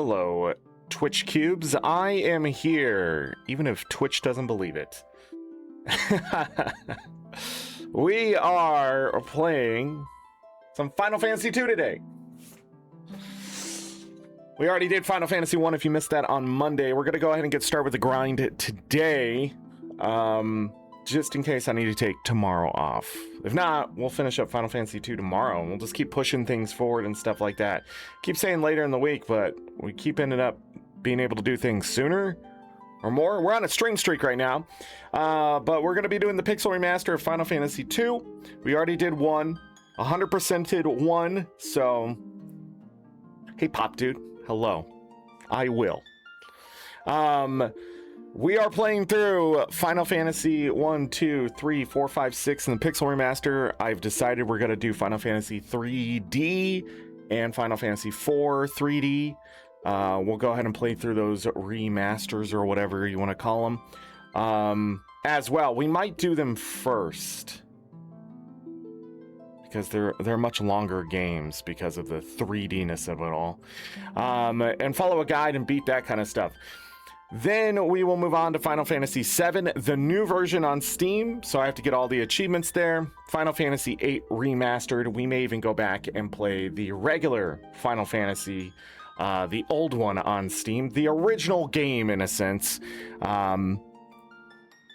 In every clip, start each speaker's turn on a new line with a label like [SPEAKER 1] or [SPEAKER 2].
[SPEAKER 1] Hello, Twitch Cubes. I am here, even if Twitch doesn't believe it. We are playing some Final Fantasy 2 today. We already did Final Fantasy 1 if you missed that on Monday. We're going to go ahead and get started with the grind today. Just in case I need to take tomorrow off. If not, we'll finish up Final Fantasy 2 tomorrow, and we'll just keep pushing things forward and stuff like that. Keep saying later in the week, but we keep ending up being able to do things sooner or more. We're on a stream streak right now, but we're going to be doing the Pixel Remaster of Final Fantasy 2. We already did one, 100%ed one, so... Hey, Pop Dude. Hello. I will. We are playing through Final Fantasy 1, 2, 3, 4, 5, 6 in the Pixel Remaster. I've decided we're going to do Final Fantasy 3D and Final Fantasy 4 3D. We'll go ahead and play through those remasters or whatever you want to call them. As well, we might do them first because they're much longer games because of the 3D-ness of it all. And follow a guide and beat that kind of stuff. Then we will move on to Final Fantasy VII, the new version on Steam, so I have to get all the achievements there. Final Fantasy VIII Remastered. We may even go back and play the regular Final Fantasy, the old one on Steam, the original game in a sense,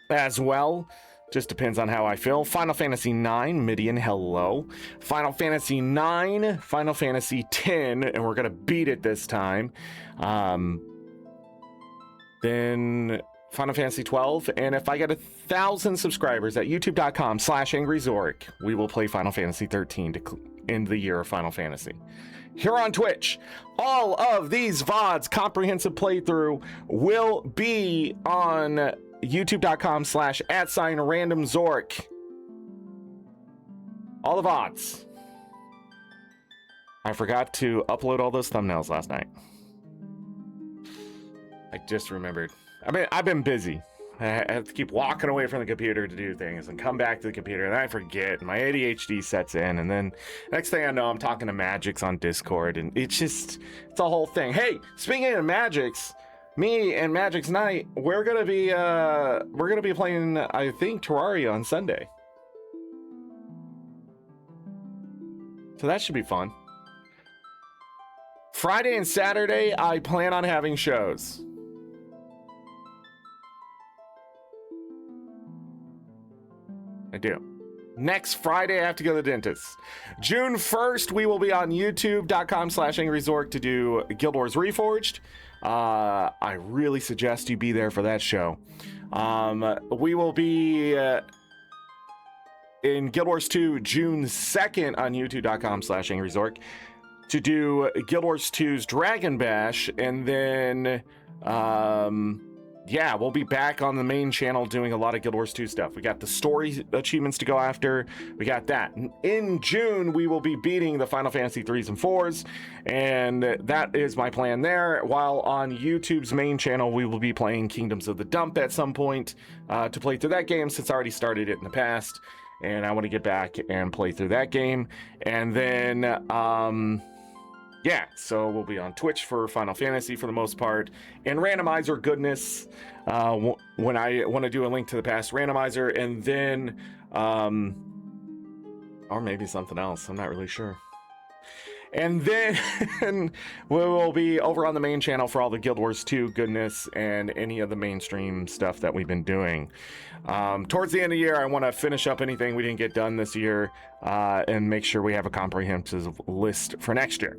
[SPEAKER 1] as well. Just depends on how I feel. Final Fantasy IX, Midian, hello. Final Fantasy IX, Final Fantasy X, and we're going to beat it this time. Then Final Fantasy 12, and if I get 1,000 subscribers at youtube.com/AngryZorric, we will play Final Fantasy 13 to end the year of Final Fantasy. Here on Twitch, all of these VODs, comprehensive playthrough, will be on youtube.com/@randomzorric. All the VODs. I forgot to upload all those thumbnails last night. I just remembered. I've been busy. I have to keep walking away from the computer to do things and come back to the computer, and I forget. And my ADHD sets in, and then next thing I know, I'm talking to Magix on Discord, and it's a whole thing. Hey, speaking of Magix, me and Magix Knight, we're gonna be playing, I think, Terraria on Sunday. So that should be fun. Friday and Saturday, I plan on having shows. I do. Next Friday, I have to go to the dentist. June 1st, we will be on youtube.com/AngryZorric to do Guild Wars Reforged. I really suggest you be there for that show. We will be in Guild Wars 2 June 2nd on youtube.com/AngryZorric to do Guild Wars 2's Dragon Bash, and then yeah, we'll be back on the main channel doing a lot of Guild Wars 2 stuff. We got the story achievements to go after. We got that. In June, we will be beating the Final Fantasy 3s and 4s, and that is my plan there. While on YouTube's main channel, we will be playing Kingdoms of the Dump at some point to play through that game, since I already started it in the past, and I want to get back and play through that game. And then yeah, so we'll be on Twitch for Final Fantasy for the most part, and randomizer goodness when I want to do a link to the past randomizer, and then or maybe something else, I'm not really sure. And then we will be over on the main channel for all the Guild Wars 2 goodness and any of the mainstream stuff that we've been doing. Towards the end of the year, I want to finish up anything we didn't get done this year and make sure we have a comprehensive list for next year.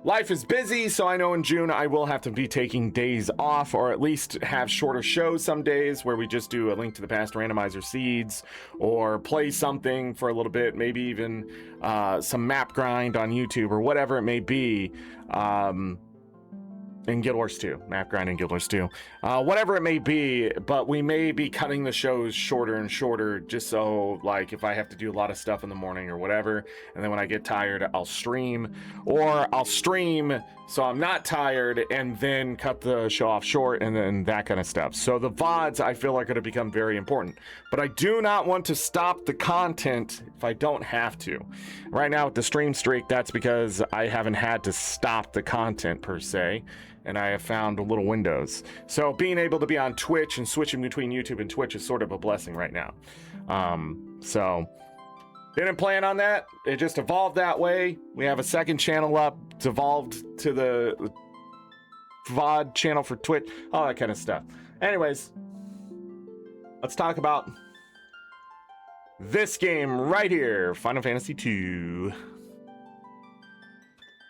[SPEAKER 1] Life is busy, so I know in June I will have to be taking days off, or at least have shorter shows some days where we just do a link to the past randomizer seeds, or play something for a little bit, maybe even some map grind on YouTube or whatever it may be. In Guild Wars 2, map grind in Guild Wars 2, whatever it may be, but we may be cutting the shows shorter and shorter, just so, like, if I have to do a lot of stuff in the morning or whatever, and then when I get tired, I'll stream, or I'll stream so I'm not tired, and then cut the show off short, and then that kind of stuff. So the VODs, I feel, are going to become very important, but I do not want to stop the content if I don't have to. Right now with the stream streak, that's because I haven't had to stop the content per se. and I have found little windows. So being able to be on Twitch and switching between YouTube and Twitch is sort of a blessing right now. So didn't plan on that. It just evolved that way. We have a second channel up. It's evolved to the VOD channel for Twitch, all that kind of stuff. Anyways, let's talk about this game right here, Final Fantasy II.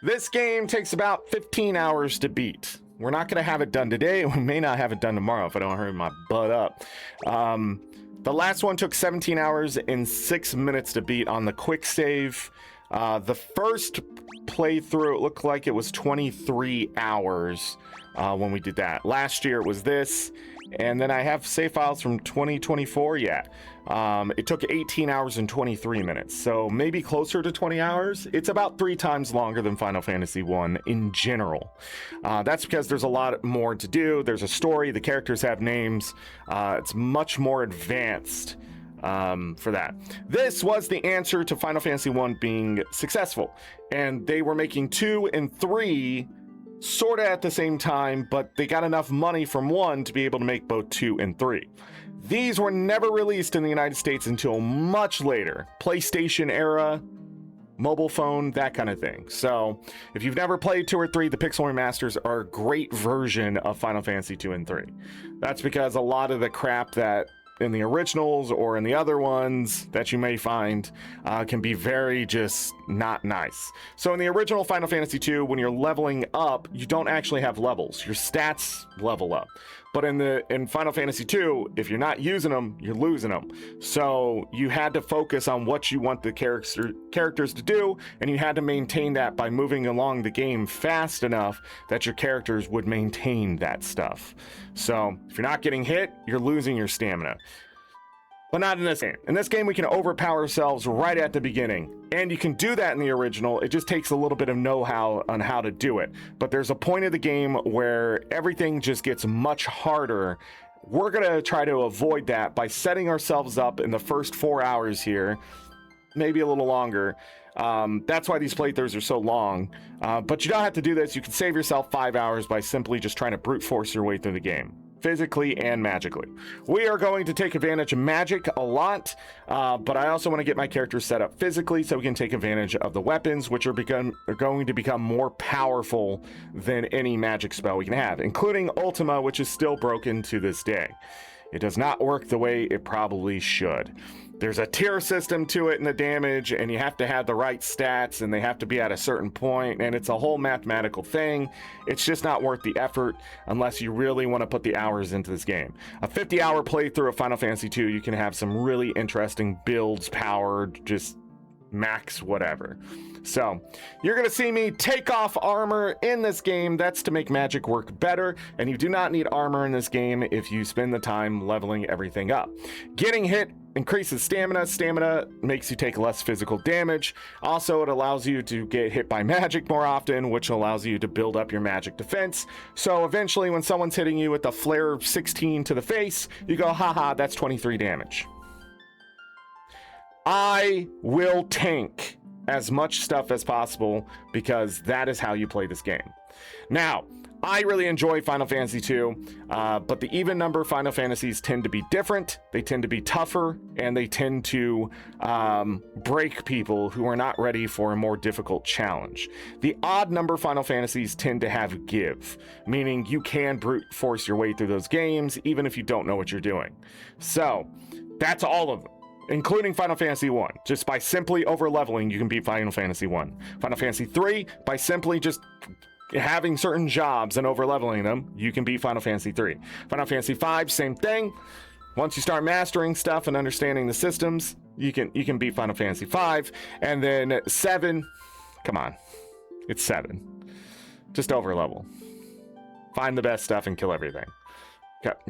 [SPEAKER 1] This game takes about 15 hours to beat. We're not going to have it done today. We may not have it done tomorrow if I don't hurry my butt up. The last one took 17 hours and 6 minutes to beat on the quick save. The first playthrough, it looked like it was 23 hours when we did that. Last year it was this. And then I have save files from 2024. Yeah. It took 18 hours and 23 minutes. So maybe closer to 20 hours. It's about 3 times longer than Final Fantasy 1 in general. That's because there's a lot more to do. There's a story. The characters have names. It's much more advanced for that. This was the answer to Final Fantasy 1 being successful. And they were making 2 and 3 sort of at the same time, but they got enough money from 1 to be able to make both 2 and 3. These were never released in the United States until much later. PlayStation era, mobile phone, that kind of thing. So if you've never played 2 or 3, the Pixel Remasters are a great version of Final Fantasy 2 and 3. That's because a lot of the crap that in the originals or in the other ones that you may find can be very just not nice. So in the original Final Fantasy 2, when you're leveling up, you don't actually have levels. Your stats level up. But in Final Fantasy 2, if you're not using them, you're losing them. So you had to focus on what you want the characters to do, and you had to maintain that by moving along the game fast enough that your characters would maintain that stuff. So if you're not getting hit, you're losing your stamina. But not in this game. In this game, we can overpower ourselves right at the beginning. And you can do that in the original. It just takes a little bit of know-how on how to do it. But there's a point of the game where everything just gets much harder. We're going to try to avoid that by setting ourselves up in the first 4 hours here. Maybe a little longer. That's why these playthroughs are so long. But you don't have to do this. You can save yourself 5 hours by simply just trying to brute force your way through the game, physically and magically. We are going to take advantage of magic a lot, but I also want to get my characters set up physically so we can take advantage of the weapons, which are going to become more powerful than any magic spell we can have, including Ultima, which is still broken to this day. It does not work the way it probably should. There's a tier system to it in the damage, and you have to have the right stats, and they have to be at a certain point, and it's a whole mathematical thing. It's just not worth the effort unless you really want to put the hours into this game. A 50-hour playthrough of Final Fantasy II, you can have some really interesting builds, powered, just max whatever. So you're going to see me take off armor in this game. That's to make magic work better, and you do not need armor in this game if you spend the time leveling everything up. Getting hit increases stamina. Stamina makes you take less physical damage. Also, it allows you to get hit by magic more often, which allows you to build up your magic defense. So eventually when someone's hitting you with a flare 16 to the face, you go, haha, that's 23 damage. I will tank as much stuff as possible because that is how you play this game. Now, I really enjoy Final Fantasy II, but the even number Final Fantasies tend to be different. They tend to be tougher, and they tend to break people who are not ready for a more difficult challenge. The odd number Final Fantasies tend to have give, meaning you can brute force your way through those games, even if you don't know what you're doing. So, that's all of them, including Final Fantasy 1. Just by simply over-leveling, you can beat Final Fantasy 1. Final Fantasy 3, by simply just having certain jobs and over-leveling them, you can beat Final Fantasy 3. Final Fantasy 5, same thing. Once you start mastering stuff and understanding the systems, you can beat Final Fantasy 5. And then 7, come on, it's 7. Just over-level. Find the best stuff and kill everything.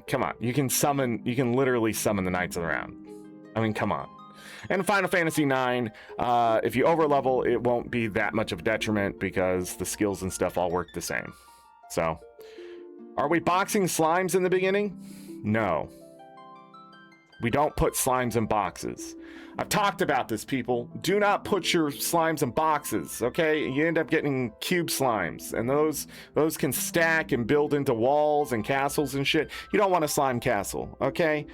[SPEAKER 1] Come on, you can literally summon the Knights of the Round. I mean, come on. And Final Fantasy 9, if you overlevel, it won't be that much of a detriment because the skills and stuff all work the same. So, are we boxing slimes in the beginning? No. We don't put slimes in boxes. I've talked about this, people. Do not put your slimes in boxes, okay? You end up getting cube slimes, and those can stack and build into walls and castles and shit. You don't want a slime castle, okay?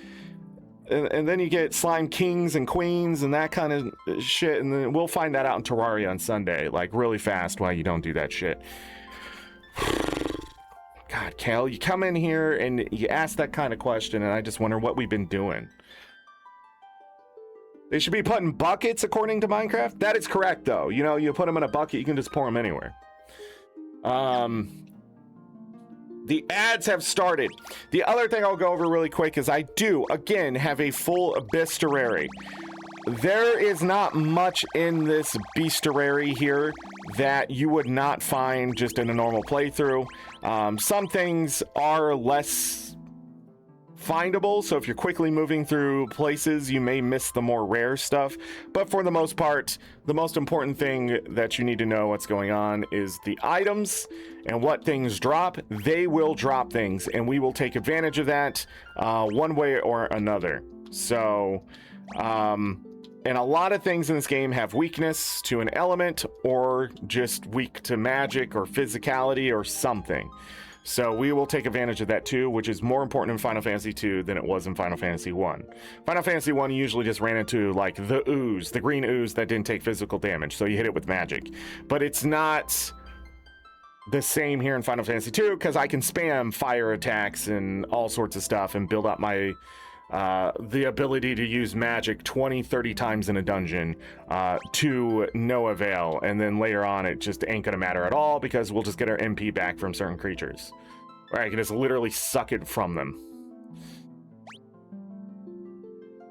[SPEAKER 1] And then you get slime kings and queens and that kind of shit, and then we'll find that out in Terraria on Sunday, like really fast, why you don't do that shit. God, Cal, you come in here and you ask that kind of question, and I just wonder what we've been doing. They should be put in buckets according to Minecraft. That is correct, though. You know, you put them in a bucket, you can just pour them anywhere. The ads have started. The other thing I'll go over really quick is I do, again, have a full bestiary. There is not much in this bestiary here that you would not find just in a normal playthrough. Some things are less findable, so if you're quickly moving through places, you may miss the more rare stuff. But for the most part, the most important thing that you need to know what's going on is the items and what things drop. They will drop things, and we will take advantage of that one way or another. So, and a lot of things in this game have weakness to an element, or just weak to magic or physicality or something. So we will take advantage of that too, which is more important in Final Fantasy 2 than it was in Final Fantasy 1. Final Fantasy 1 usually just ran into like the ooze, the green ooze that didn't take physical damage, so you hit it with magic. But it's not the same here in Final Fantasy 2, because I can spam fire attacks and all sorts of stuff and build up my the ability to use magic 20-30 times in a dungeon to no avail, and then later on it just ain't gonna matter at all, because we'll just get our MP back from certain creatures, or I can just literally suck it from them.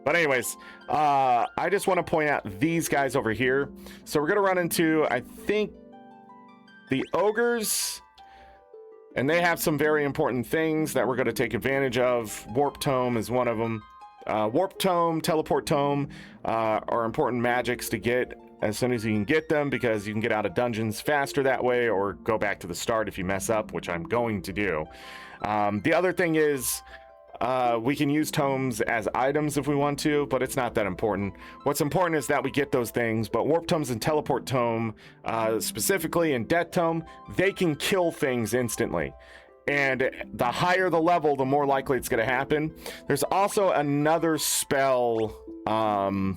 [SPEAKER 1] But anyways, I just want to point out these guys over here. So we're gonna run into, I think, the ogres, and they have some very important things that we're going to take advantage of. Warp Tome is one of them. Warp Tome, Teleport Tome are important magics to get as soon as you can get them, because you can get out of dungeons faster that way, or go back to the start if you mess up, which I'm going to do. The other thing is, we can use tomes as items if we want to, but it's not that important. What's important is that we get those things. But Warp Tomes and Teleport Tome, specifically in Death Tome, they can kill things instantly. And the higher the level, the more likely it's going to happen. There's also another spell. Trying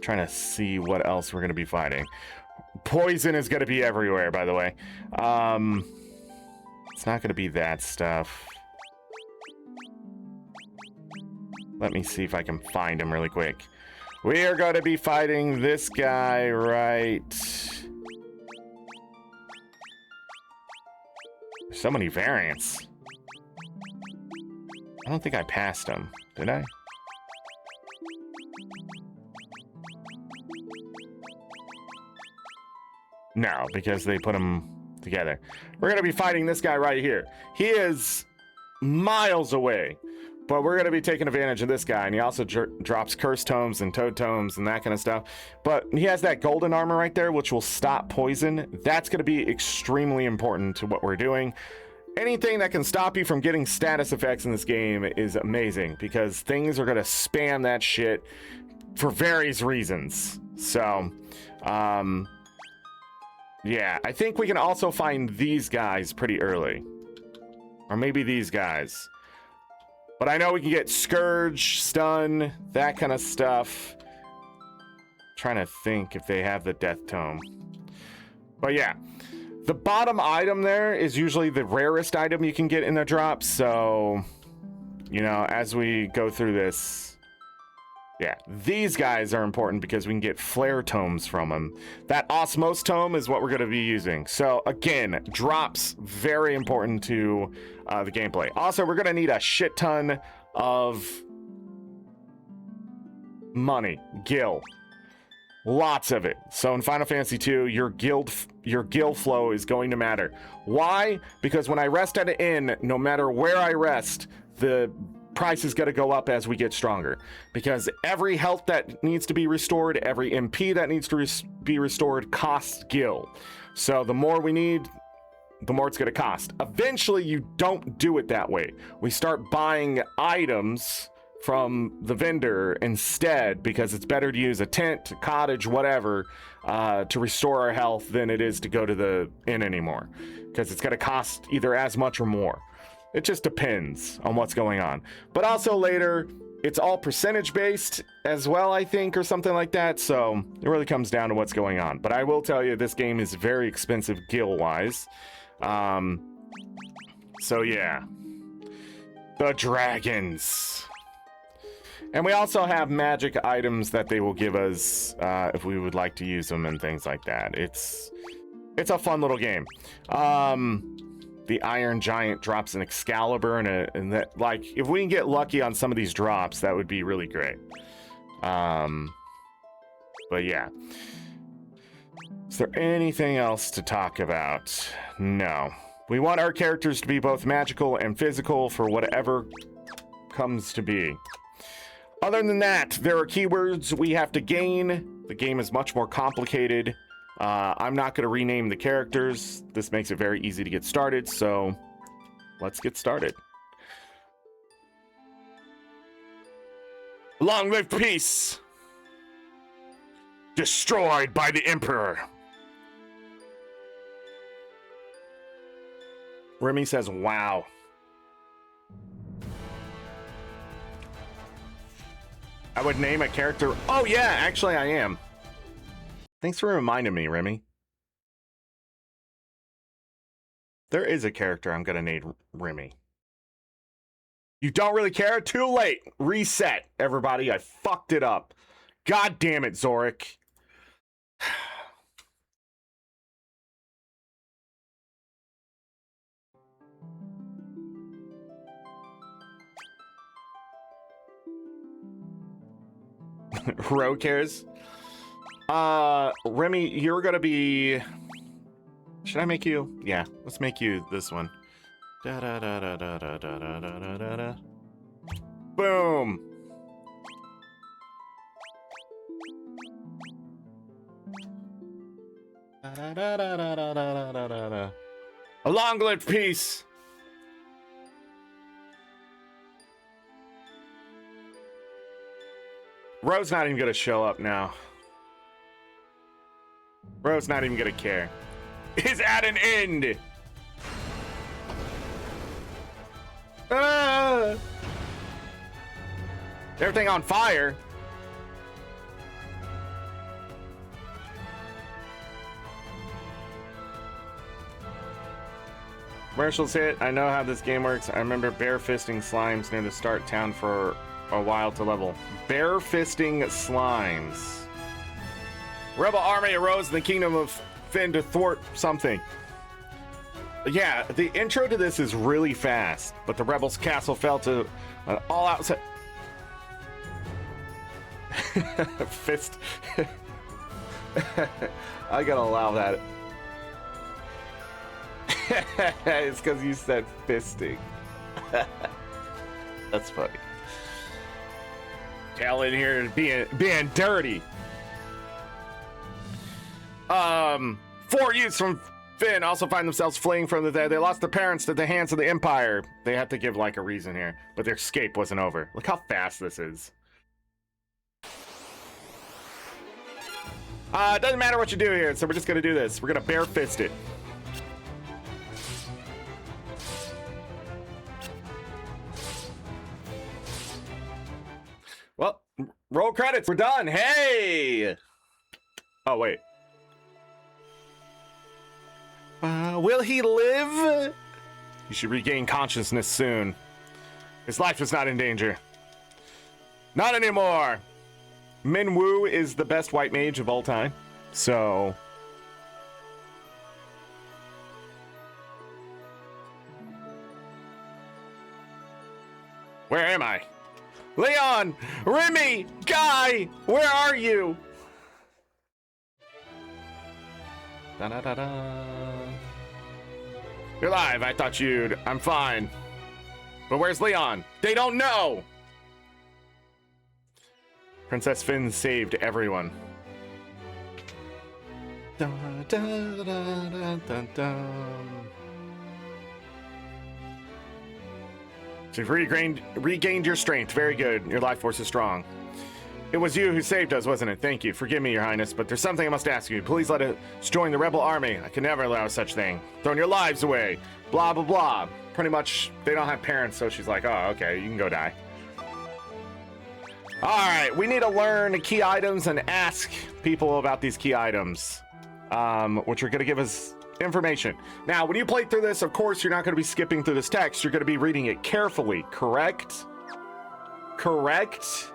[SPEAKER 1] to see what else we're going to be fighting. Poison is going to be everywhere, by the way. It's not going to be that stuff. Let me see if I can find him really quick. We are going to be fighting this guy right... There's so many variants. I don't think I passed him. Did I? No, because they put them together. We're going to be fighting this guy right here. He is miles away. But we're going to be taking advantage of this guy, and he also drops curse tomes and toad tomes and that kind of stuff. But he has that golden armor right there, which will stop poison. That's going to be extremely important to what we're doing. Anything that can stop you from getting status effects in this game is amazing, because things are going to spam that shit for various reasons. So, yeah, I think we can also find these guys pretty early. Or maybe these guys. But I know we can get Scourge, Stun, that kind of stuff. Trying to think if they have the Death Tome. But yeah, the bottom item there is usually the rarest item you can get in the drop. So, you know, as we go through this, yeah, these guys are important because we can get Flare Tomes from them. That Osmose Tome is what we're going to be using. So again, drops, very important to the gameplay. Also, we're going to need a shit ton of money, gil. Lots of it. So in Final Fantasy 2, your gil flow is going to matter. Why? Because when I rest at an inn, no matter where I rest, the price is going to go up as we get stronger, because every health that needs to be restored, every MP that needs to be restored costs gil. So the more we need, the more it's going to cost. Eventually, you don't do it that way. We start buying items from the vendor instead because it's better to use a tent, a cottage, whatever, to restore our health than it is to go to the inn anymore, because it's going to cost either as much or more. It just depends on what's going on. But also later, it's all percentage based as well, I think, or something like that. So it really comes down to what's going on. But I will tell you, this game is very expensive gil wise. So yeah, the dragons. And we also have magic items that they will give us if we would like to use them and things like that. It's a fun little game. The Iron Giant drops an Excalibur and that, like, if we can get lucky on some of these drops, that would be really great. But yeah. Is there anything else to talk about? No. We want our characters to be both magical and physical for whatever comes to be. Other than that, there are keywords we have to gain. The game is much more complicated. I'm not going to rename the characters. This makes it very easy to get started, so let's get started. Long live peace! Destroyed by the Emperor. Remy says, wow. I would name a character. Oh yeah, actually I am. Thanks for reminding me, Remy. There is a character I'm gonna name Remy. You don't really care? Too late. Reset, everybody. I fucked it up. God damn it, Zorric. Ro cares. Remy, you're gonna be. Should I make you? Yeah, let's make you this one. Da da da da da da da da da da da. Boom. Da da da da da da da da da. A long-lived peace. Ro's not even gonna show up now. Ro's not even gonna care. It's at an end. Ah! Everything on fire. Commercials hit. I know how this game works. I remember barefisting slimes near the start town for a while to level. Barefisting slimes. Rebel army arose in the kingdom of Finn to thwart something. Yeah, the intro to this is really fast, but the rebels' castle fell to an all-out fist. I gotta allow that. It's because you said fisting. That's funny. Tell in here being dirty. 4 youths from Finn also find themselves fleeing from the dead. They lost their parents to the hands of the Empire. They have to give like a reason here, but their escape wasn't over. Look how fast this is. It doesn't matter what you do here, so we're just gonna do this. We're gonna bare fist it. Well, roll credits. We're done. Hey! Oh, wait. Will he live? He should regain consciousness soon. His life is not in danger. Not anymore. Minwoo is the best white mage of all time. So... where am I? Leon! Remy! Guy! Where are you? Da-da-da-da. You're alive. I thought you'd... I'm fine. But where's Leon? They don't know! Princess Finn saved everyone. Da, da, da, da, da, da. You've regained your strength. Very good. Your life force is strong. It was you who saved us, wasn't it? Thank you. Forgive me, Your Highness, but there's something I must ask you. Please let us join the rebel army. I can never allow such thing. Throwing your lives away. Blah, blah, blah. Pretty much, they don't have parents, so she's like, oh, okay, you can go die. All right, we need to learn key items and ask people about these key items, which are going to give us information. Now, when you play through this, of course, you're not going to be skipping through this text. You're going to be reading it carefully, correct? Correct?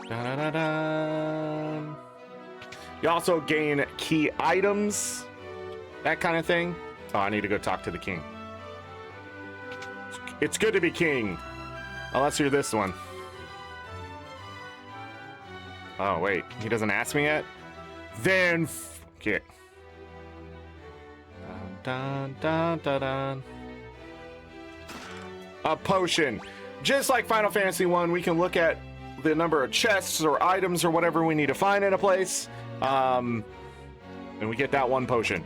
[SPEAKER 1] Da-da-da-da. You also gain key items, that kind of thing. Oh, I need to go talk to the king. It's good to be king, unless you're this one. Oh, wait, he doesn't ask me yet? Then, okay. Dun, dun, dun, dun. A potion. Just like Final Fantasy 1, we can look at the number of chests or items or whatever we need to find in a place, and we get that one potion.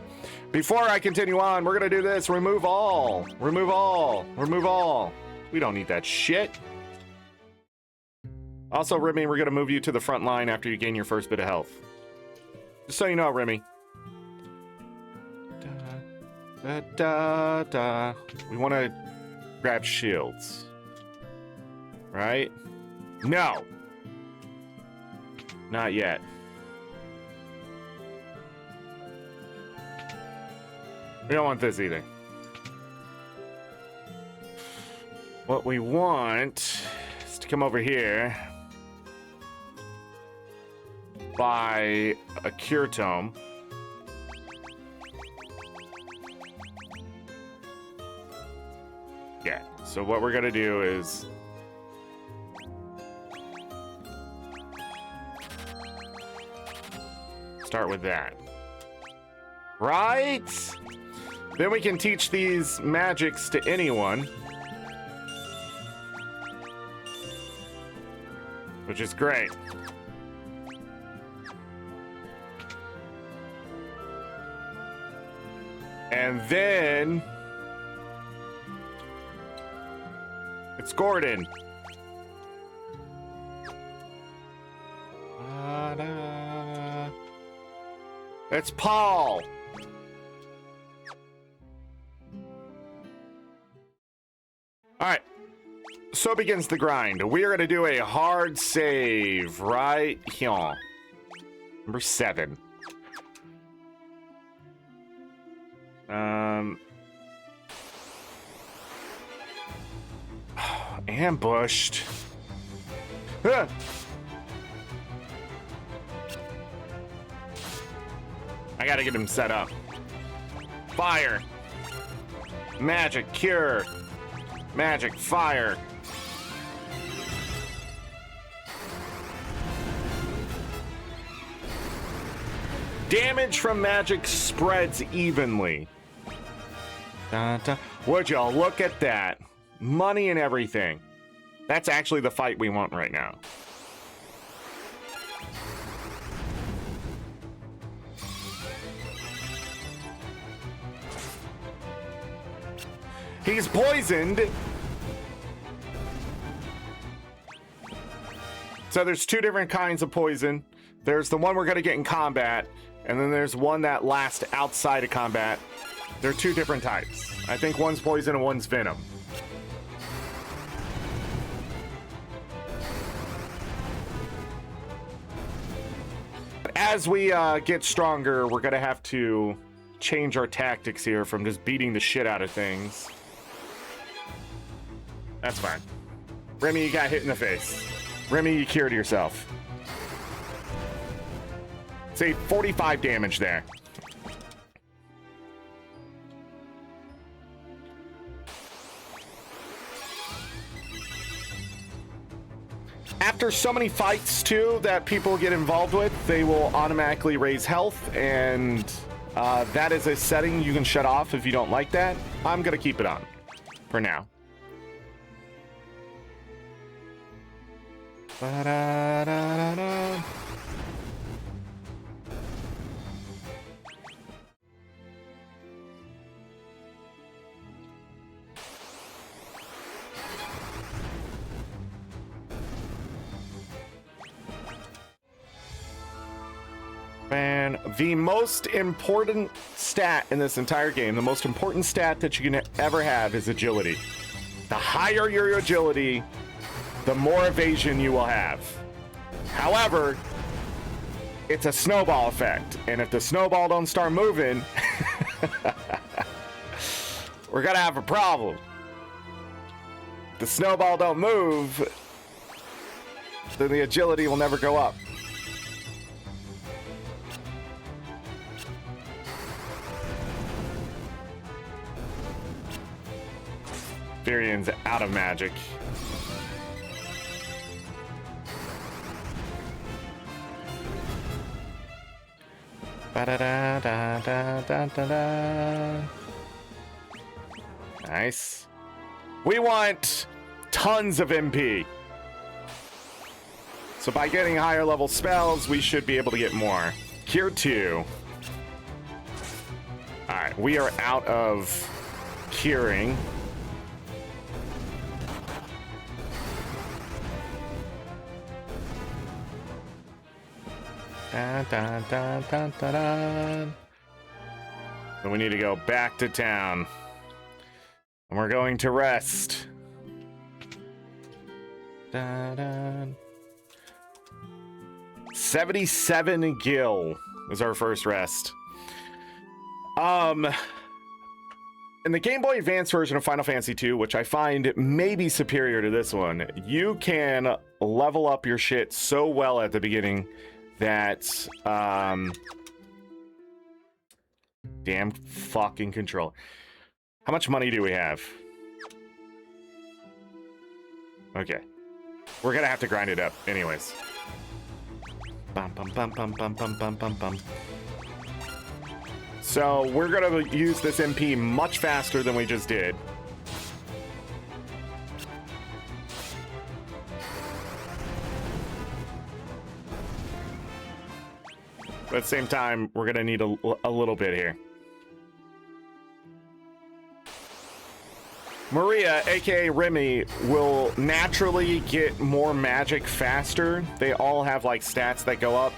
[SPEAKER 1] Before I continue on, we're gonna do this. Remove all. Remove all. Remove all. We don't need that shit. Also, Remy, we're gonna move you to the front line after you gain your first bit of health. Just so you know, Remy. Da, da, da, da. We want to grab shields. Right? No. Not yet. We don't want this either. What we want is to come over here, buy a cure tome. Yeah, so what we're gonna do is start with that. Right? Then we can teach these magics to anyone, which is great. And then it's Gordon. It's Paul. All right, so begins the grind. We are going to do a hard save right here. Number 7. Ambushed. Ah. I gotta get him set up. Fire. Magic cure. Magic fire. Damage from magic spreads evenly. Dun, dun. Would y'all look at that? Money and everything. That's actually the fight we want right now. He's poisoned. So there's 2 different kinds of poison. There's the one we're gonna get in combat, and then there's one that lasts outside of combat. There are 2 different types. I think one's poison and one's venom. As we get stronger, we're gonna have to change our tactics here from just beating the shit out of things. That's fine. Remy, you got hit in the face. Remy, you cured yourself. Say 45 damage there. After so many fights, too, that people get involved with, they will automatically raise health, and that is a setting you can shut off if you don't like that. I'm going to keep it on for now. Ba-da-da-da-da. man. The most important stat in this entire game, the most important stat that you can ever have is agility. The higher your agility, the more evasion you will have. However, it's a snowball effect, and if the snowball don't start moving, we're gonna have a problem. If the snowball don't move, then the agility will never go up. Furion's out of magic. Ba-da-da-da-da-da-da-da. Nice. We want tons of MP. So by getting higher level spells, we should be able to get more. Cure 2. Alright, we are out of curing. Dun, dun, dun, dun, dun, dun. So we need to go back to town. And we're going to rest. Dun, dun. 77 gil is our first rest. In the Game Boy Advance version of Final Fantasy II, which I find may be superior to this one, you can level up your shit so well at the beginning that damn fucking control. How much money do we have? Okay, we're gonna have to grind it up anyways. Bum, bum, bum, bum, bum, bum, bum, bum, bum. So we're gonna use this MP much faster than we just did. But at the same time, we're gonna need a little bit here. Maria, aka Remy, will naturally get more magic faster. They all have like stats that go up.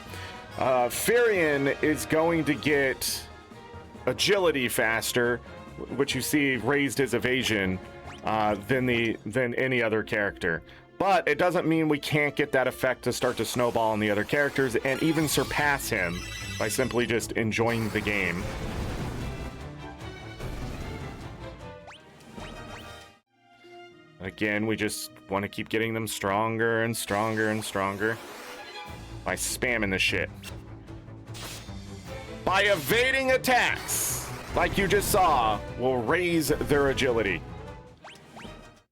[SPEAKER 1] Furion is going to get agility faster, which you see raised his evasion than any other character. But it doesn't mean we can't get that effect to start to snowball on the other characters and even surpass him by simply just enjoying the game. Again, we just want to keep getting them stronger and stronger and stronger by spamming the shit. By evading attacks, like you just saw, will raise their agility.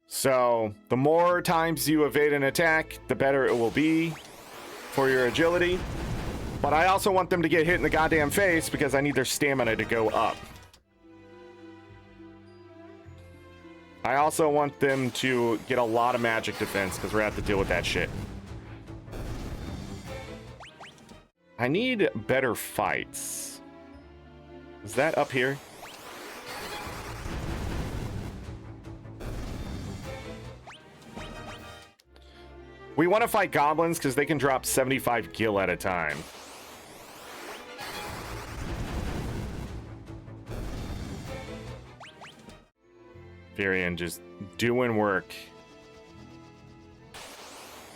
[SPEAKER 1] So, the more times you evade an attack, the better it will be for your agility. But I also want them to get hit in the goddamn face because I need their stamina to go up. I also want them to get a lot of magic defense because we're going to have to deal with that shit. I need better fights. Is that up here? We want to fight goblins because they can drop 75 gil at a time. Furion just doing work.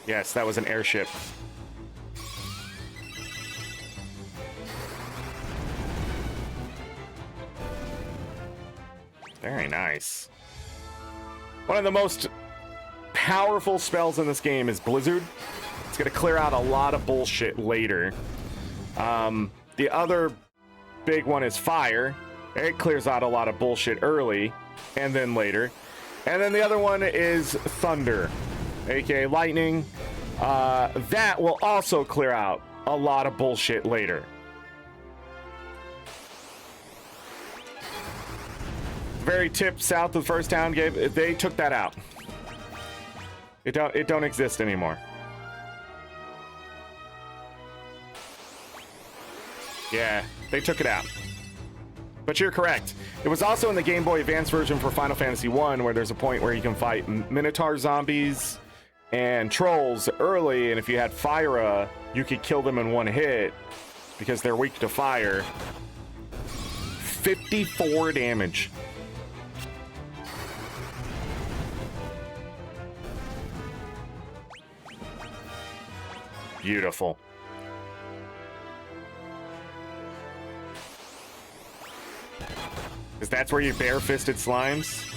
[SPEAKER 1] Yes, that was an airship. Very nice. One of the most powerful spells in this game is Blizzard. It's gonna clear out a lot of bullshit later. The other big one is Fire. It clears out a lot of bullshit early and then later. And then the other one is Thunder, aka Lightning. That will also clear out a lot of bullshit later. Very tip south of the first town gave, they took that out. It don't exist anymore. Yeah, they took it out. But you're correct. It was also in the Game Boy Advance version for Final Fantasy I, where there's a point where you can fight Minotaur zombies and trolls early, and if you had Fyra, you could kill them in one hit. because they're weak to fire. 54 damage. Beautiful. Because that's where you bare-fisted slimes.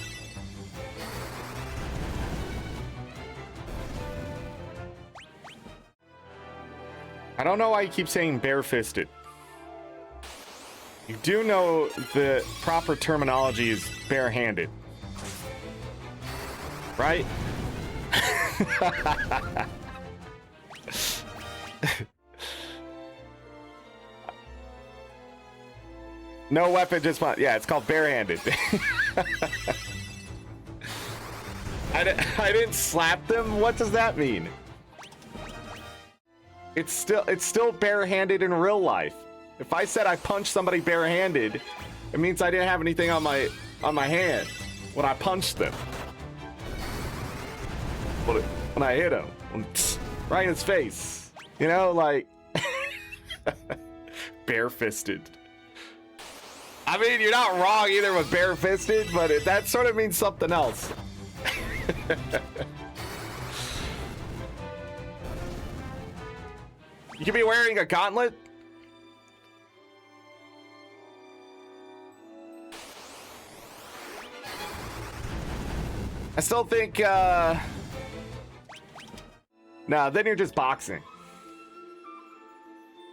[SPEAKER 1] I don't know why you keep saying bare-fisted. You do know the proper terminology is bare-handed. Right? No weapon, just fun. Yeah, it's called barehanded. I didn't slap them. What does that mean? It's still barehanded in real life. If I said I punched somebody barehanded, it means I didn't have anything on my hand when I punched them. When I hit him, right in his face. You know, like bare-fisted. I mean, you're not wrong either with bare-fisted, but that sort of means something else. You could be wearing a gauntlet. I still think, nah, then you're just boxing.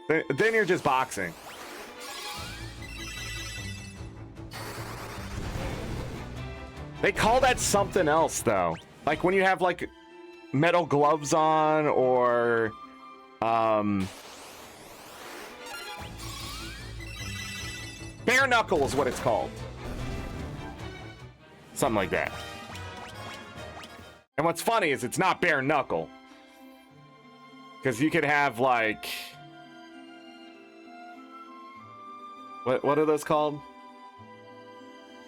[SPEAKER 1] Then you're just boxing. They call that something else, though. Like when you have, like, metal gloves on, or, bare knuckle is what it's called. Something like that. And what's funny is it's not bare knuckle. Because you could have, like... What are those called?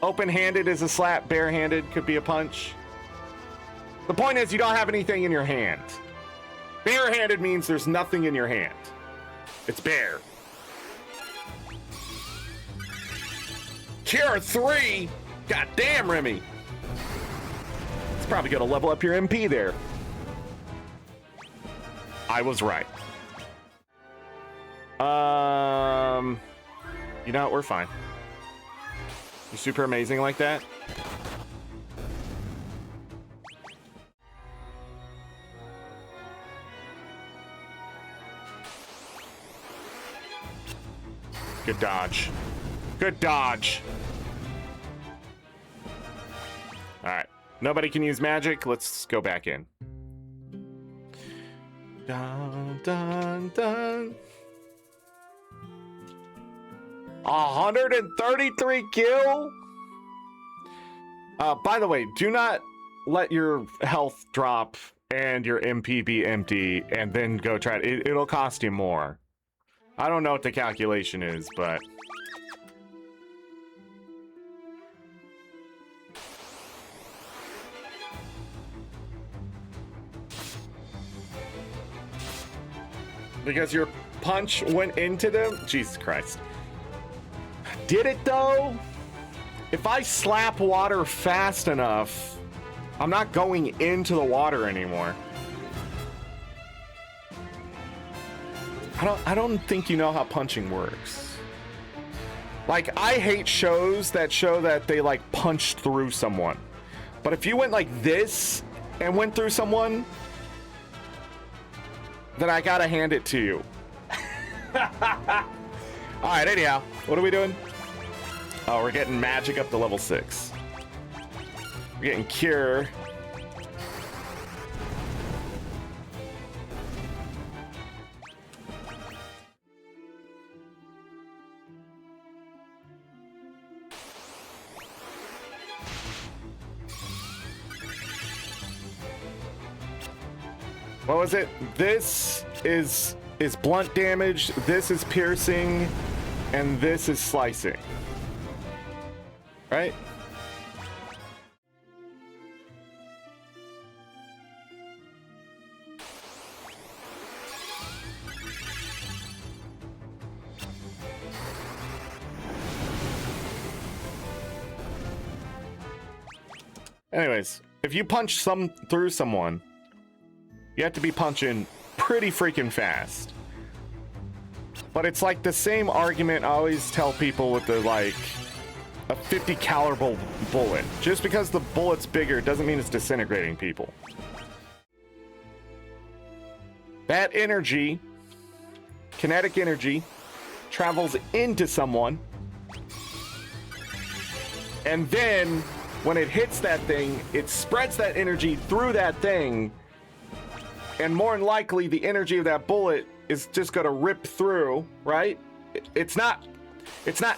[SPEAKER 1] Open-handed is a slap. Bare-handed could be a punch. The point is you don't have anything in your hand. Bare-handed means there's nothing in your hand. It's bare. Cure 3? God damn, Remy. It's probably gonna level up your MP there. I was right. You know what? We're fine. You're super amazing like that. Good dodge. Good dodge. All right. Nobody can use magic. Let's go back in. Dun, dun, dun. 133 kill. By the way, do not let your health drop and your MP be empty and then go try it. It'll cost you more. I don't know what the calculation is, but... Because your punch went into them? Jesus Christ. Did it though? If I slap water fast enough, I'm not going into the water anymore. I don't think you know how punching works. Like, I hate shows that show that they like punched through someone. But if you went like this and went through someone, then I gotta hand it to you. Alright, anyhow, what are we doing? Oh, we're getting magic up to level 6. We're getting cure. What was it? This is blunt damage, this is piercing, and this is slicing. Right? Anyways, if you punch through someone, you have to be punching pretty freaking fast. But it's like the same argument I always tell people with the, like, a 50 caliber bullet. Just because the bullet's bigger doesn't mean it's disintegrating people. That energy, kinetic energy, travels into someone, and then when it hits that thing, it spreads that energy through that thing, and more than likely the energy of that bullet is just gonna rip through, right? It's not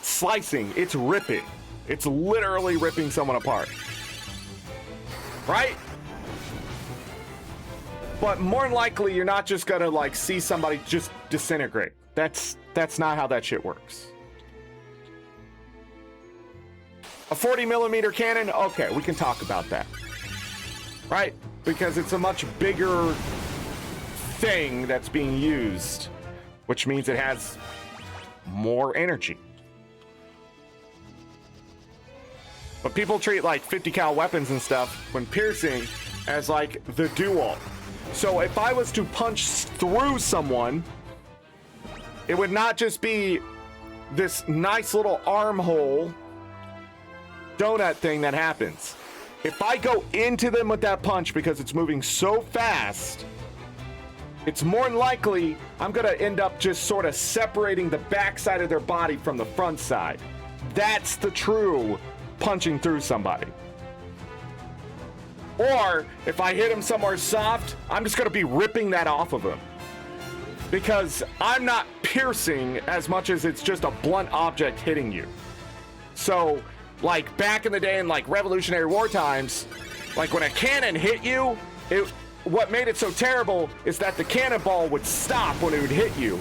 [SPEAKER 1] slicing, it's ripping. It's literally ripping someone apart, right? But more than likely, you're not just gonna like see somebody just disintegrate. That's not how that shit works. A 40mm cannon, okay, we can talk about that, right? Because it's a much bigger thing that's being used, which means it has more energy. But people treat like 50 cal weapons and stuff when piercing as like the do-all. So if I was to punch through someone, it would not just be this nice little armhole donut thing that happens. If I go into them with that punch because it's moving so fast, it's more than likely I'm gonna end up just sort of separating the backside of their body from the front side. That's the true punching through somebody. Or if I hit him somewhere soft, I'm just gonna be ripping that off of him. Because I'm not piercing as much as it's just a blunt object hitting you. So, like back in the day in like Revolutionary War times, like when a cannon hit you, what made it so terrible is that the cannonball would stop when it would hit you.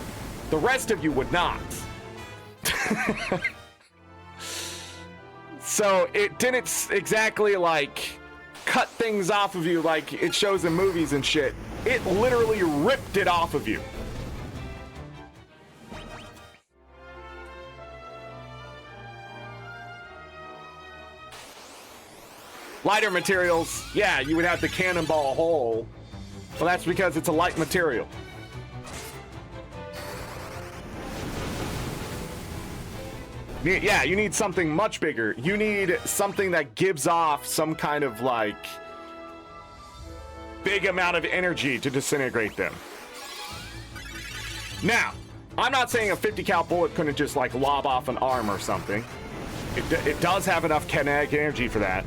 [SPEAKER 1] The rest of you would not. So it didn't exactly like cut things off of you like it shows in movies and shit. It literally ripped it off of you. Lighter materials, yeah, you would have the cannonball hole. Well, that's because it's a light material. Yeah, you need something much bigger. You need something that gives off some kind of like big amount of energy to disintegrate them. Now, I'm not saying a 50 cal bullet couldn't just like lob off an arm or something. It does have enough kinetic energy for that.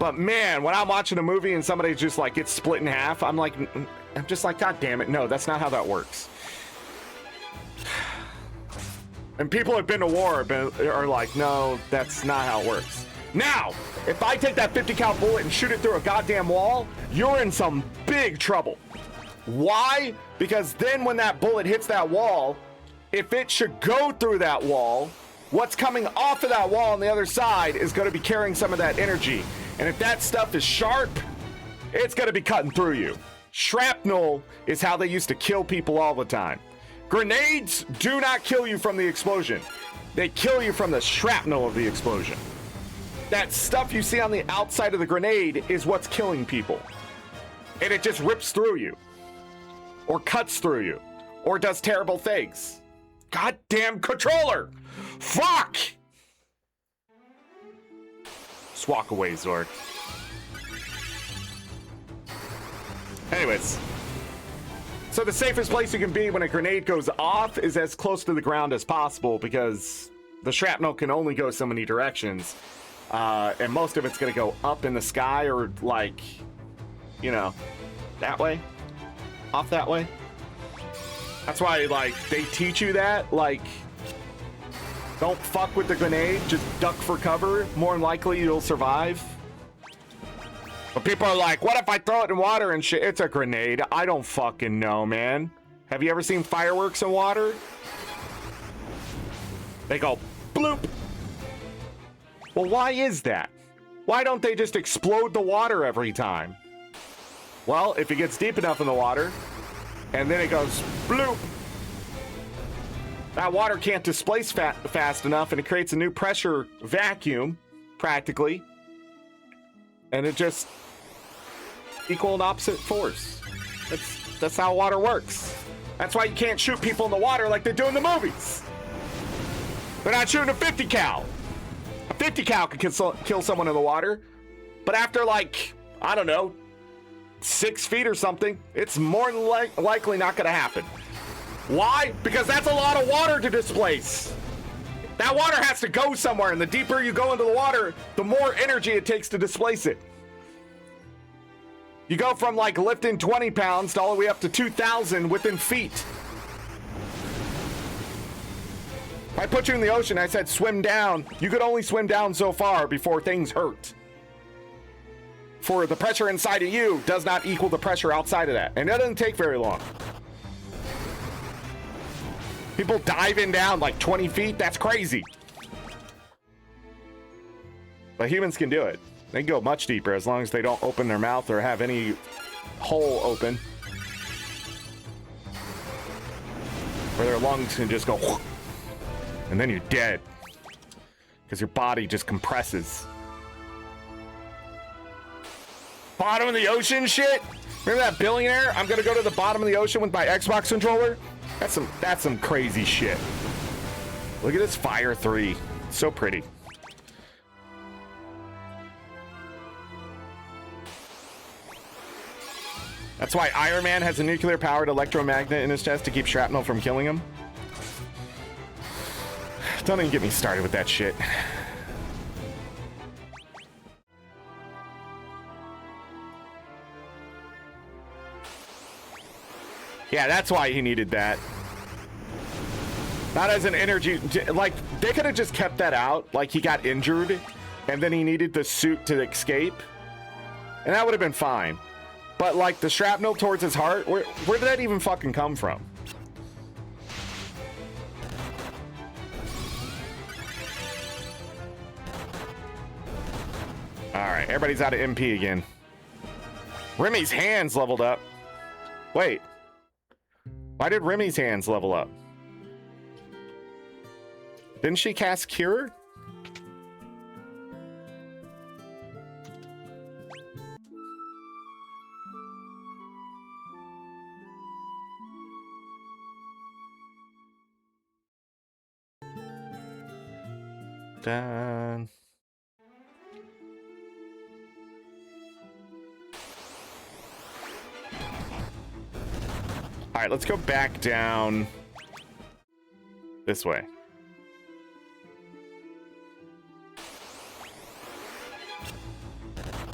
[SPEAKER 1] But man, when I'm watching a movie and somebody just like gets split in half, I'm just like, God damn it, no, that's not how that works. And people who have been to war are like, no, that's not how it works. Now, if I take that 50 cal bullet and shoot it through a goddamn wall, you're in some big trouble. Why? Because then when that bullet hits that wall, if it should go through that wall, what's coming off of that wall on the other side is going to be carrying some of that energy. And if that stuff is sharp, it's going to be cutting through you. Shrapnel is how they used to kill people all the time. Grenades do not kill you from the explosion. They kill you from the shrapnel of the explosion. That stuff you see on the outside of the grenade is what's killing people. And it just rips through you. Or cuts through you. Or does terrible things. Goddamn controller! Fuck! Just walk away, Zork. Anyways. So the safest place you can be when a grenade goes off is as close to the ground as possible because the shrapnel can only go so many directions. And most of it's going to go up in the sky or like, you know, that way. Off that way. That's why, like, they teach you that. Like, don't fuck with the grenade. Just duck for cover. More than likely, you'll survive. But people are like, what if I throw it in water and shit? It's a grenade. I don't fucking know, man. Have you ever seen fireworks in water? They go bloop. Well, why is that? Why don't they just explode the water every time? Well, if it gets deep enough in the water, and then it goes bloop, that water can't displace fast enough, and it creates a new pressure vacuum, practically. and it just equal and opposite force. That's how water works. That's why you can't shoot people in the water like they do in the movies. They're not shooting a 50 cal. A 50 cal could kill someone in the water, but after like, I don't know, 6 feet or something, it's more than likely not going to happen. Why? Because that's a lot of water to displace. That water has to go somewhere, and the deeper you go into the water, the more energy it takes to displace it. You go from like lifting 20 pounds to all the way up to 2,000 within feet. If I put you in the ocean, I said swim down, you could only swim down so far before things hurt. For the pressure inside of you does not equal the pressure outside of that. And that doesn't take very long. People diving down like 20 feet, that's crazy. But humans can do it. They can go much deeper as long as they don't open their mouth or have any hole open. Where their lungs can just go whoosh, and then you're dead. Because your body just compresses. Bottom of the ocean shit? Remember that billionaire? I'm gonna go to the bottom of the ocean with my Xbox controller? That's some crazy shit. Look at this Fire 3. So pretty. That's why Iron Man has a nuclear-powered electromagnet in his chest to keep shrapnel from killing him. Don't even get me started with that shit. Yeah, that's why he needed that. Not as an energy, like, they could have just kept that out, like he got injured, and then he needed the suit to escape, and that would have been fine. But, like, the shrapnel towards his heart, where did that even fucking come from? Alright, everybody's out of MP again. Remy's hands leveled up. Wait. Why did Remy's hands level up? Didn't she cast Cure? Done. All right, let's go back down this way.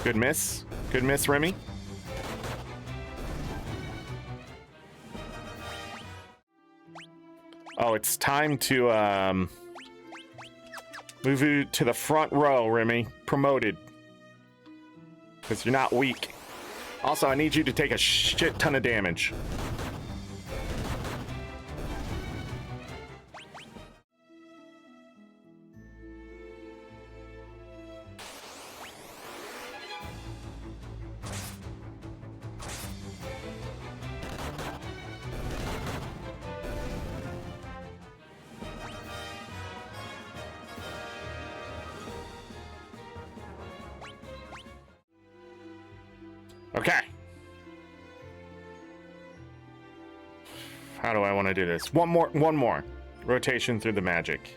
[SPEAKER 1] Good miss. Good miss, Remy. Oh, it's time to move you to the front row, Remy. Promoted. Because you're not weak. Also, I need you to take a shit ton of damage. Okay. How do I want to do this? One more. Rotation through the magic.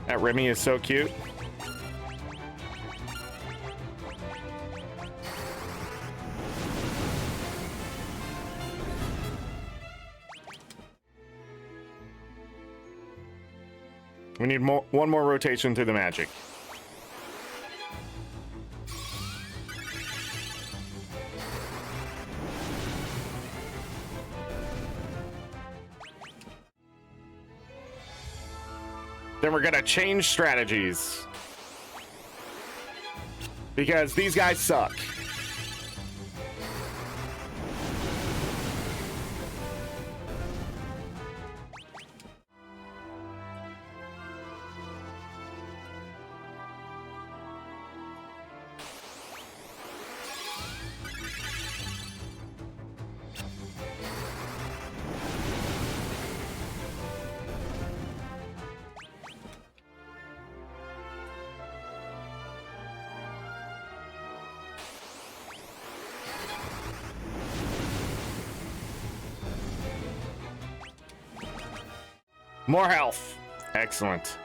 [SPEAKER 1] That Remy is so cute. We need one more rotation through the magic. Then we're gonna change strategies. Because these guys suck. More health. Excellent.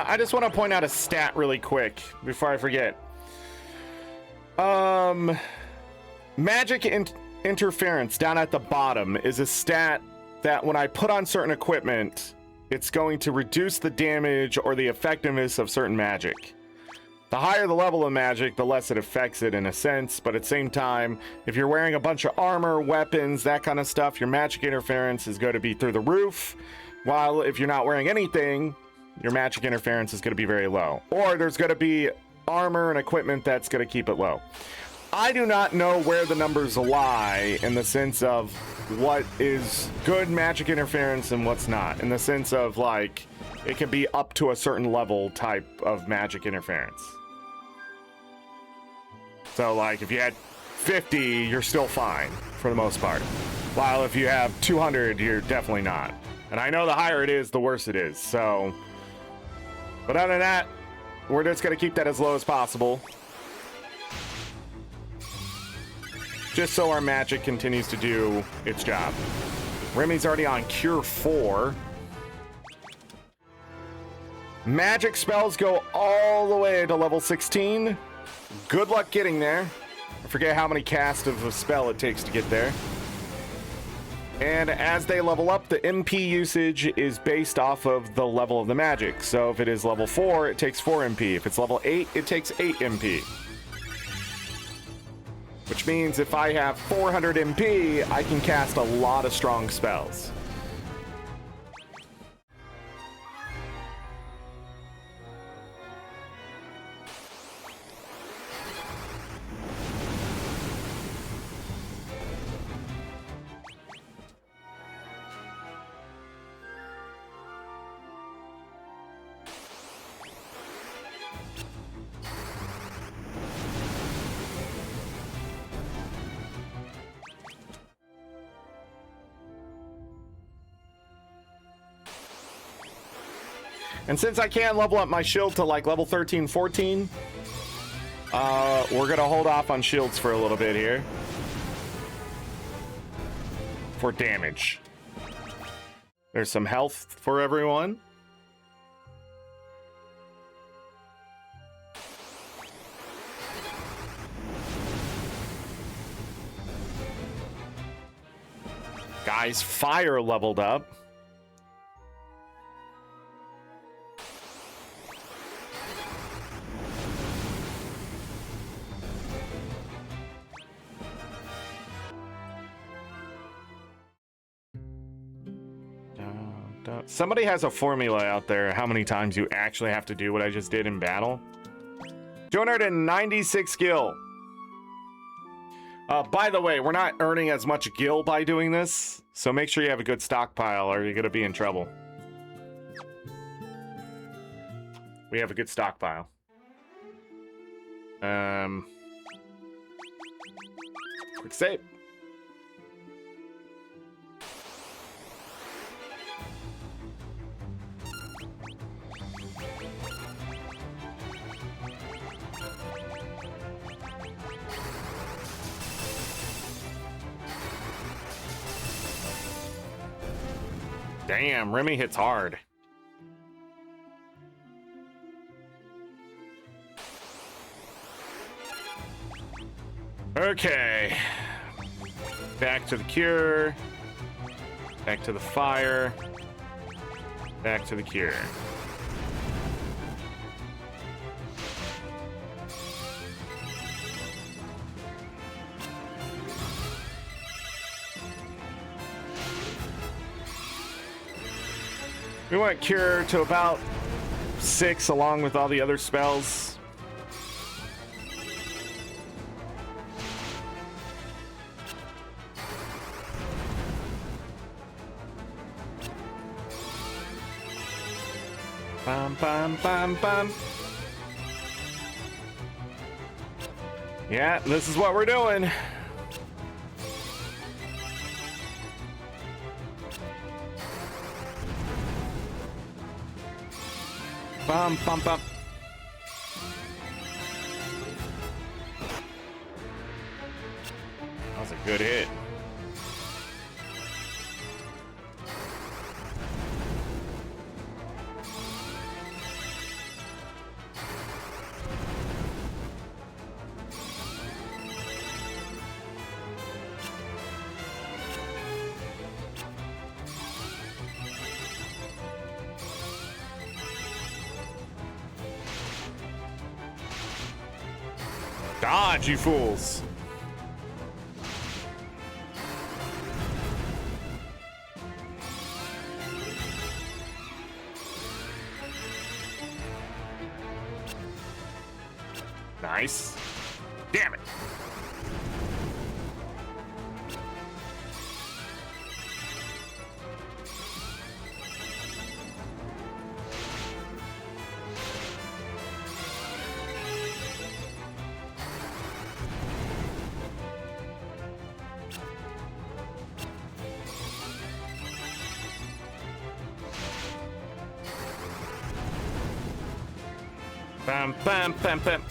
[SPEAKER 1] I just want to point out a stat really quick before I forget. Magic interference down at the bottom is a stat that when I put on certain equipment, it's going to reduce the damage or the effectiveness of certain magic. The higher the level of magic, the less it affects it in a sense, but at the same time, if you're wearing a bunch of armor, weapons, that kind of stuff, your magic interference is going to be through the roof, while if you're not wearing anything, your magic interference is going to be very low. Or there's going to be armor and equipment that's going to keep it low. I do not know where the numbers lie in the sense of what is good magic interference and what's not. In the sense of, like, it can be up to a certain level type of magic interference. So, like, if you had 50, you're still fine for the most part. While if you have 200, you're definitely not. And I know the higher it is, the worse it is, so... But other than that, we're just going to keep that as low as possible. Just so our magic continues to do its job. Remy's already on Cure 4. Magic spells go all the way to level 16. Good luck getting there. I forget how many casts of a spell it takes to get there. And as they level up, the MP usage is based off of the level of the magic. So if it is level 4, it takes 4 MP. If it's level 8, it takes 8 MP. Which means if I have 400 MP, I can cast a lot of strong spells. And since I can't level up my shield to like level 13, 14, we're going to hold off on shields for a little bit here. For damage. There's some health for everyone. Guys, fire leveled up. Somebody has a formula out there how many times you actually have to do what I just did in battle. 296 gil. By the way, we're not earning as much gil by doing this, so make sure you have a good stockpile or you're going to be in trouble. We have a good stockpile. Quick save. Damn, Remy hits hard. Okay. Back to the cure. Back to the fire. Back to the cure. We want cure to about 6 along with all the other spells. Bum, bum, bum, bum. Yeah, this is what we're doing. Bum, bum, bum. That was a good hit. Dodge, you fools. Nice. Damn it. Bam, bam, bam, bam.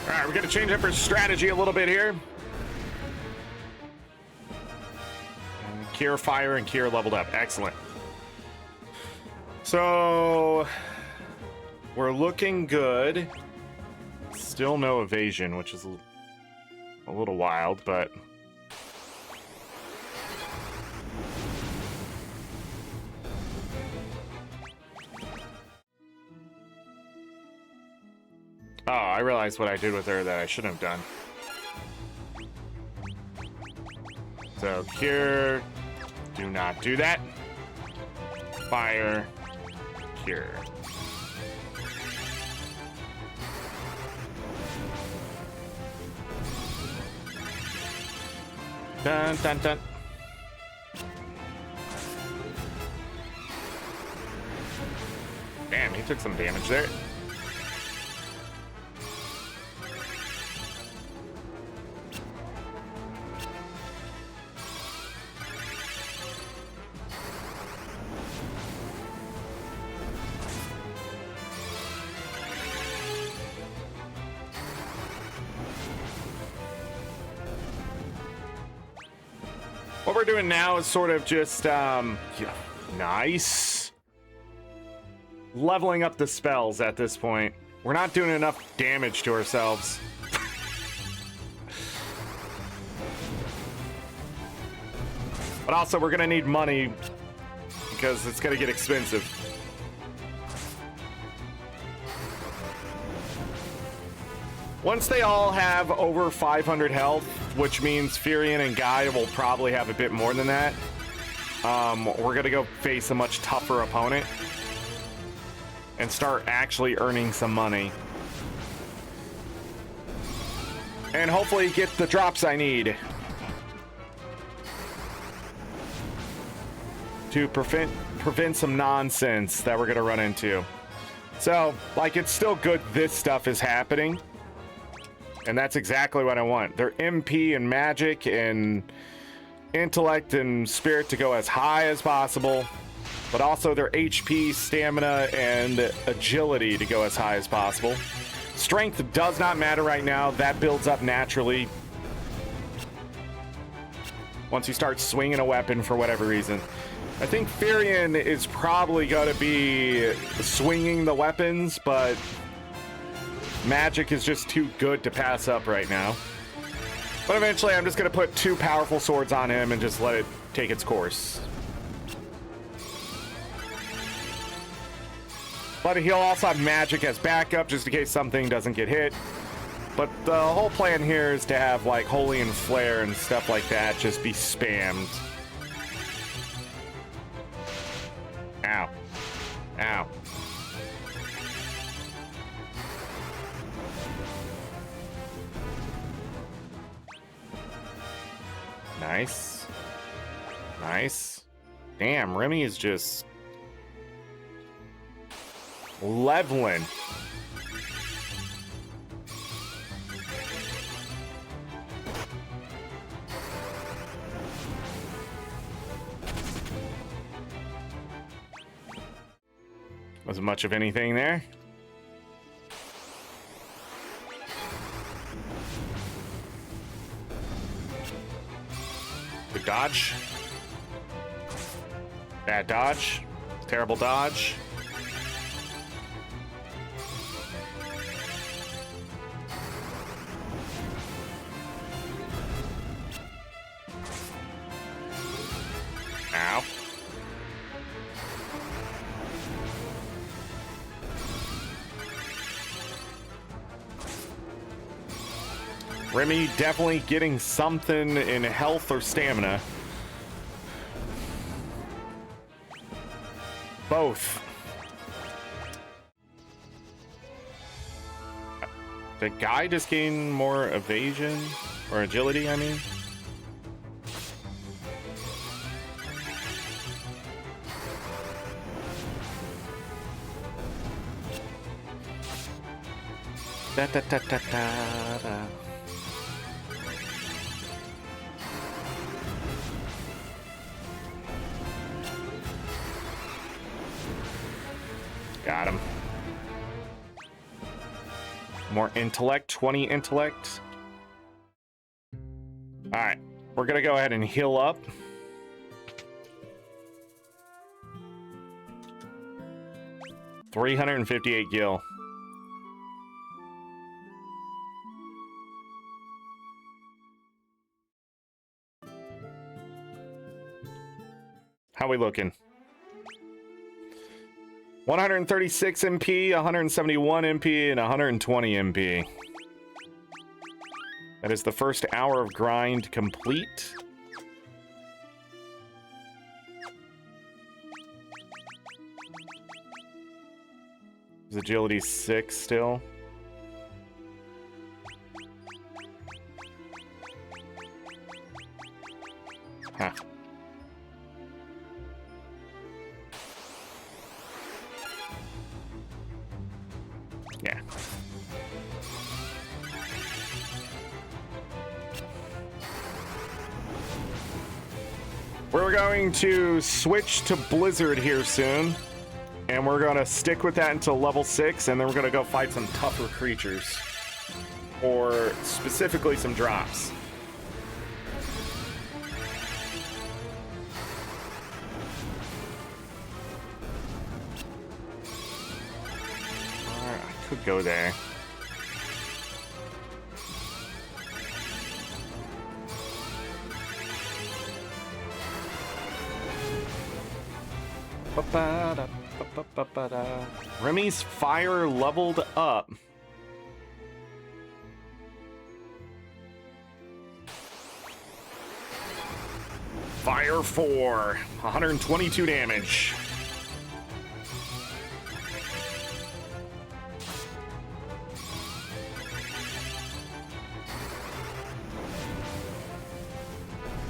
[SPEAKER 1] All right, we're going to change up our strategy a little bit here. And Cure Fire and Cure leveled up. Excellent. So we're looking good. Still no evasion, which is a little wild, but... Oh, I realized what I did with her that I shouldn't have done. So, Cure. Do not do that. Fire. Cure. Dun, dun, dun. Damn, he took some damage there. What we're doing now is sort of just, yeah, nice. Leveling up the spells at this point. We're not doing enough damage to ourselves. But also, we're gonna need money because it's gonna get expensive. Once they all have over 500 health, which means Furion and Gaia will probably have a bit more than that, we're gonna go face a much tougher opponent and start actually earning some money. And hopefully get the drops I need to prevent some nonsense that we're gonna run into. So, like, it's still good this stuff is happening. And that's exactly what I want. Their MP and magic and intellect and spirit to go as high as possible, but also their HP, stamina, and agility to go as high as possible. Strength does not matter right now. That builds up naturally once you start swinging a weapon for whatever reason. I think Furion is probably going to be swinging the weapons, but magic is just too good to pass up right now. But eventually I'm just going to put 2 powerful swords on him and just let it take its course. But he'll also have magic as backup just in case something doesn't get hit. But the whole plan here is to have like Holy and Flare and stuff like that just be spammed. Ow. Ow. Nice. Nice. Damn, Remy is just leveling. Wasn't much of anything there. Good dodge. Bad dodge. Terrible dodge. Ow. Remy definitely getting something in health or stamina. Both. The guy just gained more evasion or agility, I mean. Da da da da da da. Got him. More intellect, 20 intellect. All right, we're gonna go ahead and heal up. $358 gil. How we looking? 136 MP, 171 MP, and 120 MP. That is the first hour of grind complete. Is agility 6 still? Huh. Yeah. We're going to switch to Blizzard here soon. And we're going to stick with that until level 6. And then we're going to go fight some tougher creatures. Or specifically some drops. I could go there. Remy's fire leveled up. Fire 4, 122 damage.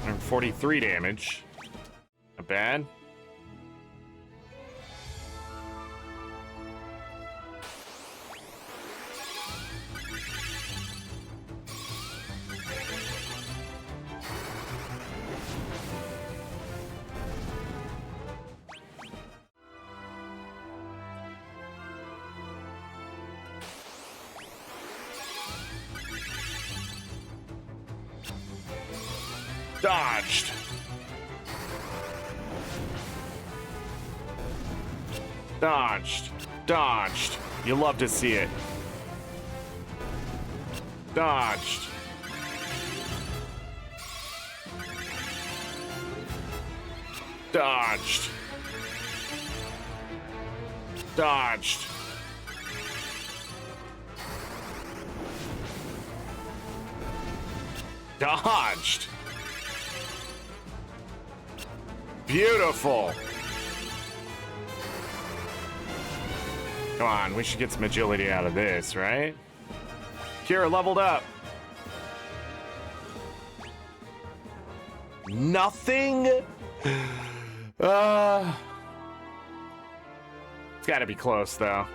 [SPEAKER 1] And 43 damage. Not bad. Dodged. Dodged. Dodged. You love to see it. Dodged. Dodged. Dodged. Dodged. Beautiful. Come on, we should get some agility out of this, right? Kira leveled up. Nothing? It's gotta be close, though.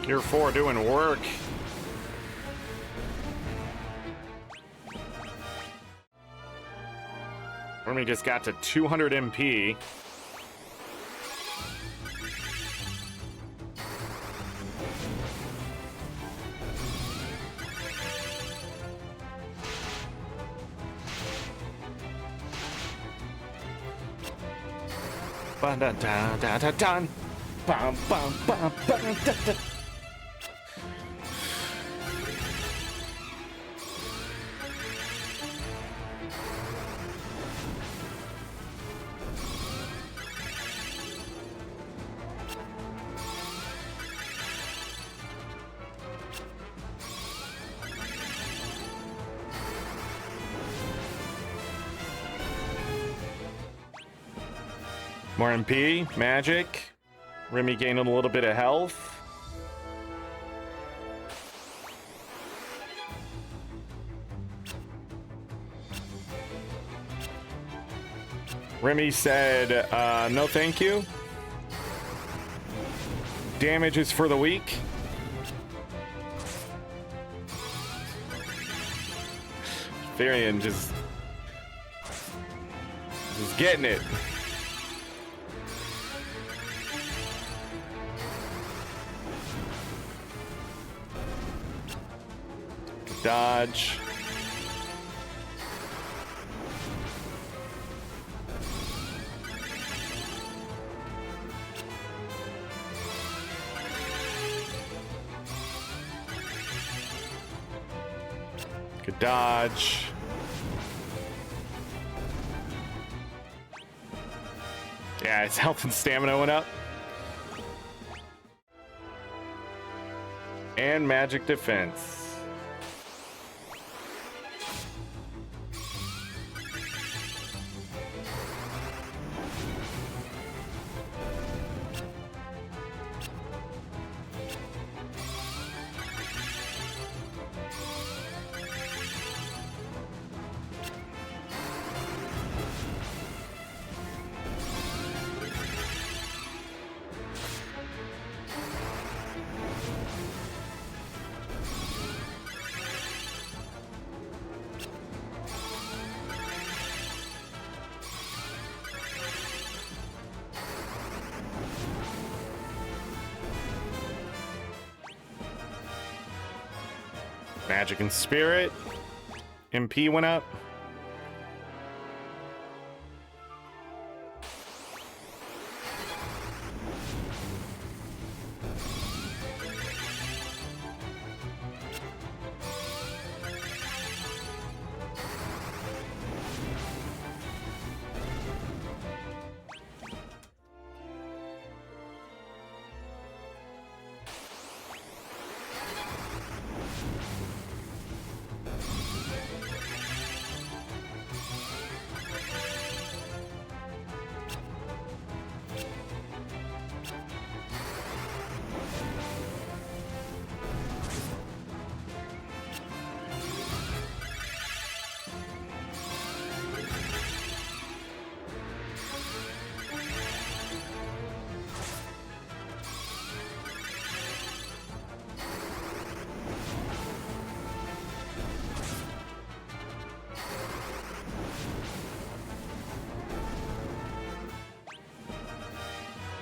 [SPEAKER 1] Gear 4 doing work. Remy just got to 200 MP. Bum, dun, dun, dun, dun, dun. Bum, bum, bum, bum, dun, dun. More MP, magic. Remy gaining a little bit of health. Remy said, no thank you. Damage is for the weak. Therian just getting it. Dodge. Good dodge. Yeah, his health and stamina went up. And magic defense. Magic and Spirit. MP went up.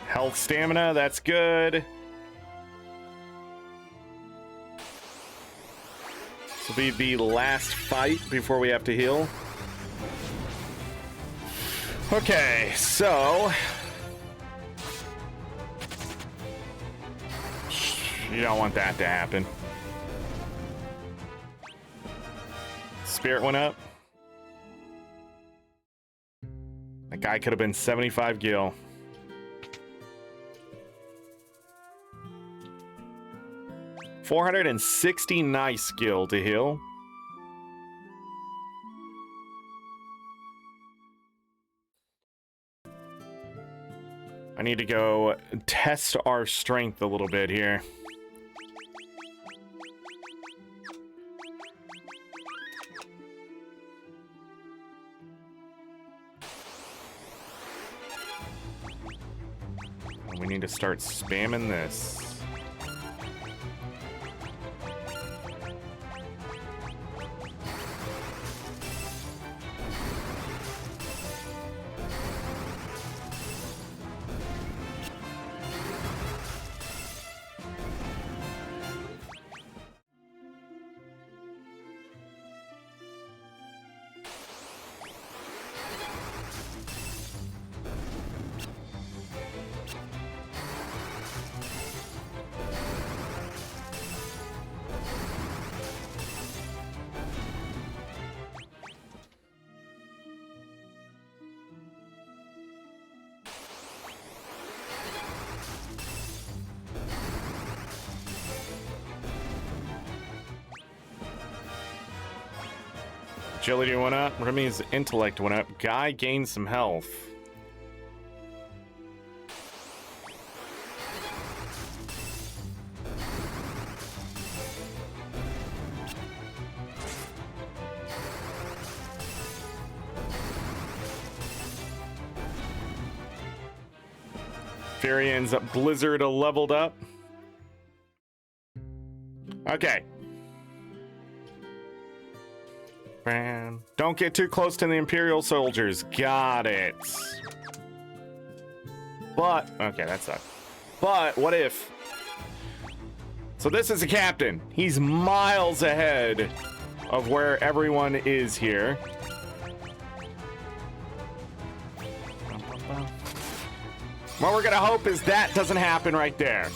[SPEAKER 1] Health, stamina, that's good. be the last fight before we have to heal. Okay, so... You don't want that to happen. Spirit went up. That guy could have been 75 gil. $460 nice gil to heal. I need to go test our strength a little bit here. We need to start spamming this. Agility went up. Remy's intellect went up. Guy gained some health. Furian's Blizzard leveled up. Okay. Don't get too close to the Imperial soldiers. Got it. But, okay, that sucks. But, what if? So this is a captain. He's miles ahead of where everyone is here. What we're gonna hope is that doesn't happen right there.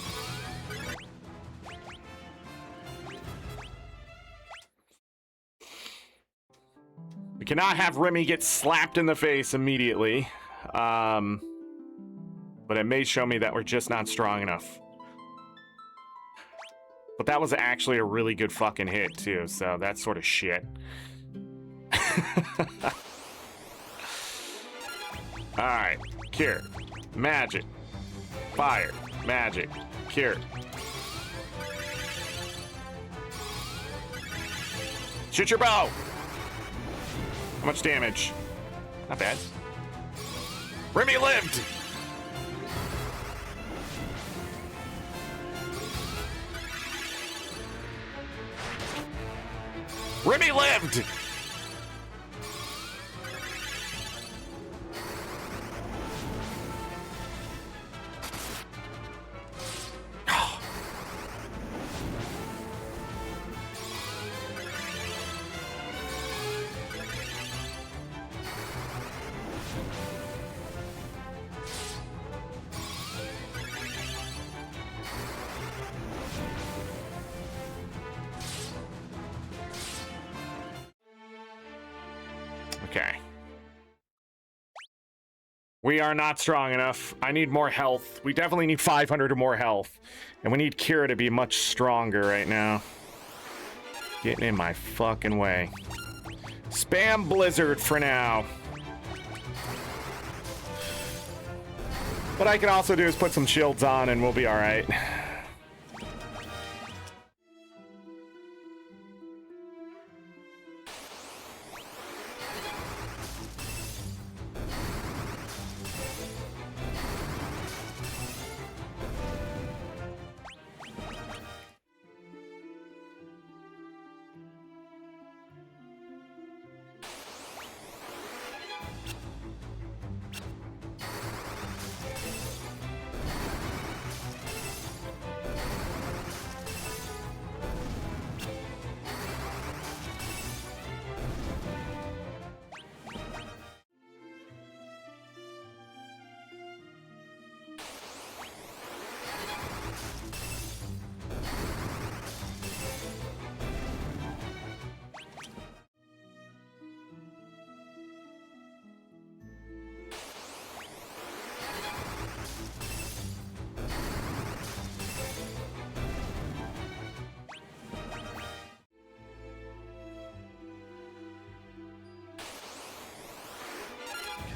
[SPEAKER 1] We cannot have Remy get slapped in the face immediately. But it may show me that we're just not strong enough. But that was actually a really good fucking hit, too, so that's sort of shit. Alright, cure. Magic. Fire. Magic. Cure. Shoot your bow! How much damage? Not bad. Remy lived! Remy lived! Okay. We are not strong enough. I need more health. We definitely need 500 or more health. And we need Kira to be much stronger right now. Getting in my fucking way. Spam Blizzard for now. What I can also do is put some shields on and we'll be alright.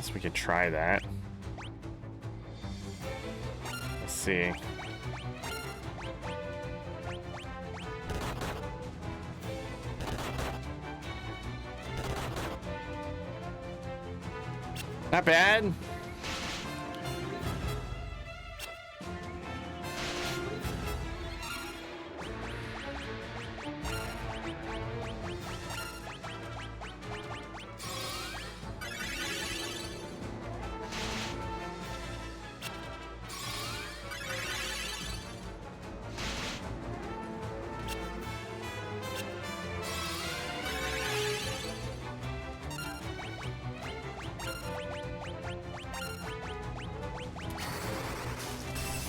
[SPEAKER 1] Guess we could try that. Let's see. Not bad.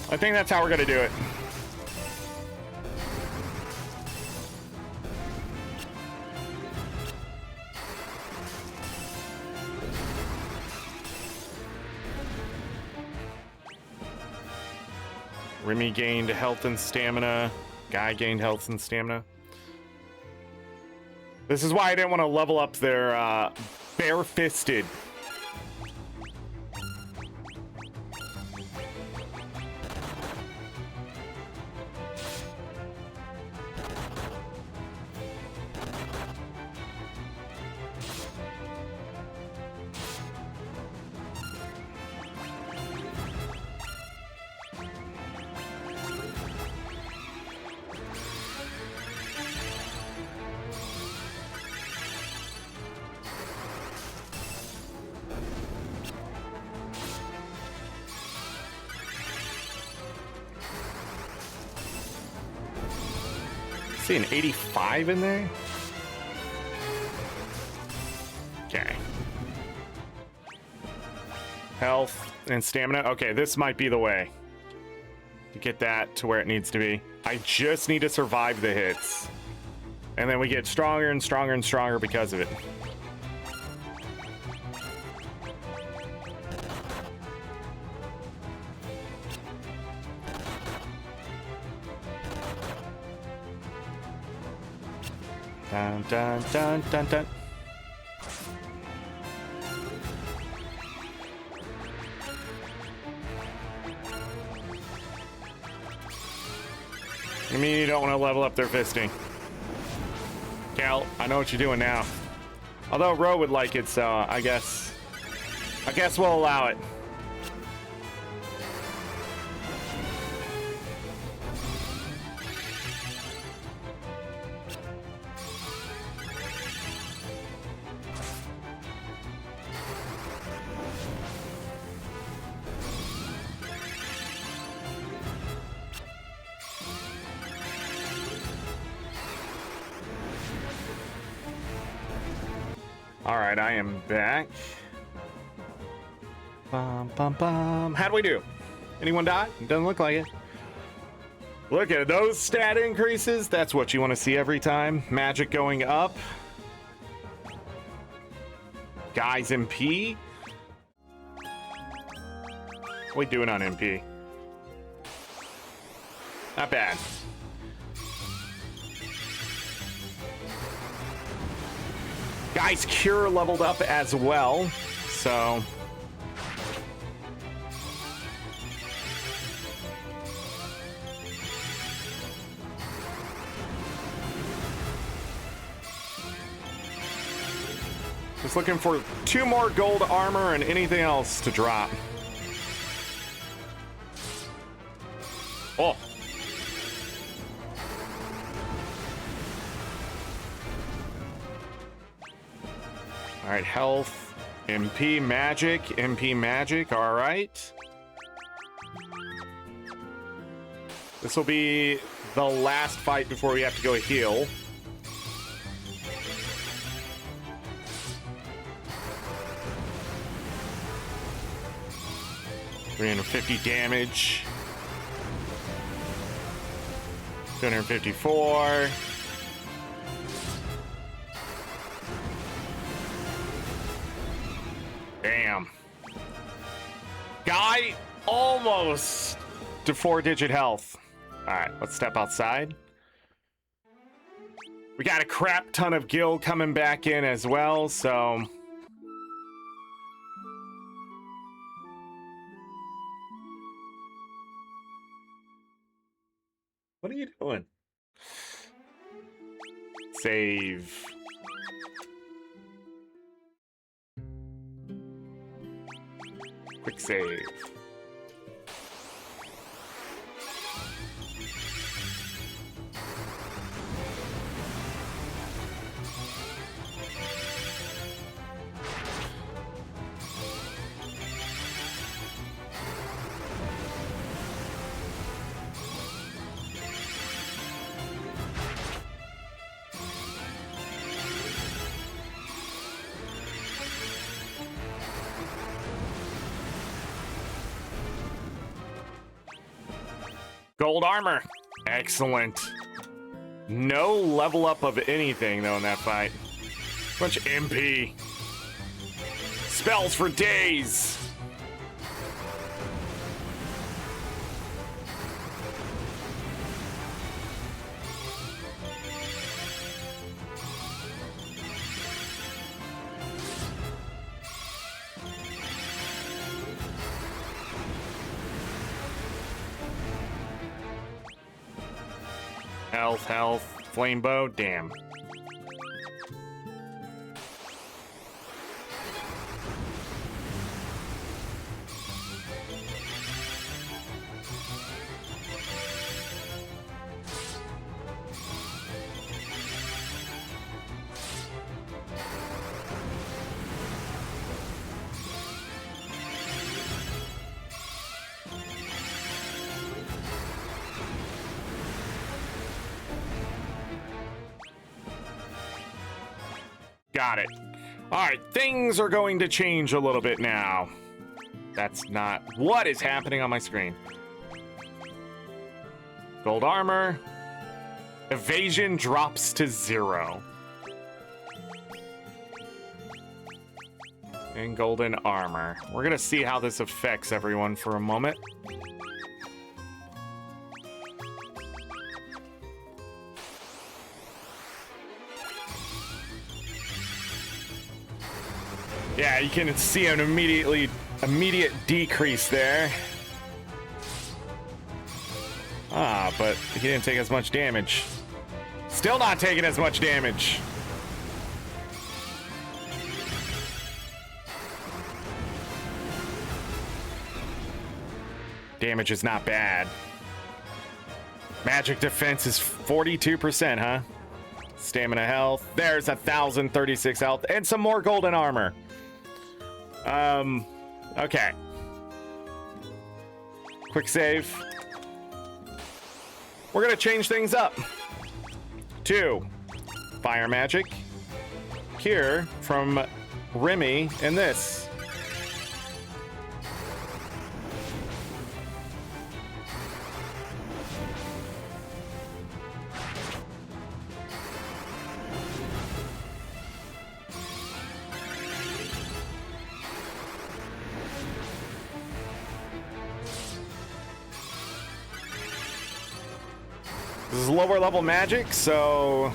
[SPEAKER 1] I think that's how we're gonna do it. Remy gained health and stamina. Guy gained health and stamina. This is why I didn't want to level up their bare-fisted. See an 85 in there? Okay. Health and stamina. Okay, this might be the way to get that to where it needs to be. I just need to survive the hits. And then we get stronger and stronger and stronger because of it. Dun, dun, dun, dun, dun. I mean, you don't want to level up their fisting. Cal, I know what you're doing now. Although Ro would like it, so I guess we'll allow it. All right, I am back. Bum, bum, bum. How'd we do? Anyone die? It doesn't look like it. Look at those stat increases. That's what you want to see every time. Magic going up. Guys, MP. What we doing on MP? Not bad. Guys, Cure leveled up as well, so... Just looking for 2 more gold armor and anything else to drop. Oh. All right, health, MP magic, all right. This will be the last fight before we have to go heal. $350 damage. 254. Damn. Guy almost to 4-digit health. All right, let's step outside. We got a crap ton of gil coming back in as well, so What are you doing? Save. Quick save. Gold armor. Excellent. No level up of anything, though, in that fight. Bunch of MP. Spells for days. Health, flame bow, damn. Got it. All right, things are going to change a little bit now. That's not what is happening on my screen. Gold armor. Evasion drops to 0. And golden armor. We're gonna see how this affects everyone for a moment. Yeah, you can see an immediate decrease there. Ah, but he didn't take as much damage. Still not taking as much damage. Damage is not bad. Magic defense is 42%, huh? Stamina health. There's 1,036 health and some more golden armor. Okay. Quick save. We're gonna change things up. 2. Fire magic. Cure from Remy and this. This is lower level magic, so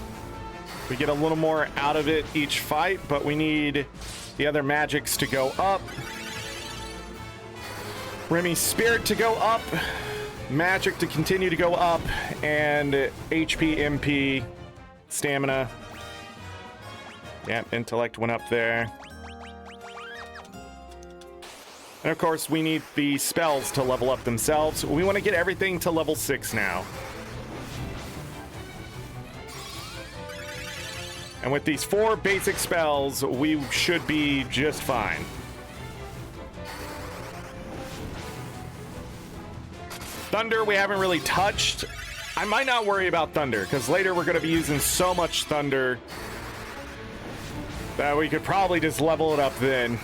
[SPEAKER 1] we get a little more out of it each fight, but we need the other magics to go up. Remy's spirit to go up, magic to continue to go up, and HP, MP, stamina. Yep, intellect went up there. And of course, we need the spells to level up themselves. We want to get everything to level 6 now. And with these 4 basic spells, we should be just fine. Thunder, we haven't really touched. I might not worry about Thunder, because later we're going to be using so much Thunder that we could probably just level it up then.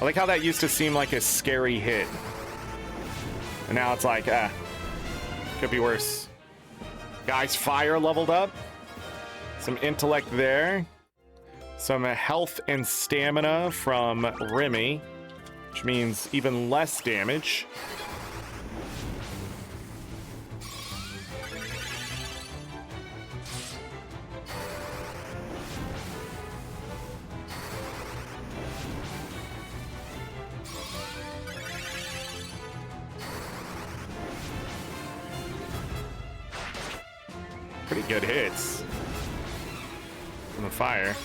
[SPEAKER 1] I like how that used to seem like a scary hit. And now it's like, could be worse. Guys, fire leveled up. Some intellect there. Some health and stamina from Remy, which means even less damage. pretty good hits from the fire.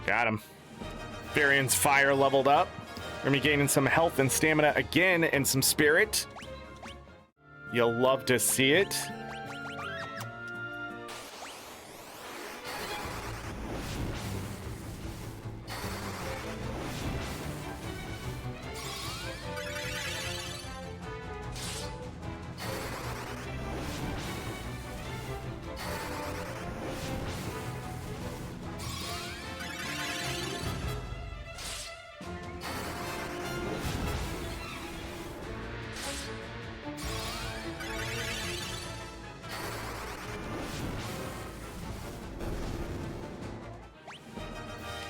[SPEAKER 1] Got him. Varian's fire leveled up. We're gonna be gaining some health and stamina again and some spirit. You'll love to see it.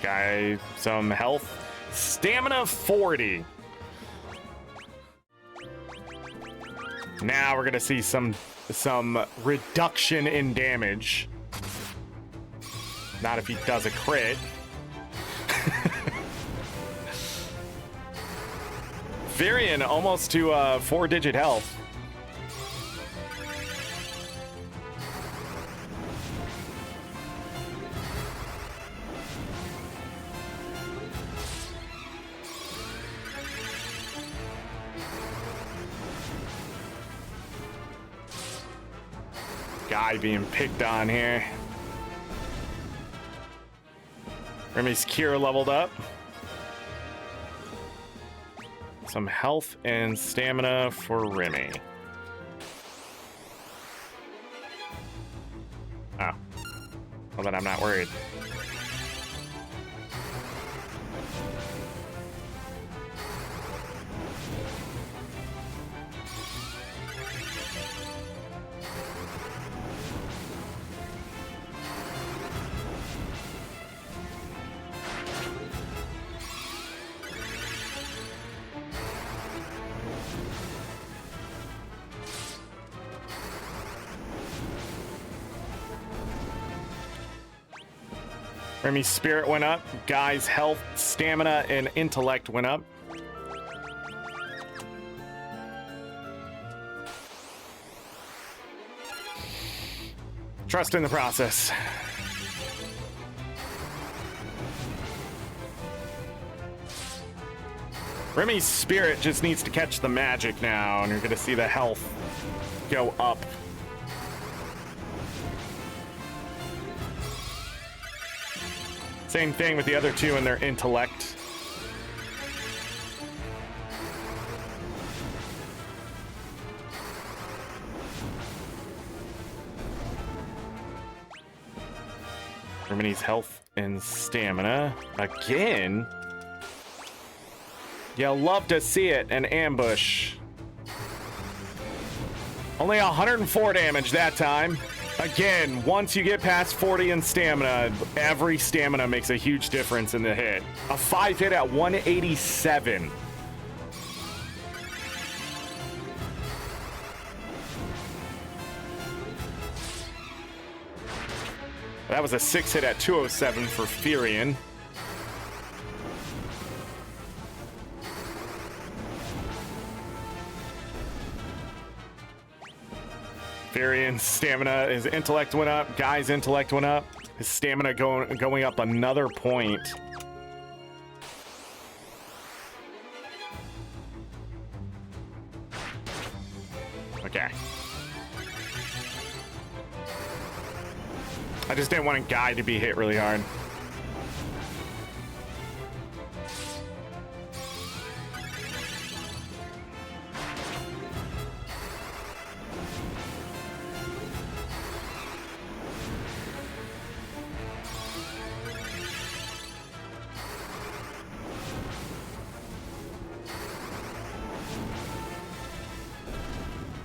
[SPEAKER 1] Guy, some health. Stamina 40. Now we're gonna see some reduction in damage. Not if he does a crit. Varian almost to 4-digit health. Guy being picked on here. Remy's cure leveled up. Some health and stamina for Remy. Oh. Well, then I'm not worried. Remy's spirit went up. Guy's health, stamina, and intellect went up. Trust in the process. Remy's spirit just needs to catch the magic now, and you're gonna see the health go up. Same thing with the other two and their intellect. Remy's health and stamina. Again? You'll love to see it, an ambush. Only 104 damage that time. Again, once you get past 40 in stamina, every stamina makes a huge difference in the hit. A 5 hit at 187. That was a 6 hit at 207 for Furion. Furion's stamina, his intellect went up. Guy's intellect went up. His stamina going up another point. Okay. I just didn't want a Guy to be hit really hard.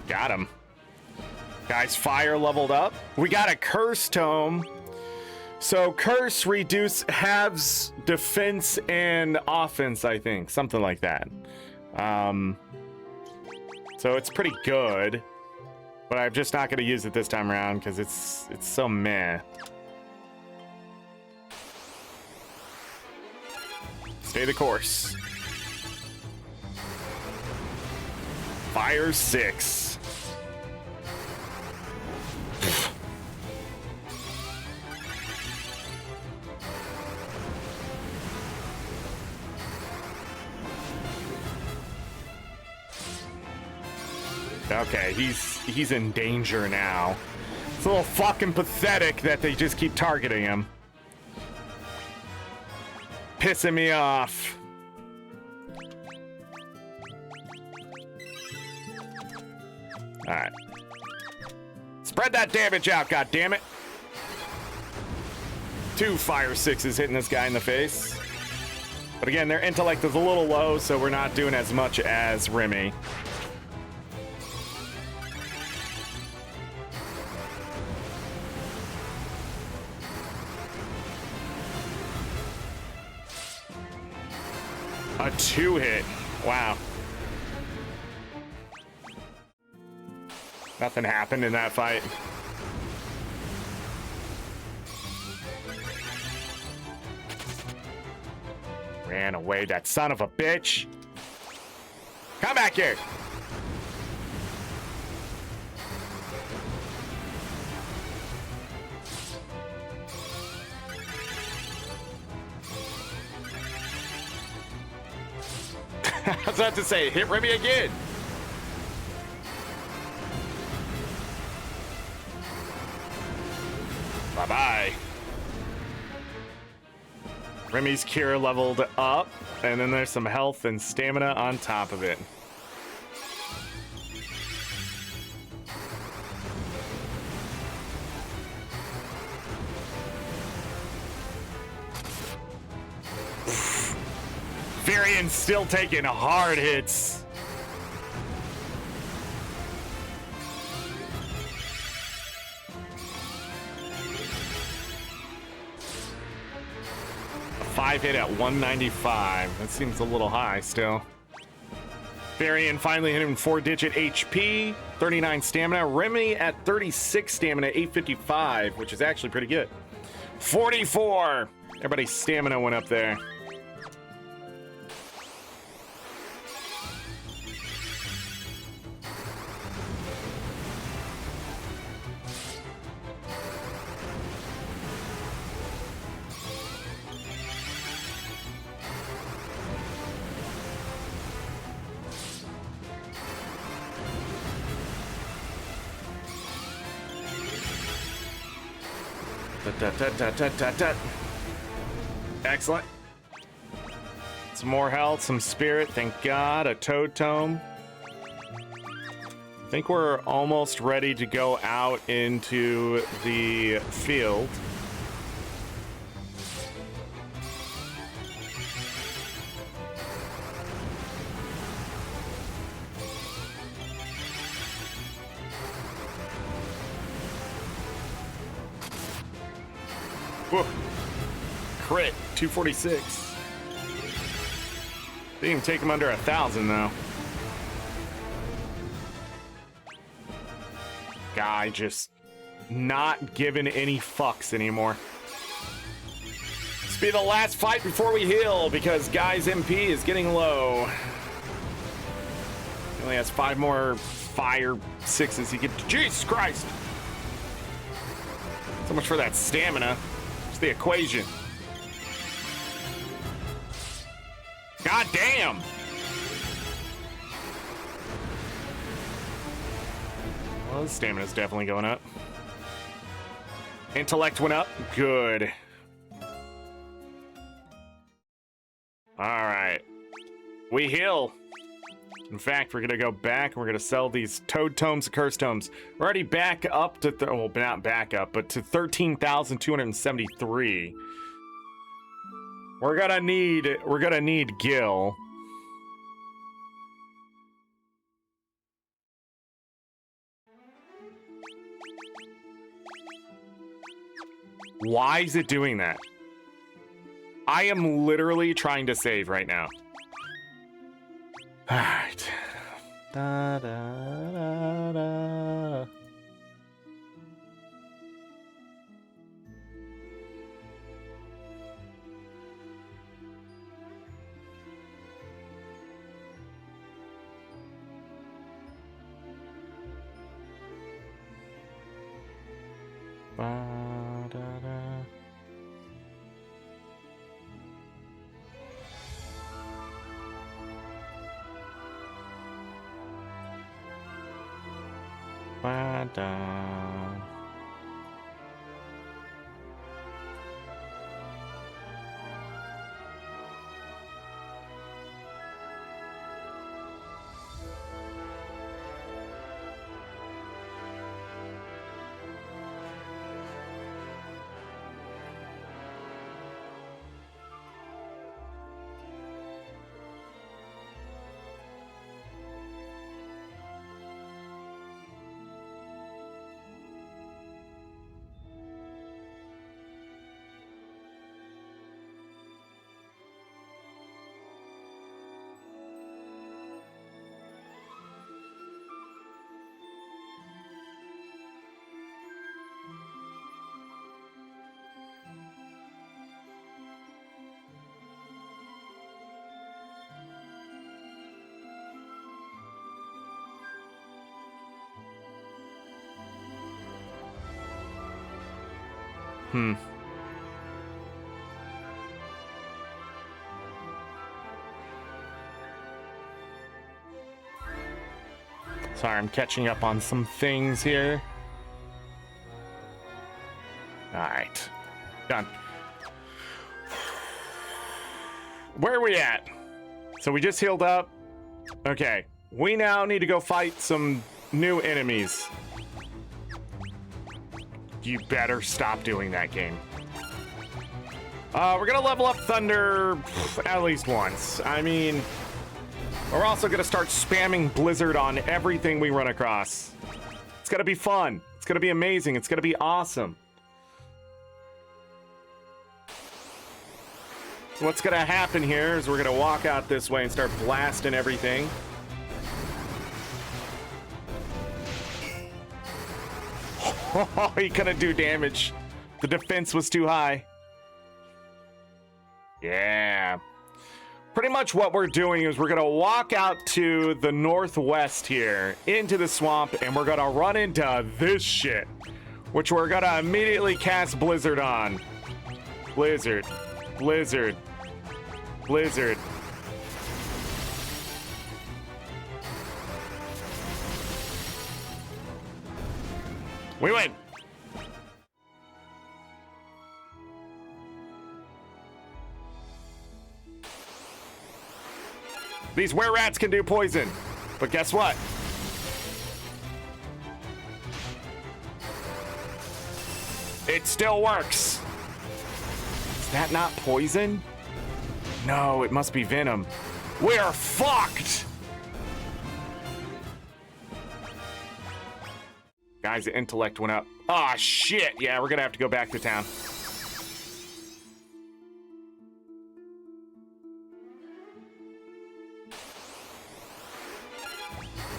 [SPEAKER 1] Got him. Guys, fire leveled up. We got a curse tome. So curse halves defense and offense, I think. Something like that. So it's pretty good. But I'm just not going to use it this time around because it's so meh. Stay the course. Fire 6. Okay, he's in danger now. It's a little fucking pathetic that they just keep targeting him. Pissing me off. Alright. Spread that damage out, goddammit. 2 fire 6s hitting this guy in the face. But again, their intellect is a little low, so we're not doing as much as Remy. A 2-hit. Wow. Nothing happened in that fight. Ran away, that son of a bitch. Come back here. I was about to say, hit Remy again. Bye-bye. Remy's cure leveled up, and then there's some health and stamina on top of it. Varian's still taking hard hits. A 5-hit at 195. That seems a little high still. Varian finally hit him 4-digit HP, 39 stamina. Remy at 36 stamina, 855, which is actually pretty good. 44. Everybody's stamina went up there. Excellent. Some more health, some spirit, thank God, a toad tome. I think we're almost ready to go out into the field. Whoa. Crit, 246. Didn't even take him under 1,000 though. Guy just not giving any fucks anymore. This will be the last fight before we heal because Guy's MP is getting low. He only has 5 more fire 6s he can. Jesus Christ! So much for that stamina. The equation. God damn. Well, the stamina's definitely going up. Intellect went up. Good. All right. We heal. In fact, we're going to go back and we're going to sell these Toad Tomes and Curse Tomes. We're already back up to, well, not back up, but to 13,273. We're going to need Gil. Why is it doing that? I am literally trying to save right now. All right. Da, da, da, da. Ba-da. Sorry, I'm catching up on some things here. All right, done. Where are we at? So we just healed up. Okay, we now need to go fight some new enemies. You better stop doing that, game. We're gonna level up Thunder at least once. I mean, we're also gonna start spamming Blizzard on everything we run across. It's gonna be fun. It's gonna be amazing. It's gonna be awesome. So what's gonna happen here is we're gonna walk out this way and start blasting everything. Oh, he couldn't do damage. The defense was too high. Yeah. Pretty much what we're doing is we're gonna walk out to the northwest here into the swamp, and we're gonna run into this shit, which we're gonna immediately cast Blizzard on. Blizzard, Blizzard, Blizzard. We win. These were-rats can do poison, but guess what? It still works. Is that not poison? No, it must be venom. We're fucked! Guys, the intellect went up. Ah, shit! Yeah, we're gonna have to go back to town.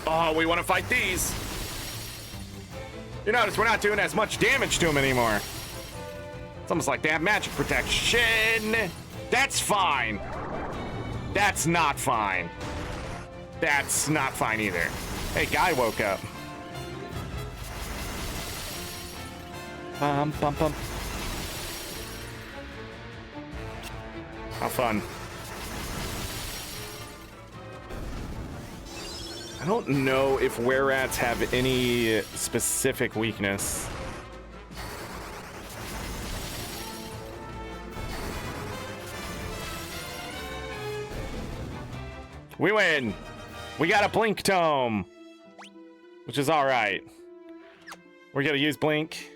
[SPEAKER 1] Oh, we want to fight these. You notice we're not doing as much damage to them anymore. It's almost like they have magic protection. That's fine. That's not fine. That's not fine either. Hey, guy woke up. Bum, bum, bum. How fun. I don't know if were-rats have any specific weakness. We win! We got a Blink Tome! Which is alright. We're gonna use Blink.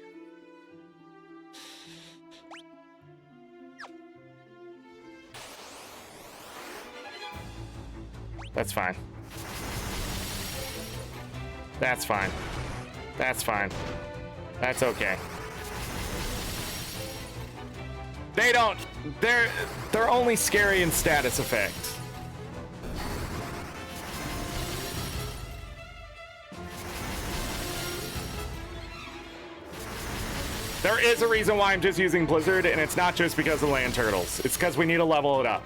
[SPEAKER 1] That's fine. That's fine. That's fine. That's okay. They don't... They're only scary in status effect. There is a reason why I'm just using Blizzard, and it's not just because of land turtles. It's because we need to level it up.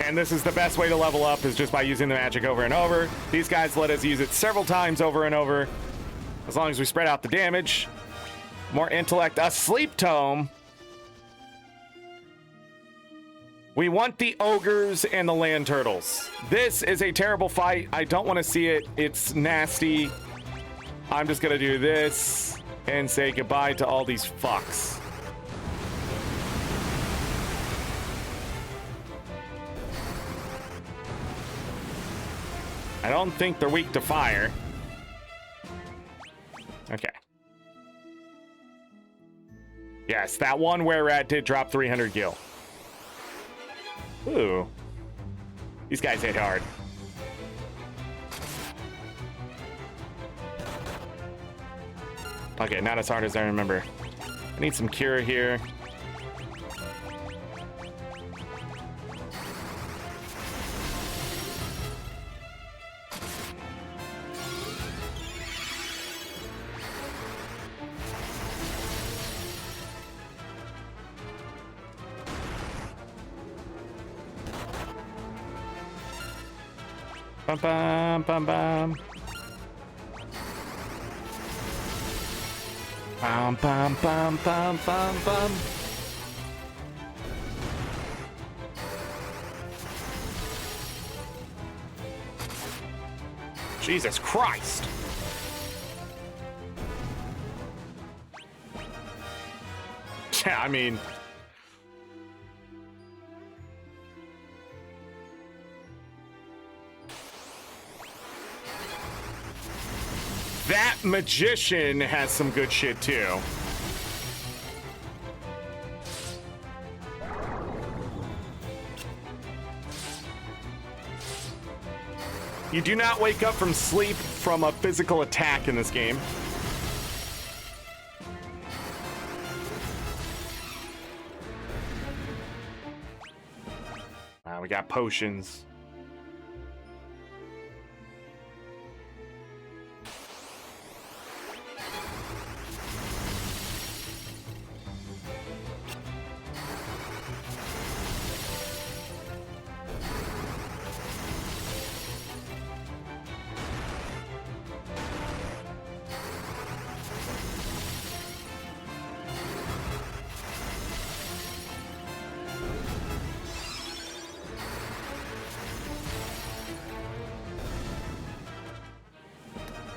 [SPEAKER 1] And this is the best way to level up, is just by using the magic over and over. These guys let us use it several times over and over. As long as we spread out the damage. More intellect. A sleep tome. We want the ogres and the land turtles. This is a terrible fight. I don't want to see it. It's nasty. I'm just gonna do this and say goodbye to all these fucks. I don't think they're weak to fire. Okay. Yes, that one where rat did drop 300 gil. Ooh. These guys hit hard. Okay, not as hard as I remember. I need some cure here. Bum bum bum bum. Bum bum bum bum bum bum. Jesus Christ. Yeah, I mean, that magician has some good shit too. You do not wake up from sleep from a physical attack in this game. We got potions.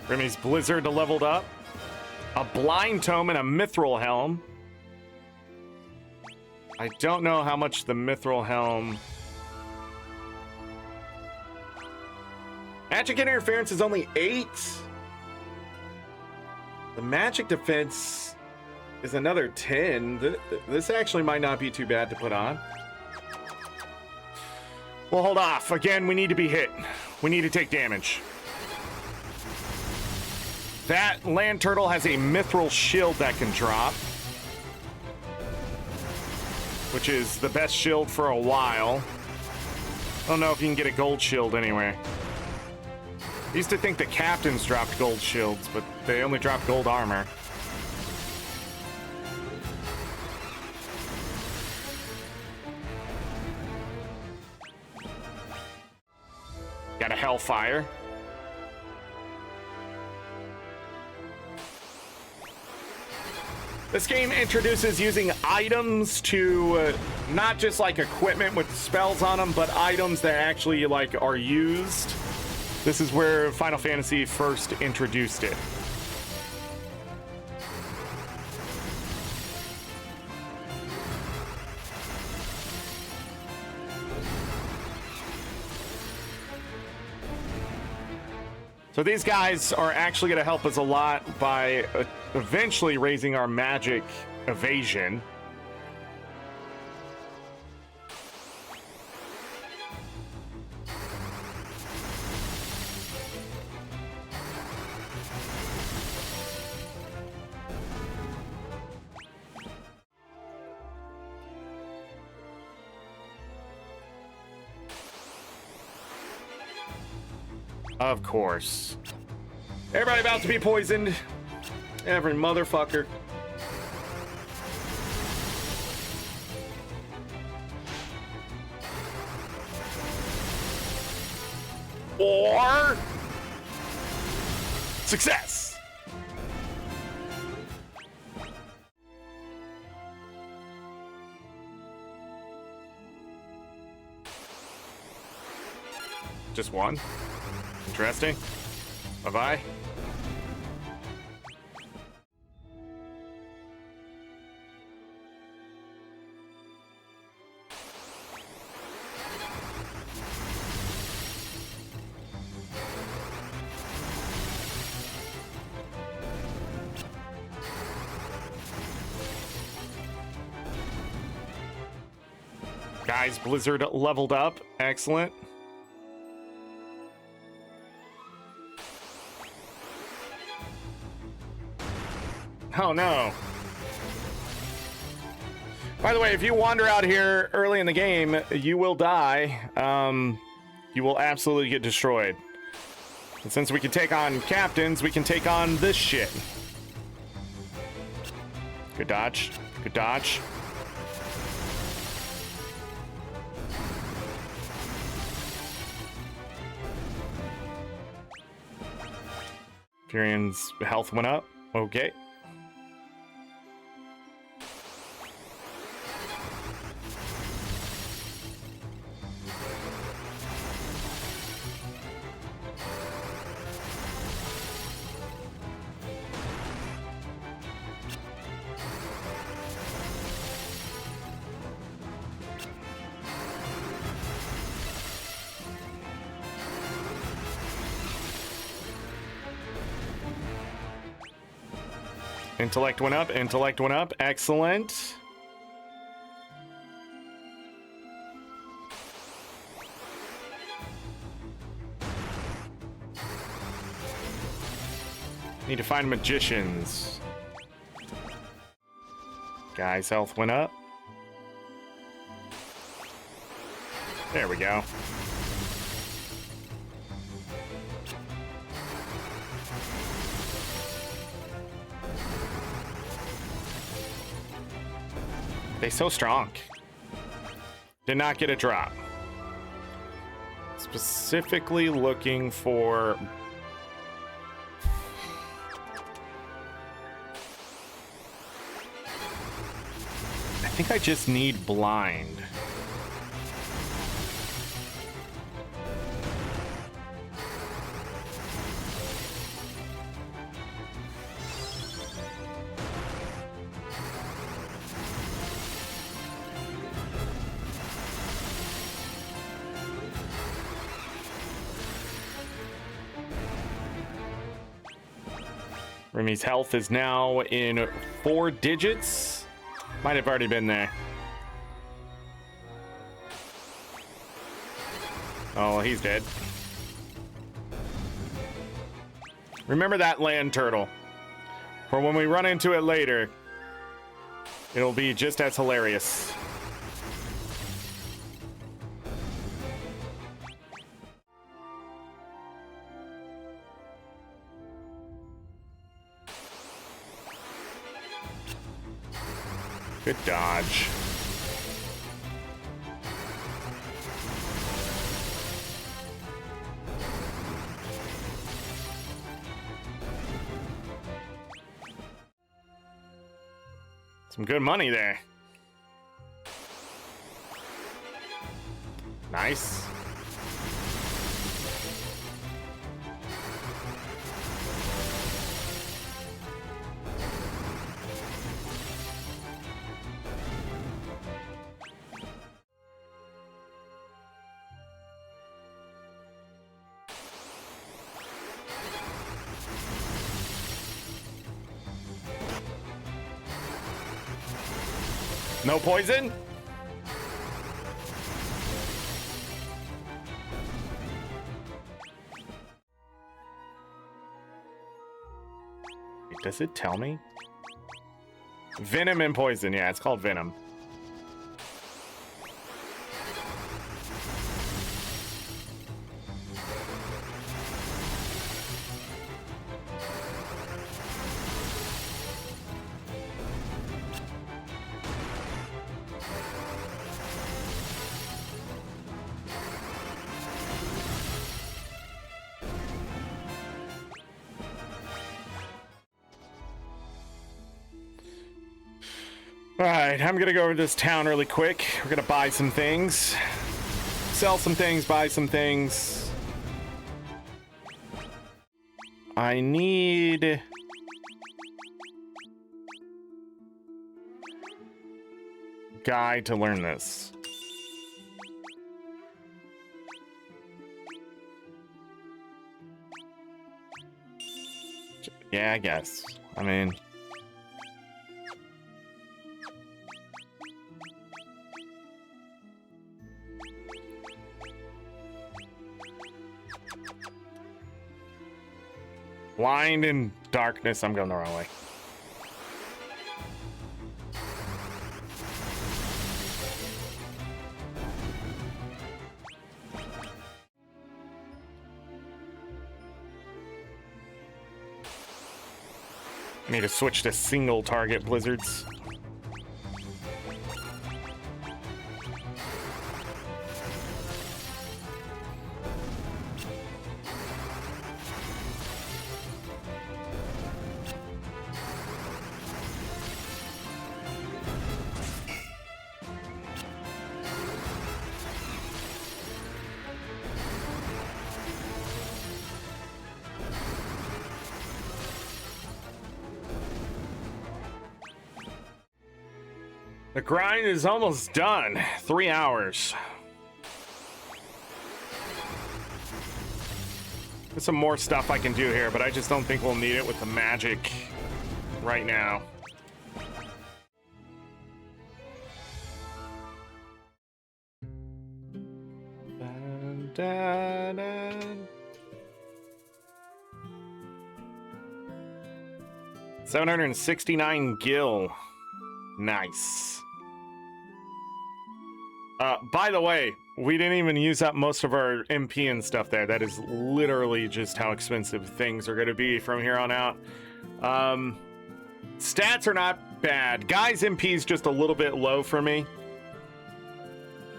[SPEAKER 1] Remy's Blizzard leveled up. A Blind Tome and a Mithril Helm. I don't know how much the Mithril Helm... Magic Interference is only 8. The Magic Defense is another 10. This actually might not be too bad to put on. We'll hold off. Again, we need to be hit. We need to take damage. That land turtle has a mithril shield that can drop, which is the best shield for a while. I don't know if you can get a gold shield anyway. I used to think the captains dropped gold shields, but they only drop gold armor. Got a Hellfire. This game introduces using items to not just like equipment with spells on them, but items that actually like are used. This is where Final Fantasy first introduced it. So these guys are actually going to help us a lot by eventually raising our magic evasion. Of course. Everybody about to be poisoned. Every motherfucker. Or success. Just one. Interesting. Bye-bye. Guys, Blizzard leveled up. Excellent. Oh no. By the way, if you wander out here early in the game, you will die. You will absolutely get destroyed. And since we can take on captains, we can take on this shit. Good dodge. Good dodge. Furion's health went up. Okay. Intellect went up, intellect went up. Excellent. Need to find magicians. Guy's health went up. There we go. They're so strong. Did not get a drop. Specifically looking for... I think I just need blind. Remy's health is now in 4 digits. Might have already been there. Oh, he's dead. Remember that land turtle. For when we run into it later, it'll be just as hilarious. Good dodge. Some good money there. Nice. No poison? Does it tell me? Venom and poison. Yeah, it's called venom. Alright, I'm gonna go over this town really quick. We're gonna buy some things. Sell some things, buy some things. I need... guy to learn this. Yeah, I guess. I mean... Blind in darkness. I'm going the wrong way. I need to switch to single target blizzards. The grind is almost done. 3 hours. There's some more stuff I can do here, but I just don't think we'll need it with the magic right now. $769 gil. Nice. By the way, we didn't even use up most of our MP and stuff there. That is literally just how expensive things are going to be from here on out. Stats are not bad. Guys, MP is just a little bit low for me.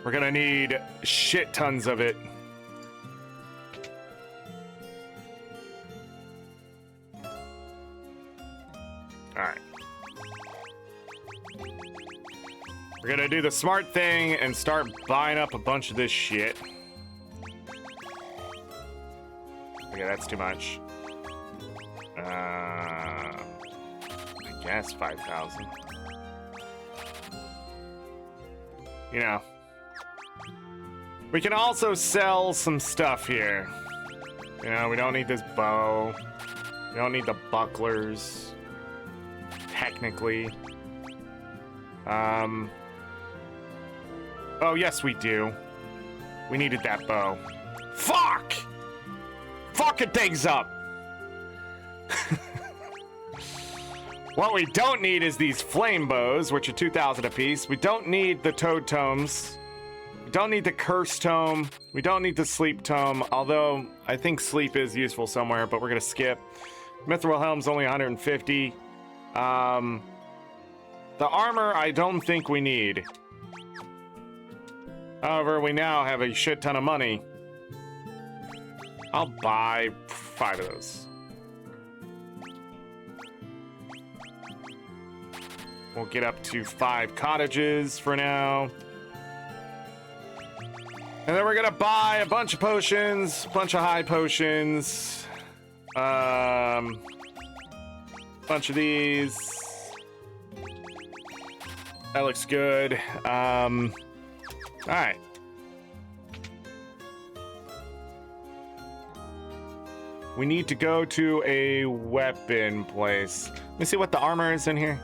[SPEAKER 1] We're going to need shit tons of it. Alright. We're gonna do the smart thing and start buying up a bunch of this shit. Okay, that's too much. I guess 5,000. You know. We can also sell some stuff here. You know, we don't need this bow. We don't need the bucklers. Technically. Oh, yes, we do. We needed that bow. Fuck! Fucking things up! What we don't need is these flame bows, which are 2,000 apiece. We don't need the toad tomes. We don't need the curse tome. We don't need the sleep tome, although I think sleep is useful somewhere, but we're gonna skip. Mithril helm's only 150. The armor, I don't think we need. However, we now have a shit ton of money. I'll buy 5 of those. We'll get up to 5 cottages for now. And then we're gonna buy a bunch of potions, a bunch of high potions. Bunch of these. That looks good. All right. We need to go to a weapon place. Let me see what the armor is in here.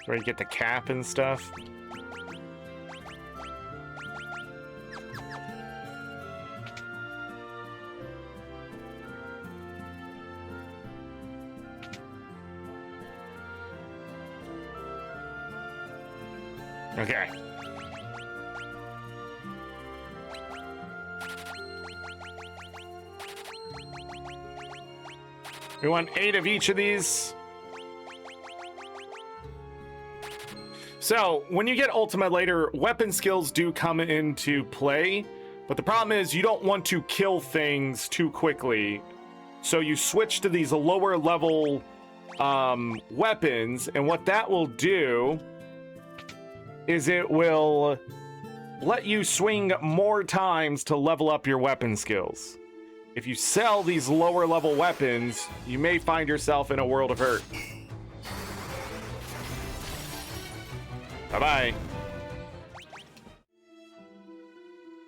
[SPEAKER 1] Where you get the cap and stuff. Okay. We want 8 of each of these. So, when you get ultimate later, weapon skills do come into play, but the problem is you don't want to kill things too quickly. So you switch to these lower level weapons, and what that will do is it will let you swing more times to level up your weapon skills. If you sell these lower level weapons, you may find yourself in a world of hurt. Bye-bye.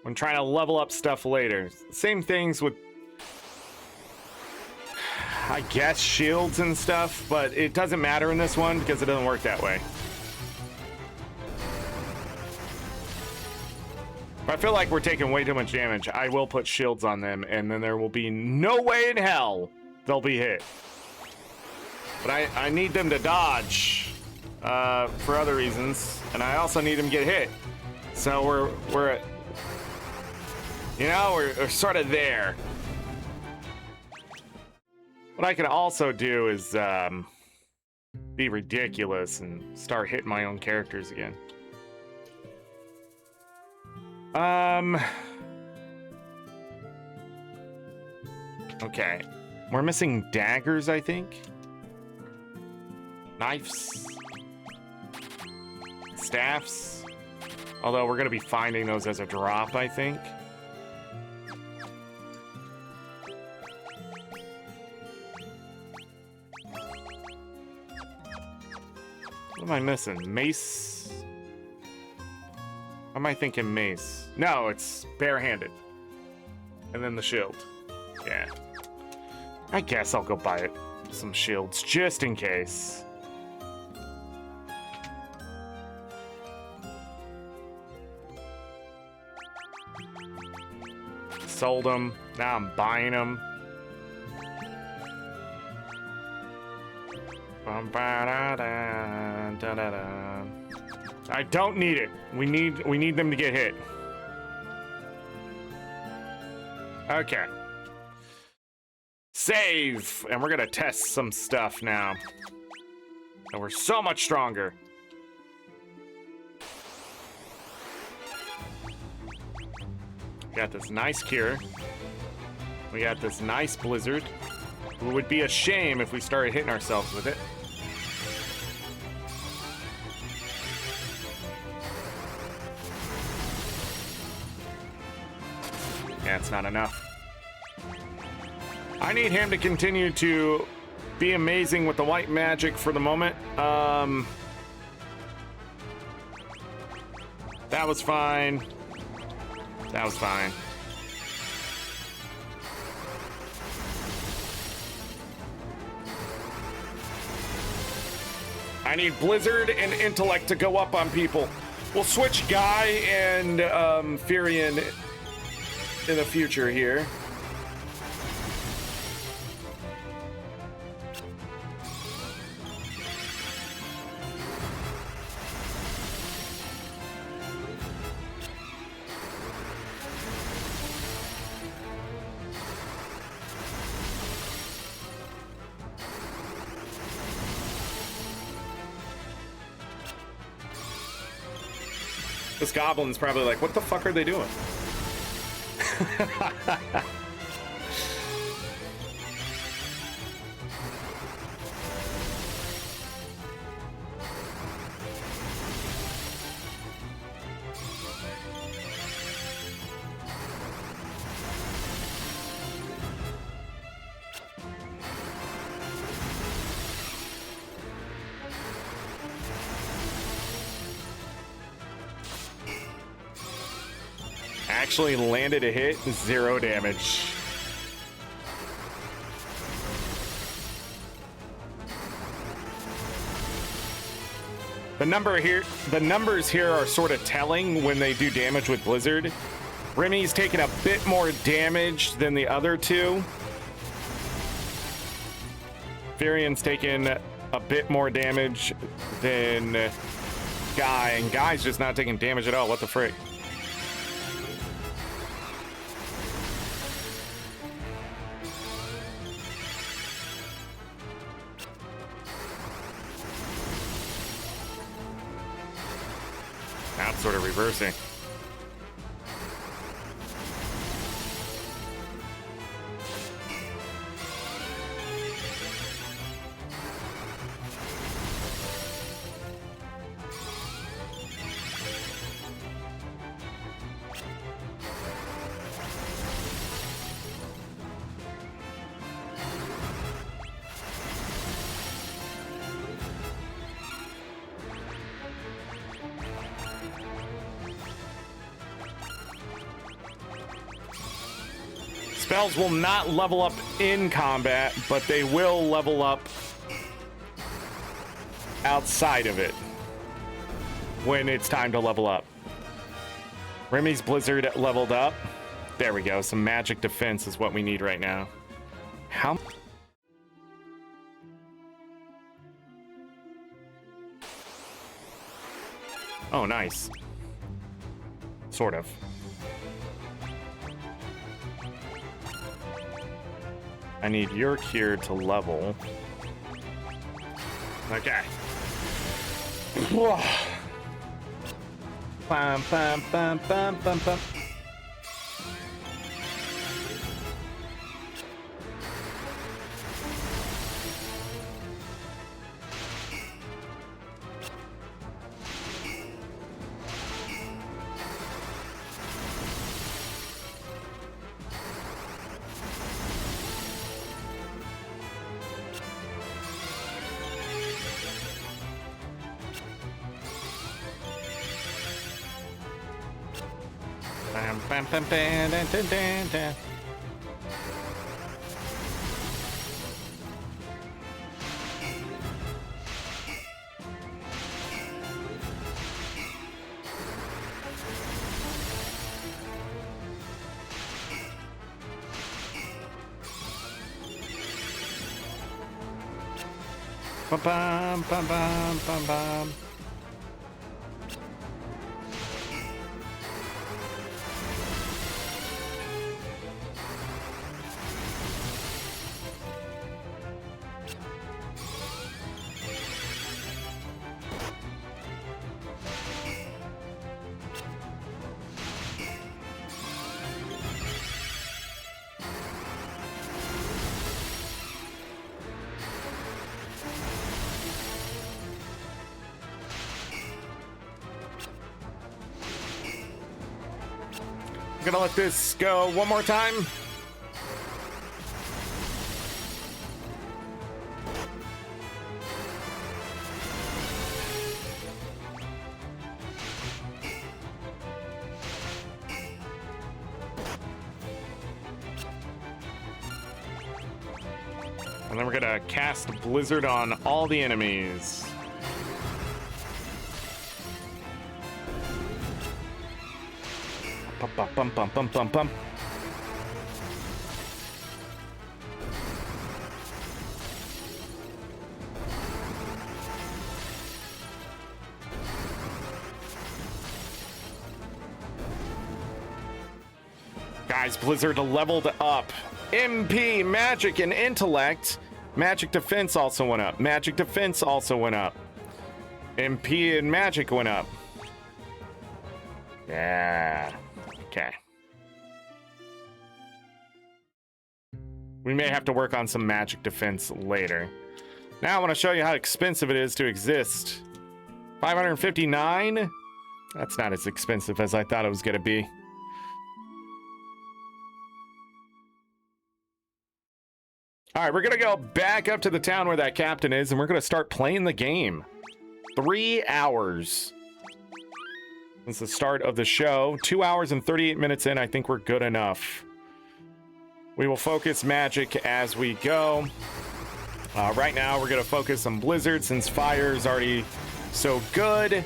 [SPEAKER 1] When trying to level up stuff later. Same things with, I guess, shields and stuff, but it doesn't matter in this one because it doesn't work that way. If I feel like we're taking way too much damage, I will put shields on them, and then there will be no way in hell they'll be hit. But I need them to dodge for other reasons, and I also need them to get hit. So we're sort of there. What I can also do is be ridiculous and start hitting my own characters again. Okay. We're missing daggers, I think. Knives. Staffs. Although we're going to be finding those as a drop, I think. What am I missing? Mace? Am I thinking mace? No, it's barehanded. And then the shield. Yeah. I guess I'll go buy some shields just in case. Sold them. Now I'm buying them. I don't need it. We need them to get hit. Okay. Save, and we're gonna test some stuff now. And we're so much stronger. Got this nice cure. We got this nice blizzard. It would be a shame if we started hitting ourselves with it. Yeah, it's not enough. I need him to continue to be amazing with the white magic for the moment. That was fine. That was fine. I need Blizzard and Intellect to go up on people. We'll switch Guy and Furion in the future here. This goblin's probably like, what the fuck are they doing? Actually landed a hit, 0 damage. The numbers here are sort of telling when they do damage with Blizzard. Remy's taking a bit more damage than the other two. Furion's taking a bit more damage than Guy, and Guy's just not taking damage at all. What the frick? Sort of reversing. Spells will not level up in combat, but they will level up outside of it when it's time to level up. Remy's Blizzard leveled up. There we go. Some magic defense is what we need right now. How? Oh, nice. Sort of. I need Yerk here to level. Okay. Bum, bum, bum, bum, bum, bum. Bam, bam, bam, dun, dun, dun, dun. Bum, bum, bum, bum, bum, bum. I'm gonna let this go one more time. And then we're gonna cast Blizzard on all the enemies. Bum, bum, bum, bum, bum, bum. Guys, Blizzard leveled up. MP, Magic, and Intellect. Magic Defense also went up. Magic Defense also went up. MP and Magic went up. Yeah. Okay. We may have to work on some Magic Defense later. Now I want to show you how expensive it is to exist. 559? That's not as expensive as I thought it was going to be. All right, we're going to go back up to the town where that captain is, and we're going to start playing the game. 3 hours. Since the start of the show. 2 hours and 38 minutes in, I think we're good enough. We will focus Magic as we go. Right now, we're going to focus on Blizzard since Fire is already so good.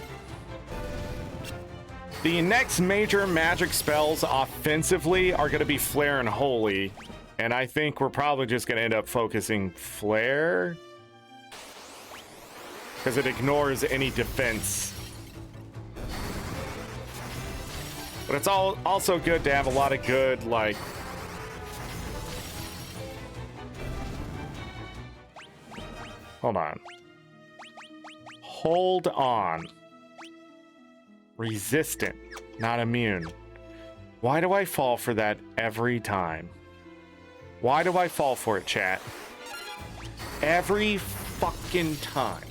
[SPEAKER 1] The next major Magic spells offensively are going to be Flare and Holy. And I think we're probably just going to end up focusing Flare. Because it ignores any defense. But it's also good to have a lot of good, like... Hold on. Hold on. Resistant, not immune. Why do I fall for that every time? Why do I fall for it, chat? Every fucking time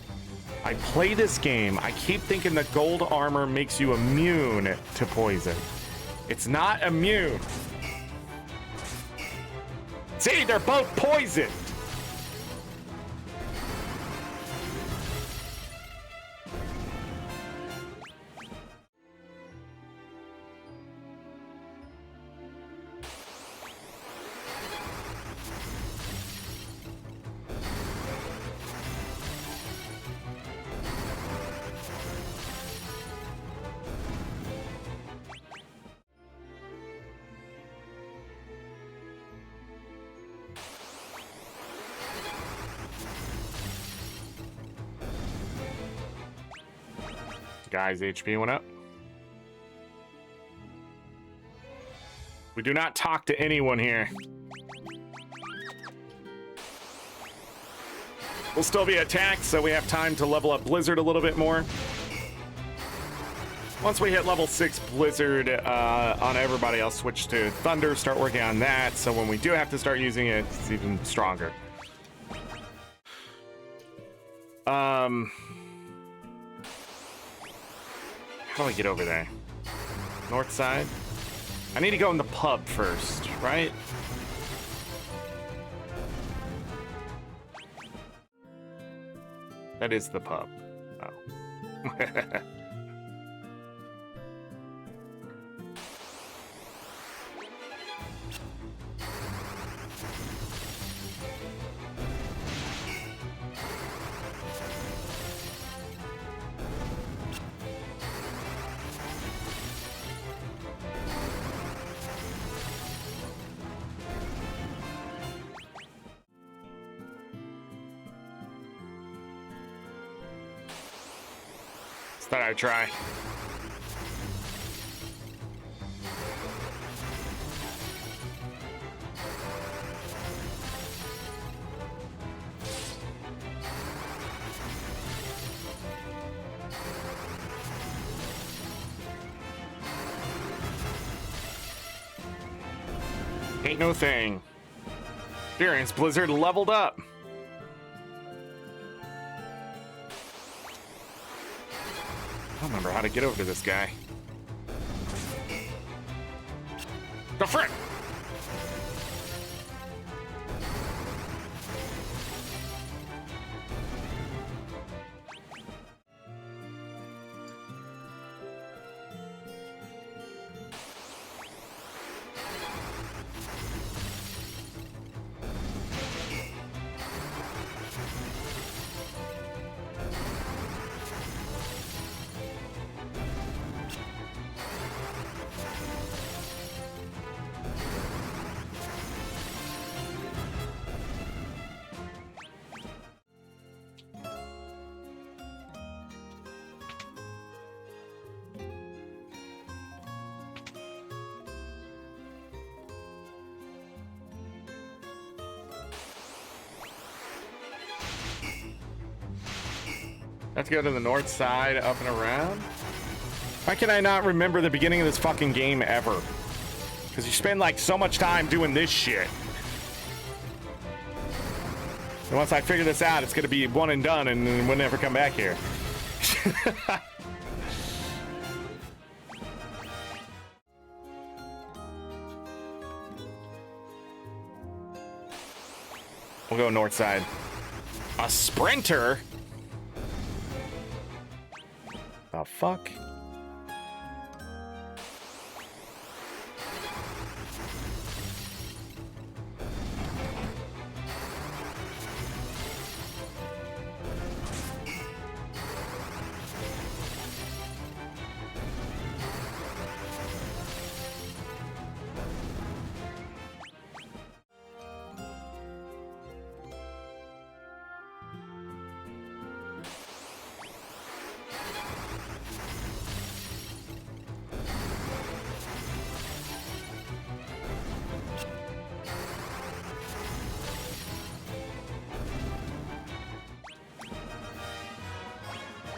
[SPEAKER 1] I play this game, I keep thinking the gold armor makes you immune to poison. It's not immune. See, they're both poisoned. Guy's HP went up. We do not talk to anyone here. We'll still be attacked, so we have time to level up Blizzard a little bit more. Once we hit level 6 Blizzard on everybody, I'll switch to Thunder, start working on that, so when we do have to start using it, it's even stronger. How do I get over there? North side? I need to go in the pub first, right? That is the pub. Oh. Thought I'd try. Ain't no thing. Experience Blizzard leveled up. I don't remember how to get over to this guy. The frick! Have to go to the north side, up and around. Why can I not remember the beginning of this fucking game ever? Because you spend like so much time doing this shit. And once I figure this out, it's gonna be one and done, and we'll never come back here. We'll go north side. A sprinter? The fuck?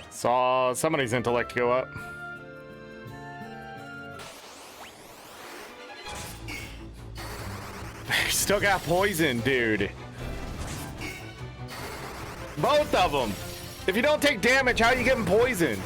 [SPEAKER 1] Saw somebody's intellect go up. Still got poison, dude. Both of them. If you don't take damage, how are you getting poisoned?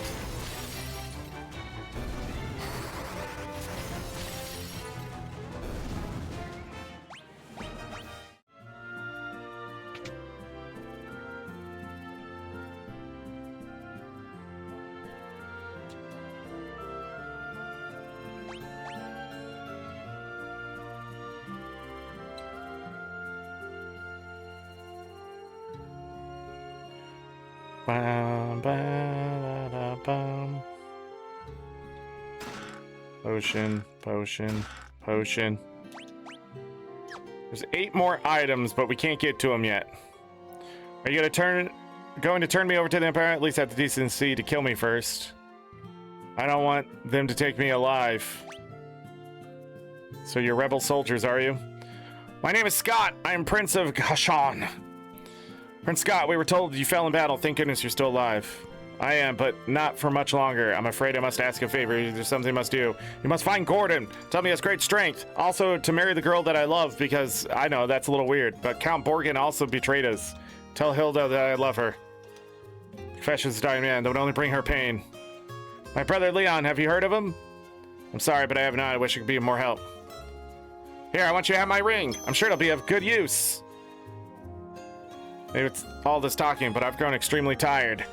[SPEAKER 1] Potion, potion, potion. There's 8 more items, but we can't get to them yet. Are you going to turn me over to the Empire? At least have the decency to kill me first. I don't want them to take me alive. So you're rebel soldiers, are you? My name is Scott. I am Prince of Gashan. Prince Scott, we were told you fell in battle. Thank goodness you're still alive. I am, but not for much longer. I'm afraid I must ask a favor. There's something I must do. You must find Gordon. Tell me he has great strength. Also, to marry the girl that I love, because I know that's a little weird, but Count Borgin also betrayed us. Tell Hilda that I love her. Confession's a dying man. That would only bring her pain. My brother Leon, have you heard of him? I'm sorry, but I have not. I wish I could be of more help. Here, I want you to have my ring. I'm sure it'll be of good use. Maybe it's all this talking, but I've grown extremely tired.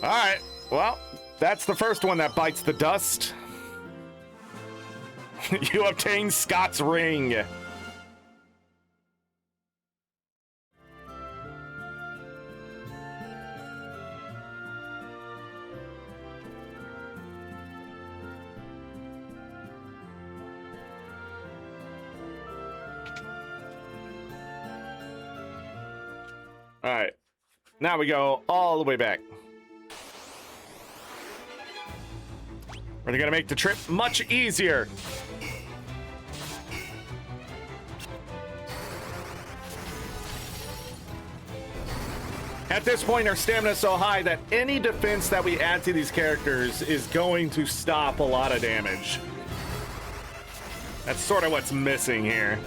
[SPEAKER 1] All right, well, that's the first one that bites the dust. You obtain Scott's ring. All right, now we go all the way back. We're gonna make the trip much easier. At this point, our stamina is so high that any defense that we add to these characters is going to stop a lot of damage. That's sort of what's missing here.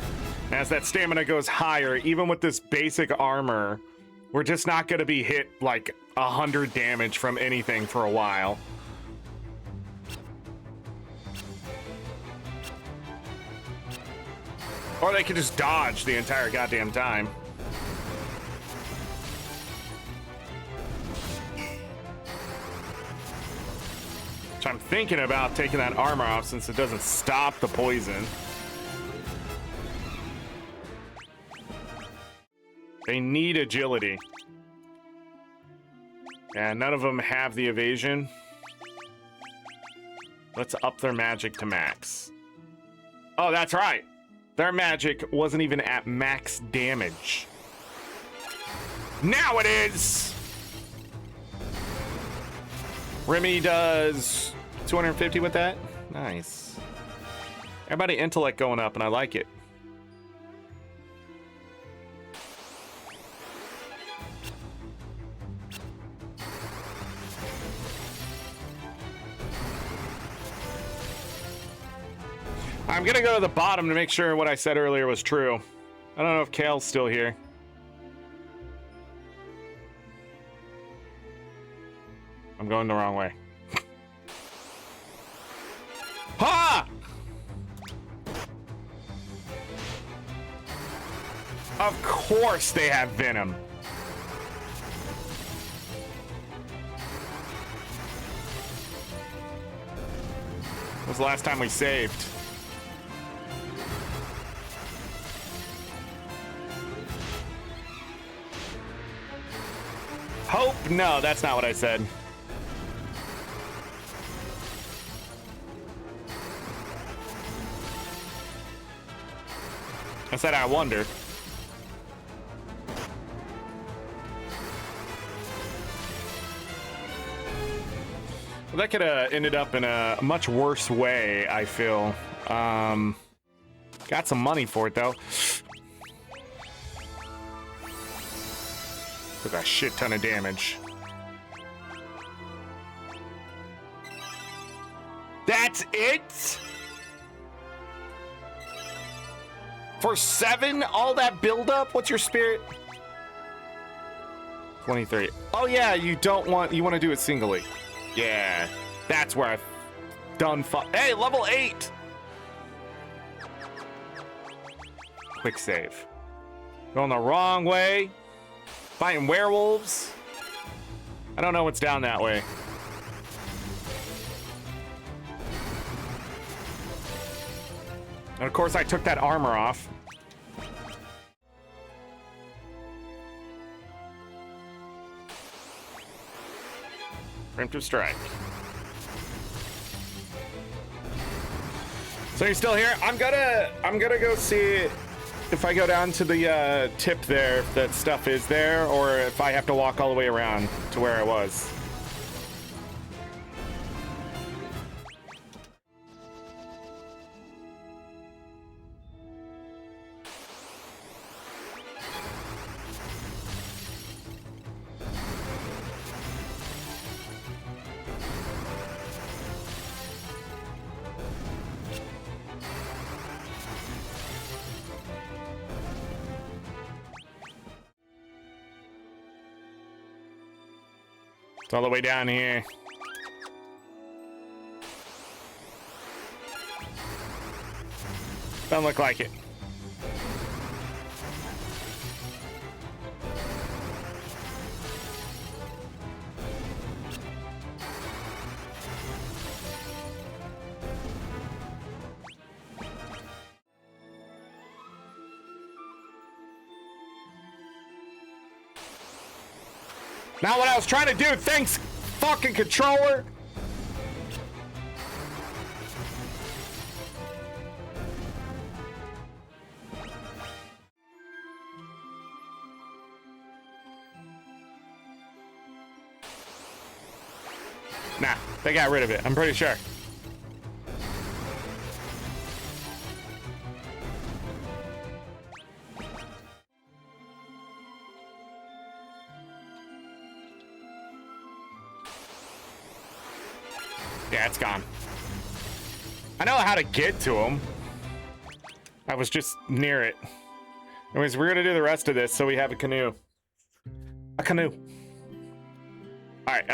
[SPEAKER 1] As that stamina goes higher, even with this basic armor, we're just not going to be hit like 100 damage from anything for a while. Or they could just dodge the entire goddamn time. Which I'm thinking about taking that armor off since it doesn't stop the poison. They need agility. And none of them have the evasion. Let's up their magic to max. Oh, that's right. Their magic wasn't even at max damage. Now it is! Remy does 250 with that. Nice. Everybody intellect going up, and I like it. I'm gonna go to the bottom to make sure what I said earlier was true. I don't know if Kale's still here. I'm going the wrong way. Ha! Of course they have venom. When was the last time we saved? Hope? No, that's not what I said. I said I wonder. Well, that could have ended up in a much worse way, I feel. Got some money for it, though. Took a shit ton of damage. That's it? For 7? All that buildup? What's your spirit? 23. Oh yeah, you want to do it singly. Yeah, that's where I've done Hey, level 8! Quick save. Going the wrong way. Fighting werewolves. I don't know what's down that way. And of course I took that armor off. Preemptive strike. So you're still here? I'm gonna go see if I go down to the tip there, if that stuff is there, or if I have to walk all the way around to where I was. all the way down here. Doesn't look like it. Not what I was trying to do. Thanks, fucking controller. Nah, they got rid of it. I'm pretty sure. Yeah, it's gone. I know how to get to him. I was just near it. Anyways, we're gonna do the rest of this so we have a canoe. A canoe. All right.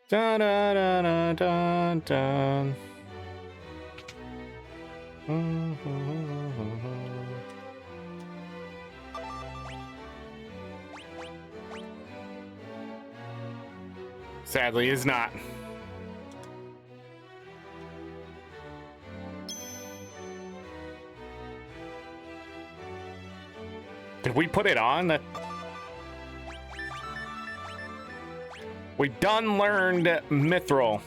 [SPEAKER 1] Dun dun dun dun dun. Sadly, is not. Did we put it on? That we done learned Mithril.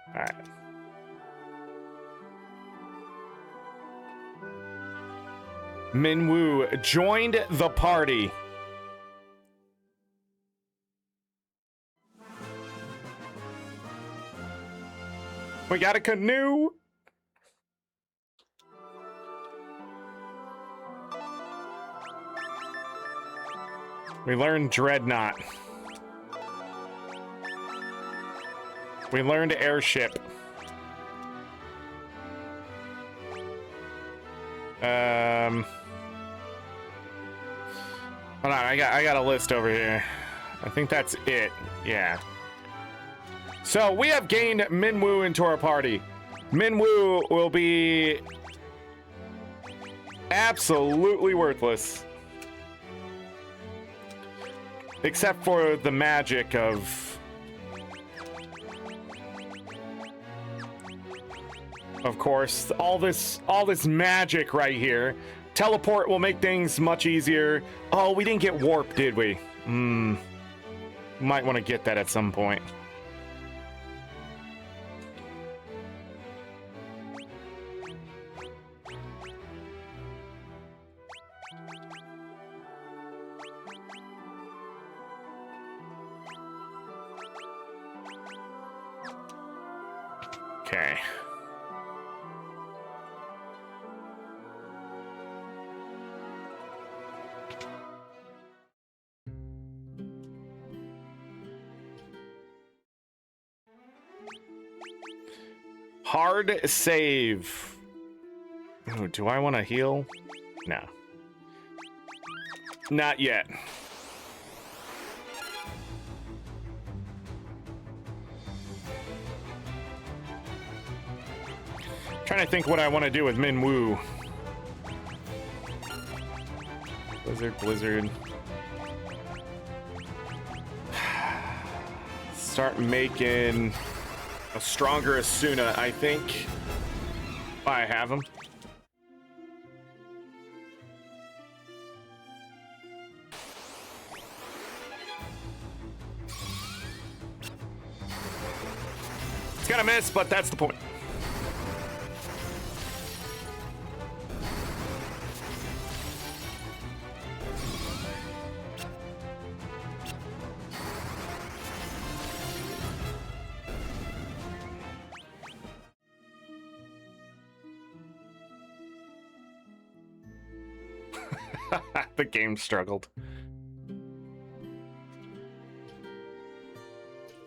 [SPEAKER 1] All right. Minwoo joined the party. We got a canoe. We learned Dreadnought. We learned Airship. Hold on, I got a list over here. I think that's it. Yeah. So we have gained Minwoo into our party. Minwoo will be absolutely worthless. Except for the magic of course, all this magic right here. Teleport will make things much easier. Oh, we didn't get warp, did we? Might want to get that at some point. Okay. Hard save. Ooh, do I want to heal? No. Not yet. Trying to think what I want to do with Minwoo. Blizzard. Start making a stronger Asuna, I think. I have him. It's gonna miss, but that's the point. The game struggled.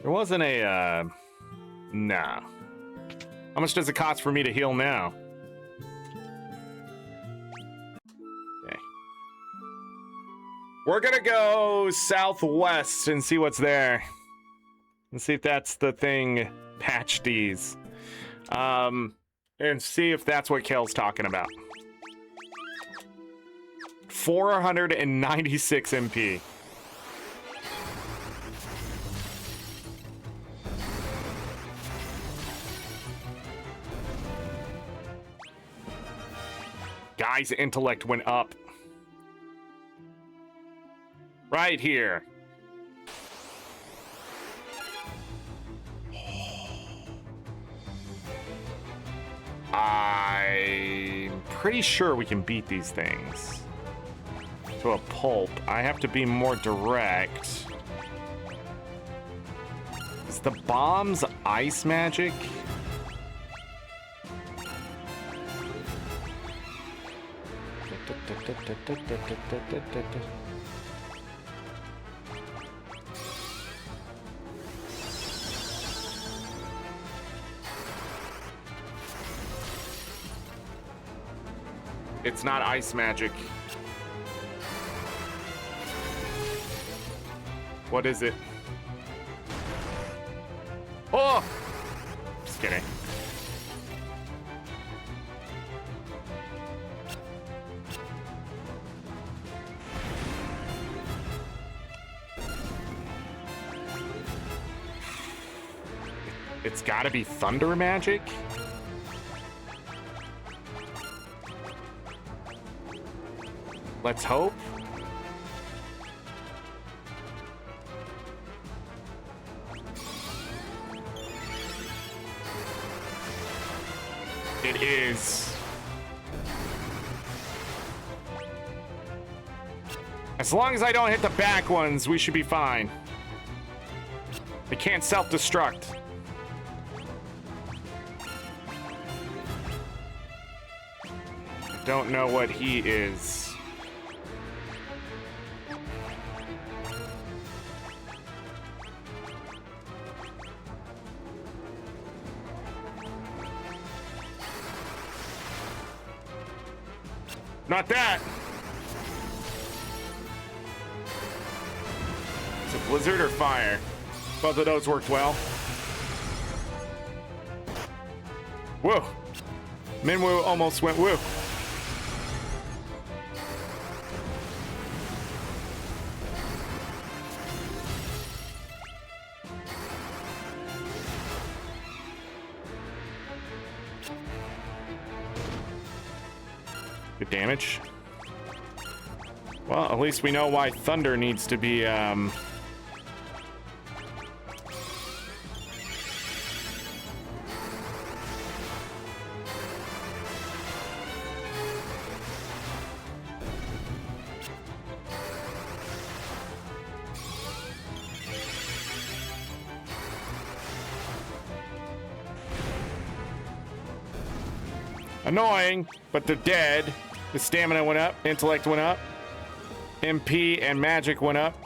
[SPEAKER 1] There wasn't a, nah. How much does it cost for me to heal now? Okay. We're gonna go southwest and see what's there. And see if that's the thing, patch these. And see if that's what Kale's talking about. 496 MP. Guy's intellect went up. Right here. I'm pretty sure we can beat these things. To a pulp. I have to be more direct. Is the bombs ice magic? It's not ice magic. What is it? Oh! Just kidding. It's gotta be thunder magic? Let's hope. It is. As long as I don't hit the back ones, we should be fine. They can't self-destruct. Don't know what he is. Not that. It's a blizzard or fire. Both of those worked well. Whoa. Minwoo almost went woo. Good damage. Well, at least we know why thunder needs to be, annoying, but they're dead. The stamina went up, intellect went up, MP and magic went up,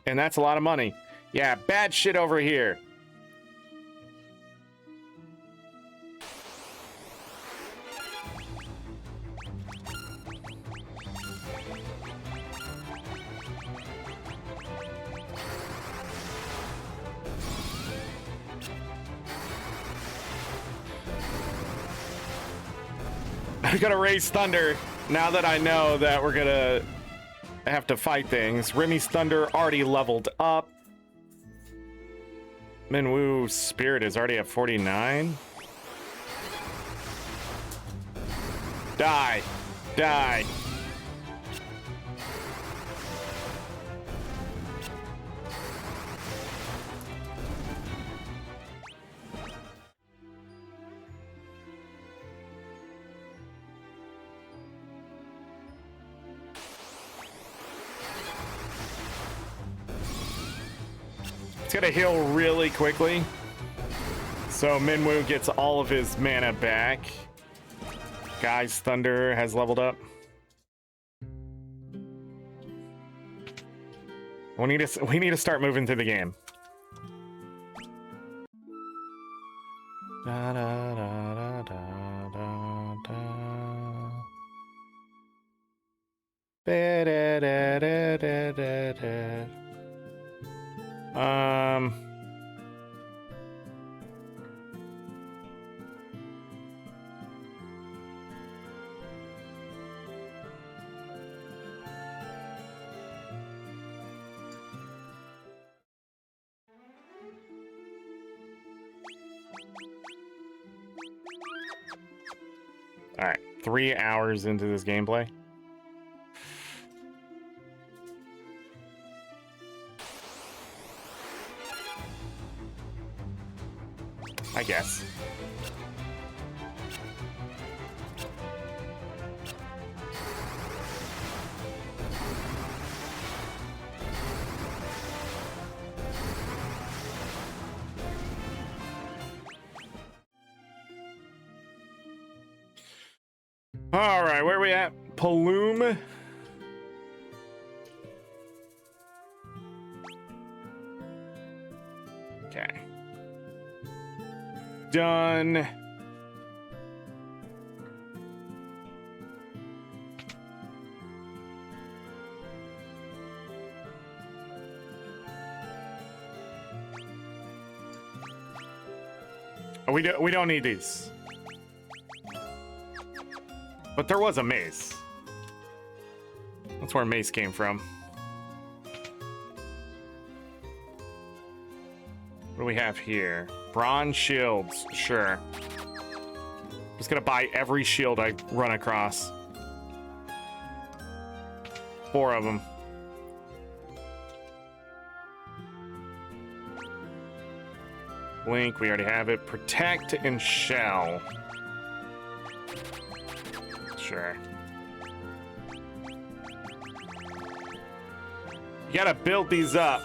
[SPEAKER 1] and that's a lot of money. Yeah, bad shit over here. I'm gonna raise thunder now that I know that we're gonna have to fight things. Remy's thunder already leveled up. Minwoo's spirit is already at 49. Die. Die. It's gonna heal really quickly. So Minwoo gets all of his mana back. Guy's thunder has leveled up. We need to start moving through the game. Da, da, da, da, da, da. Da, da, da, da, da, da. All right, 3 hours into this gameplay. I guess. All right, where are we at? Paloom. Okay. Done. Oh, we don't need these. But there was a mace. That's where mace came from. What do we have here? Bronze shields, sure. Just gonna buy every shield I run across. 4 of them. Blink, we already have it. Protect and shell. Sure. You gotta build these up.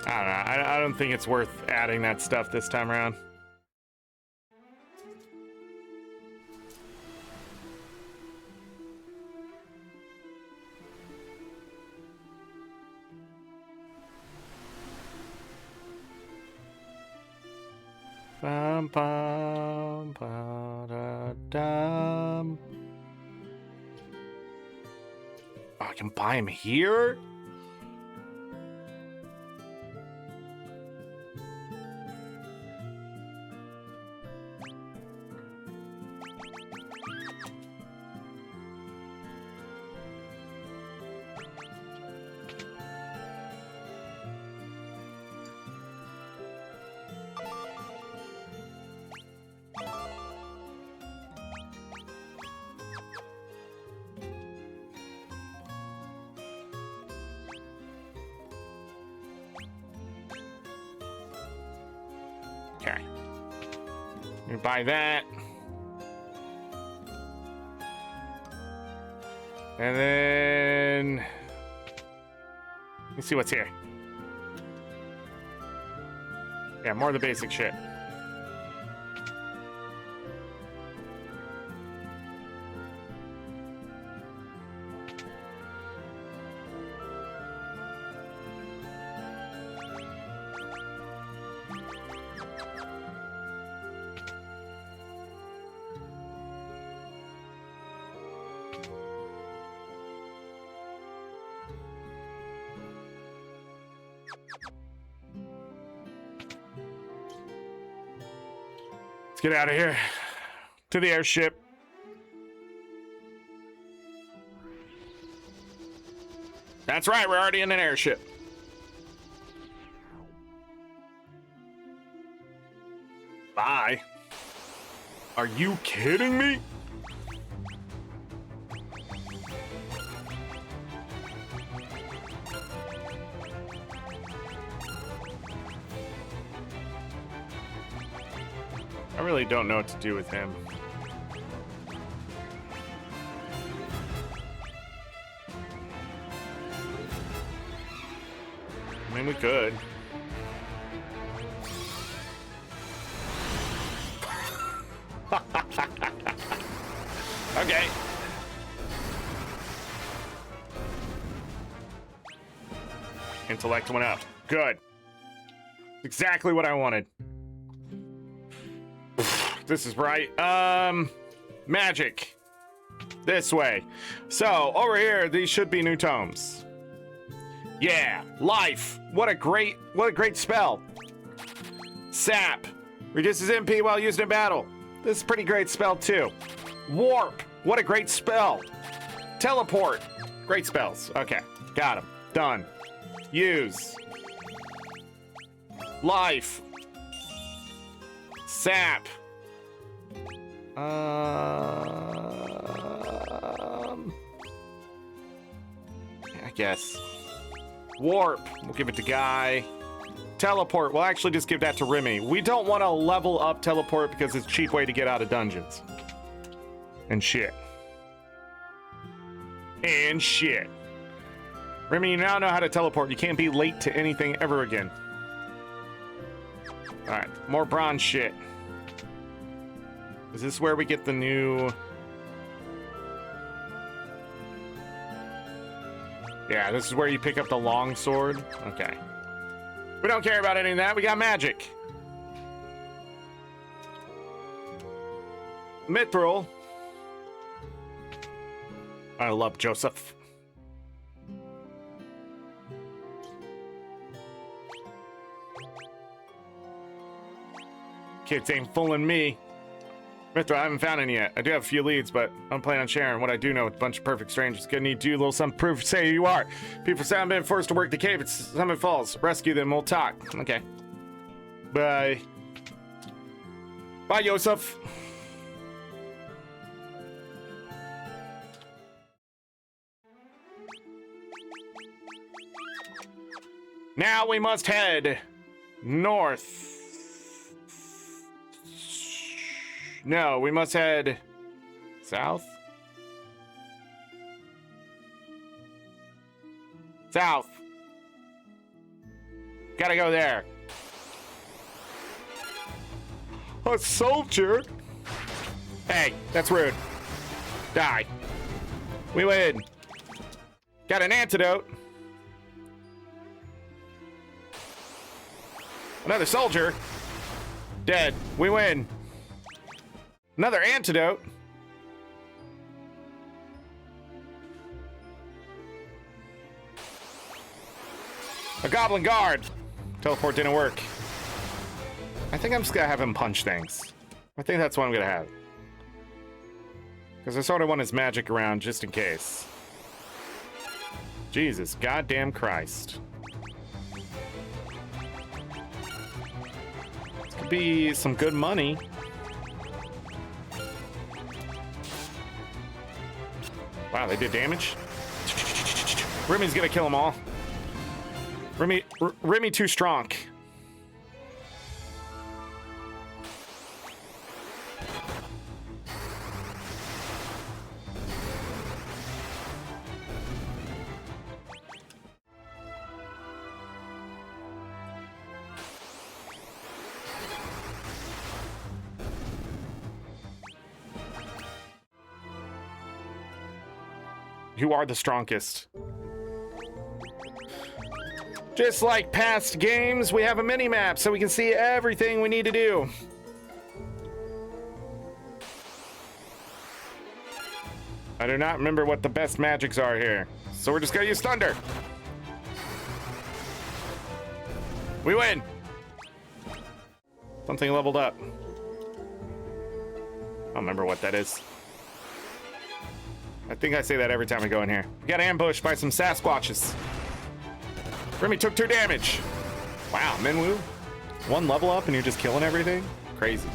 [SPEAKER 1] I don't know. I don't think it's worth adding that stuff this time around. Bum, bum, ba, da, dum. Oh, I can buy him here? Okay. You buy that. And then... let's see what's here. Yeah, more of the basic shit. Let's get out of here. To the airship. That's right, we're already in an airship. Bye. Are you kidding me? I really don't know what to do with him. I mean, we could. Okay. Intellect went up. Good. Exactly what I wanted. This is right. Magic. This way. So, over here, these should be new tomes. Yeah, life. What a great spell. Sap. Reduces MP while used in battle. This is a pretty great spell, too. Warp. What a great spell. Teleport. Great spells. Okay, got him. Done. Use. Life. Sap. I guess. Warp. We'll give it to Guy. Teleport. We'll actually just give that to Remy. We don't want to level up teleport because it's a cheap way to get out of dungeons. And shit. And shit. Remy, you now know how to teleport. You can't be late to anything ever again. Alright, more bronze shit. Is this where we get the new... Yeah, this is where you pick up the long sword. Okay. We don't care about any of that. We got magic. Mithril. I love Joseph. Kids ain't fooling me. Mithril, I haven't found any yet. I do have a few leads, but I'm planning on sharing what I do know with a bunch of perfect strangers. Gonna need to do a little something proof. Say who you are. People say I've been forced to work the cave. It's Summit Falls. Rescue them. We'll talk. Okay. Bye. Bye, Yosef. Now we must head north. No, we must head south. South. Gotta go there. A soldier? Hey, that's rude. Die. We win. Got an antidote. Another soldier. Dead. We win. Another antidote. A goblin guard. Teleport didn't work. I think I'm just gonna have him punch things. I think that's what I'm gonna have. Because I sort of want his magic around just in case. Jesus, goddamn Christ. This could be some good money. Wow, they did damage. Remy's gonna kill them all. Remy too strong. You are the strongest. Just like past games, we have a mini-map so we can see everything we need to do. I do not remember what the best magics are here, so we're just gonna use thunder. We win. Something leveled up. I don't remember what that is. I think I say that every time I go in here. We got ambushed by some Sasquatches. Remy took 2 damage. Wow, Minwoo. 1 level up and you're just killing everything? Crazy.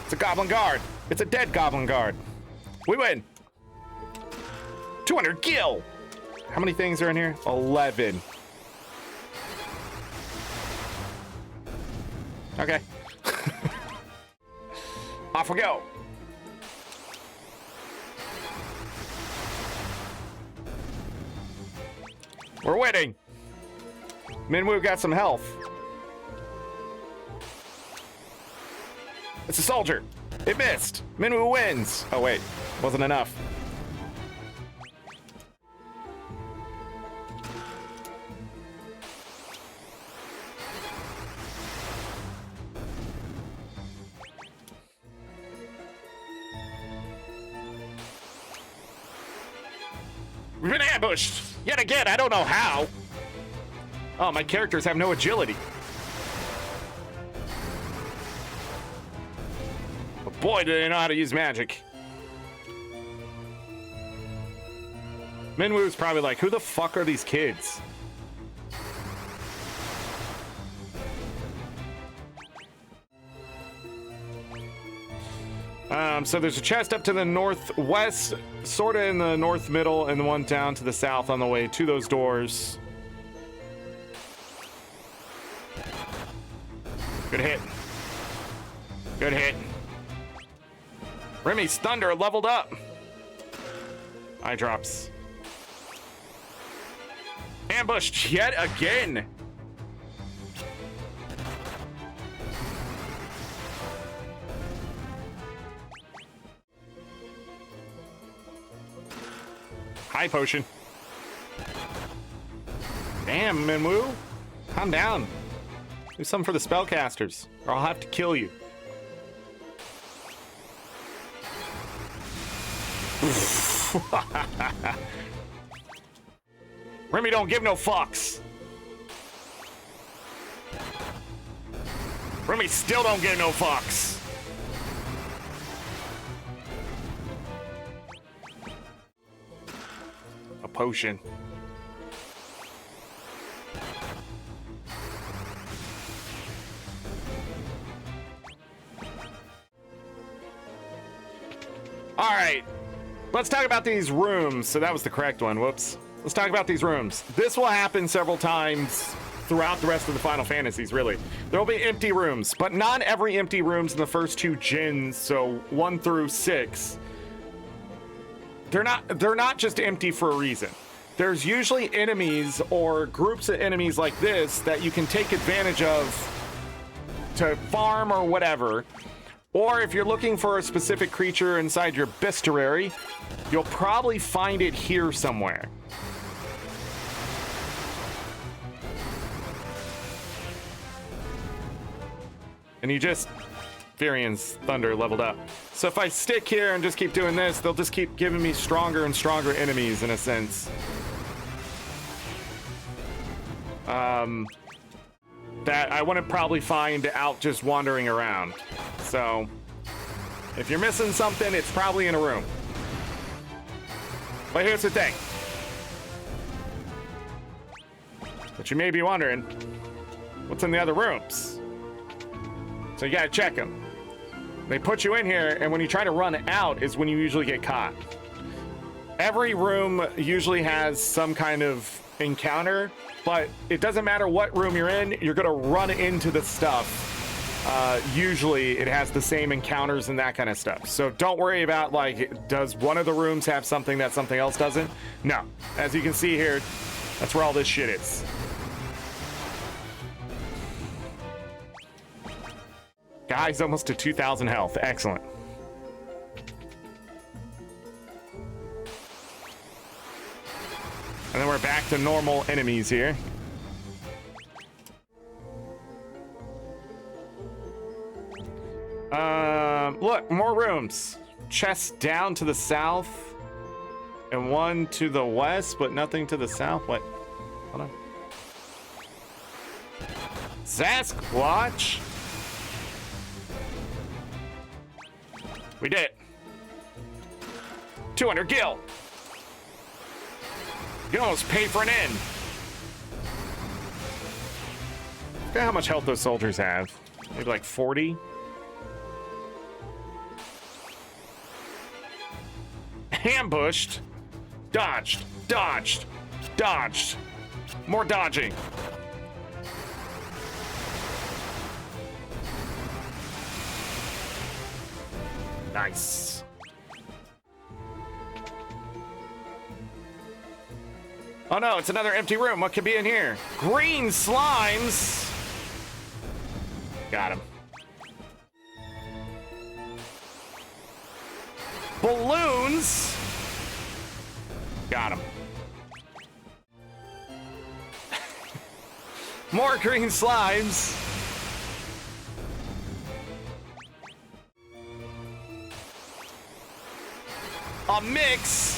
[SPEAKER 1] It's a goblin guard. It's a dead goblin guard. We win. 200 gil. How many things are in here? 11. Okay. Off we go. We're winning. Minwoo got some health. It's a soldier. It missed. Minwoo wins. Oh, wait. Wasn't enough. We've been ambushed. Yet again, I don't know how. Oh, my characters have no agility. But boy, do they know how to use magic. Minwoo's probably like, who the fuck are these kids? So there's a chest up to the northwest, sort of in the north middle, and the one down to the south on the way to those doors. Good hit. Good hit. Remy's Thunder leveled up. Eye drops. Ambushed yet again. High potion. Damn, Minwoo. Calm down. Do something for the spellcasters, or I'll have to kill you. Remy don't give no fucks. Remy still don't give no fucks. A potion. All right, let's talk about these rooms. So that was the correct one. Whoops. Let's talk about these rooms. This will happen several times throughout the rest of the Final Fantasies, really. There will be empty rooms, but not every empty rooms in the first two gens, so 1 through 6. They're not just empty for a reason. There's usually enemies or groups of enemies like this that you can take advantage of to farm or whatever. Or if you're looking for a specific creature inside your bestiary, you'll probably find it here somewhere. And you just... Furian's Thunder leveled up. So if I stick here and just keep doing this, they'll just keep giving me stronger and stronger enemies, in a sense. That I wouldn't probably find out just wandering around. So, if you're missing something, it's probably in a room. But here's the thing. But you may be wondering, what's in the other rooms? So you gotta check them. They put you in here, and when you try to run out is when you usually get caught. Every room usually has some kind of encounter, but it doesn't matter what room you're in, you're gonna run into the stuff. Usually it has the same encounters and that kind of stuff. So don't worry about, like, does one of the rooms have something that something else doesn't? No. As you can see here, that's where all this shit is. Guy's almost to 2,000 health. Excellent. And then we're back to normal enemies here. Look, more rooms. Chests down to the south. And one to the west, but nothing to the south. What? Hold on. Sasquatch? We did it. 200 gil. You can almost pay for an inn. Look at how much health those soldiers have. Maybe like 40. Ambushed. Dodged. Dodged. Dodged. More dodging. Nice. Oh no, it's another empty room. What could be in here? Green slimes. Got him. Balloons. Got him. More green slimes. A mix.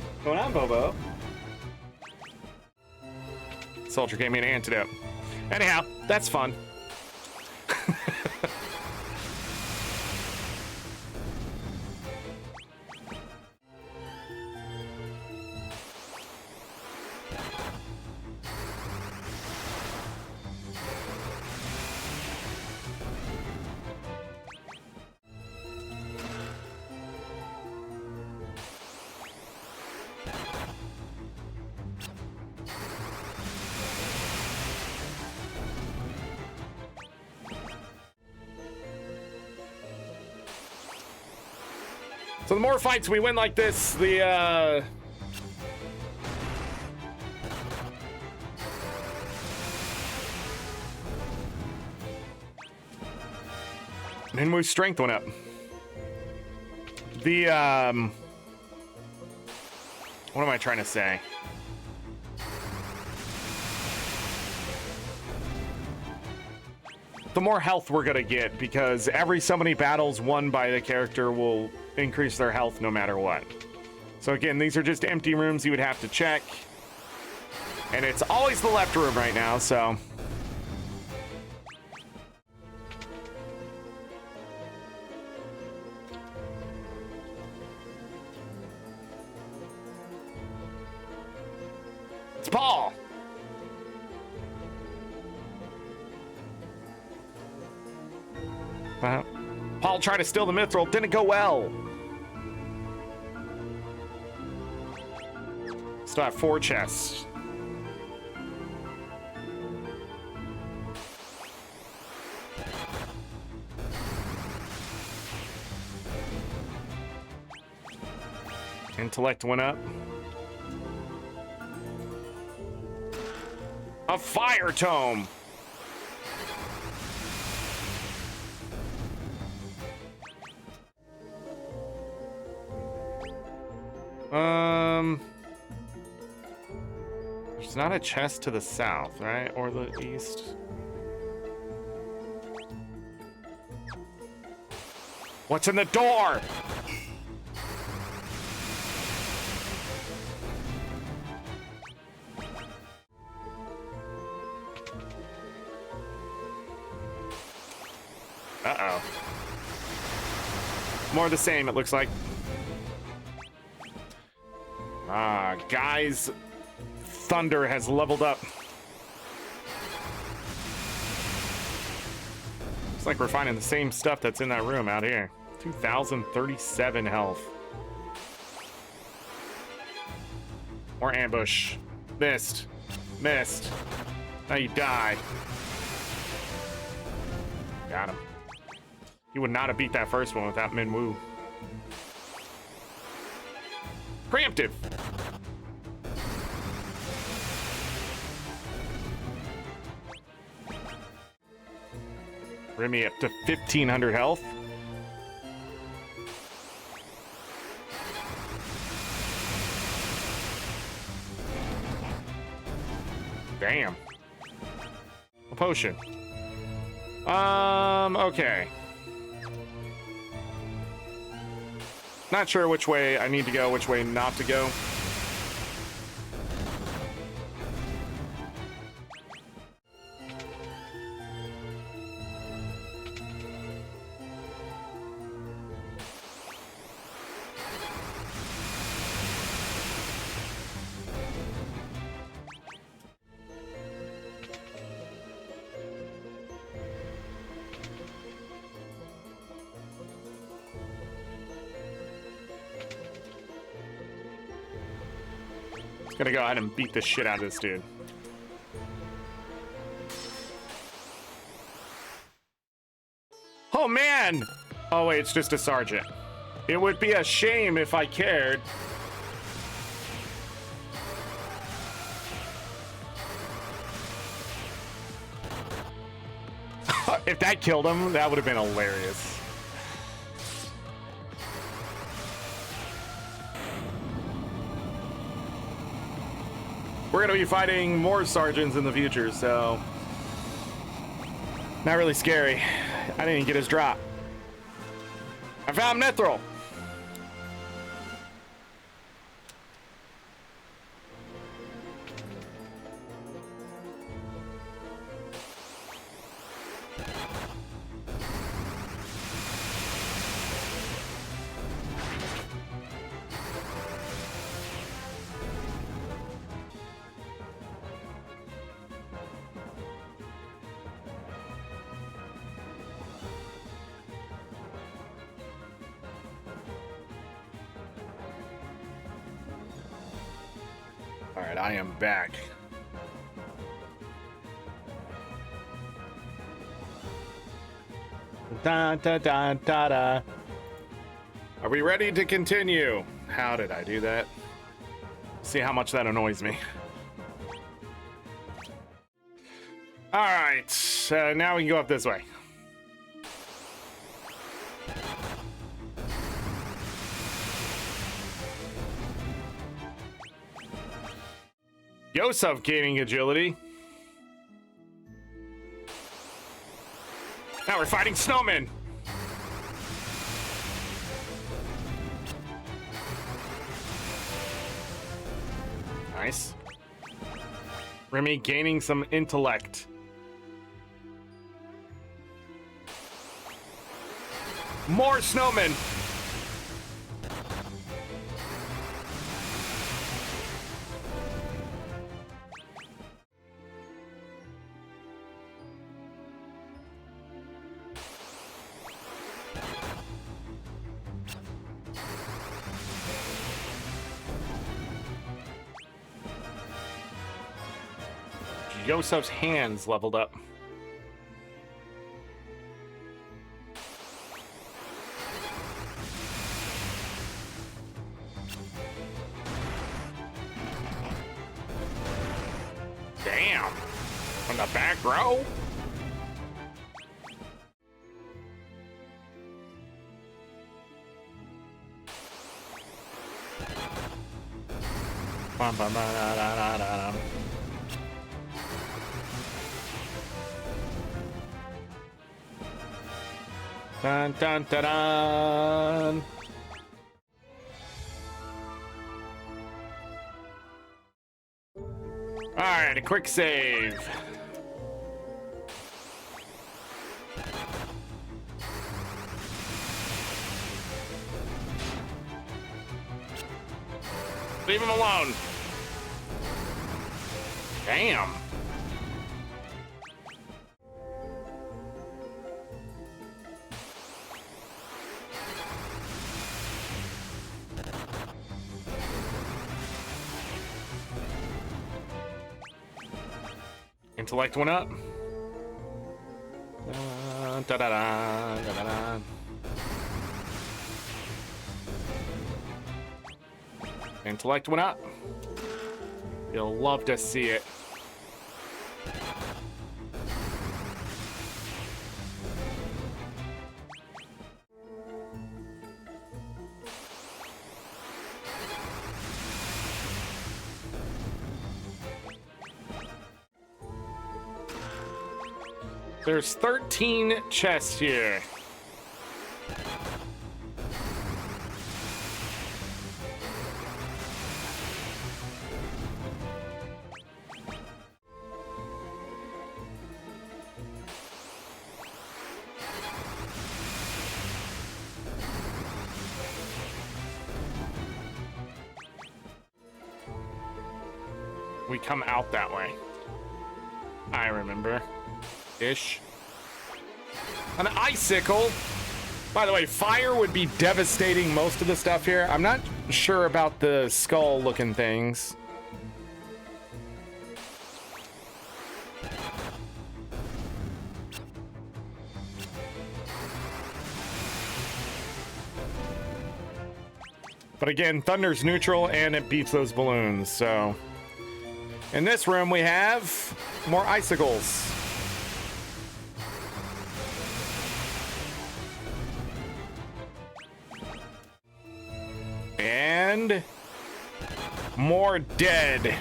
[SPEAKER 2] What's going on, Bobo?
[SPEAKER 1] Soldier gave me an antidote. Anyhow, that's fun. So the more fights we win like this, the Minwoo's strength went up. The what am I trying to say? The more health we're gonna get, because every so many battles won by the character will increase their health no matter what. So again, these are just empty rooms you would have to check. And it's always the left room right now, so. It's Paul! Paul tried to steal the mithril, didn't go well. Still have 4 chests. Intellect went up. A fire tome. There's not a chest to the south, right? Or the east. What's in the door? Uh-oh. More of the same, it looks like. Ah, guys, Thunder has leveled up. Looks like we're finding the same stuff that's in that room out here. 2,037 health. More ambush. Missed. Missed. Now you die. Got him. He would not have beat that first one without Minwoo. Preemptive. Bring me up to 1,500 health. Damn. A potion. Okay. Not sure which way I need to go, which way not to go. Gonna go ahead and beat the shit out of this dude. Oh man! Oh wait, it's just a sergeant. It would be a shame if I cared. If that killed him, that would have been hilarious. We're gonna be fighting more sergeants in the future, so not really scary. I didn't even get his drop. I found Nethril. All right, I am back. Da, da, da, da, da. Are we ready to continue? How did I do that? See how much that annoys me. All right, now we can go up this way. Yosef gaining agility. Now we're fighting snowmen. Nice. Remy gaining some intellect. More snowmen. Yosef's hands leveled up. Damn! From the back row? Bum, bum, da, da, da, da, da. Dun, dun, dun, dun. All right, a quick save. Leave him alone. Damn. Intellect one up. Da, da, da, da, da, da. Intellect one up. You'll love to see it. There's 13 chests here. We come out that way. I remember. Ish. An icicle. By the way, fire would be devastating most of the stuff here. I'm not sure about the skull looking things. But again, thunder's neutral and it beats those balloons, so. In this room we have more icicles. and more dead.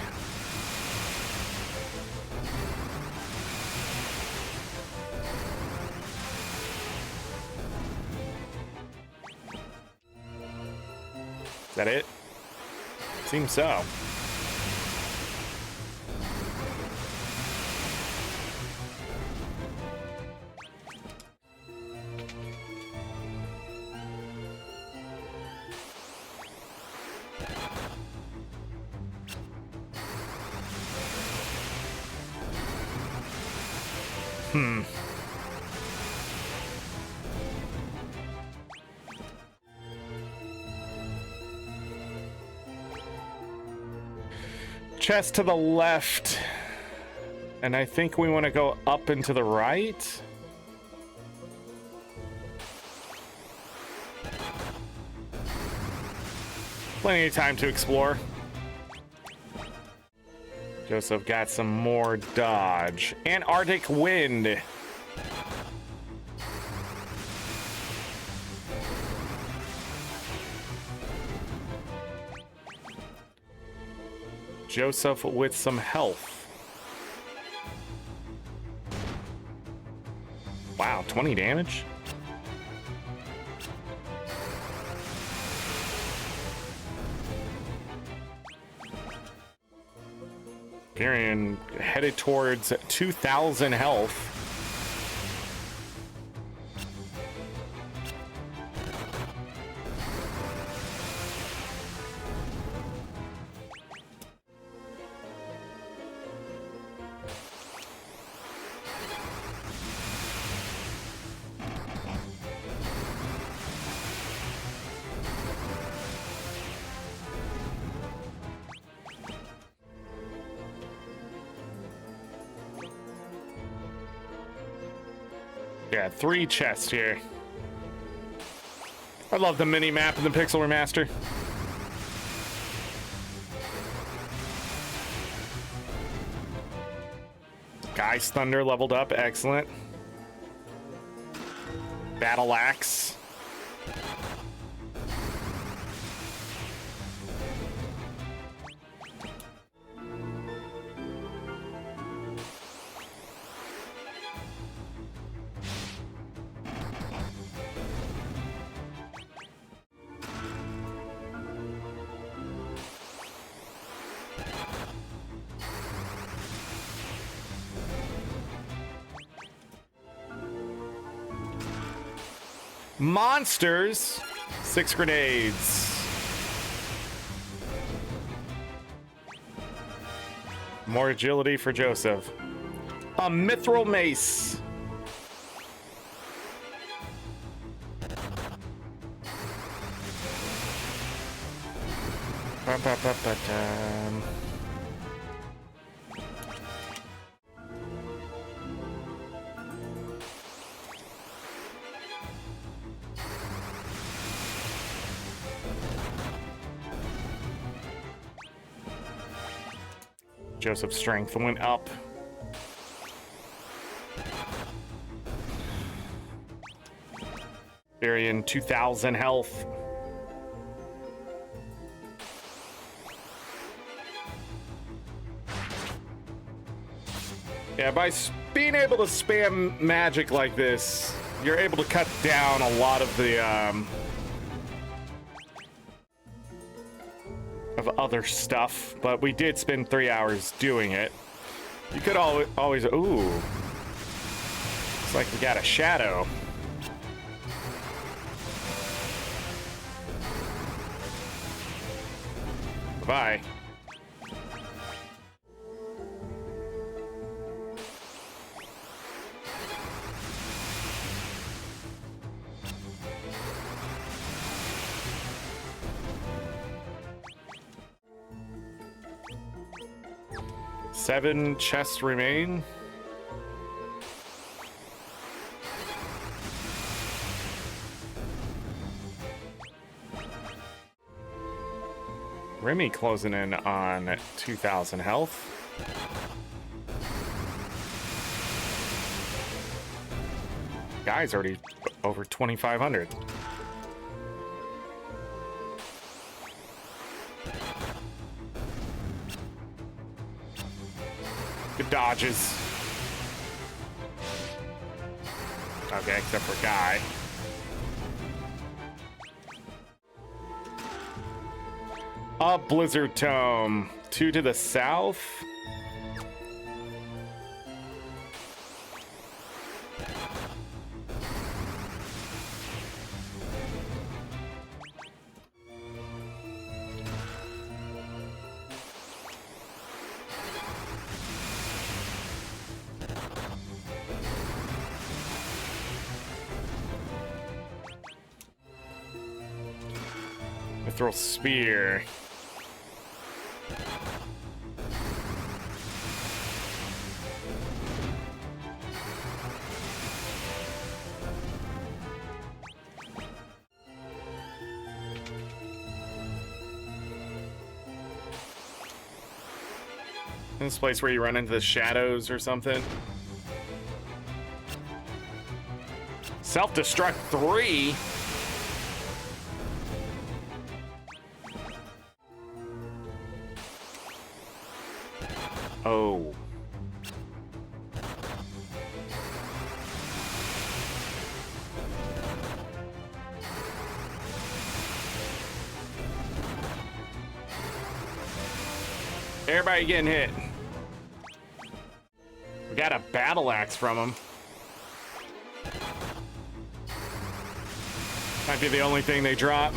[SPEAKER 1] Is that it? Seems so. Chest to the left. And I think we want to go up and to the right. Plenty of time to explore. Joseph got some more dodge. Antarctic wind. Joseph with some health. Wow, 20 damage? Varian headed towards 2,000 health. Yeah, 3 chests here. I love the mini map in the Pixel Remaster. Guy's Thunder leveled up, excellent. Battle Axe. Monsters, 6 grenades. More agility for Joseph. A mithril mace. Joseph's strength went up. Varian 2,000 health. Yeah, by being able to spam magic like this, you're able to cut down a lot of the of other stuff, but we did spend 3 hours doing it. You could always ooh, it's like we got a shadow. Bye. Seven chests remain. Remy closing in on 2,000 health. Guy's already over 2,500. Good dodges. Okay, except for Guy. A Blizzard Tome. 2 to the south. Mithril Spear. This place where you run into the shadows or something. Self-destruct 3. Oh. Everybody getting hit. We got a battle axe from him. Might be the only thing they drop.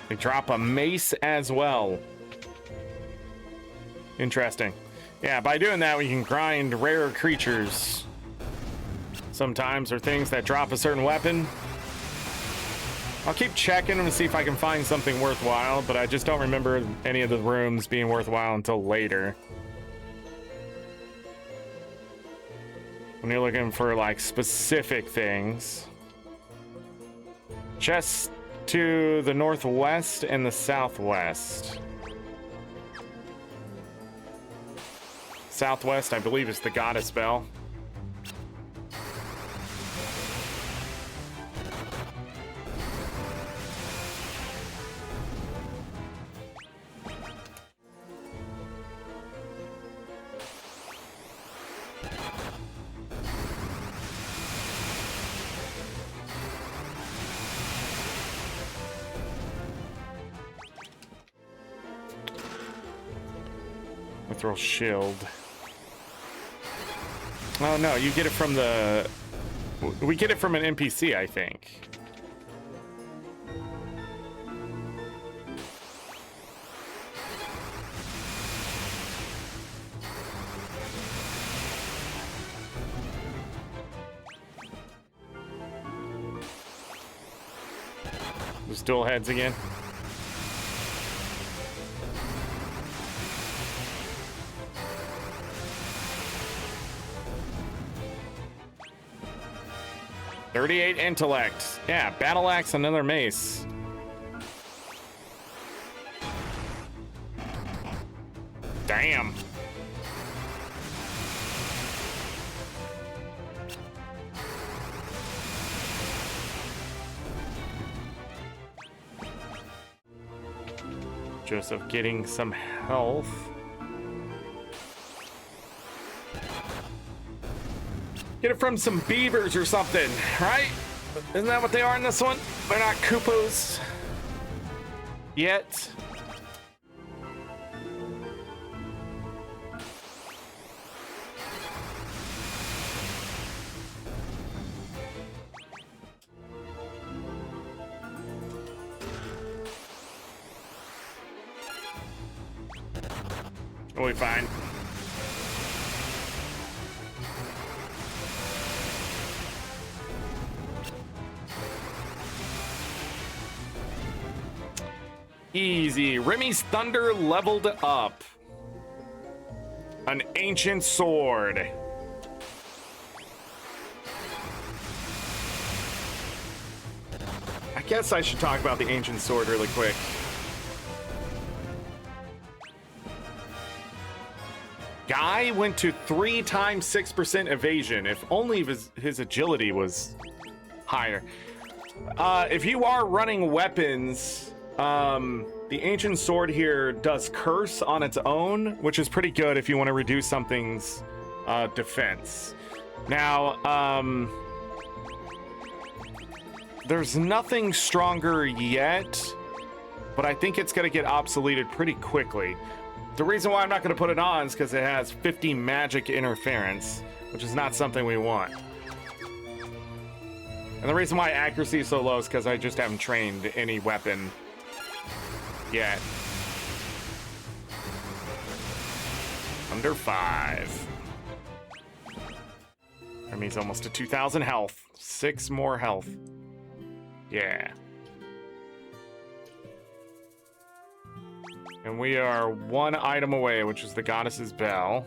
[SPEAKER 1] They drop a mace as well. Interesting. Yeah, by doing that, we can grind rare creatures. Sometimes, or things that drop a certain weapon. I'll keep checking to see if I can find something worthwhile, but I just don't remember any of the rooms being worthwhile until later. When you're looking for like specific things. Chests to the northwest and the southwest. Southwest, I believe, is the Goddess Bell. Mithril Shield. Oh no, you get it from the... We get it from an NPC, I think. Just dual heads again. .38 intellect. Yeah, battle axe, another mace. Damn. Joseph getting some health. Get it from some beavers or something, right? Isn't that what they are in this one? They're not Koopas yet. We'll be fine. Easy. Remy's Thunder leveled up. An ancient sword. I guess I should talk about the ancient sword really quick. Guy went to 3 times 6% evasion. If only his agility was higher. If you are running weapons, the ancient sword here does curse on its own, which is pretty good if you want to reduce something's defense. Now, there's nothing stronger yet, but I think it's going to get obsoleted pretty quickly. The reason why I'm not going to put it on is because it has 50 magic interference, which is not something we want. And the reason why accuracy is so low is because I just haven't trained any weapon yet. Under 5. Enemy's almost to 2,000 health. 6 more health. Yeah. And we are 1 item away, which is the Goddess's Bell.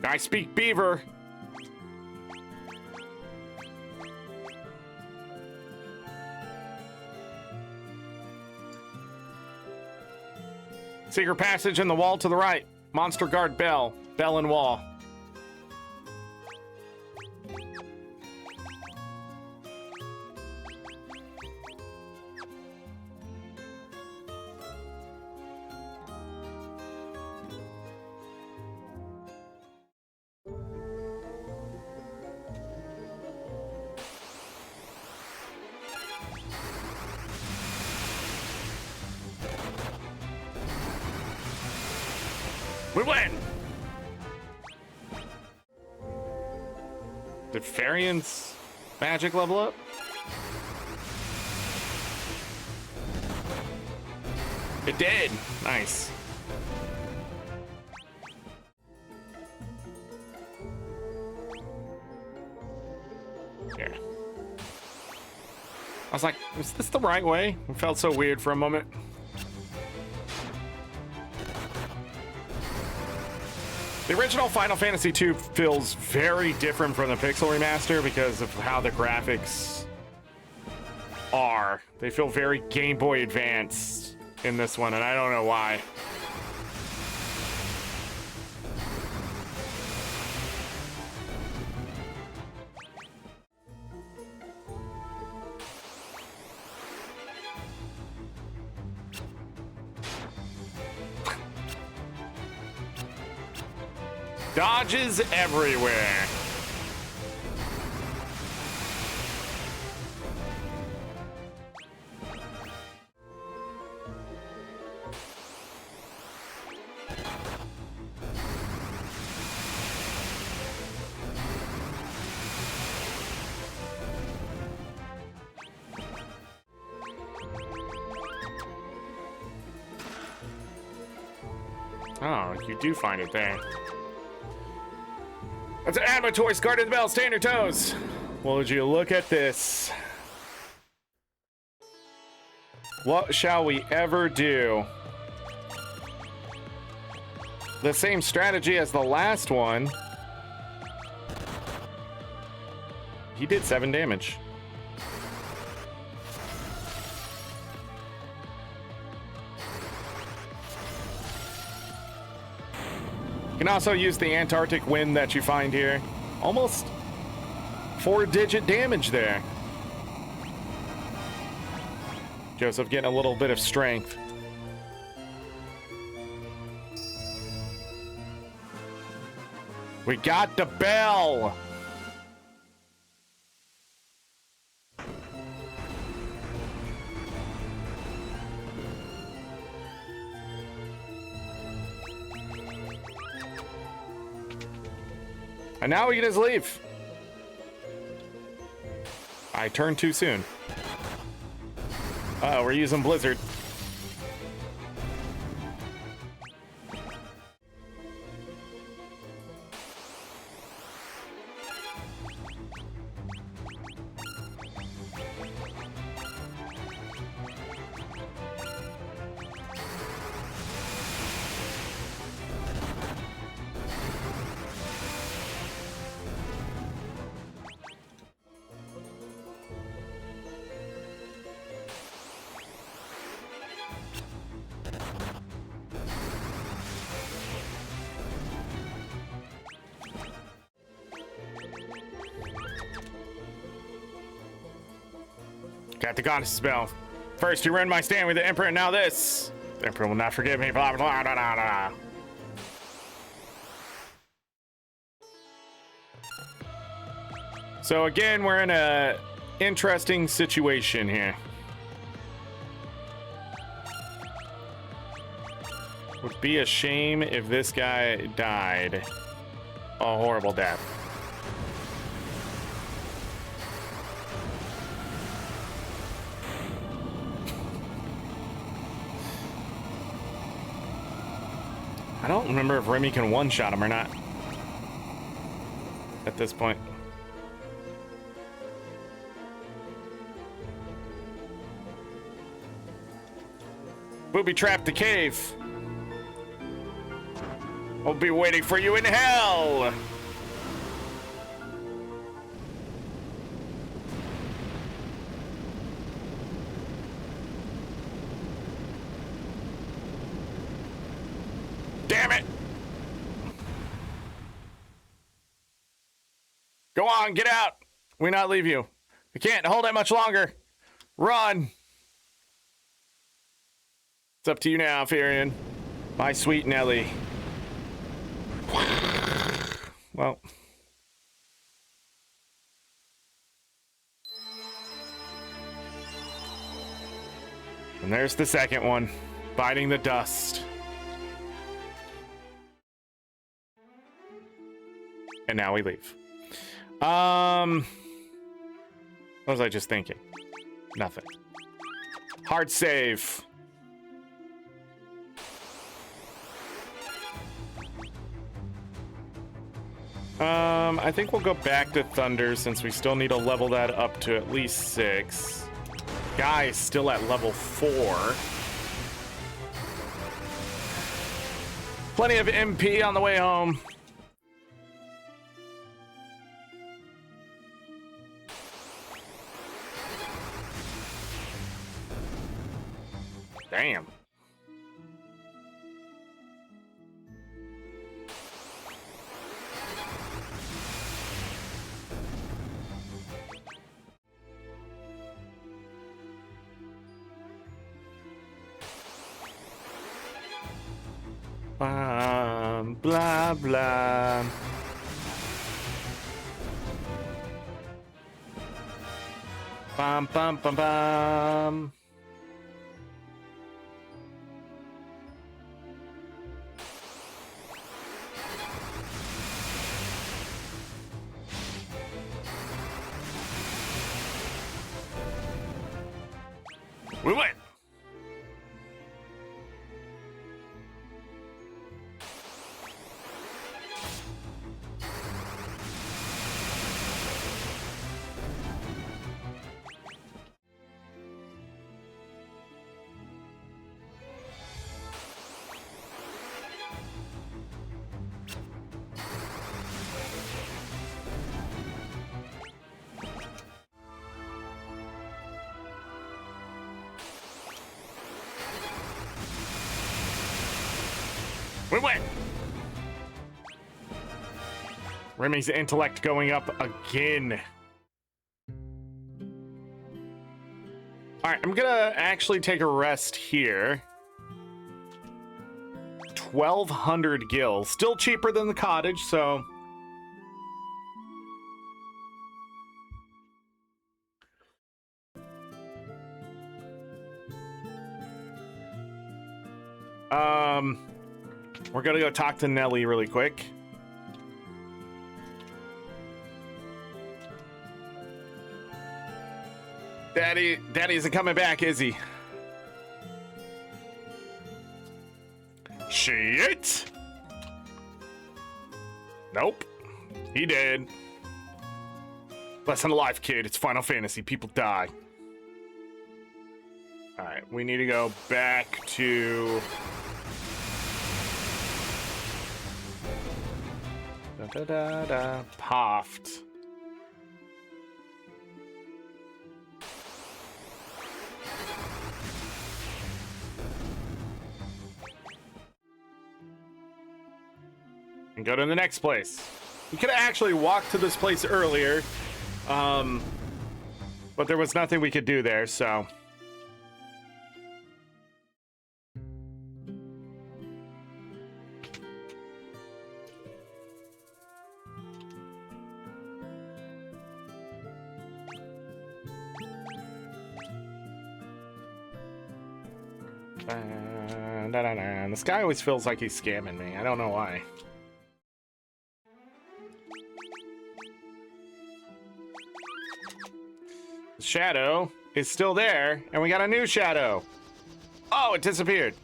[SPEAKER 1] I speak Beaver. Secret passage in the wall to the right. Monster guard bell. Bell and wall. We win! Did Farian's magic level up? It did! Nice. Here. I was like, is this the right way? It felt so weird for a moment. The original Final Fantasy II feels very different from the Pixel Remaster because of how the graphics are. They feel very Game Boy Advance in this one, and I don't know why. Dodges everywhere. Oh, you do find it there. That's an anima toys, guarding the bell, stay on your toes. Well, would you look at this? What shall we ever do? The same strategy as the last one. He did 7 damage. You can also use the Antarctic wind that you find here. Almost 4-digit damage there. Joseph getting a little bit of strength. We got the bell! And now we can just leave. I turned too soon. Uh-oh, we're using Blizzard. Got the goddess spell. First you ruined my stand with the Emperor, and now this. The Emperor will not forgive me, blah, blah, blah, blah, blah. So again, we're in a interesting situation here. Would be a shame if this guy died a horrible death. I don't remember if Remy can one-shot him or not at this point. Booby trapped the cave. I'll be waiting for you in hell. Damn it. Go on, get out. We not leave you. We can't hold it much longer. Run. It's up to you now, Furion. My sweet Nelly. Well. And there's the second one, biting the dust. And now we leave. What was I just thinking? Nothing. Hard save. I think we'll go back to Thunder since we still need to level that up to at least 6. Guy is still at level 4. Plenty of MP on the way home. Damn. Blah, blah. Bum, bum, bum, bum. We win. We win! Remy's intellect going up again. Alright, I'm gonna actually take a rest here. 1,200 gil. Still cheaper than the cottage, so... We're gonna go talk to Nelly really quick. Daddy isn't coming back, is he? Shit! Nope. He did. Lesson of life, kid. It's Final Fantasy. People die. Alright, we need to go back to... Poft. And go to the next place. We could have actually walked to this place earlier. But there was nothing we could do there, so... This guy always feels like he's scamming me. I don't know why. The shadow is still there, and we got a new shadow. Oh, it disappeared.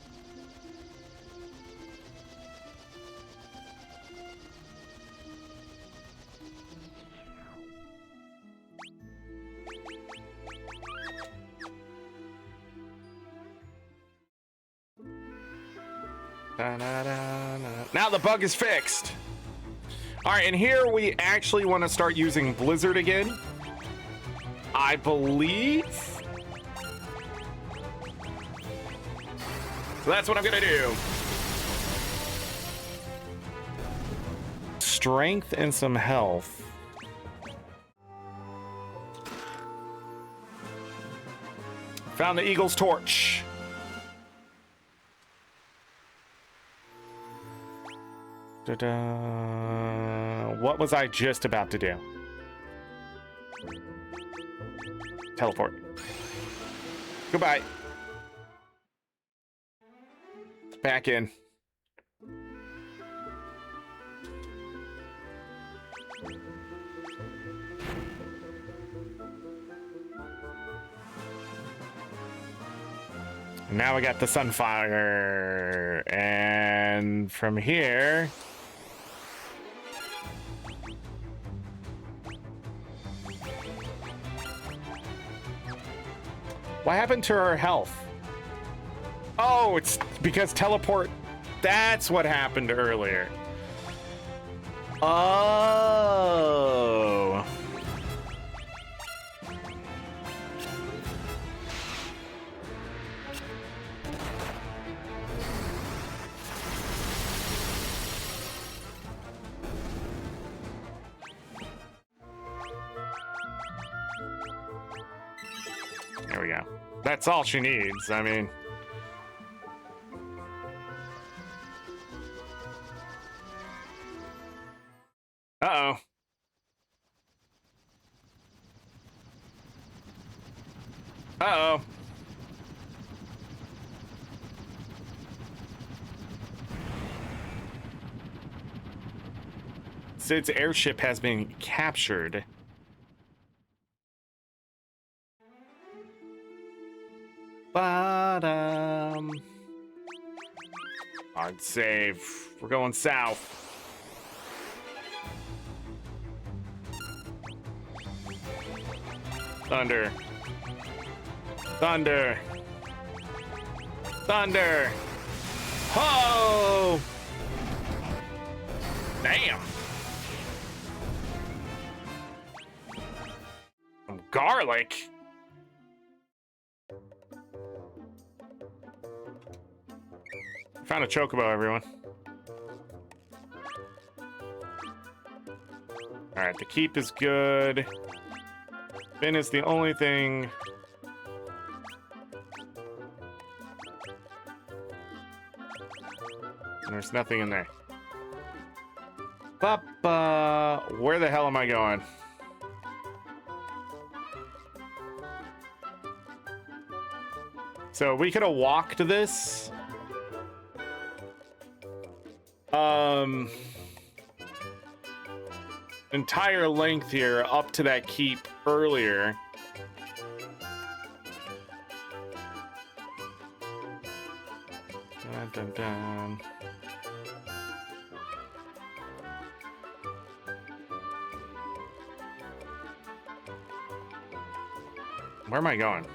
[SPEAKER 1] Now the bug is fixed. All right, and here we actually want to start using Blizzard again, I believe. So that's what I'm gonna do. Strength and some health. Found the Eagle's torch. What was I just about to do? Teleport. Goodbye. Back in. Now we got the Sunfire, and from here... What happened to her health? Oh, it's because teleport... That's what happened earlier. Oh... There we go. That's all she needs. I mean... Uh-oh. Uh-oh. Sid's airship has been captured. Bottom. Hard save. We're going south. Thunder. Thunder. Thunder. Ho! Damn. Some garlic. Found a chocobo, everyone. All right, the keep is good. Fin is the only thing. And there's nothing in there. Where the hell am I going? So we could have walked this. Entire length here up to that keep earlier. Dun, dun, dun. Where am I going?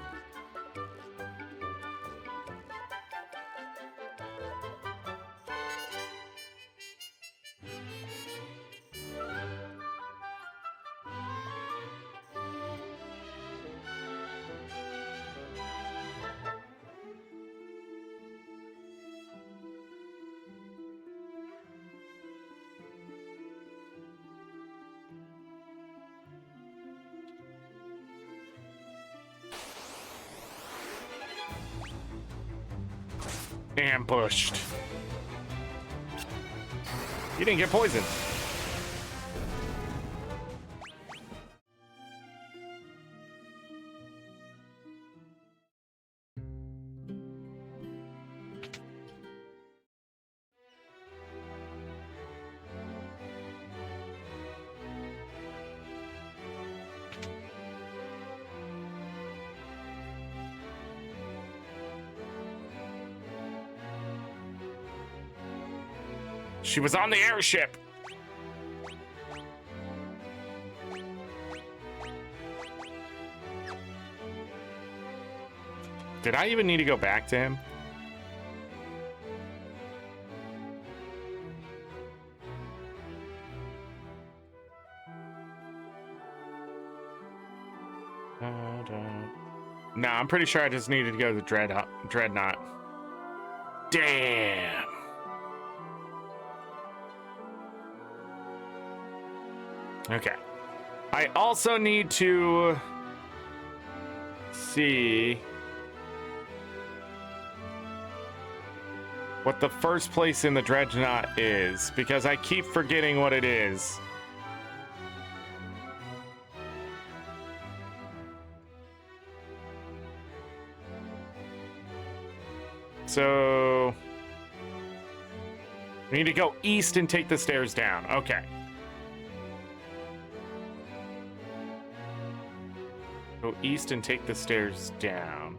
[SPEAKER 1] Ambushed. You didn't get poisoned. She was on the airship. Did I even need to go back to him? No, I'm pretty sure I just needed to go to the Dreadnought. Damn. Okay. I also need to see what the first place in the Dreadnought is, because I keep forgetting what it is. So we need to go east and take the stairs down. Okay. Go east and take the stairs down.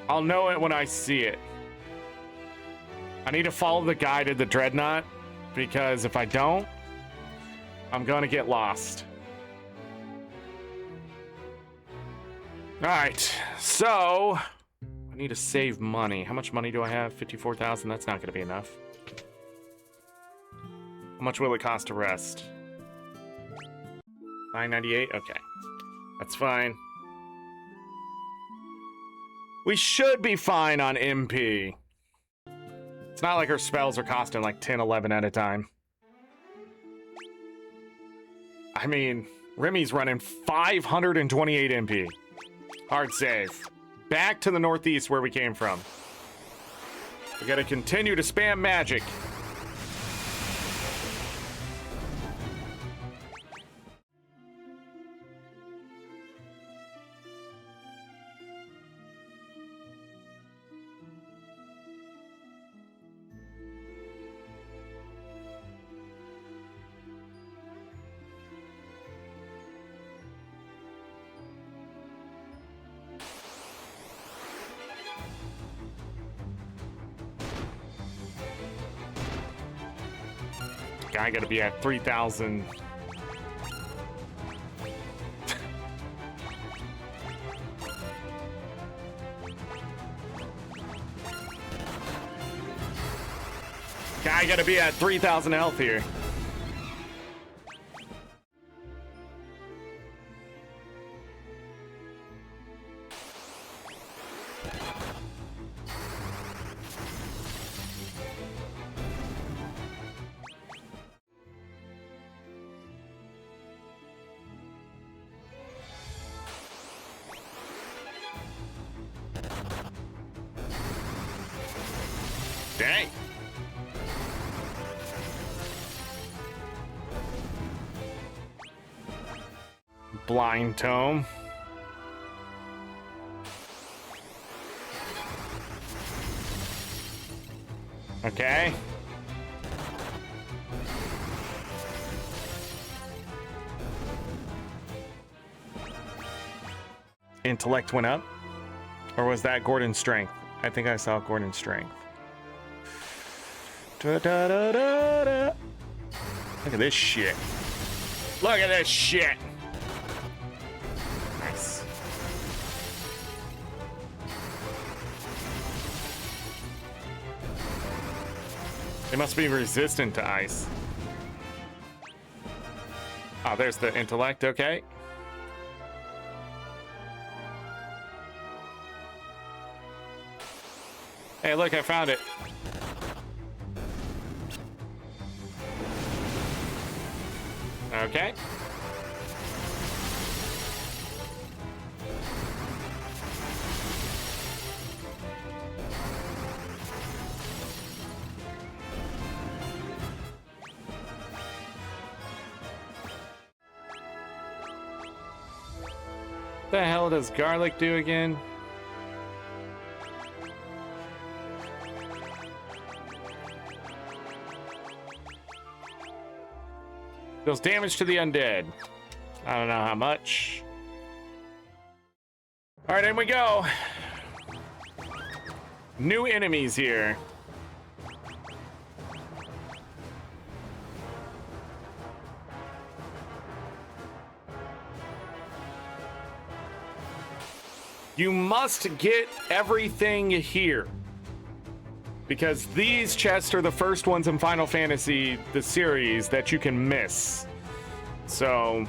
[SPEAKER 1] I'll know it when I see it. I need to follow the guide to the Dreadnought, because if I don't, I'm gonna get lost. Alright, so I need to save money. How much money do I have? 54,000. That's not gonna be enough. How much will it cost to rest? 998. Okay, that's fine. We should be fine on MP. It's not like her spells are costing like 10, 11 at a time. I mean, Remy's running 528 MP. Hard save. Back to the northeast where we came from. We gotta continue to spam magic. I gotta be at 3,000. Guy gotta be at 3,000 health here. Dang. Blind Tome. Okay. Intellect went up? Or was that Gordon's strength? I think I saw Gordon's strength. Da, da, da, da, da. Look at this shit. Look at this shit. Nice. They must be resistant to ice. Oh, there's the intellect, okay. Hey, look, I found it. Okay. The hell does garlic do again? Deals damage to the undead. I don't know how much. All right, in we go. New enemies here. You must get everything here, because these chests are the first ones in Final Fantasy, the series, that you can miss. So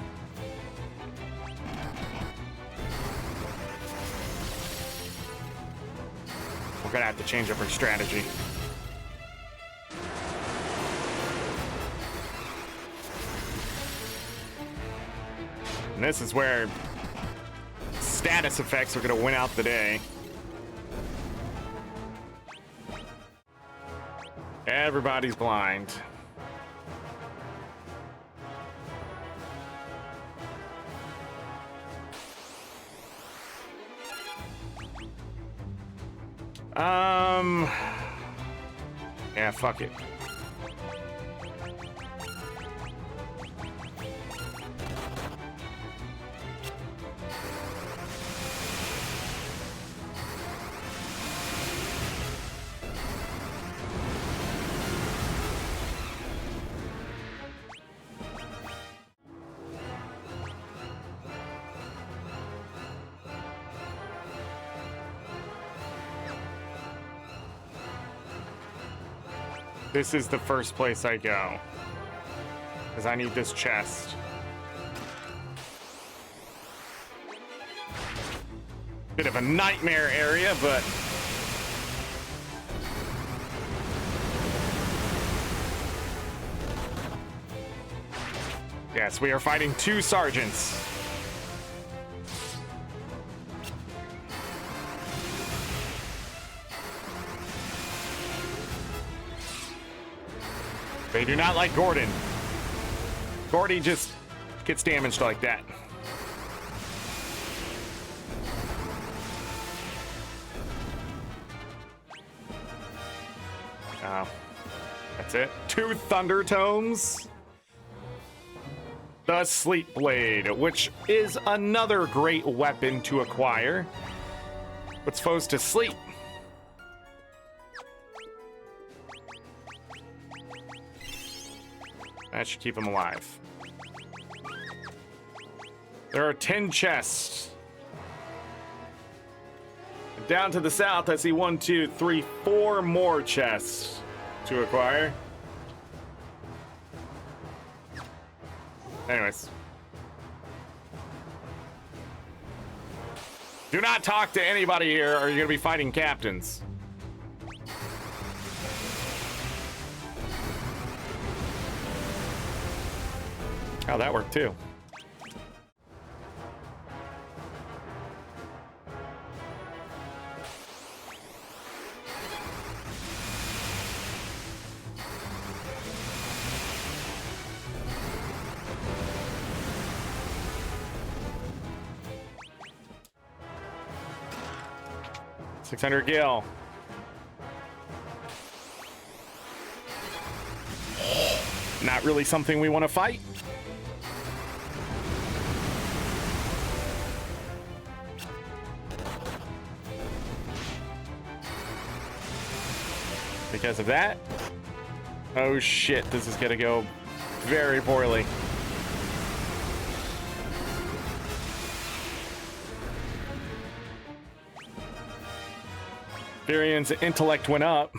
[SPEAKER 1] we're gonna have to change up our strategy. And this is where status effects are gonna win out the day. Everybody's blind. Yeah, fuck it. This is the first place I go, because I need this chest. Bit of a nightmare area, but yes, we are fighting two sergeants. They do not like Gordon. Gordy just gets damaged like that. Oh, that's it. 2 Thunder Tomes. The Sleep Blade, which is another great weapon to acquire. Puts foes to sleep. That should keep him alive. There are 10 chests. Down to the south, I see 1, 2, 3, 4 more chests to acquire. Anyways. Do not talk to anybody here, or you're gonna be fighting captains. Oh, that worked too. $600 gil. Not really something we want to fight. Because of that. Oh shit, this is gonna go very poorly. Varian's intellect went up.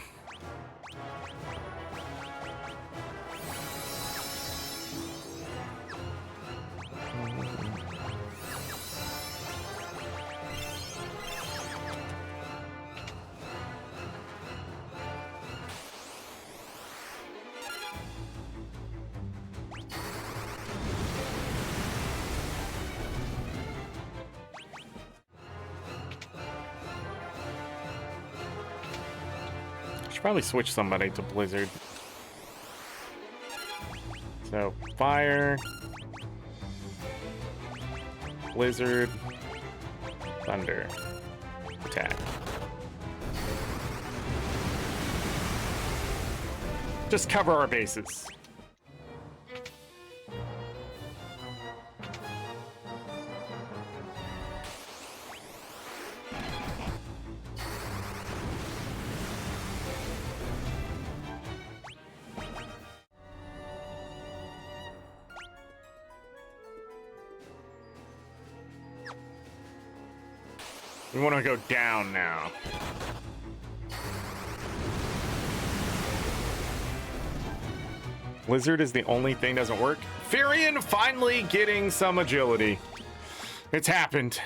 [SPEAKER 1] Probably switch somebody to Blizzard. So, Fire, Blizzard, Thunder. Attack. Just cover our bases. We want to go down now. Blizzard is the only thing doesn't work. Furion finally getting some agility. It's happened.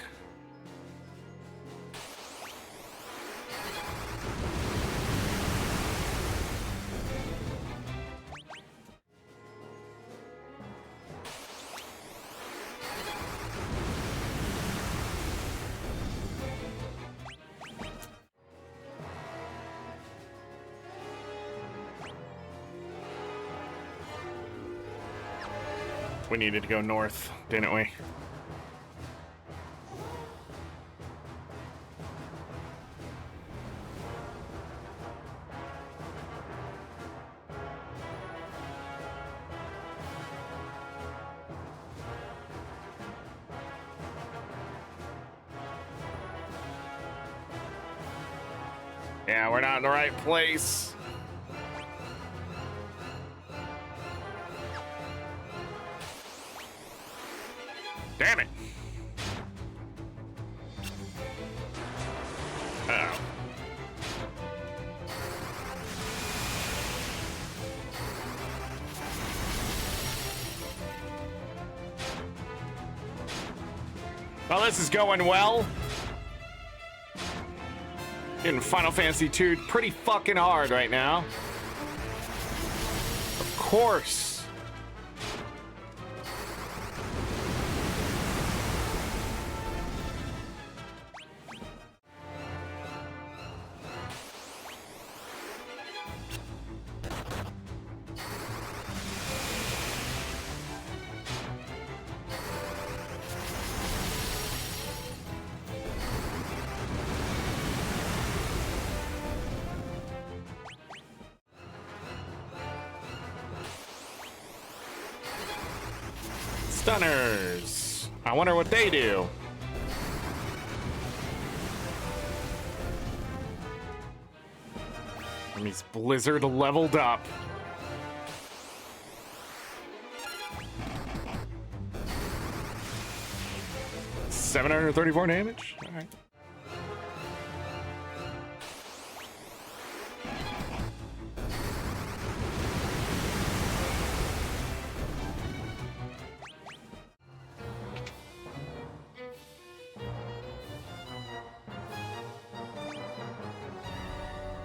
[SPEAKER 1] We needed to go north, didn't we? Yeah, we're not in the right place. Damn it. Uh-oh. Well, this is going well. Getting Final Fantasy II pretty fucking hard right now. Of course. Stunners. I wonder what they do. And he's Blizzard leveled up. $734 damage? All right.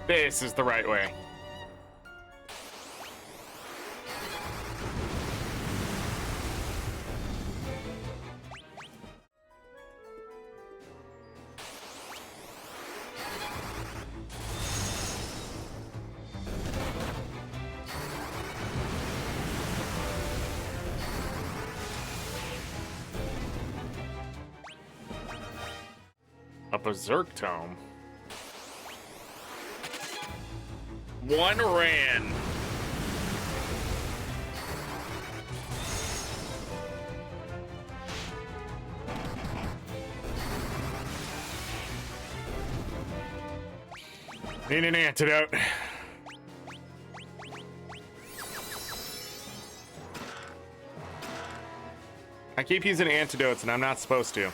[SPEAKER 1] This is the right way. A Berserk Tome. One ran. Need an antidote. I keep using antidotes and I'm not supposed to.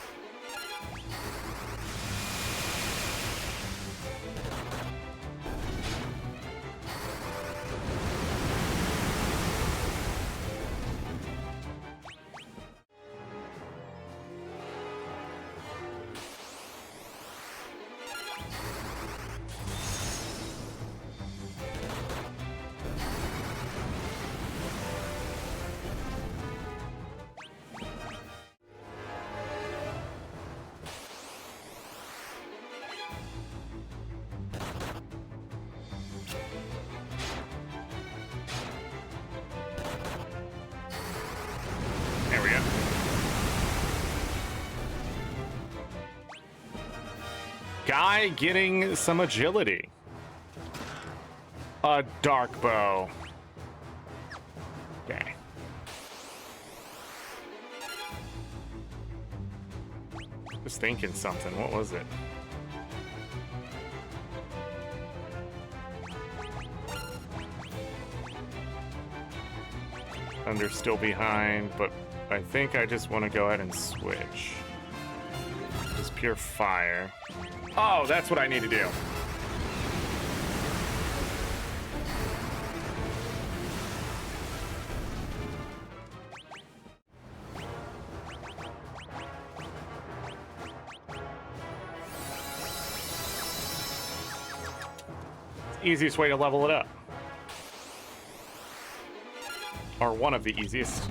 [SPEAKER 1] Guy getting some agility. A dark bow. Okay. Just thinking something. What was it? Thunder's still behind, but I think I just want to go ahead and switch. Just pure fire. Oh, that's what I need to do. Easiest way to level it up. Or one of the easiest.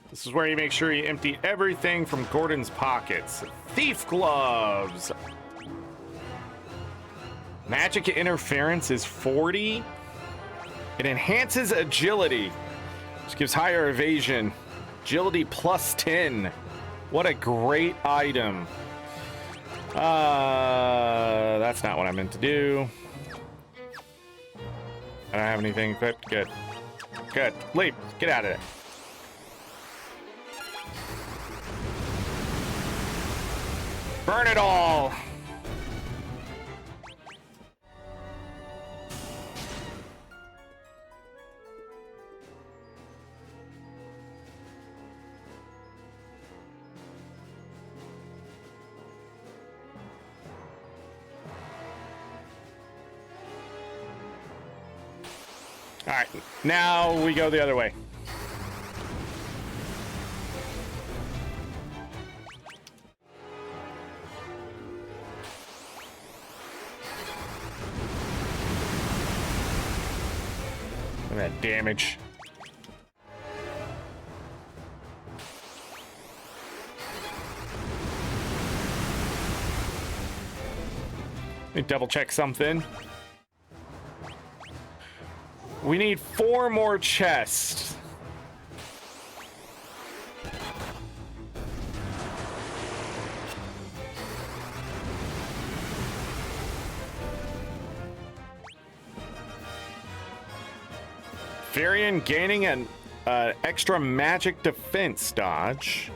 [SPEAKER 1] This is where you make sure you empty everything from Gordon's pockets. Thief gloves. Magic interference is 40. It enhances agility, which gives higher evasion. Agility plus 10. What a great item. That's not what I meant to do. I don't have anything equipped. Good. Good. Leave. Get out of there. Burn it all. All right, now we go the other way. Look at that damage. Let me double check something. We need 4 more chests. Varian gaining an extra magic defense dodge.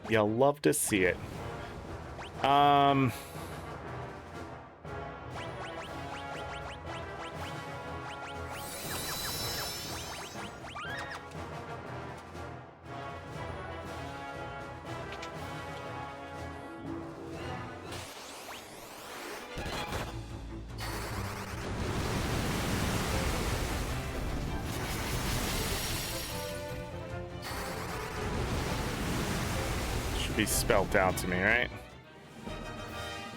[SPEAKER 1] You'll love to see it. Be spelt out to me, right?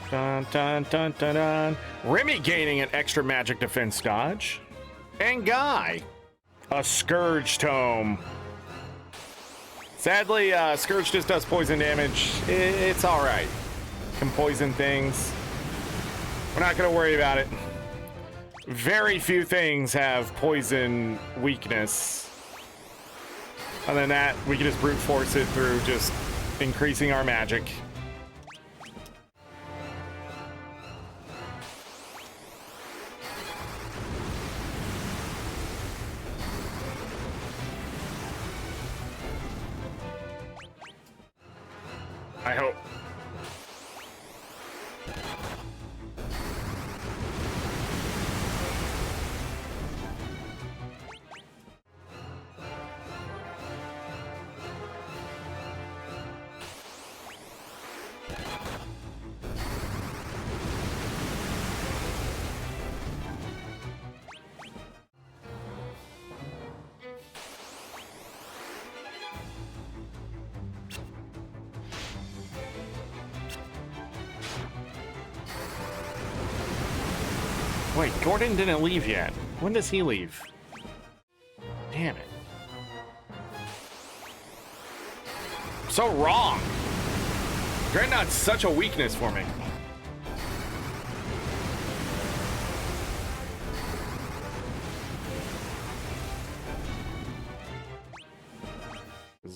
[SPEAKER 1] Dun, dun, dun, dun, dun. Remy gaining an extra magic defense dodge. And Guy, a Scourge Tome. Sadly, Scourge just does poison damage. It's all right. Can poison things. We're not going to worry about it. Very few things have poison weakness. Other than that, we can just brute force it through just increasing our magic. I hope. Wait, Gordon didn't leave yet. When does he leave? Damn it. I'm so wrong. Dreadnought's such a weakness for me.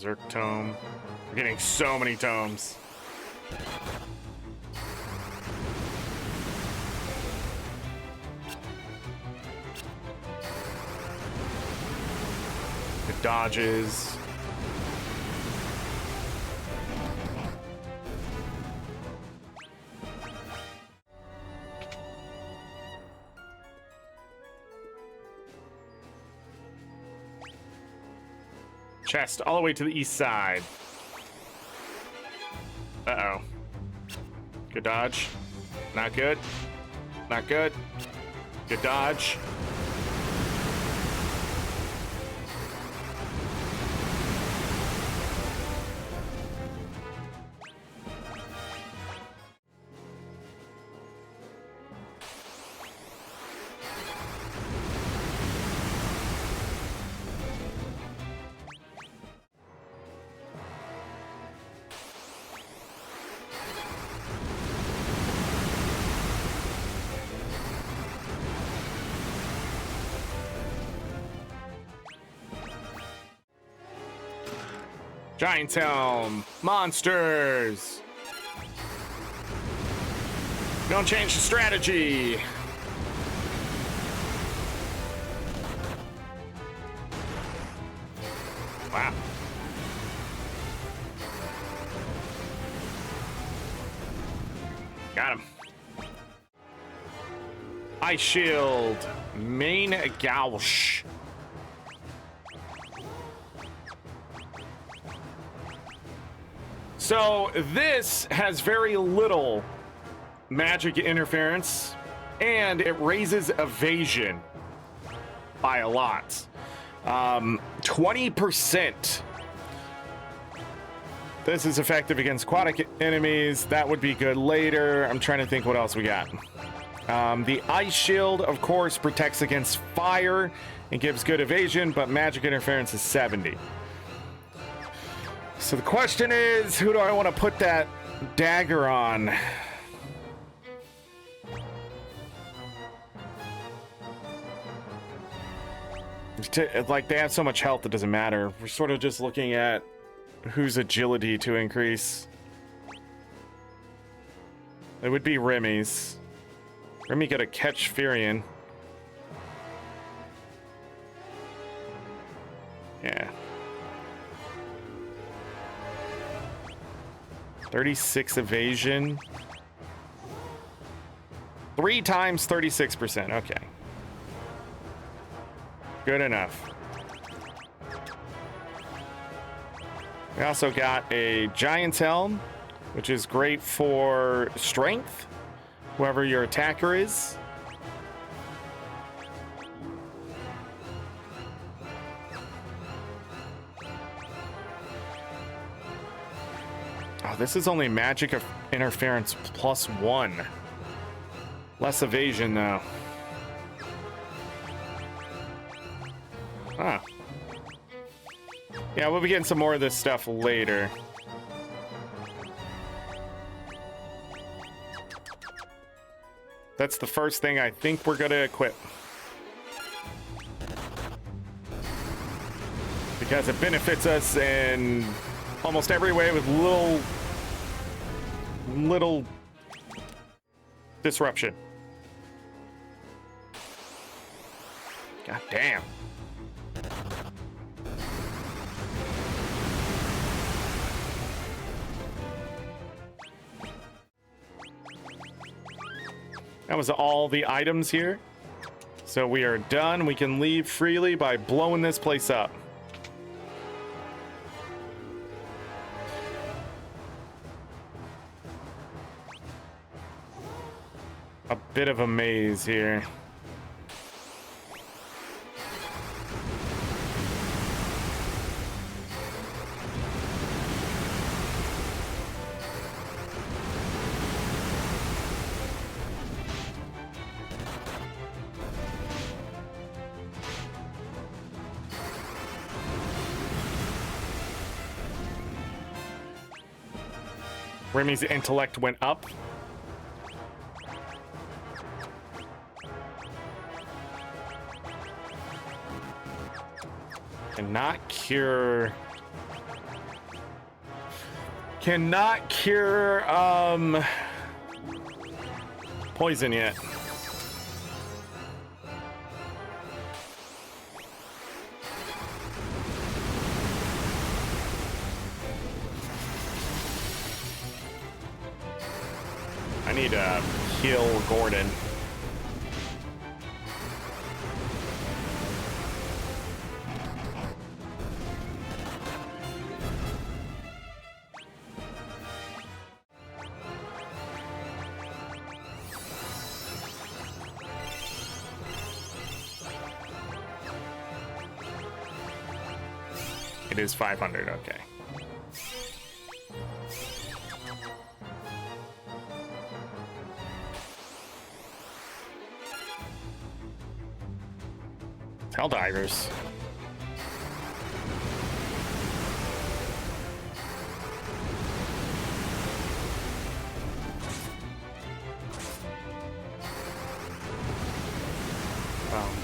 [SPEAKER 1] Zerk tome. We're getting so many tomes. Good dodges. Chest all the way to the east side. Uh-oh. Good dodge. Not good. Not good. Good dodge. Giant Helm. Monsters. Don't change the strategy. Wow. Got him. Ice Shield. Main Gouge. So this has very little magic interference, and it raises evasion by a lot. 20%. This is effective against aquatic enemies. That would be good later. I'm trying to think what else we got. The Ice Shield, of course, protects against fire and gives good evasion, but magic interference is 70. So the question is, who do I want to put that dagger on? Like, they have so much health, it doesn't matter. We're sort of just looking at whose agility to increase. It would be Remy's. Remy got to catch Furion. Yeah. 36 evasion. 3 times 36%. Okay. Good enough. We also got a Giant's Helm, which is great for strength, whoever your attacker is. Oh, this is only magic interference +1. Less evasion, though. Huh. Yeah, we'll be getting some more of this stuff later. That's the first thing I think we're gonna equip. Because it benefits us in almost every way with little disruption. God damn. That was all the items here. So we are done. We can leave freely by blowing this place up. A bit of a maze here. Remy's intellect went up. And not cure Cannot cure poison yet. I need to kill Gordon. It is 500, okay. Helldivers.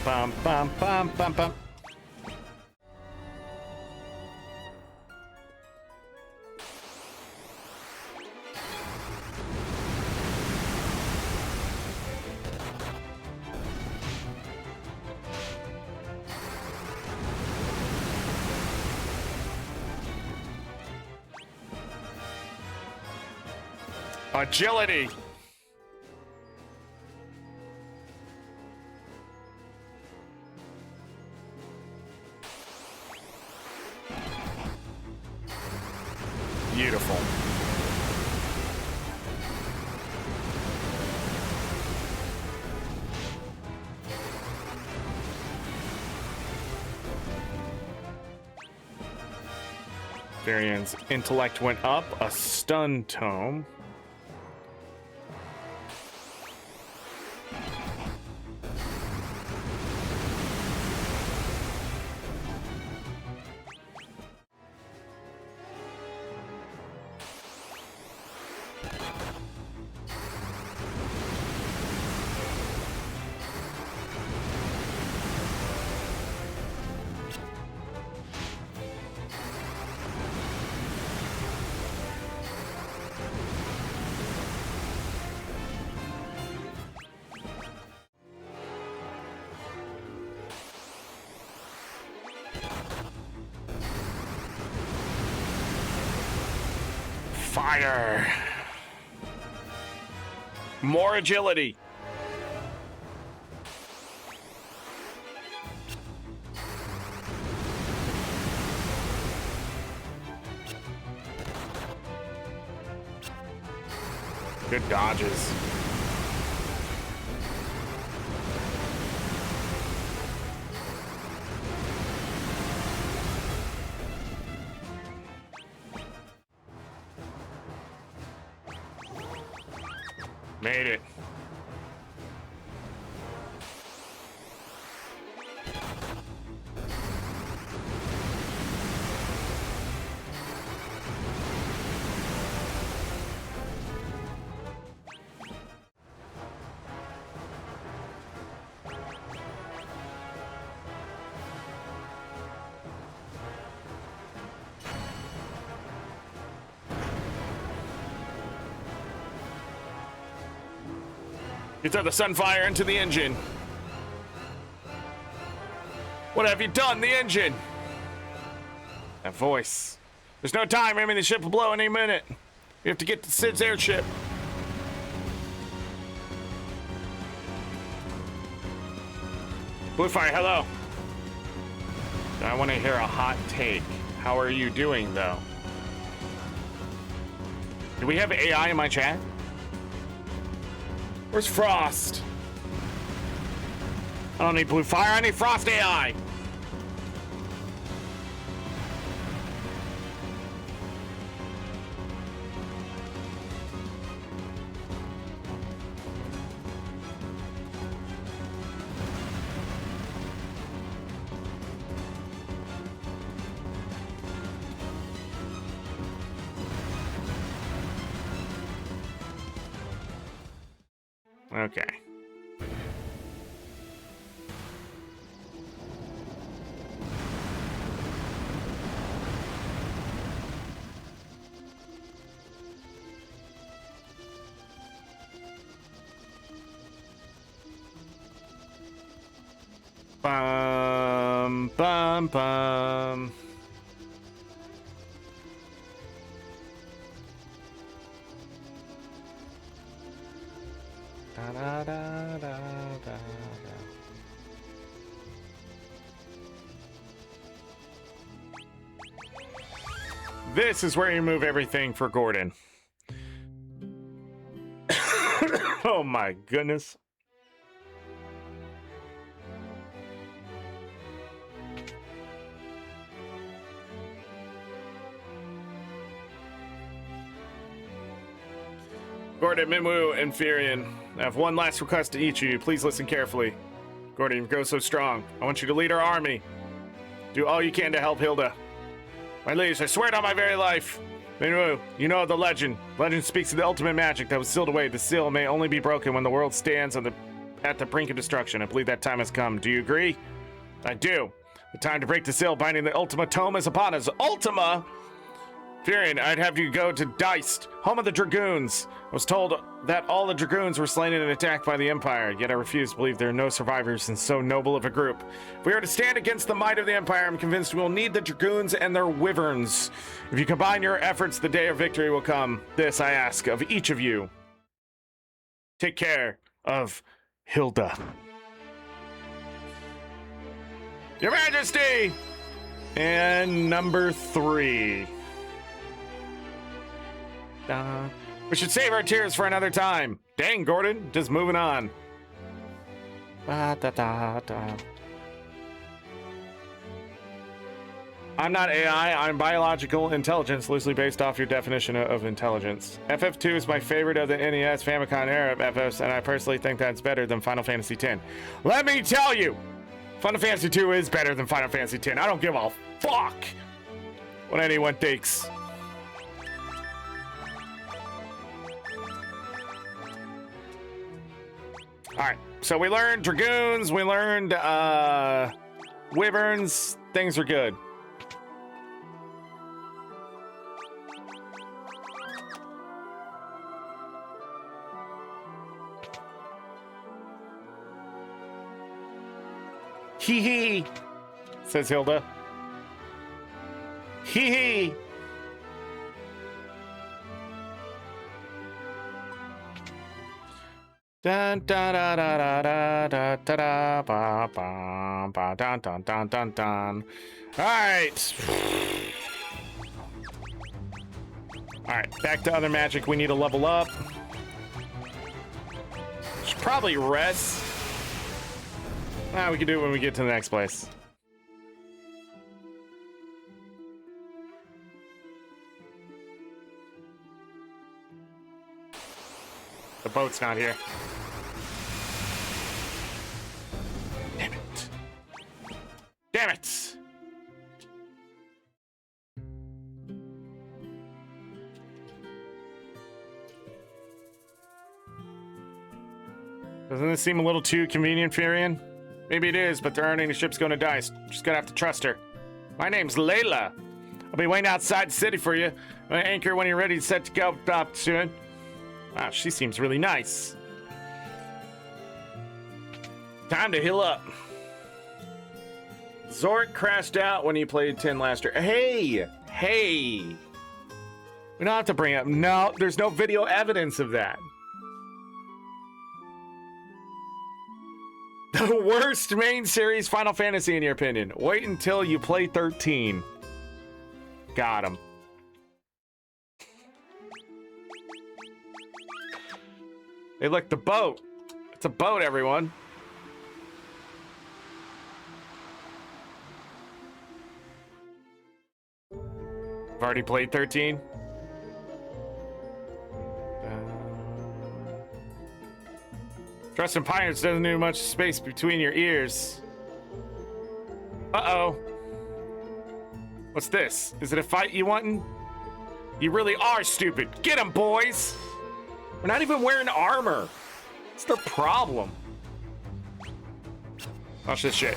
[SPEAKER 1] Bum, bum, bum, bum, bum, bum. Agility. Beautiful. Varian's intellect went up, a stun tome. Fire. More agility. Good dodges. Made it. You throw the Sunfire into the engine. What have you done? The engine. That voice. There's no time. I mean, the ship will blow any minute. We have to get to Sid's airship. Bluefire, hello. I want to hear a hot take. How are you doing, though? Do we have AI in my chat? Where's Frost? I don't need Bluefire, I need Frost AI! Okay. Bum, bum, bum. Da, da, da, da, da. This is where you move everything for Gordon. Oh my goodness. Gordon, Minwoo, and Furion, I have one last request to each of you. Please listen carefully. Gordon, you go so strong. I want you to lead our army. Do all you can to help Hilda. My liege, I swear it on my very life. Minwoo, you know the legend. Legend speaks of the ultimate magic that was sealed away. The seal may only be broken when the world stands at the brink of destruction. I believe that time has come. Do you agree? I do. The time to break the seal, binding the Ultima Tome is upon us. Ultima? Furion, I'd have you go to Deist, home of the Dragoons. I was told that all the Dragoons were slain in an attack by the Empire, yet I refuse to believe there are no survivors in so noble of a group. If we are to stand against the might of the Empire, I'm convinced we will need the Dragoons and their wyverns. If you combine your efforts, the day of victory will come. This I ask of each of you. Take care of Hilda. Your Majesty! And number 3. We should save our tears for another time. Dang, Gordon, just moving on. I'm not AI, I'm biological intelligence, loosely based off your definition of intelligence. FF2 is my favorite of the NES Famicom era of FFs, and I personally think that's better than Final Fantasy X. Let me tell you, Final Fantasy 2 is better than Final Fantasy X. I don't give a fuck what anyone thinks. Alright, so we learned Dragoons, we learned Wyverns, things are good. Hee hee, says Hilda. Hee hee. Dun da da da da da da da da ba ba ba dun dun dun dun dun. Alright. Alright, back to other magic. We need to level up. Should probably rest. We can do it when we get to the next place. The boat's not here. Damn it. Damn it! Doesn't this seem a little too convenient, Furion? Maybe it is, but there aren't any ships going to Dice. Just gonna have to trust her. My name's Layla. I'll be waiting outside the city for you. I'm gonna anchor when you're ready to set to go up soon. Wow, she seems really nice. Time to heal up. Zorric crashed out when he played 10 last year. Hey! We don't have to bring up... No, there's no video evidence of that. The worst main series Final Fantasy in your opinion. Wait until you play 13. Got him. Hey, look, the boat. It's a boat, everyone. I've already played 13. Trust in pirates doesn't need much space between your ears. Uh-oh. What's this? Is it a fight you wantin'? You really are stupid. Get 'em, boys! We're not even wearing armor. What's the problem? Watch this shit.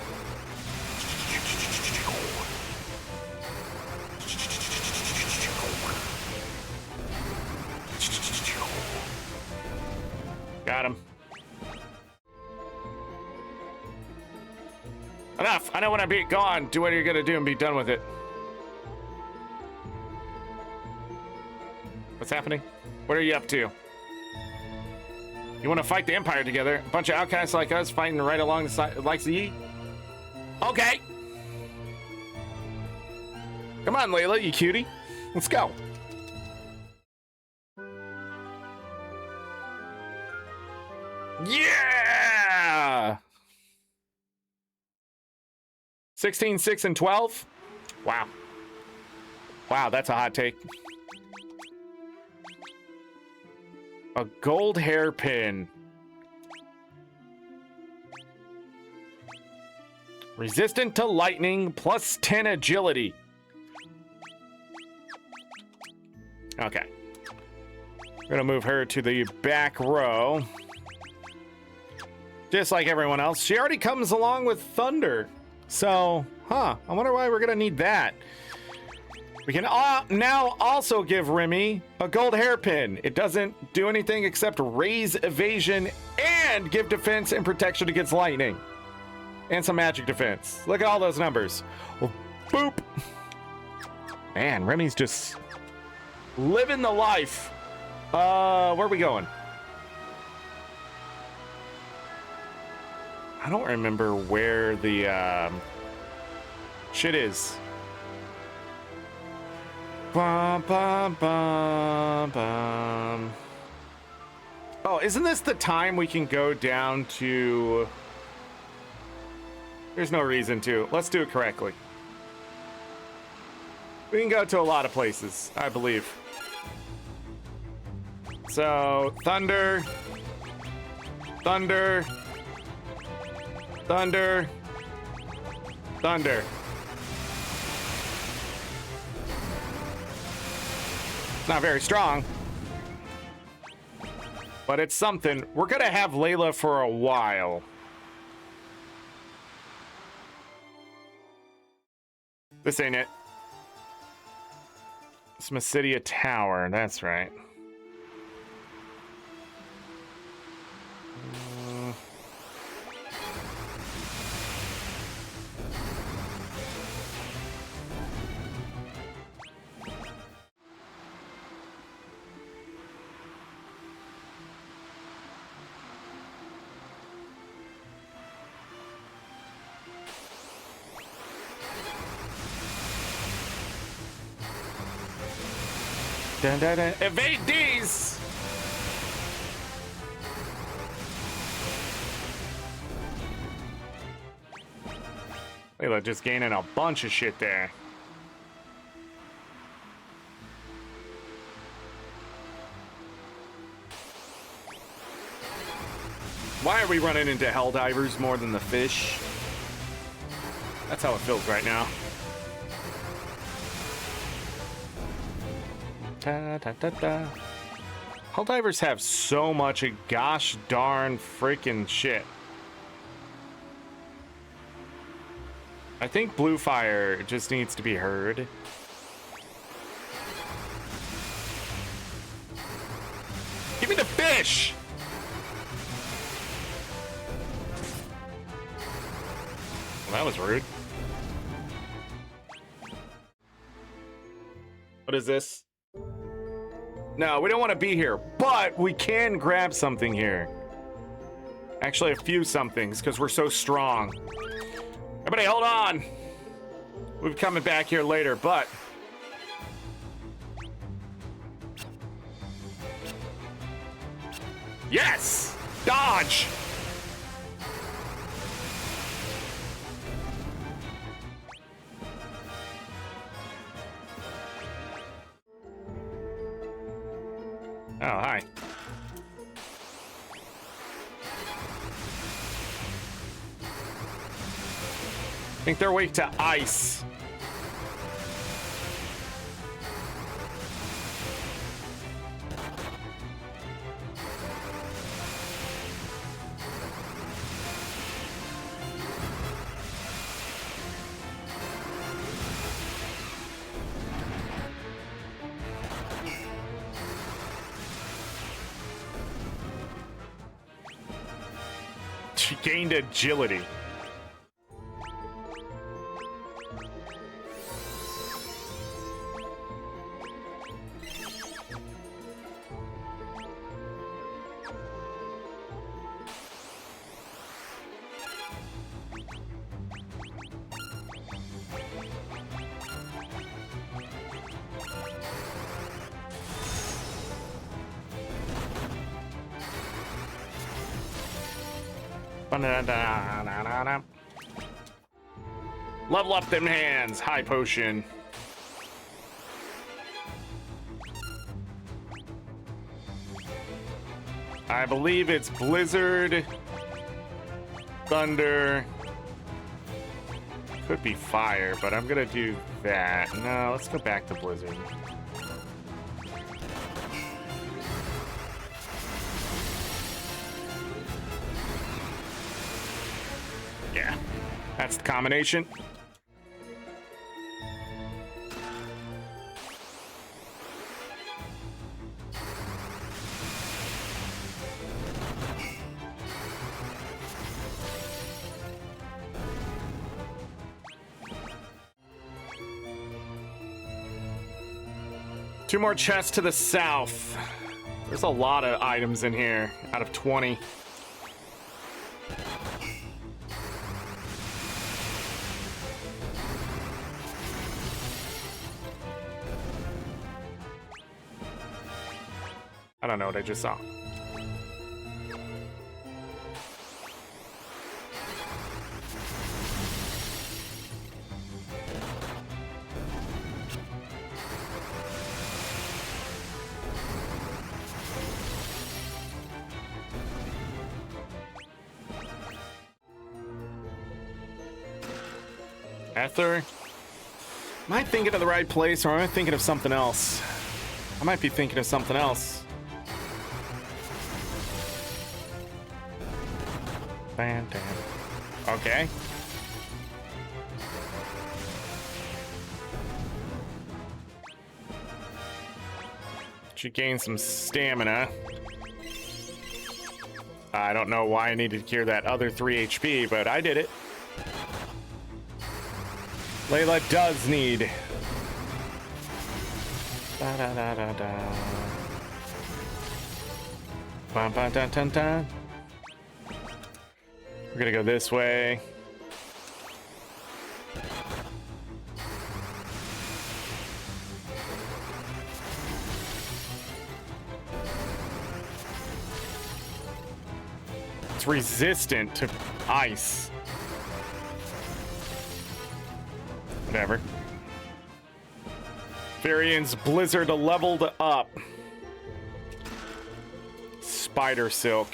[SPEAKER 1] Got him. Enough! I know when I beat. Go on, do what you're gonna do and be done with it. What's happening? What are you up to? You want to fight the Empire together? A bunch of outcasts like us fighting right along the side, like ye? Okay. Come on, Layla, you cutie. Let's go. Yeah! 16, 6, and 12? Wow. Wow, that's a hot take. A gold hairpin. Resistant to lightning, plus 10 agility. Okay. We're gonna move her to the back row. Just like everyone else. She already comes along with Thunder. So, I wonder why we're gonna need that. We can now also give Remy a gold hairpin. It doesn't do anything except raise evasion and give defense and protection against lightning. And some magic defense. Look at all those numbers. Well, boop. Man, Remy's just living the life. Where are we going? I don't remember where the shit is. Bum, bum, bum, bum. Oh, isn't this the time we can go down to... There's no reason to. Let's do it correctly. We can go to a lot of places, I believe. So, Thunder. Thunder. Thunder. Thunder. It's not very strong. But it's something. We're gonna have Layla for a while. This ain't it. Smasidia Tower, that's right. Dun, dun, dun. Evade these! Layla just gaining a bunch of shit there. Why are we running into Helldivers more than the fish? That's how it feels right now. Da, da, da, da. Helldivers have so much gosh darn freaking shit. I think Blue Fire just needs to be heard. Give me the fish! Well, that was rude. What is this? No, we don't want to be here, but we can grab something here. Actually, a few somethings, because we're so strong. Everybody, hold on. We'll be coming back here later, but... Yes! Dodge! Oh, hi. I think they're weak to ice. She gained agility. Ba-da-da-da-da-da. Level up them hands. High potion. I believe it's Blizzard, Thunder, could be Fire, but I'm gonna do that. No, let's go back to Blizzard. Yeah, that's the combination. Two more chests to the south. There's a lot of items in here out of 20. I don't know what I just saw. Ether? Am I thinking of the right place, or am I thinking of something else? I might be thinking of something else. Okay. Should gain some stamina. I don't know why I needed to cure that other 3 HP, but I did it. Layla does need. Da da da da da. Bum, bum, dun, dun, dun. We're gonna go this way. It's resistant to ice. Whatever. Varian's Blizzard leveled up. Spider Silk.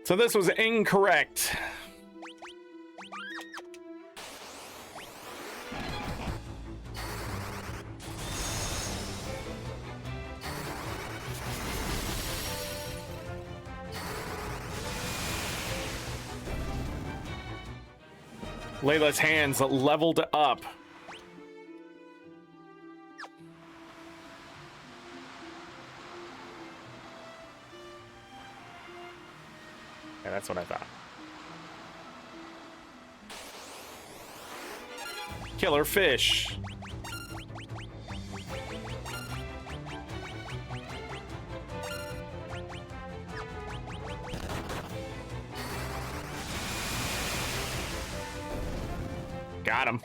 [SPEAKER 1] So this was incorrect. Layla's hands leveled up. Yeah, that's what I thought. Killer fish. Got him.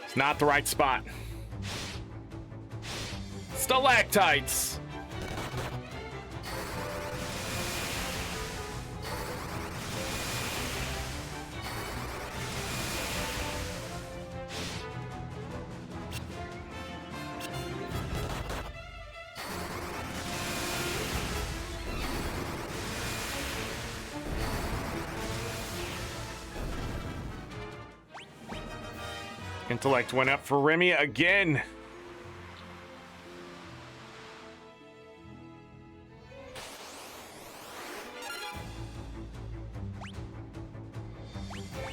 [SPEAKER 1] It's not the right spot. Stalactites. Intellect went up for Remy again.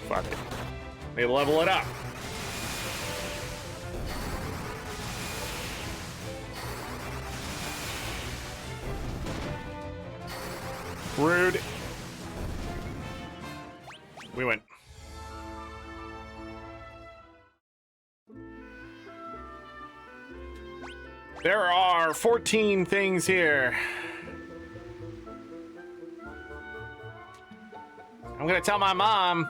[SPEAKER 1] Fuck it. They level it up. Rude. We went. There are 14 things here. I'm gonna tell my mom.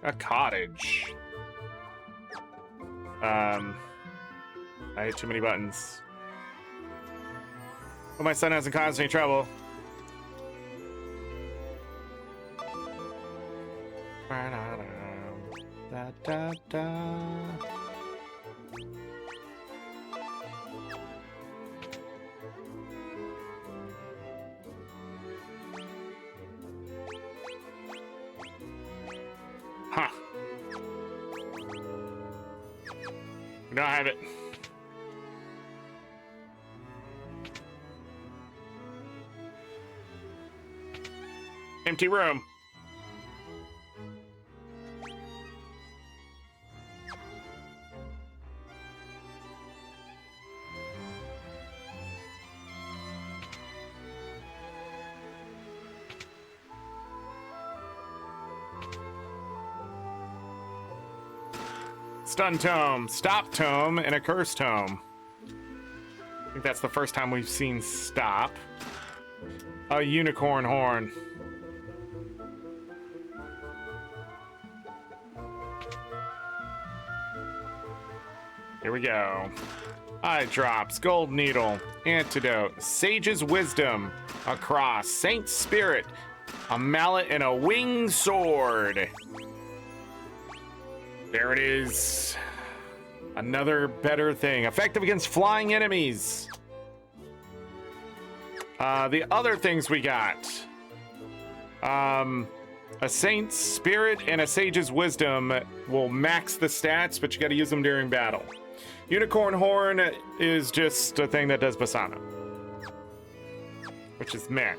[SPEAKER 1] A cottage. I hit too many buttons. But my son hasn't caused any trouble. Da, da, da. Huh. We don't have it. Empty room. Stun tome, stop tome, and a curse tome. I think that's the first time we've seen stop. A unicorn horn. Here we go. Eye drops, gold needle, antidote, sage's wisdom, a cross, saint's spirit, a mallet, and a winged sword. There it is. Another better thing. Effective against flying enemies. The other things we got. A saint's spirit and a sage's wisdom will max the stats, but you gotta use them during battle. Unicorn horn is just a thing that does Basana. Which is meh.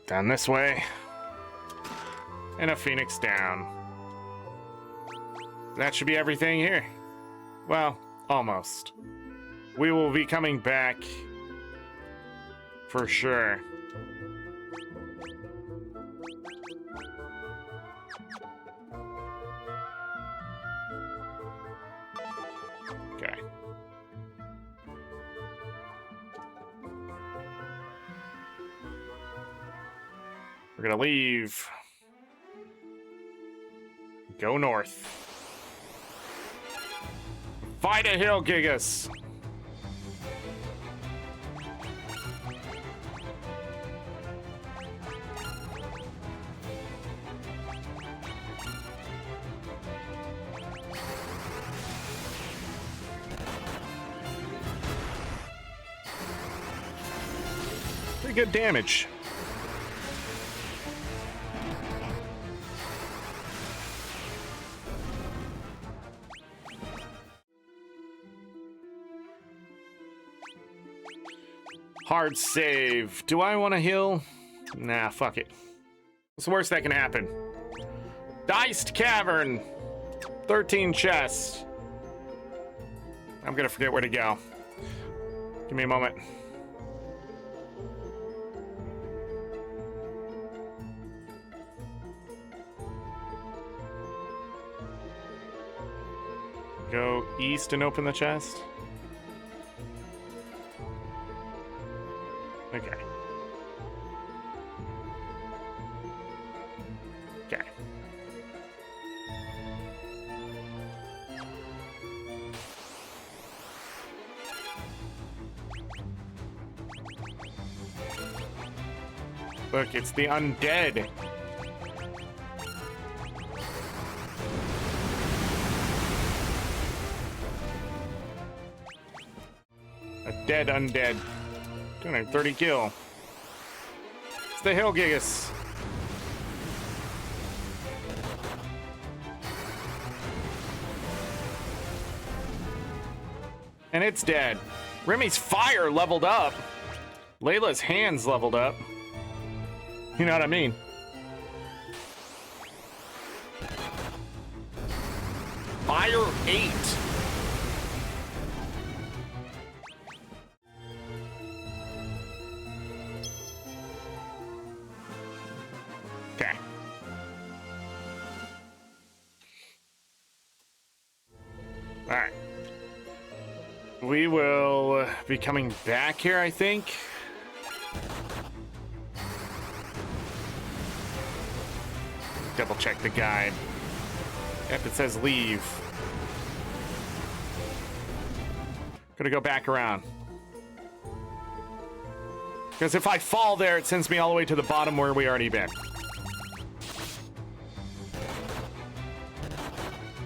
[SPEAKER 1] Down this way. And a phoenix down. That should be everything here. Well, almost. We will be coming back for sure. Okay. We're gonna leave. Go north. Fight a hill, Gigas. Pretty good damage. Hard save. Do I want to heal? Nah, fuck it. What's the worst that can happen? Diced cavern. 13 chests. I'm gonna forget where to go. Give me a moment. Go east and open the chest. Okay. Okay. Look, it's the undead. A dead undead. 230 kill. It's the Hellgigas. And it's dead. Remy's fire leveled up. Layla's hands leveled up. You know what I mean? Fire 8. Okay. All right. We will be coming back here, I think. Double check the guide. Yep, it says leave. Gonna go back around. Because if I fall there, it sends me all the way to the bottom where we already been.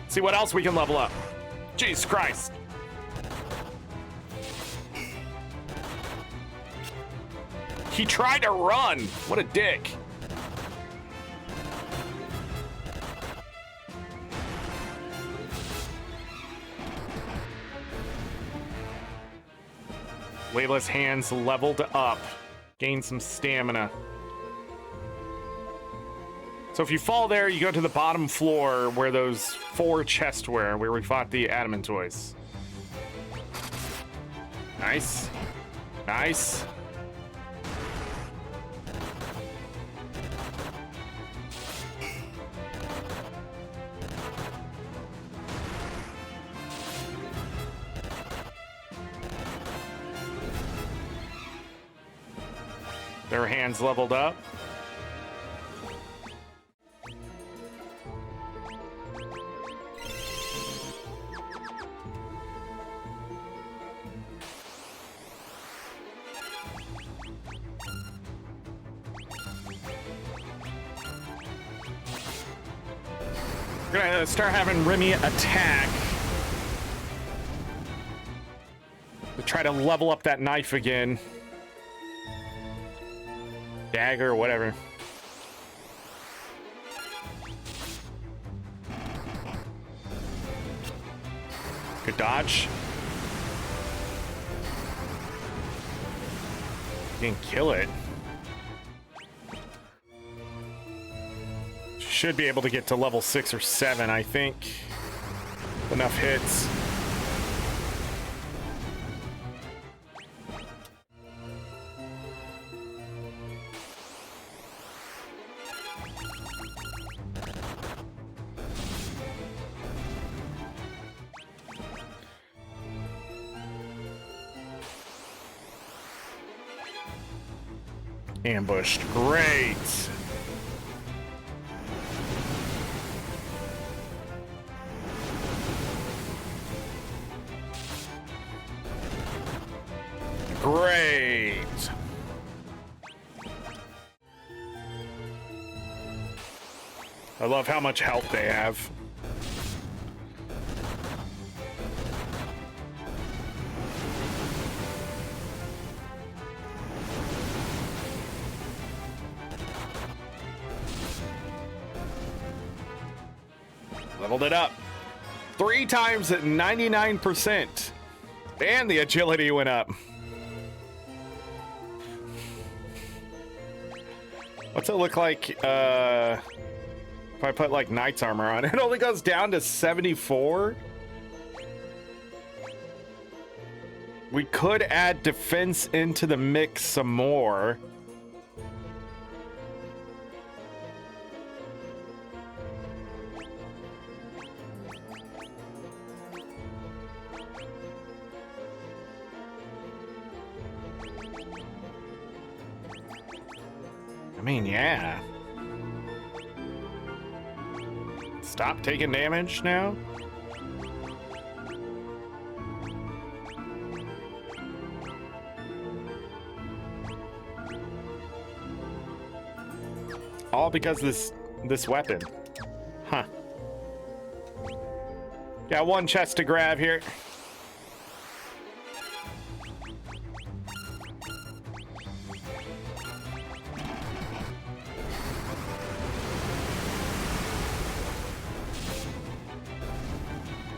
[SPEAKER 1] See what else we can level up. Jesus Christ. He tried to run. What a dick. Layla's hands leveled up. Gain some stamina. So if you fall there, you go to the bottom floor where those 4 chests were, where we fought the Adamantoids. Nice. Nice. Their hands leveled up. We're gonna start having Remy attack to try to level up that knife again. Dagger or whatever. Good dodge. Didn't kill it. Should be able to get to level 6 or 7, I think. Enough hits. Ambushed. Great. Great. I love how much health they have. Leveled it up 3 times at 99%, and the agility went up. What's it look like if I put like knight's armor on? It only goes down to 74. We could add defense into the mix some more. I mean, yeah. Stop taking damage now? All because this weapon. Huh. Got one chest to grab here.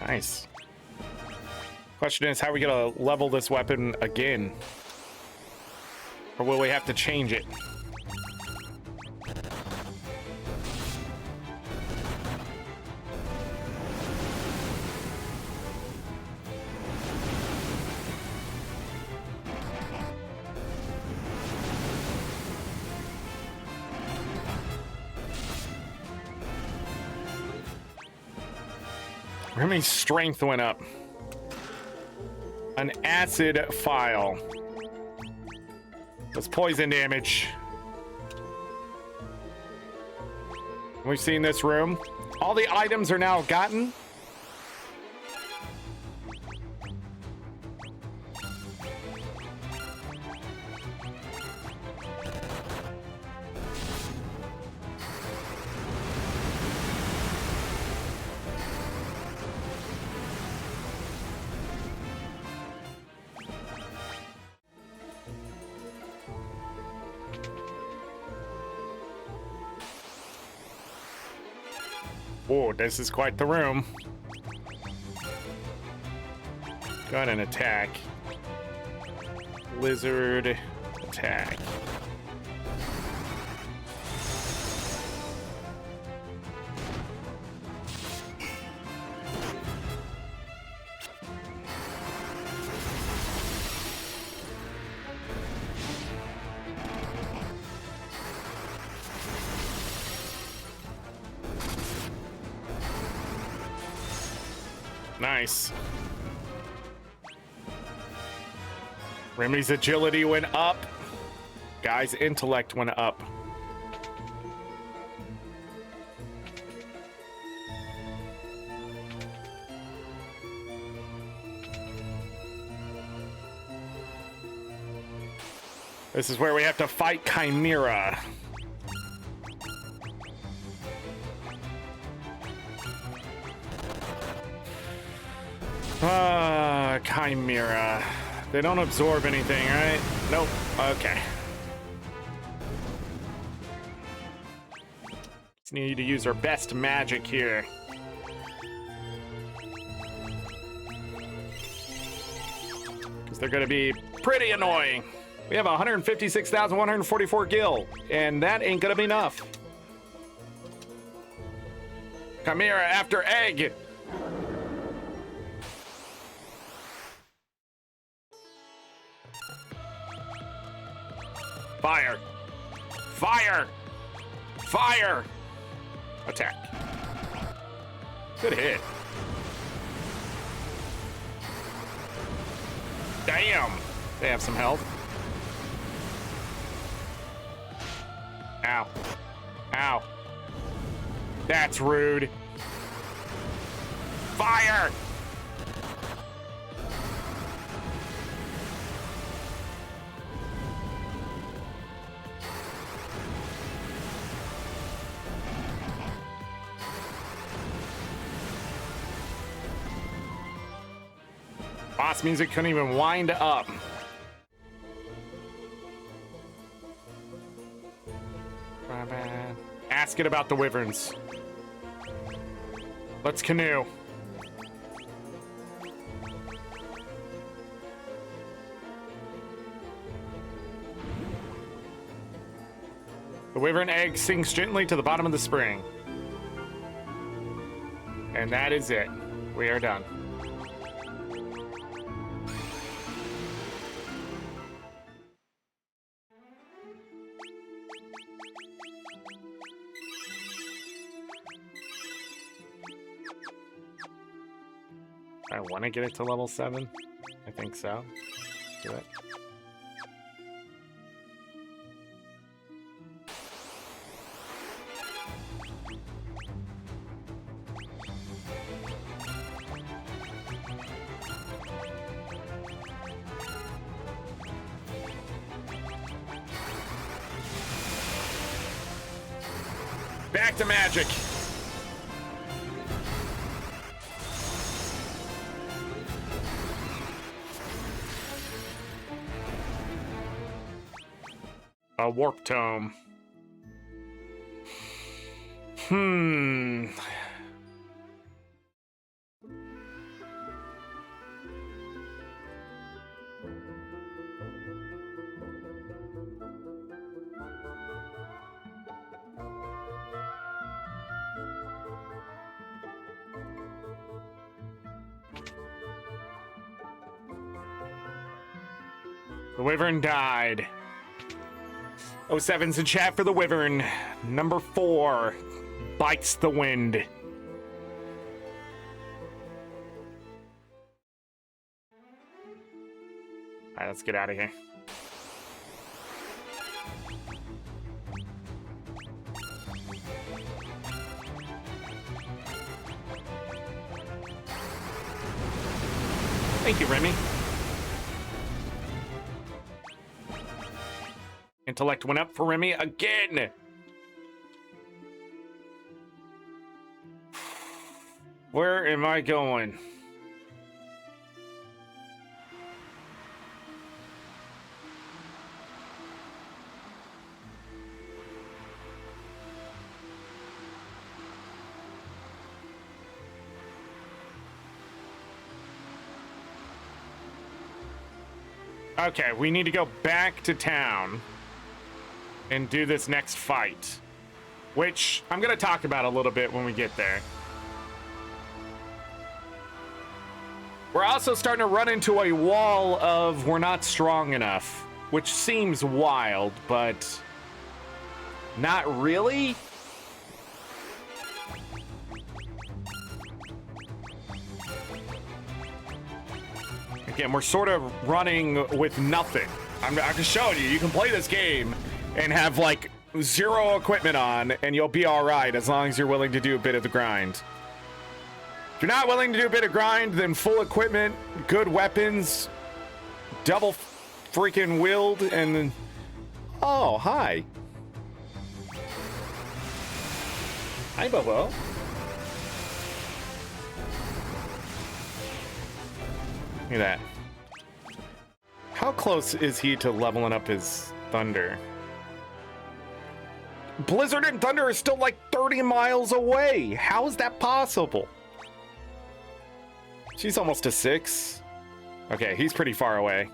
[SPEAKER 1] Nice. Question is, how are we gonna level this weapon again? Or will we have to change it? Remy's strength went up. An acid file. That's poison damage. We've seen this room. All the items are now gotten. Oh, this is quite the room. Go ahead and attack. Lizard attack. Nice. Remy's agility went up. Guy's intellect went up. This is where we have to fight Chimera. Chimera. They don't absorb anything, right? Nope. Okay. Just need to use our best magic here. Because they're going to be pretty annoying. We have 156,144 gil, and that ain't going to be enough. Chimera after egg. Fire! Fire! Fire! Attack. Good hit. Damn! They have some health. Ow. Ow. That's rude. Fire! Boss music couldn't even wind up. Ask it about the wyverns. Let's canoe. The wyvern egg sinks gently to the bottom of the spring. And that is it. We are done. I want to get it to level 7. I think so. Do it. Back to magic. A warp tome. The Wyvern died. 07's in chat for the Wyvern. Number 4 bites the wind. All right, let's get out of here. Thank you, Remy. Intellect went up for Remy again. Where am I going? Okay, we need to go back to town and do this next fight, which I'm going to talk about a little bit when we get there. We're also starting to run into a wall of we're not strong enough, which seems wild, but not really. Again, we're sort of running with nothing. I'm just showing you, you can play this game and have like 0 equipment on and you'll be all right as long as you're willing to do a bit of the grind. If you're not willing to do a bit of grind, then full equipment, good weapons, double freaking willed, and then... Oh, hi. Hi, Bobo. Look at that. How close is he to leveling up his Thunder? Blizzard and Thunder are still like 30 miles away. How is that possible? She's almost to 6. Okay, he's pretty far away.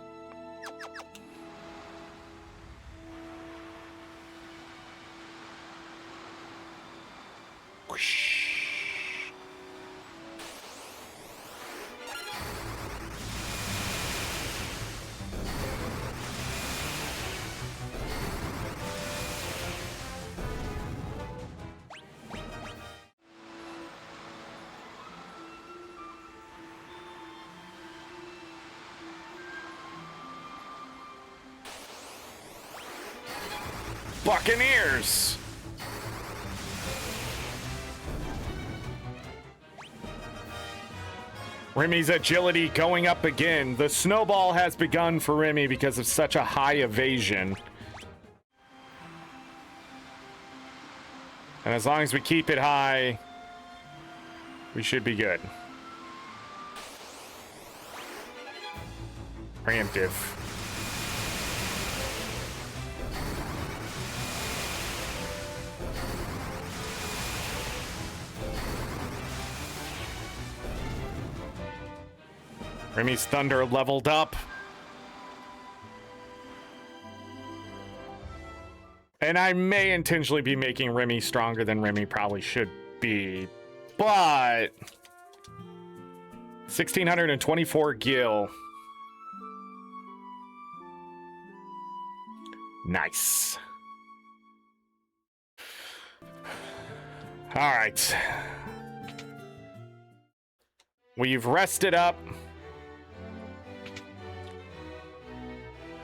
[SPEAKER 1] Whoosh. Buccaneers! Remy's agility going up again. The snowball has begun for Remy because of such a high evasion. And as long as we keep it high, we should be good. Preemptive. Remy's Thunder leveled up. And I may intentionally be making Remy stronger than Remy probably should be. But 1,624 gil. Nice. All right. We've rested up.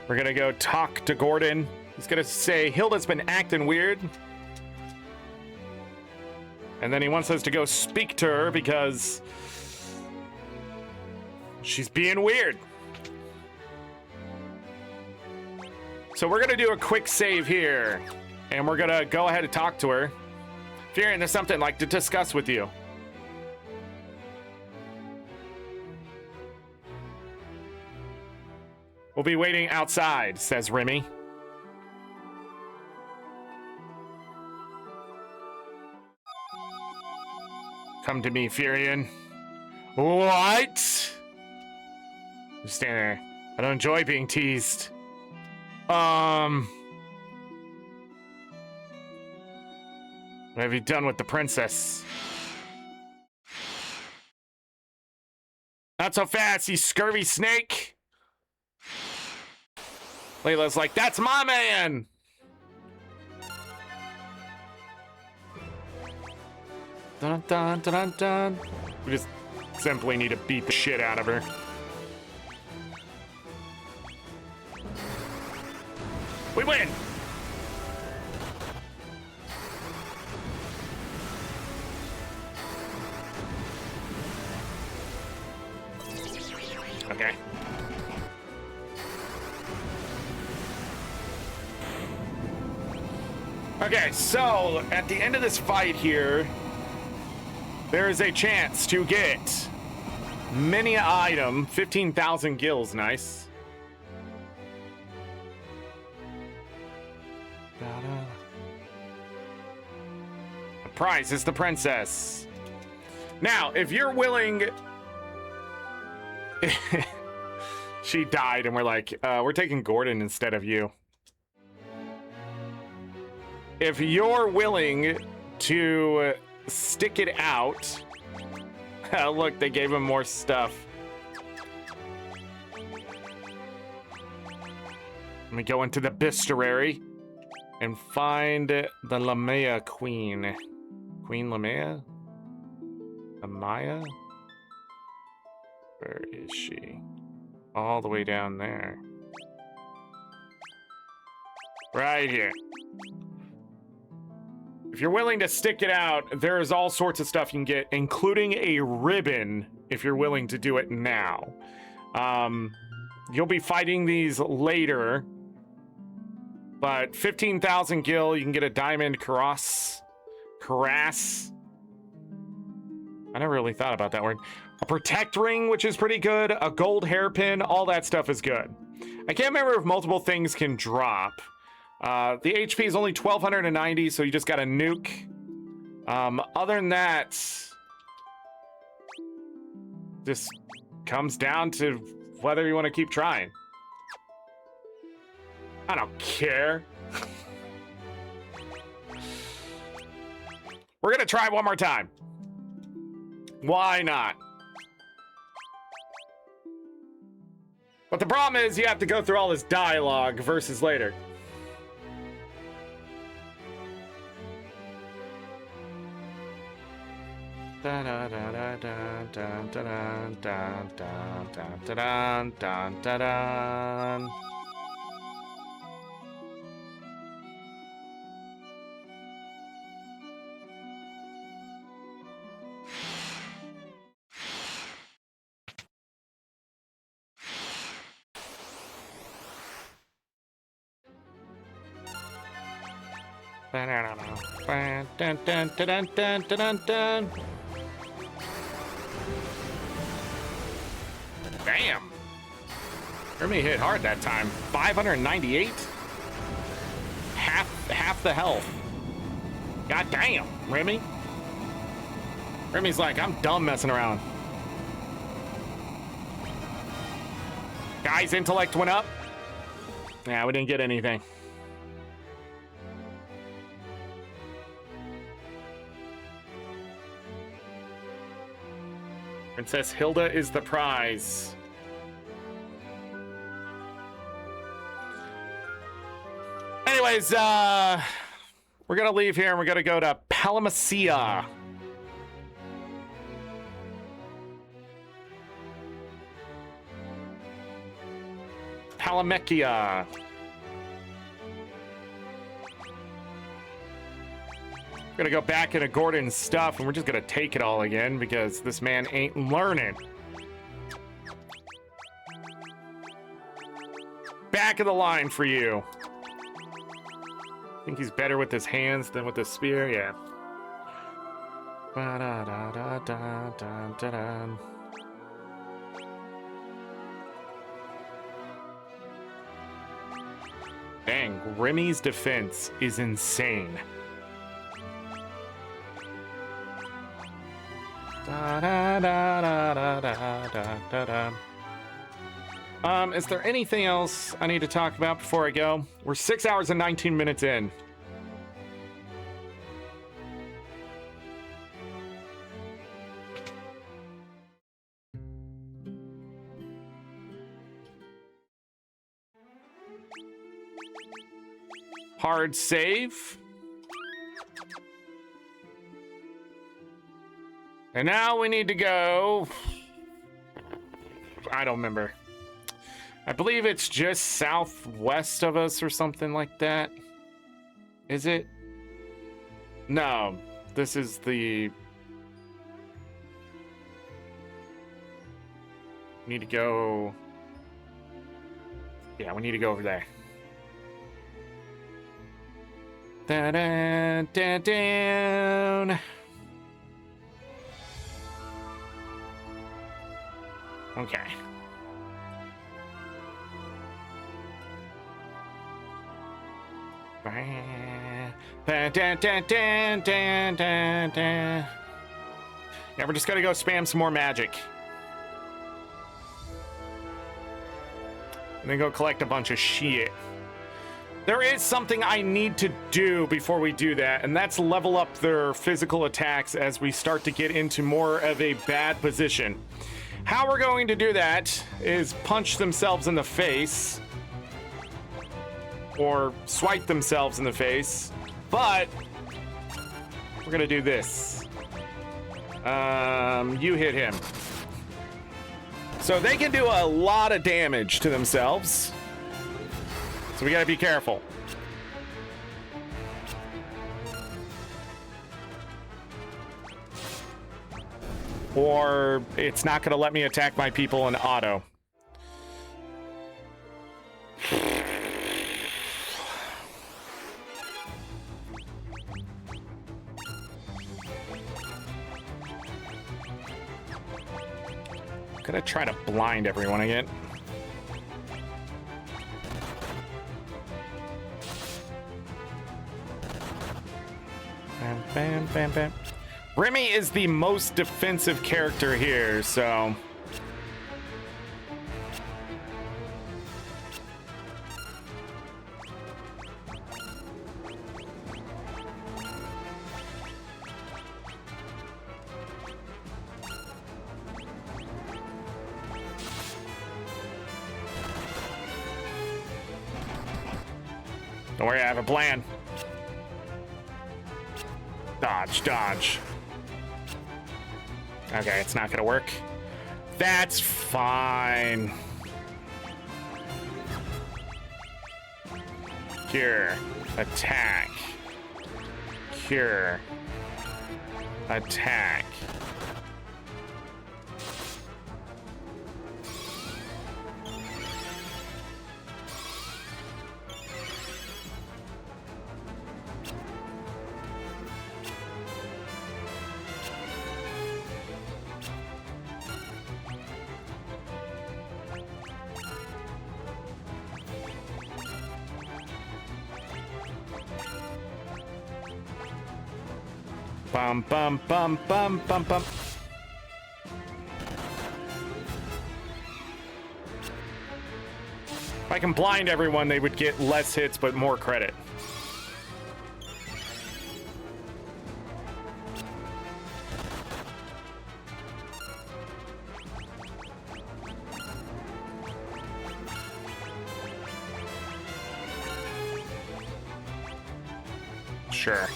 [SPEAKER 1] We're gonna go talk to Gordon. He's gonna say Hilda's been acting weird. And then he wants us to go speak to her because she's being weird. So we're gonna do a quick save here. And we're gonna go ahead and talk to her. Furion, there's something I'd like to discuss with you. We'll be waiting outside, says Remy. Come to me, Furion. What? Just stand there. I don't enjoy being teased. What have you done with the princess? Not so fast, you scurvy snake. Layla's like, that's my man! Dun dun dun dun dun. We just simply need to beat the shit out of her. We win! Okay. Okay, so at the end of this fight here, there is a chance to get many item, 15,000 gills, nice. The prize is the princess. Now, if you're willing... She died and we're like, we're taking Gordon instead of you. If you're willing to stick it out... Look, they gave him more stuff. Let me go into the bestiary and find the Lamea Queen. Queen Lamea? Amaya? Where is she? All the way down there. Right here. If you're willing to stick it out, there's all sorts of stuff you can get, including a ribbon, if you're willing to do it now. You'll be fighting these later, but 15,000 gil, you can get a diamond cuirass. I never really thought about that word. A protect ring, which is pretty good. A gold hairpin, all that stuff is good. I can't remember if multiple things can drop. The HP is only 1290, so you just got a nuke. Other than that, this comes down to whether you want to keep trying. I don't care. We're gonna try one more time. Why not? But the problem is you have to go through all this dialogue versus later. Da da da da da da da da da da da da da. Dun, dun, dun, dun, dun, dun, dun. Damn. Remy hit hard that time. 598? Half the health. God damn, Remy. Remy's like, I'm done messing around. Guy's intellect went up. Yeah, we didn't get anything. Princess Hilda is the prize. Anyways, we're gonna leave here and we're gonna go to Palamacia. Palamechia. We're gonna go back into Gordon's stuff and we're just gonna take it all again because this man ain't learning. Back of the line for you. I think he's better with his hands than with the spear, yeah. Ba-da-da-da-da-da-da-da. Dang, Remy's defense is insane. Da-da-da-da-da-da-da-da. Is there anything else I need to talk about before I go? We're 6 hours and 19 minutes in. Hard save. And now we need to go. I don't remember. I believe it's just southwest of us or something like that. Is it? No, this is the. We need to go. Yeah, we need to go over there. Down. Okay. Yeah, we're just gonna go spam some more magic. And then go collect a bunch of shit. There is something I need to do before we do that, and that's level up their physical attacks as we start to get into more of a bad position. How we're going to do that is punch themselves in the face or swipe themselves in the face, but we're gonna do this. You hit him. So they can do a lot of damage to themselves. So we gotta be careful. Or it's not gonna let me attack my people in auto. Gonna try to blind everyone again. Bam, bam, bam, bam. Remy is the most defensive character here, so. Don't worry, I have a plan. Dodge, dodge. Okay, it's not gonna work. That's fine. Cure. Attack. Cure. Attack. Bum, bum, bum, bum, bum, bum. If I can blind everyone, they would get less hits, but more credit. Sure.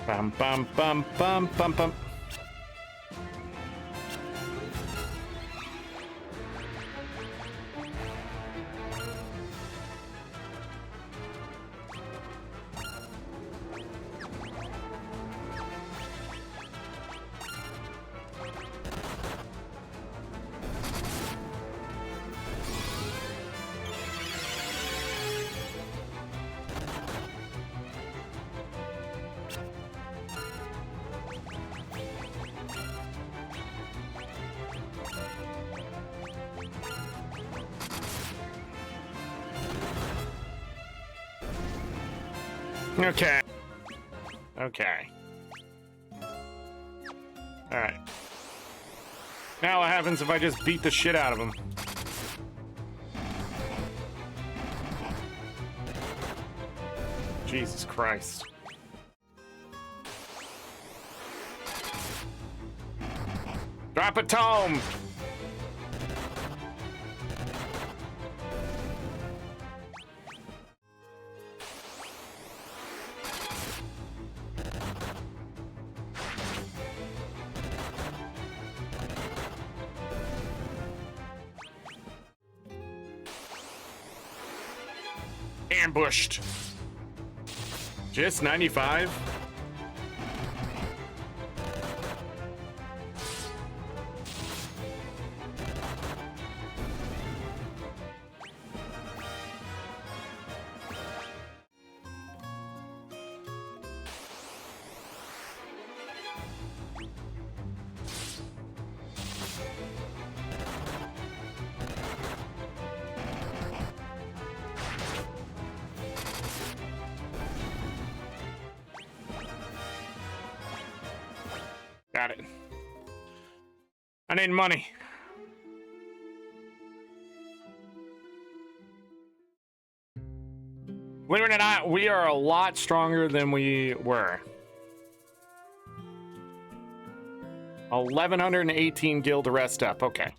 [SPEAKER 1] Bum, bum, bum, bum, bum, bum. Okay. Okay. Alright. Now what happens if I just beat the shit out of him? Jesus Christ. Drop a tome! Ambushed. Just 95? Got it. I need money. Believe it or not, we are a lot stronger than we were. 1,118 gil to rest up. Okay.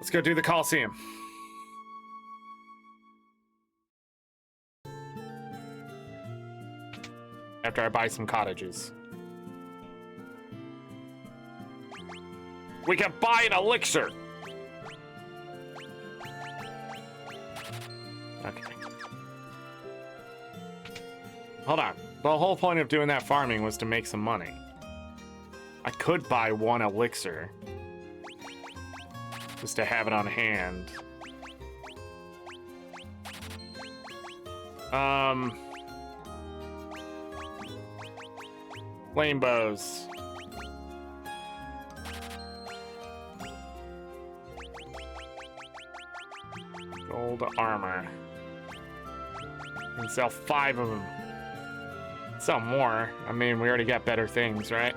[SPEAKER 1] Let's go do the Coliseum. After I buy some cottages. We can buy an elixir. Okay. Hold on. The whole point of doing that farming was to make some money. I could buy one elixir. Just to have it on hand. Flame bows. Gold armor. And sell 5 of them. Sell more. I mean, we already got better things, right?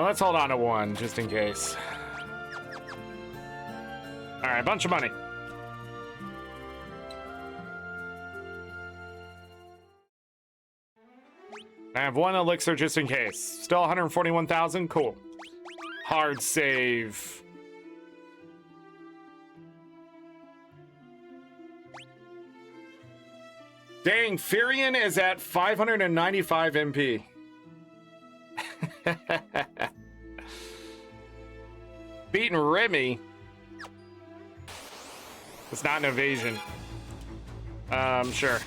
[SPEAKER 1] Let's hold on to 1 just in case. All right, bunch of money. I have 1 elixir just in case. Still 141,000. Cool. Hard save. Dang, Furion is at 595 MP. Beating Remy. It's not an evasion. Sure.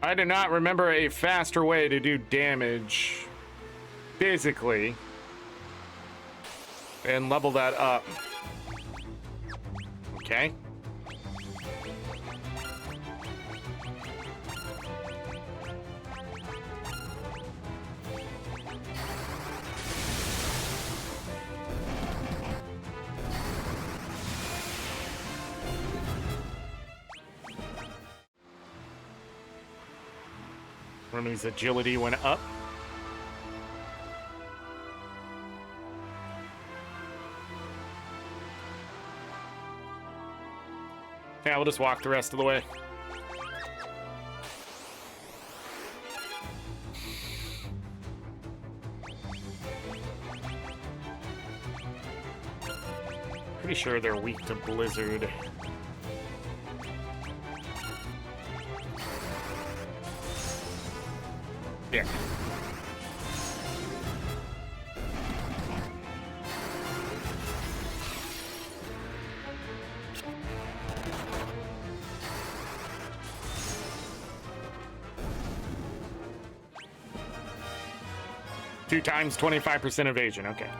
[SPEAKER 1] I do not remember a faster way to do damage physically and level that up. Okay. Remy's agility went up. Yeah, we'll just walk the rest of the way. Pretty sure they're weak to blizzard. Yeah. Two times 25% evasion, okay.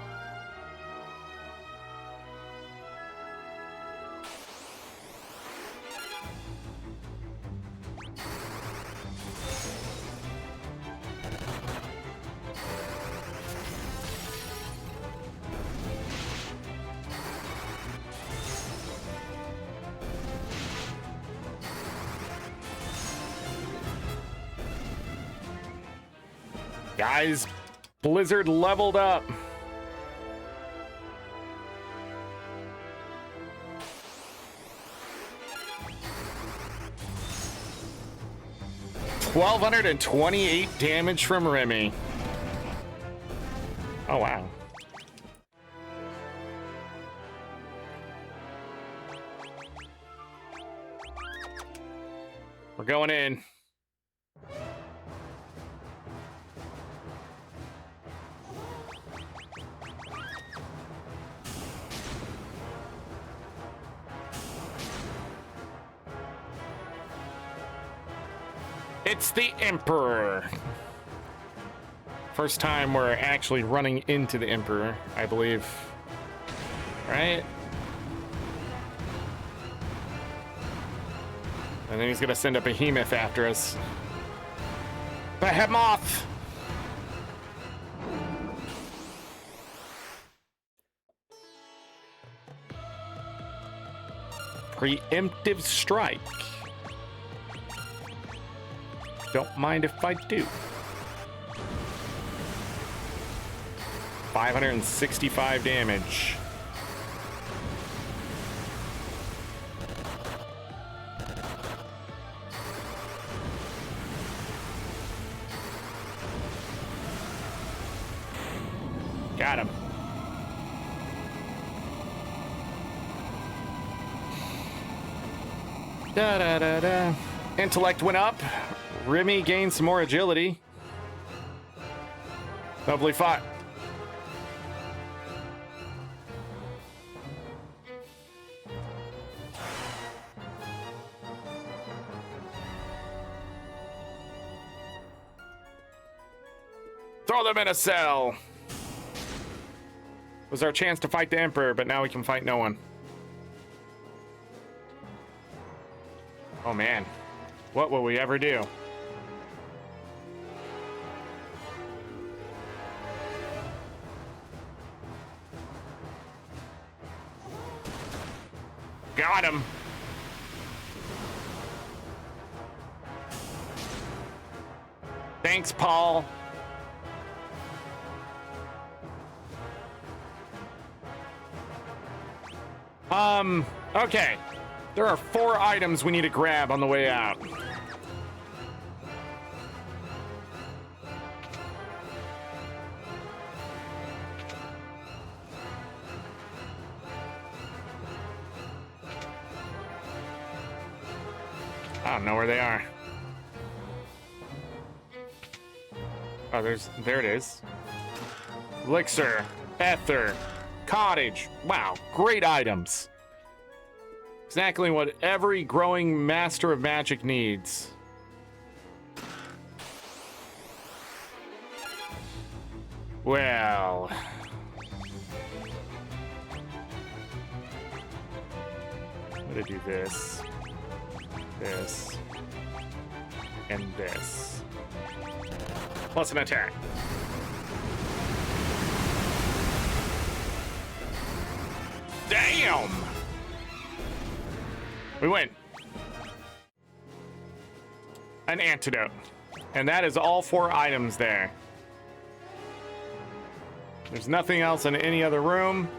[SPEAKER 1] Guys, Blizzard leveled up. $1,228 damage from Remy. Oh, wow. We're going in. It's the Emperor. First time we're actually running into the Emperor, I believe. Right? And then he's gonna send a behemoth after us. Behemoth! Preemptive strike. Don't mind if I do. 565 damage. Got him. Da da da da. Intellect went up. Remy gained some more agility. Lovely fought. Throw them in a cell. It was our chance to fight the Emperor, but now we can fight no one. Oh man, what will we ever do? Got him. Thanks, Paul. Okay. There are 4 items we need to grab on the way out. I don't know where they are. Oh, there it is. Elixir, Ether, Cottage. Wow, great items. Exactly what every growing master of magic needs. Well. I'm gonna do this, this, and this. Plus an attack. Damn! We win. An antidote. And that is all 4 items there. There's nothing else in any other room.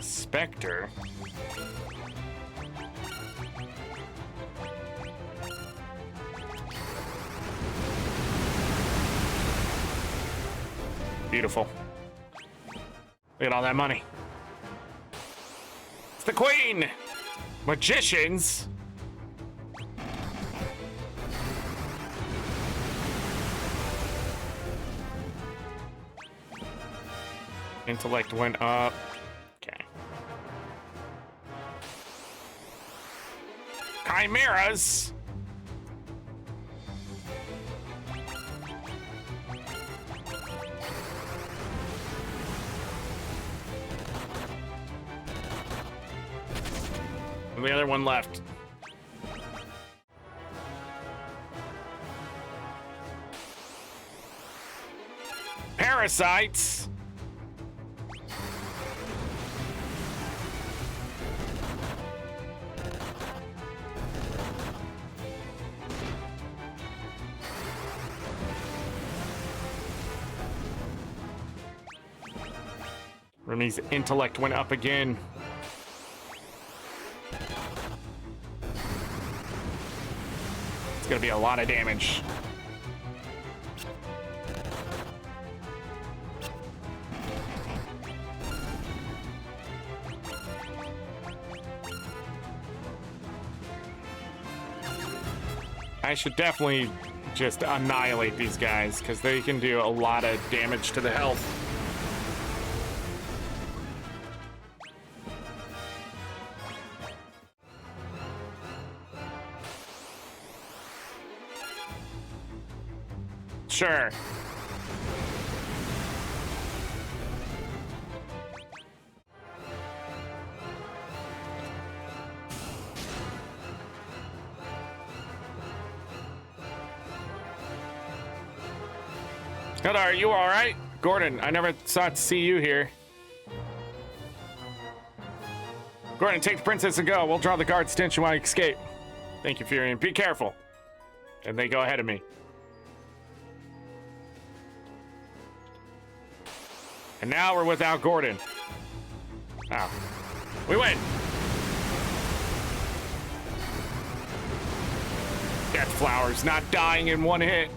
[SPEAKER 1] Spectre. Beautiful. Look at all that money. It's the Queen! Magicians! Intellect went up. Chimeras. And the other one left. parasites. Remy's intellect went up again. It's gonna be a lot of damage. I should definitely just annihilate these guys because they can do a lot of damage to the health. Sure. Good, are you all right? Gordon, I never thought to see you here. Gordon, take the princess and go. We'll draw the guard's attention while you escape. Thank you, Furion. Be careful. And they go ahead of me. And now we're without Gordon. Oh. We win. Death Flowers not dying in one hit.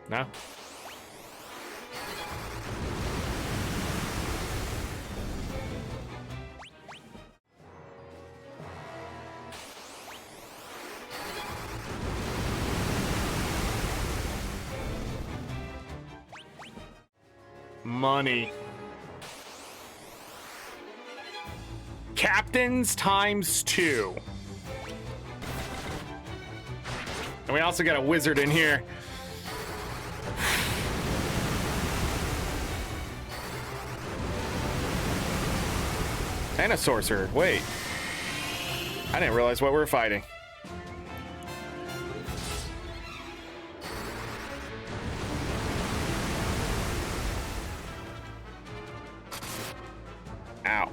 [SPEAKER 1] No? Money. Captains ×2. And we also got a wizard in here. And a sorcerer. Wait. I didn't realize what we were fighting. Ow.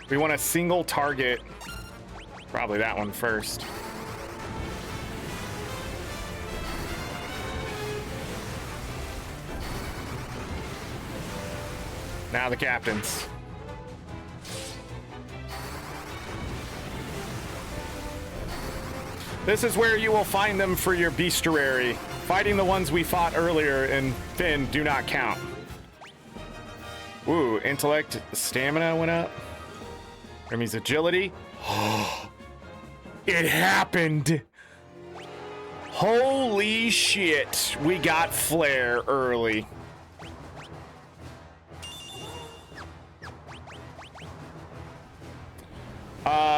[SPEAKER 1] We want a single target. Probably that one first. Now the captains. This is where you will find them for your bestiary. Fighting the ones we fought earlier in Finn do not count. Ooh, intellect, stamina went up. Remy's agility. It happened. Holy shit. We got Flare early.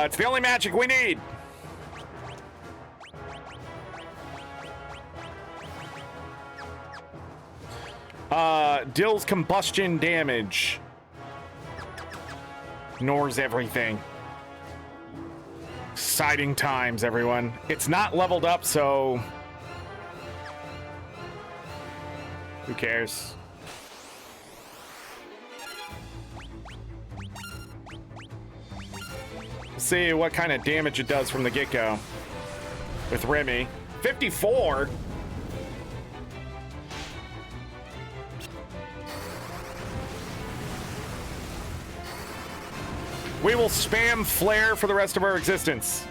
[SPEAKER 1] It's the only magic we need. Deals combustion damage. Ignores everything. Exciting times, everyone. It's not leveled up, so who cares? See what kind of damage it does from the get-go with Remy. 54. We will spam Flare for the rest of our existence.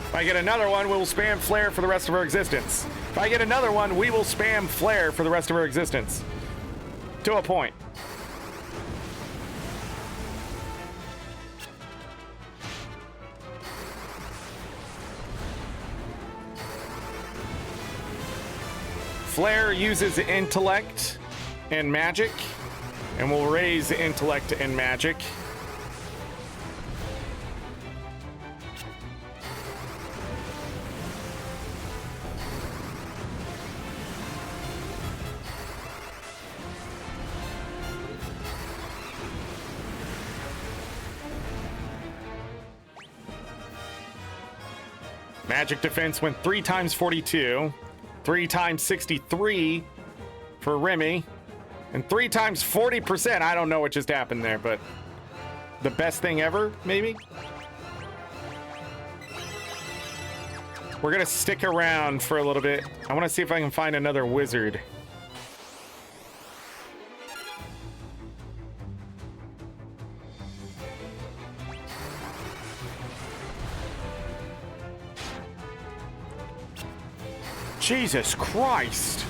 [SPEAKER 1] If I get another one, we will spam Flare for the rest of our existence. If I get another one, we will spam Flare for the rest of our existence. To a point. Flare uses intellect and magic, and will raise intellect and magic. Magic defense went 3 times 42, 3 times 63 for Remy, and 3 times 40%. I don't know what just happened there, but the best thing ever, maybe? We're gonna stick around for a little bit. I want to see if I can find another wizard. Jesus Christ.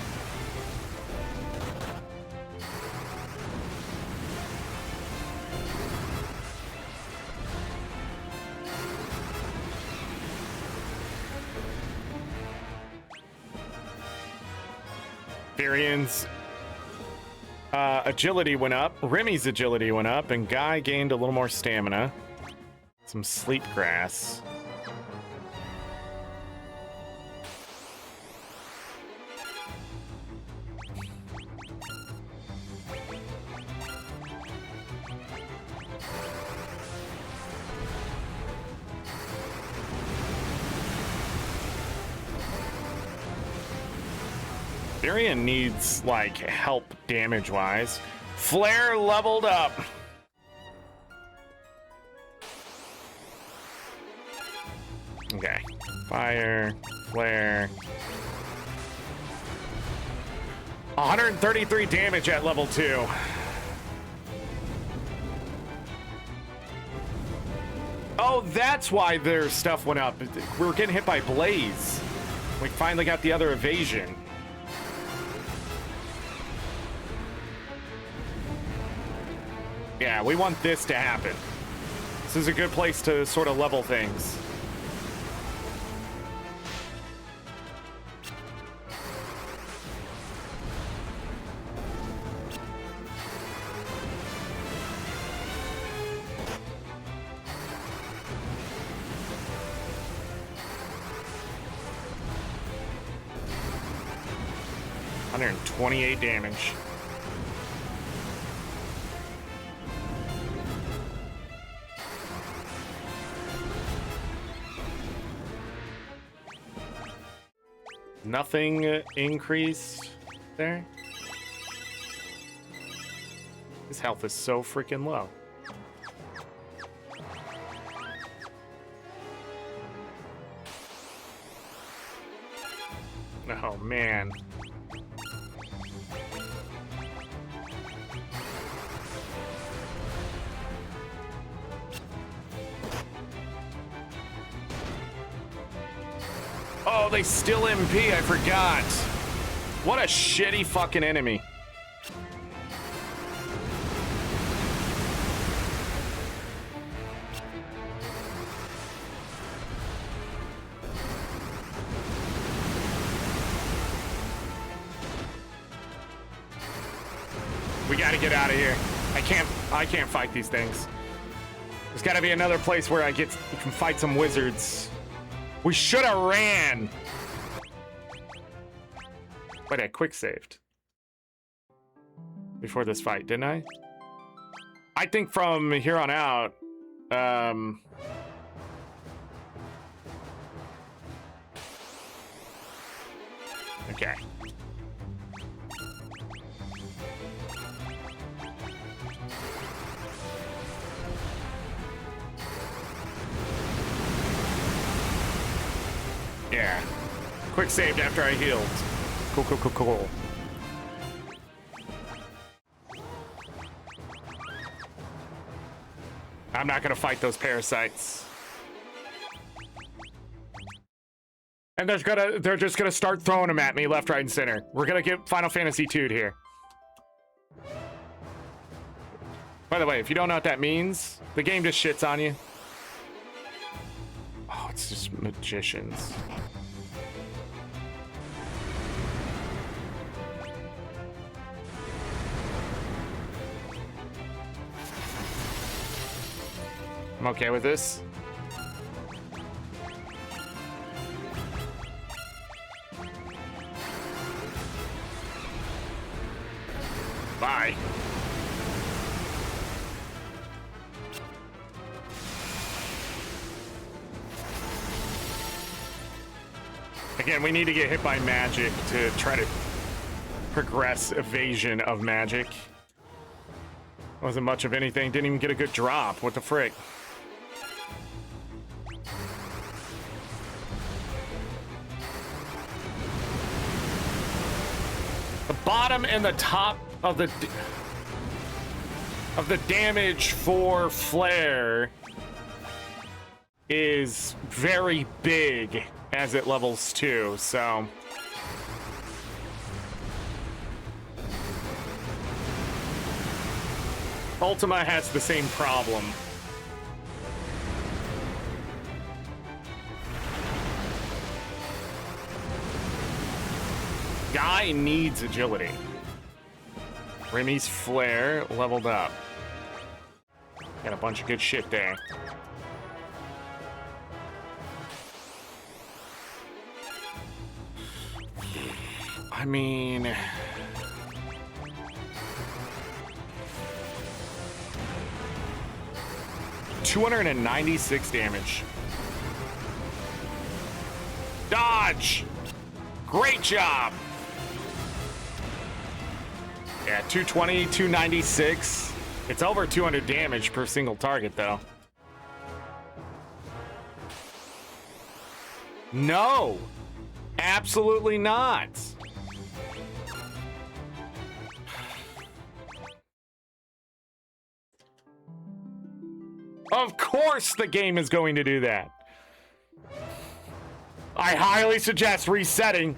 [SPEAKER 1] Varian's agility went up, Remy's agility went up, and Guy gained a little more stamina. Some sleep grass. Varian needs, like, help damage-wise. Flare leveled up. Okay. Fire, flare. 133 damage at level 2. Oh, that's why their stuff went up. We were getting hit by Blaze. We finally got the other evasion. Yeah, we want this to happen. This is a good place to sort of level things. $128 damage. Nothing increased there. His health is so freaking low. Oh man. Oh, they still MP, I forgot. What a shitty fucking enemy. We gotta get out of here. I can't fight these things. There's gotta be another place where we can fight some wizards. We should have ran. Wait, I quick saved before this fight, didn't I? I think from here on out, okay. Yeah. Quick saved after I healed. Cool, cool, cool, cool. I'm not gonna fight those parasites. And they're just gonna start throwing them at me left, right, and center. We're gonna get Final Fantasy 2'd here. By the way, if you don't know what that means, the game just shits on you. Oh, it's just magicians. I'm okay with this. Bye. Again, we need to get hit by magic to try to progress evasion of magic. Wasn't much of anything. Didn't even get a good drop. What the frick? The bottom and the top of the damage for flare is very big as it levels too, so Ultima has the same problem. Guy needs agility. Remy's flare leveled up. Got a bunch of good shit there. I mean... $296 damage. Dodge! Great job! Yeah, 220, 296. It's over 200 damage per single target, though. No! Absolutely not! Of course the game is going to do that. I highly suggest resetting.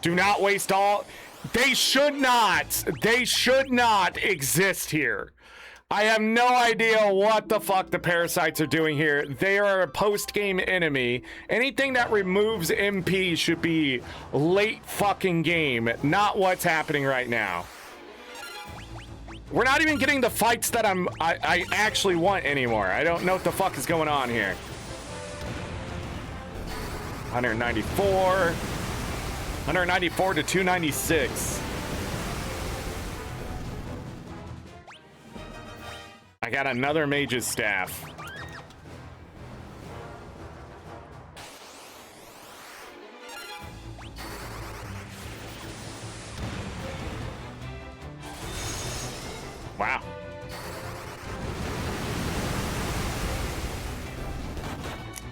[SPEAKER 1] Do not waste all... They should not exist here. I have no idea what the fuck the parasites are doing here. They are a post-game enemy. Anything that removes MP should be late fucking game, not what's happening right now. We're not even getting the fights that I actually want anymore. I don't know what the fuck is going on here. 194. 194 to 296. I got another mage's staff. Wow.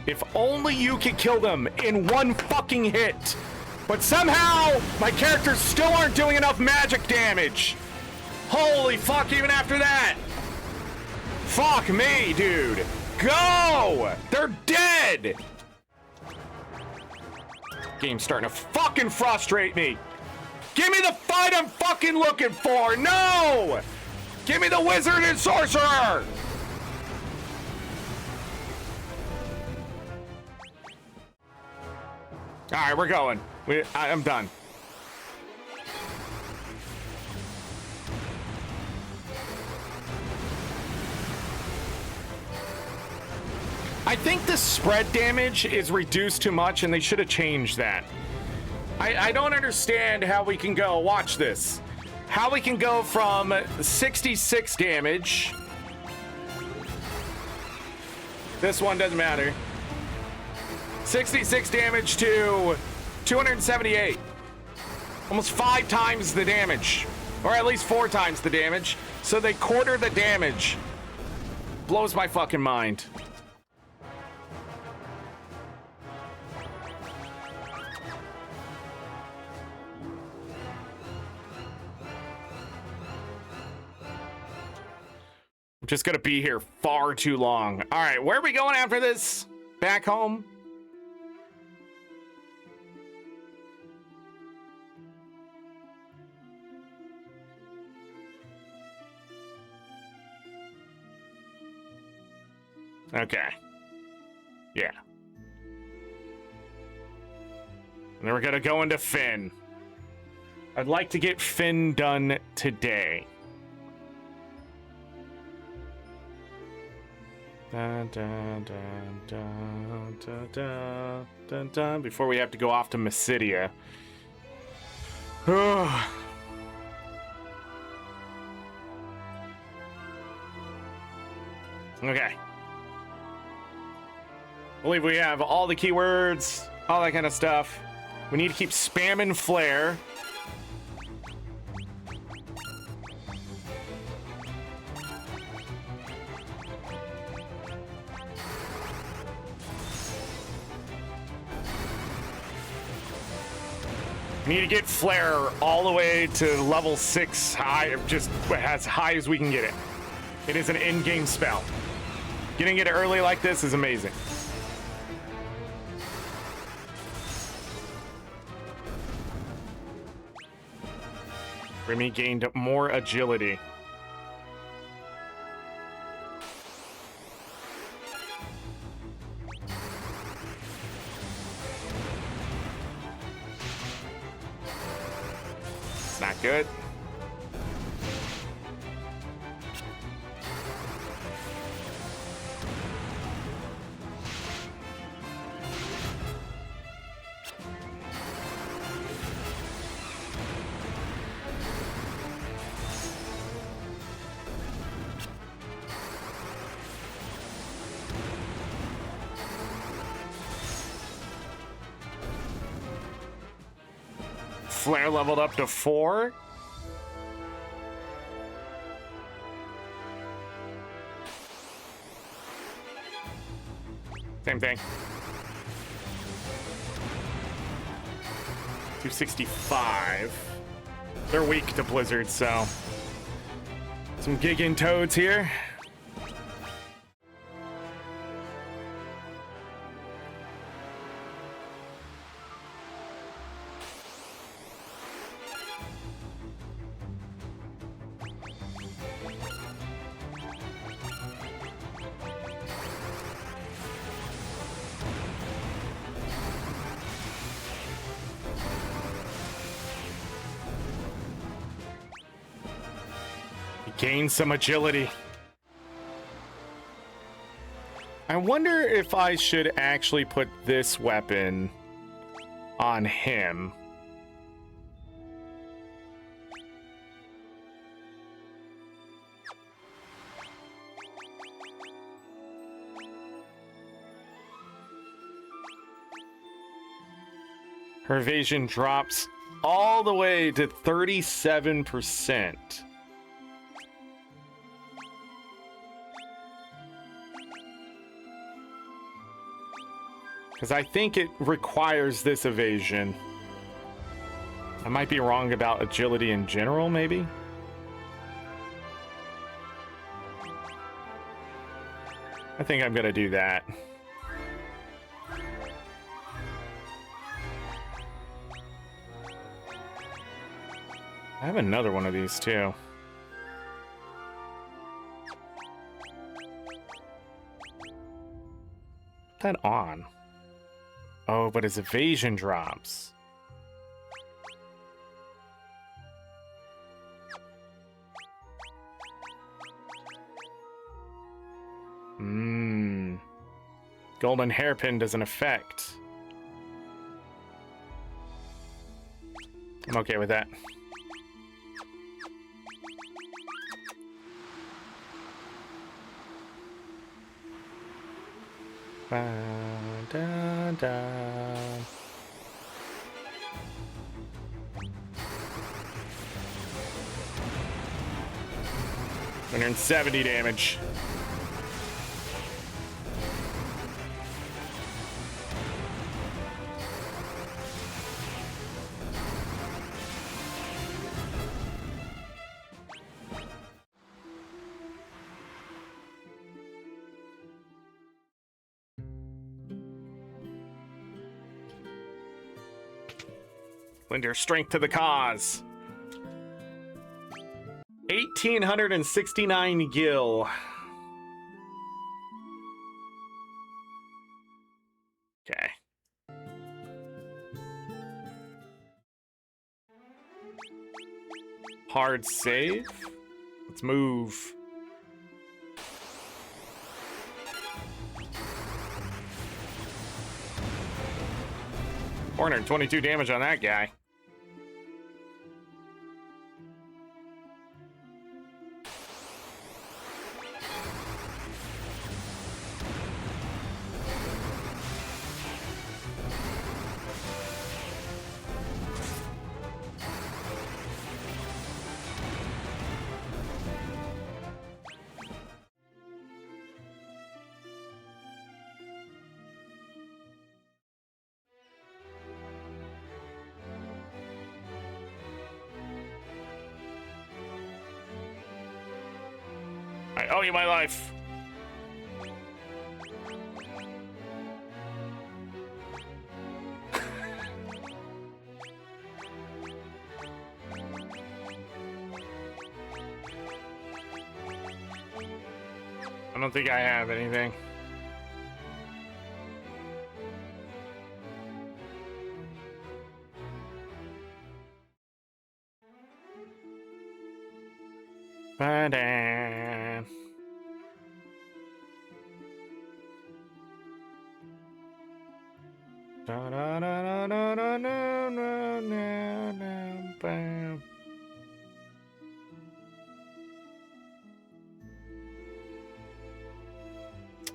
[SPEAKER 1] If only you could kill them in one fucking hit. But somehow, my characters still aren't doing enough magic damage. Holy fuck, even after that. Fuck me, dude. Go! They're dead! Game's starting to fucking frustrate me. Give me the fight I'm fucking looking for! No! Give me the wizard and sorcerer! Alright, we're going. I'm done. I think the spread damage is reduced too much and they should have changed that. I don't understand how we can go, watch this. How we can go from 66 damage. This one doesn't matter. 66 damage to 278. Almost 5 times the damage. Or at least 4 times the damage. So they quarter the damage. Blows my fucking mind. I'm just gonna be here far too long. All right, where are we going after this? Back home? Okay. Yeah. And then we're gonna go into Finn. I'd like to get Finn done today. Dun, dun, dun, dun, dun, dun, dun, dun, before we have to go off to Mysidia. Okay. I believe we have all the keywords, all that kind of stuff. We need to keep spamming flare. We need to get flare all the way to level 6 high, just as high as we can get it. It is an in-game spell. Getting it early like this is amazing. Remy gained more agility. It's not good. Flare leveled up to 4. Same thing. 265. They're weak to Blizzard, so some gigging toads here. Gain some agility. I wonder if I should actually put this weapon on him. Her evasion drops all the way to 37%. Because I think it requires this evasion. I might be wrong about agility in general, maybe? I think I'm gonna do that. I have another one of these too. Put that on. Oh, but his evasion drops. Golden hairpin doesn't affect. I'm okay with that. Da, da. 170 damage. Lend your strength to the cause. 1,869 gil. Okay. Hard save. Let's move. $422 damage on that guy. I owe you my life. I don't think I have anything. Ba-da. Da-da-da-da-da-da-da-da-da-da-da-da-da-da.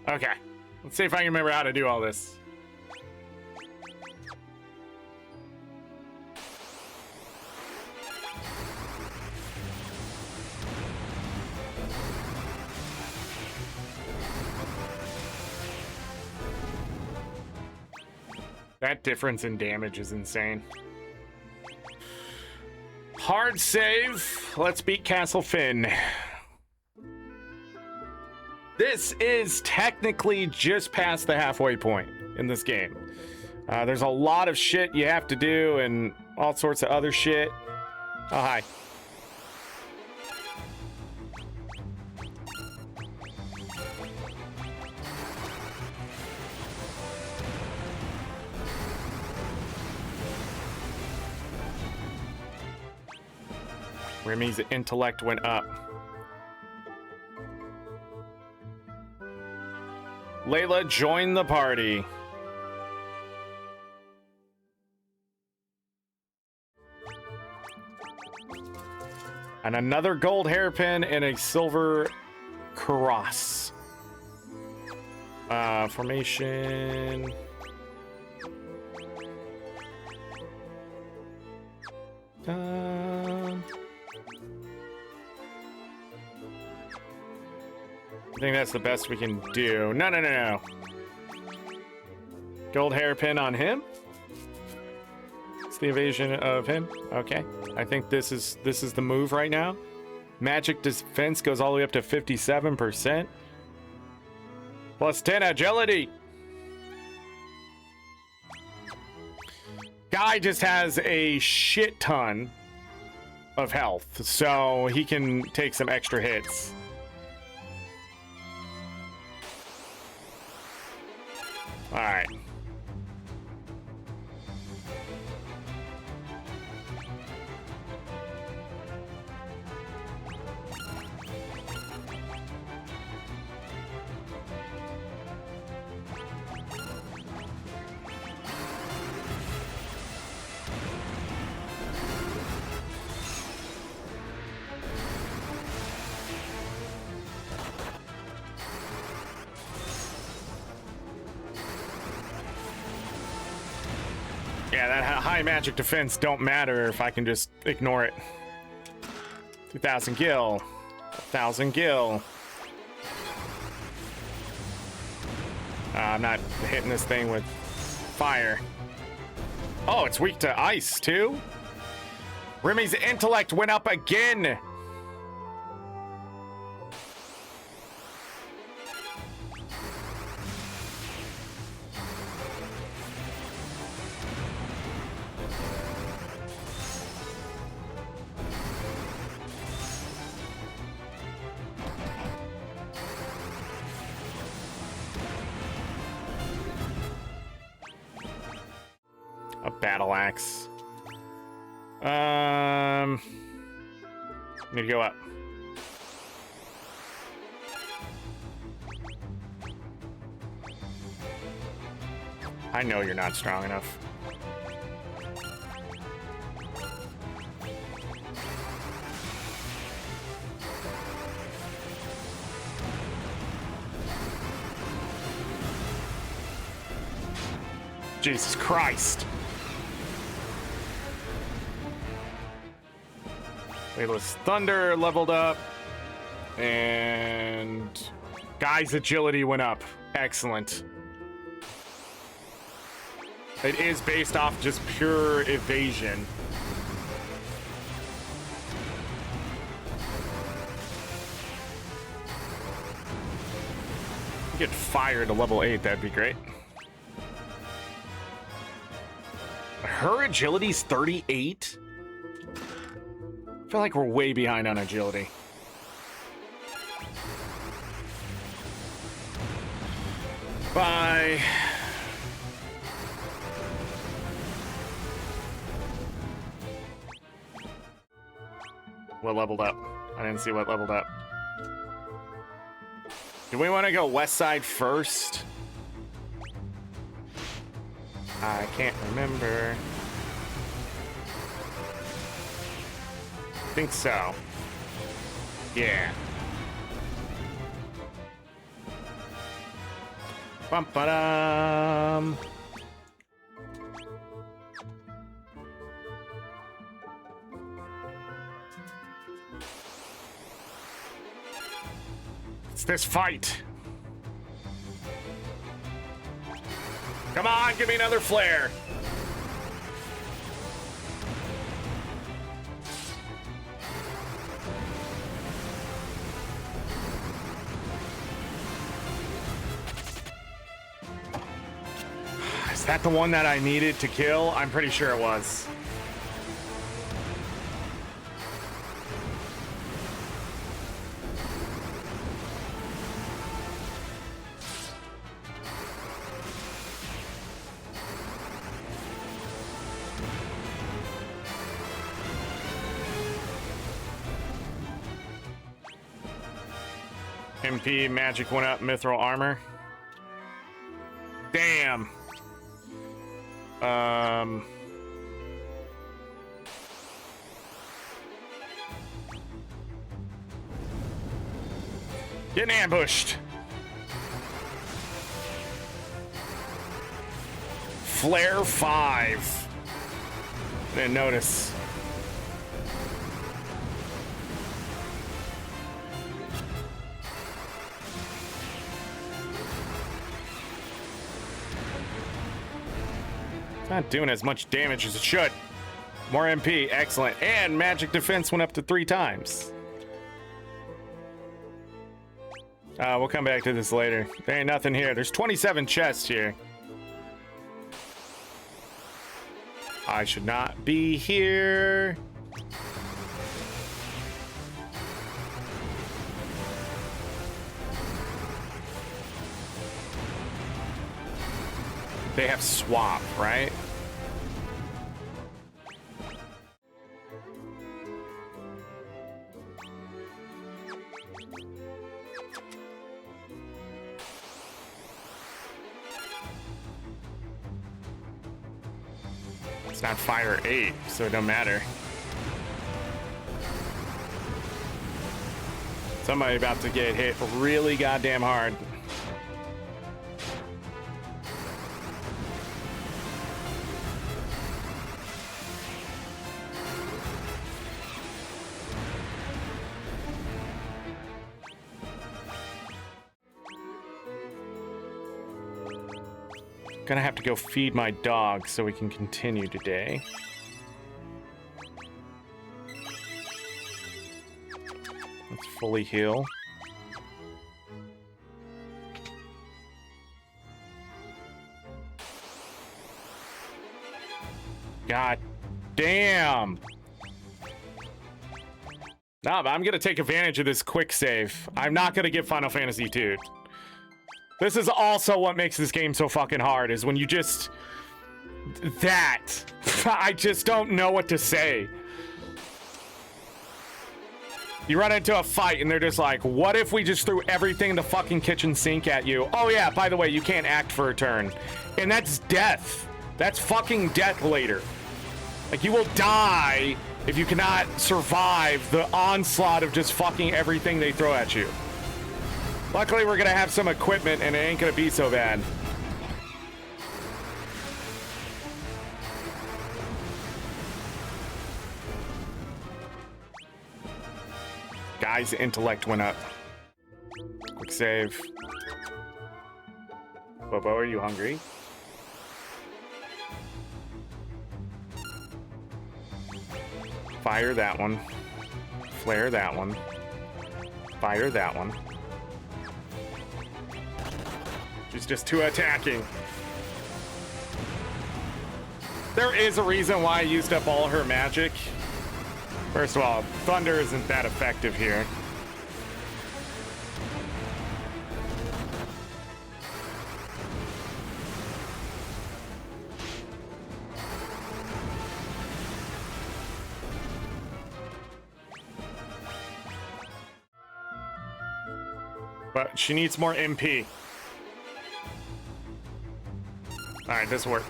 [SPEAKER 1] Okay, let's see if I can remember how to do all this. That difference in damage is insane. Hard save. Let's beat Castle Finn. This is technically just past the halfway point in this game. There's a lot of shit you have to do and all sorts of other shit. Oh, hi. Remy's intellect went up. Layla, join the party. And another gold hairpin and a silver cross. Formation. I think that's the best we can do. No. Gold hairpin on him. It's the evasion of him. Okay. I think this is the move right now. Magic defense goes all the way up to 57%. Plus 10 agility. Guy just has a shit ton of health, so he can take some extra hits. All right. Yeah, that high magic defense don't matter if I can just ignore it. 2,000 gil. 1,000 gil. I'm not hitting this thing with fire. Oh, it's weak to ice, too? Remy's intellect went up again. A battle axe. Need to go up. I know you're not strong enough. Jesus Christ. Layla's Thunder leveled up. And Guy's agility went up. Excellent. It is based off just pure evasion. Get fire to level 8, that'd be great. Her agility's 38? I feel like we're way behind on agility. Bye. What leveled up? I didn't see what leveled up. Do we want to go west side first? I can't remember. I think so. Yeah. Bum ba dum. It's this fight. Come on, give me another flare. Is that the one that I needed to kill? I'm pretty sure it was. MP magic went up, mithril armor. Damn. Getting ambushed. Flare 5. Didn't notice. Not doing as much damage as it should. More MP, excellent. And magic defense went up to 3 times. We'll come back to this later. There ain't nothing here. There's 27 chests here. I should not be here. They have swap, right? It's not fire 8, so it don't matter. Somebody about to get hit really goddamn hard. Gonna have to go feed my dog so we can continue today. Let's fully heal. God damn. Nah, but I'm gonna take advantage of this quick save. I'm not gonna get Final Fantasy II. This is also what makes this game so fucking hard, is when you just... That. I just don't know what to say. You run into a fight and they're just like, what if we just threw everything in the fucking kitchen sink at you? Oh yeah, by the way, you can't act for a turn. And that's death. That's fucking death later. Like, you will die if you cannot survive the onslaught of just fucking everything they throw at you. Luckily, we're gonna have some equipment and it ain't gonna be so bad. Guy's intellect went up. Quick save. Bobo, are you hungry? Fire that one. Flare that one. Fire that one. She's just too attacking. There is a reason why I used up all her magic. First of all, thunder isn't that effective here. But she needs more MP. All right, this will work.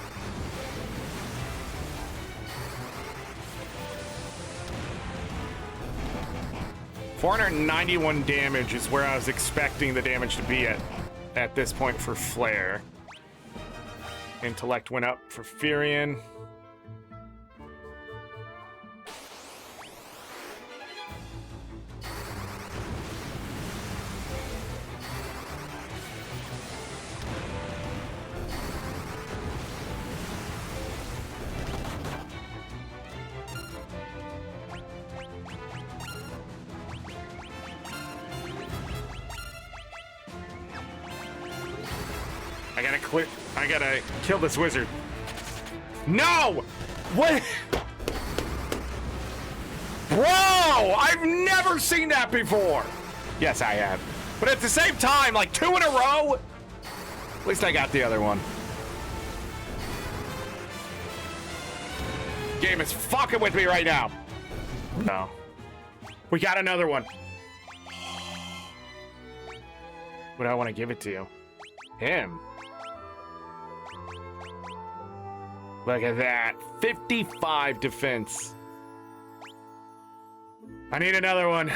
[SPEAKER 1] $491 damage is where I was expecting the damage to be at this point for Flare. Intellect went up for Furion. I gotta kill this wizard. No! What? Bro! I've never seen that before! Yes, I have. But at the same time, like 2 in a row? At least I got the other one. Game is fucking with me right now. No. We got another one. What do I want to give it to? Him. Look at that. 55 defense. I need another one.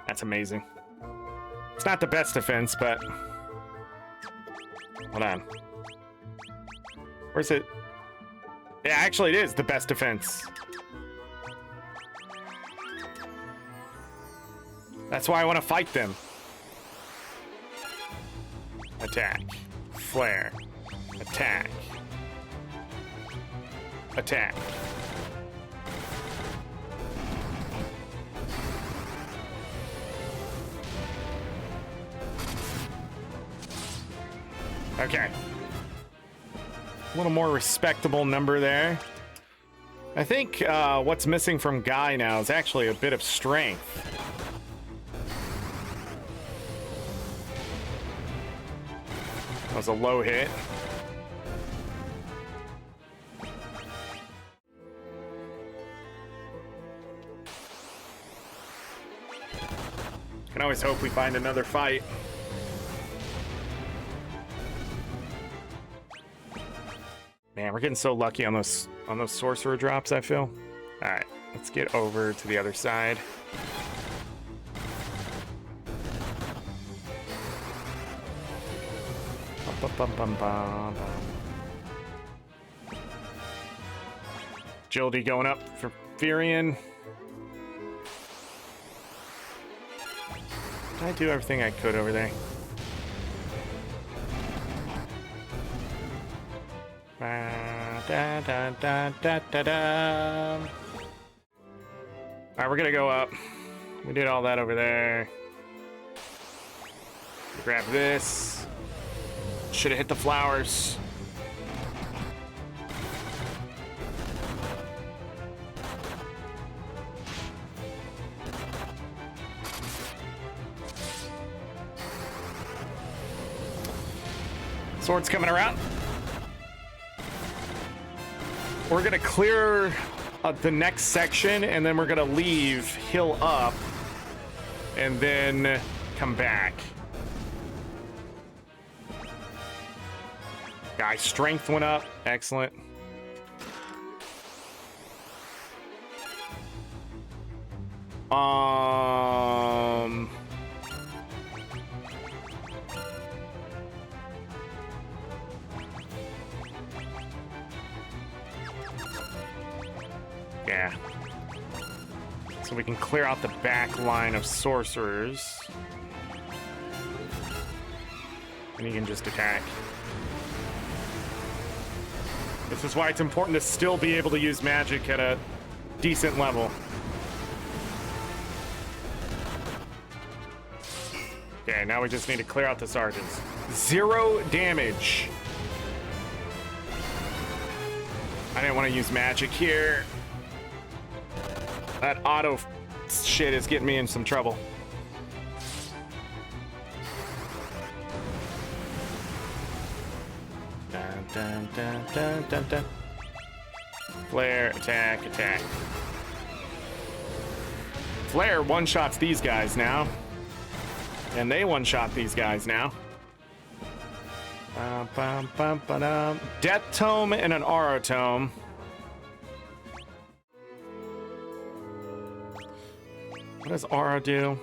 [SPEAKER 1] That's amazing. It's not the best defense, but... Hold on. Where's it? Yeah, actually it is the best defense. That's why I want to fight them. Attack. Flare. Attack. Attack. Okay. A little more respectable number there. I think what's missing from Guy now is actually a bit of strength. That was a low hit. Can always hope we find another fight. Man, we're getting so lucky on those sorcerer drops, I feel. All right, let's get over to the other side. Agility going up for Furion. Did I do everything I could over there? Alright, we're gonna go up. We did all that over there. Grab this. Should have hit the flowers. Sword's coming around. We're gonna clear the next section, and then we're gonna leave hill up, and then come back. Guy's strength went up. Excellent. Yeah. So we can clear out the back line of sorcerers. And he can just attack. This is why it's important to still be able to use magic at a decent level. Okay, now we just need to clear out the sergeants. 0 damage. I didn't want to use magic here. That auto shit is getting me in some trouble. Dun, dun, dun, dun, dun, dun. Flare, attack, attack. Flare one-shots these guys now. And they one-shot these guys now. Death Tome and an Aura Tome. What does Aura do?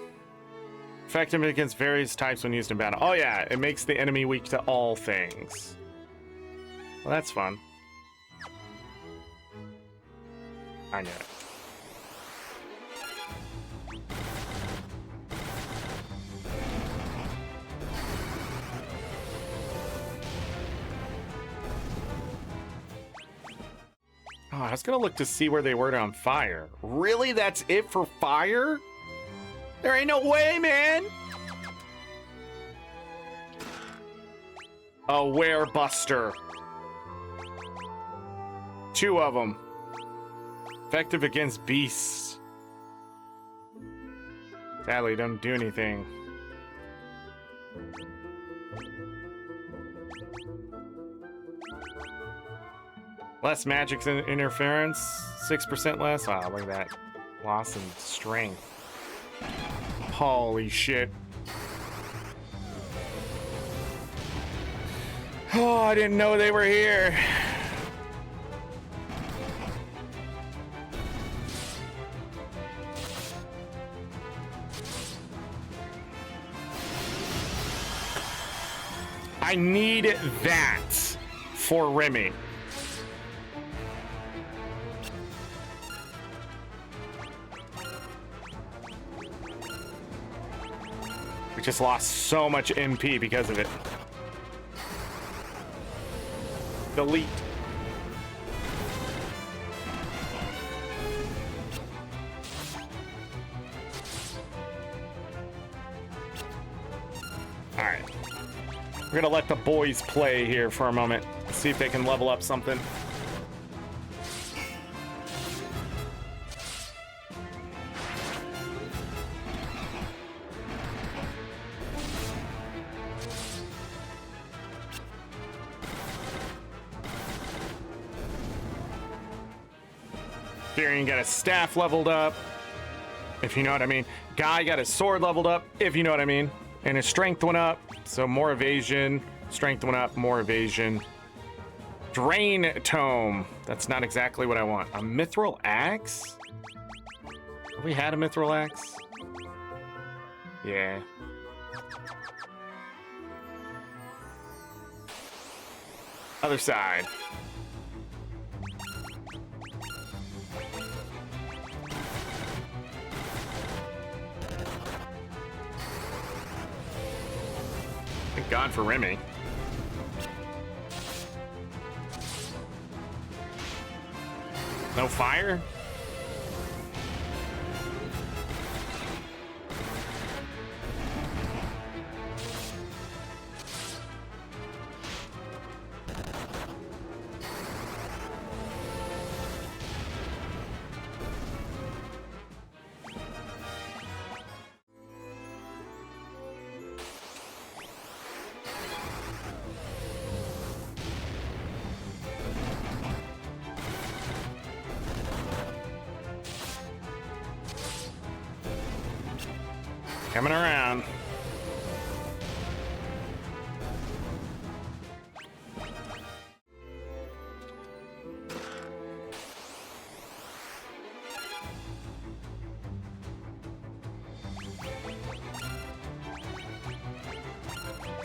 [SPEAKER 1] Effective against various types when used in battle. Oh yeah, it makes the enemy weak to all things. Well, that's fun. I knew it. Oh, I was gonna look to see where they were on fire. Really? That's it for fire? There ain't no way, man! A Werebuster. 2 of them. Effective against beasts. Sadly, don't do anything. Less magic interference, 6% less. Wow, look at that. Loss in strength. Holy shit. Oh, I didn't know they were here. I need that for Remy. We just lost so much MP because of it. Delete. All right. We're gonna let the boys play here for a moment. See if they can level up something. Furion got his staff leveled up, if you know what I mean. Guy got his sword leveled up, if you know what I mean. And his strength went up, so more evasion. Strength went up, more evasion. Drain Tome. That's not exactly what I want. A Mithril Axe? Have we had a Mithril Axe? Yeah. Other side. Thank God for Remy. No fire? Coming around.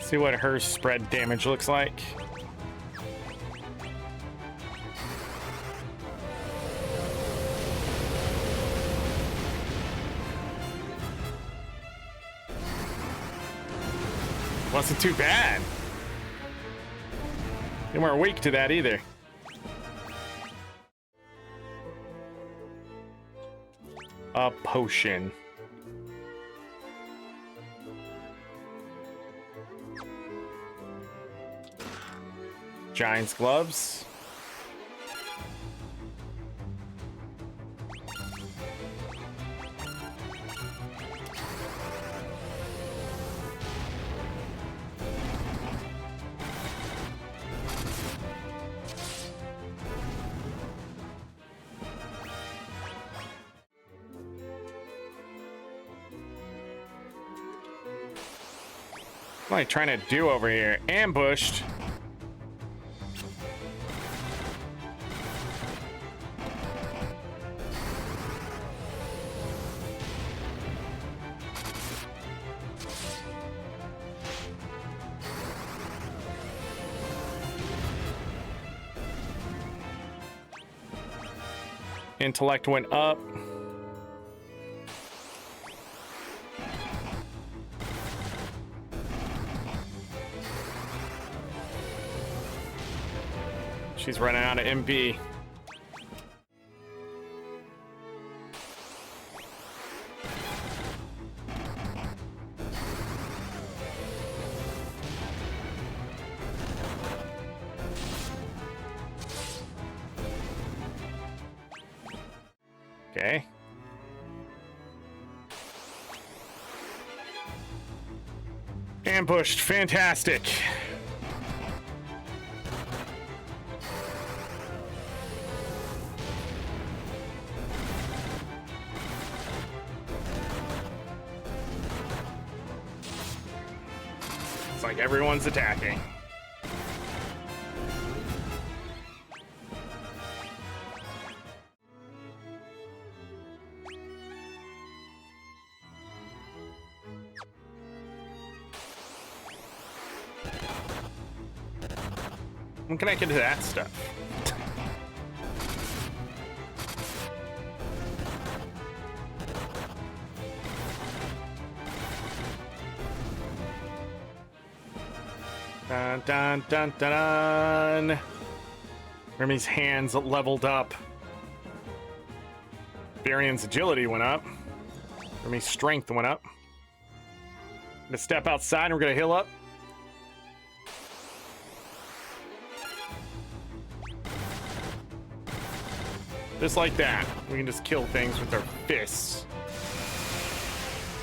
[SPEAKER 1] See what her spread damage looks like. Wasn't too bad. They weren't weak to that either. A potion. Giant's gloves. What am I trying to do over here? Ambushed. Intellect went up. She's running out of MP. Okay. Ambushed. Fantastic. It's like everyone's attacking. When can I get to that stuff? Dun dun dun dun dun. Remy's hands leveled up. Varian's agility went up. Remy's strength went up. Gonna step outside and we're gonna heal up. Just like that. We can just kill things with our fists.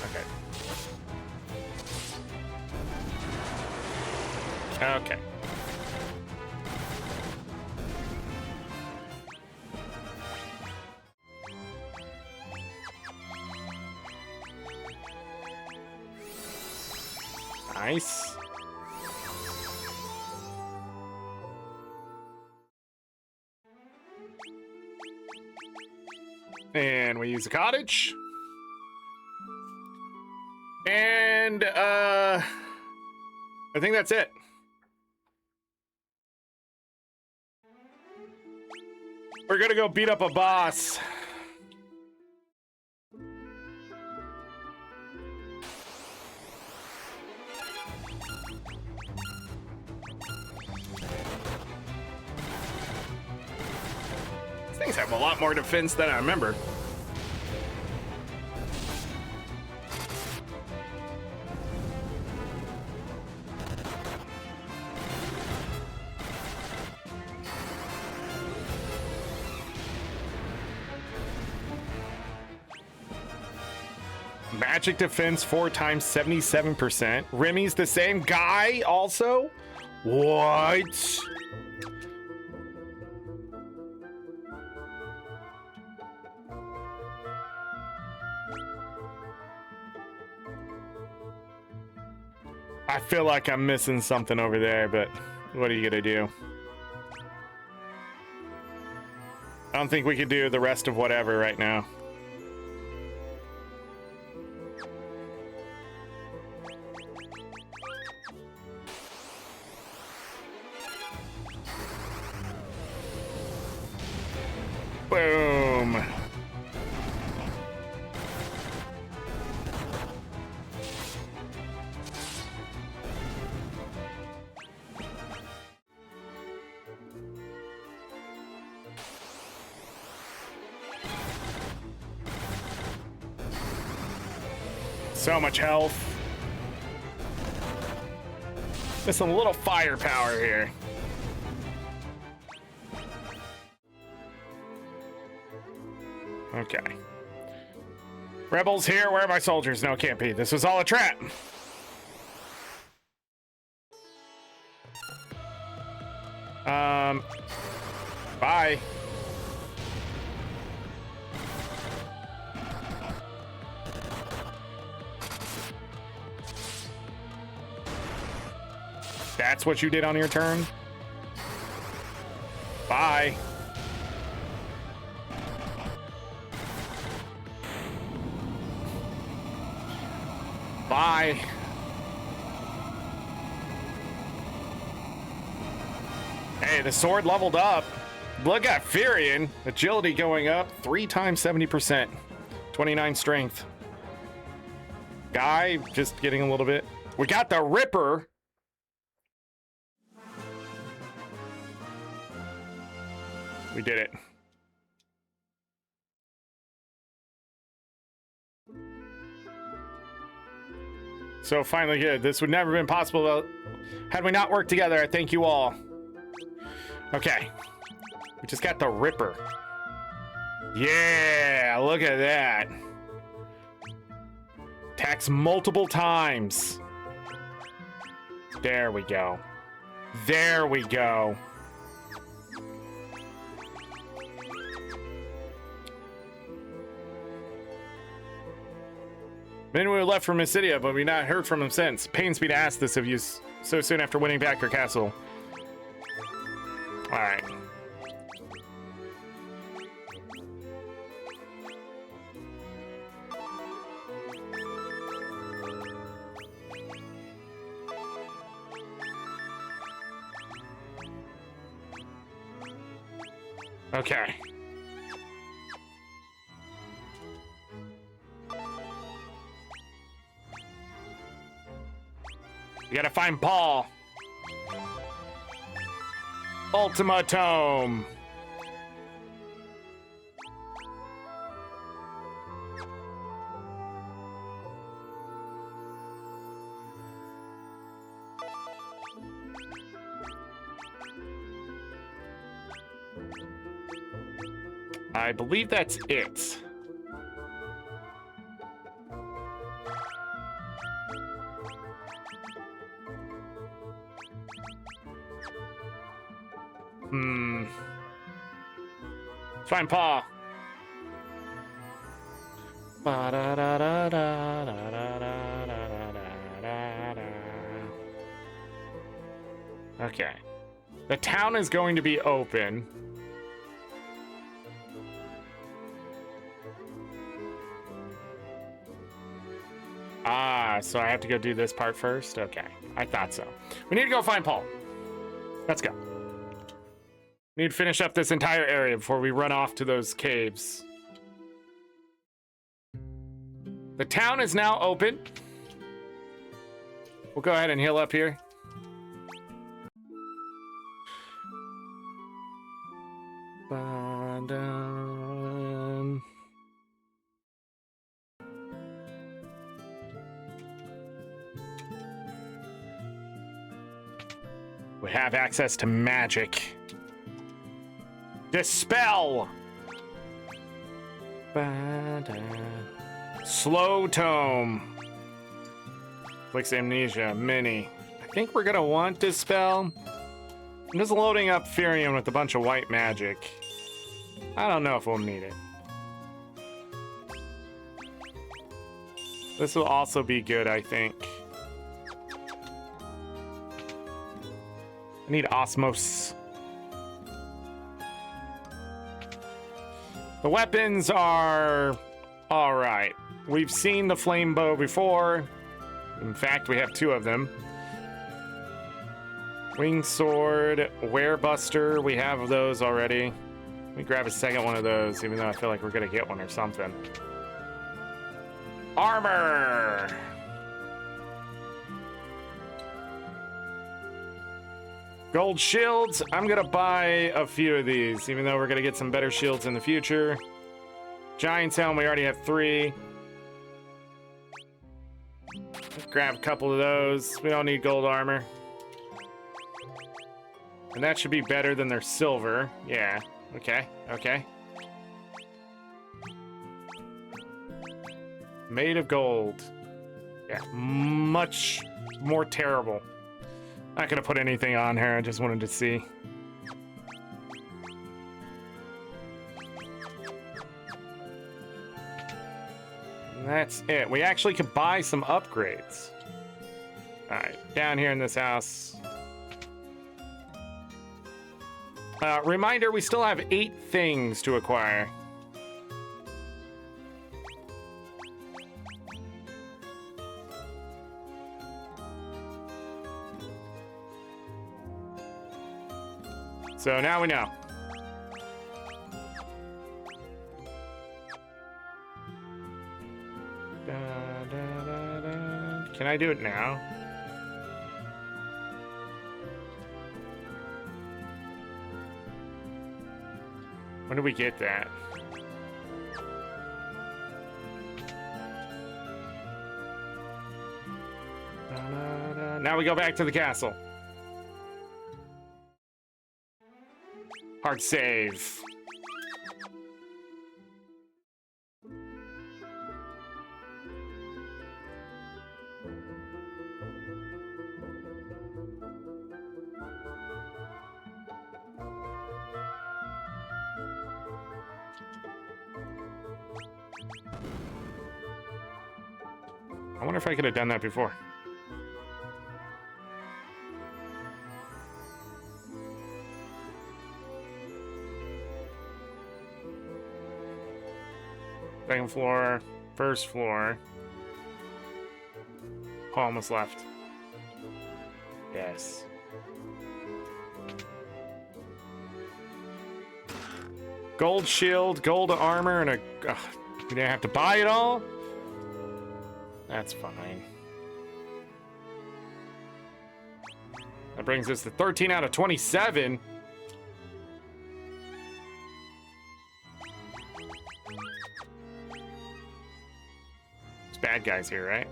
[SPEAKER 1] Okay. Okay. Nice. And we use a cottage. And I think that's it. We're gonna go beat up a boss. These things have a lot more defense than I remember. Magic defense 4 times 77%. Remy's the same guy also? What? I feel like I'm missing something over there, but what are you gonna do? I don't think we can do the rest of whatever right now. Boom. So much health. Just a little firepower here. Okay. Rebels here, where are my soldiers? No, can't be. This was all a trap. Bye. That's what you did on your turn? Bye. Bye. Hey, the sword leveled up. Look at Furion. Agility going up 3 times 70%. 29 strength. Guy just getting a little bit. We got the Ripper. We did it. So finally good. This would never have been possible had we not worked together. I thank you all. Okay. We just got the Ripper. Yeah, look at that. Attacks multiple times. There we go. There we go. Then we were left from Mysidia, but we've not heard from him since. Pains me to ask this of you so soon after winning back your castle. Alright. Okay. We gotta find Paul. Ultimatome. I believe that's it. Find Paul. Okay. The town is going to be open. Ah, so I have to go do this part first? Okay, I thought so. We need to go find Paul. Let's go. Need to finish up this entire area before we run off to those caves. The town is now open. We'll go ahead and heal up here. We have access to magic. Dispel! Slow tome. Flicks amnesia. Mini. I think we're gonna want Dispel. I'm just loading up Furion with a bunch of white magic. I don't know if we'll need it. This will also be good, I think. I need Osmos. The weapons are all right. We've seen the flame bow before. In fact, we have 2 of them. Wing sword, werebuster. We have those already. Let me grab a second one of those, even though I feel like we're gonna get one or something. Armor. Gold shields. I'm gonna buy a few of these, even though we're gonna get some better shields in the future. Giant's helm, we already have 3. Grab a couple of those. We don't need gold armor. And that should be better than their silver. Yeah, okay, okay. Made of gold. Yeah, much more terrible. Not gonna put anything on here, I just wanted to see. And that's it. We actually could buy some upgrades. Alright, down here in this house. Reminder, we still have 8 things to acquire. So now we know. Can I do it now? When do we get that? Now we go back to the castle. Hard save. I wonder if I could have done that before. Second floor, first floor. Oh, almost left. Yes. Gold shield, gold armor, and a... we didn't have to buy it all? That's fine. That brings us to 13 out of 27. There's bad guys here, right?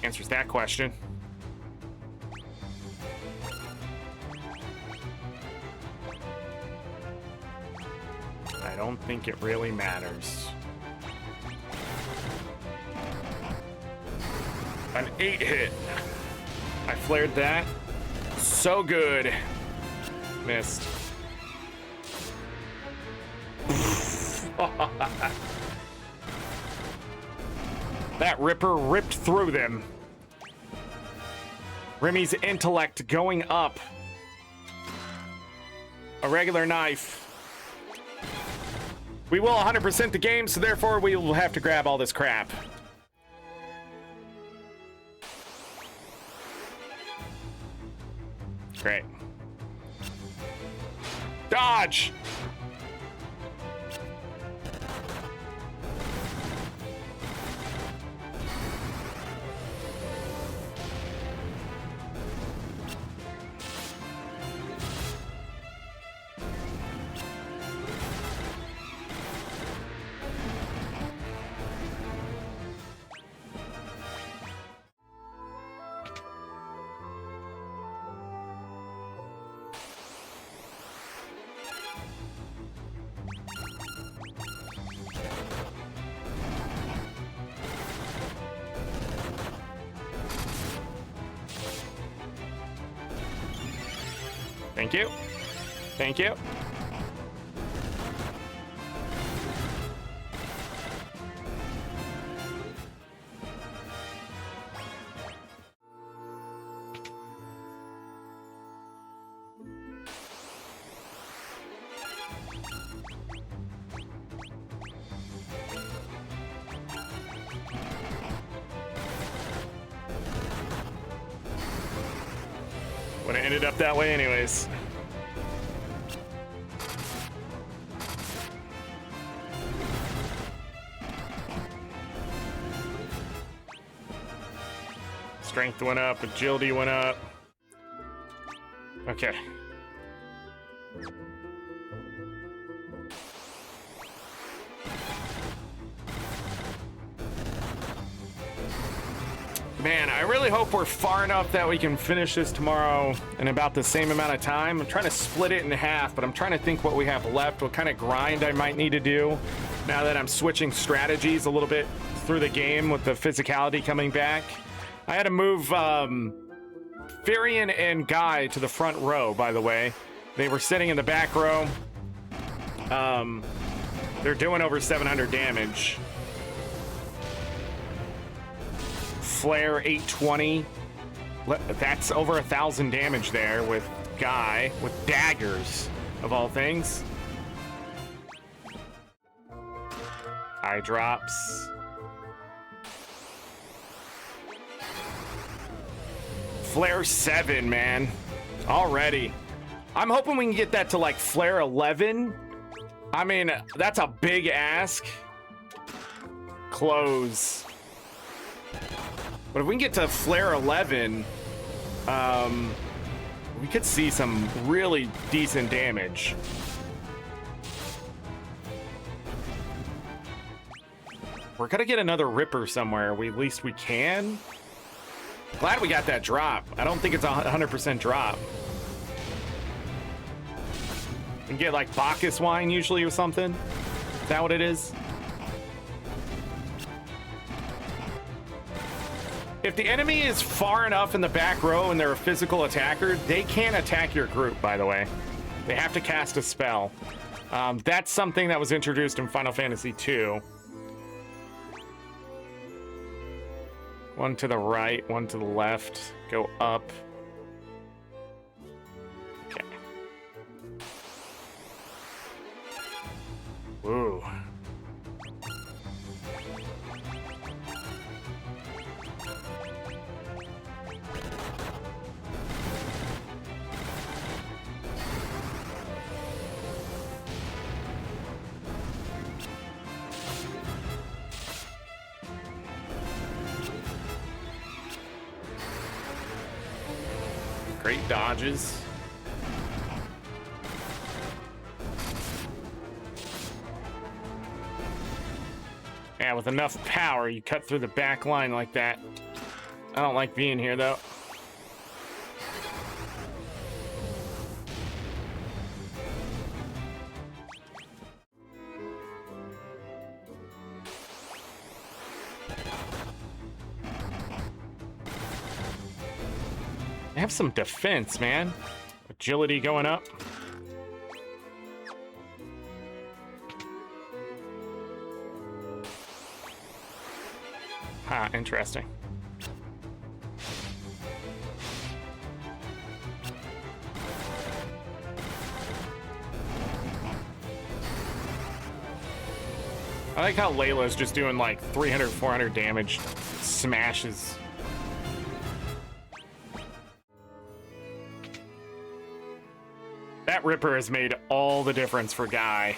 [SPEAKER 1] Answers that question. I don't think it really matters. An 8 hit. I flared that. So good. Missed. That ripper ripped through them. Remy's intellect going up. A regular knife. We will 100% the game, so therefore we will have to grab all this crap. Great. Dodge! Thank you. Thank you. Would have ended up that way anyways. Strength went up, agility went up. Okay. Man, I really hope we're far enough that we can finish this tomorrow in about the same amount of time. I'm trying to split it in half, but I'm trying to think what we have left, what kind of grind I might need to do now that I'm switching strategies a little bit through the game with the physicality coming back. I had to move Firion and Guy to the front row, by the way. They were sitting in the back row. They're doing over 700 damage. Flare 820. That's over 1,000 damage there with Guy with daggers of all things. Eye drops. Flare 7, man. Already. I'm hoping we can get that to like Flare 11. I mean, that's a big ask. Close. But if we can get to Flare 11, we could see some really decent damage. We're gonna get another Ripper somewhere. At least we can. Glad we got that drop. I don't think it's a 100% drop. You can get like Bacchus wine usually or something. Is that what it is? If the enemy is far enough in the back row and they're a physical attacker, they can't attack your group, by the way. They have to cast a spell. That's something that was introduced in Final Fantasy II. One to the right, one to the left. Go up. Okay. Ooh. Great dodges. Yeah, with enough power, you cut through the back line like that. I don't like being here, though. Have some defense, man. Agility going up. Huh, interesting. I like how Layla's just doing like 300, 400 damage smashes. That Ripper has made all the difference for Guy.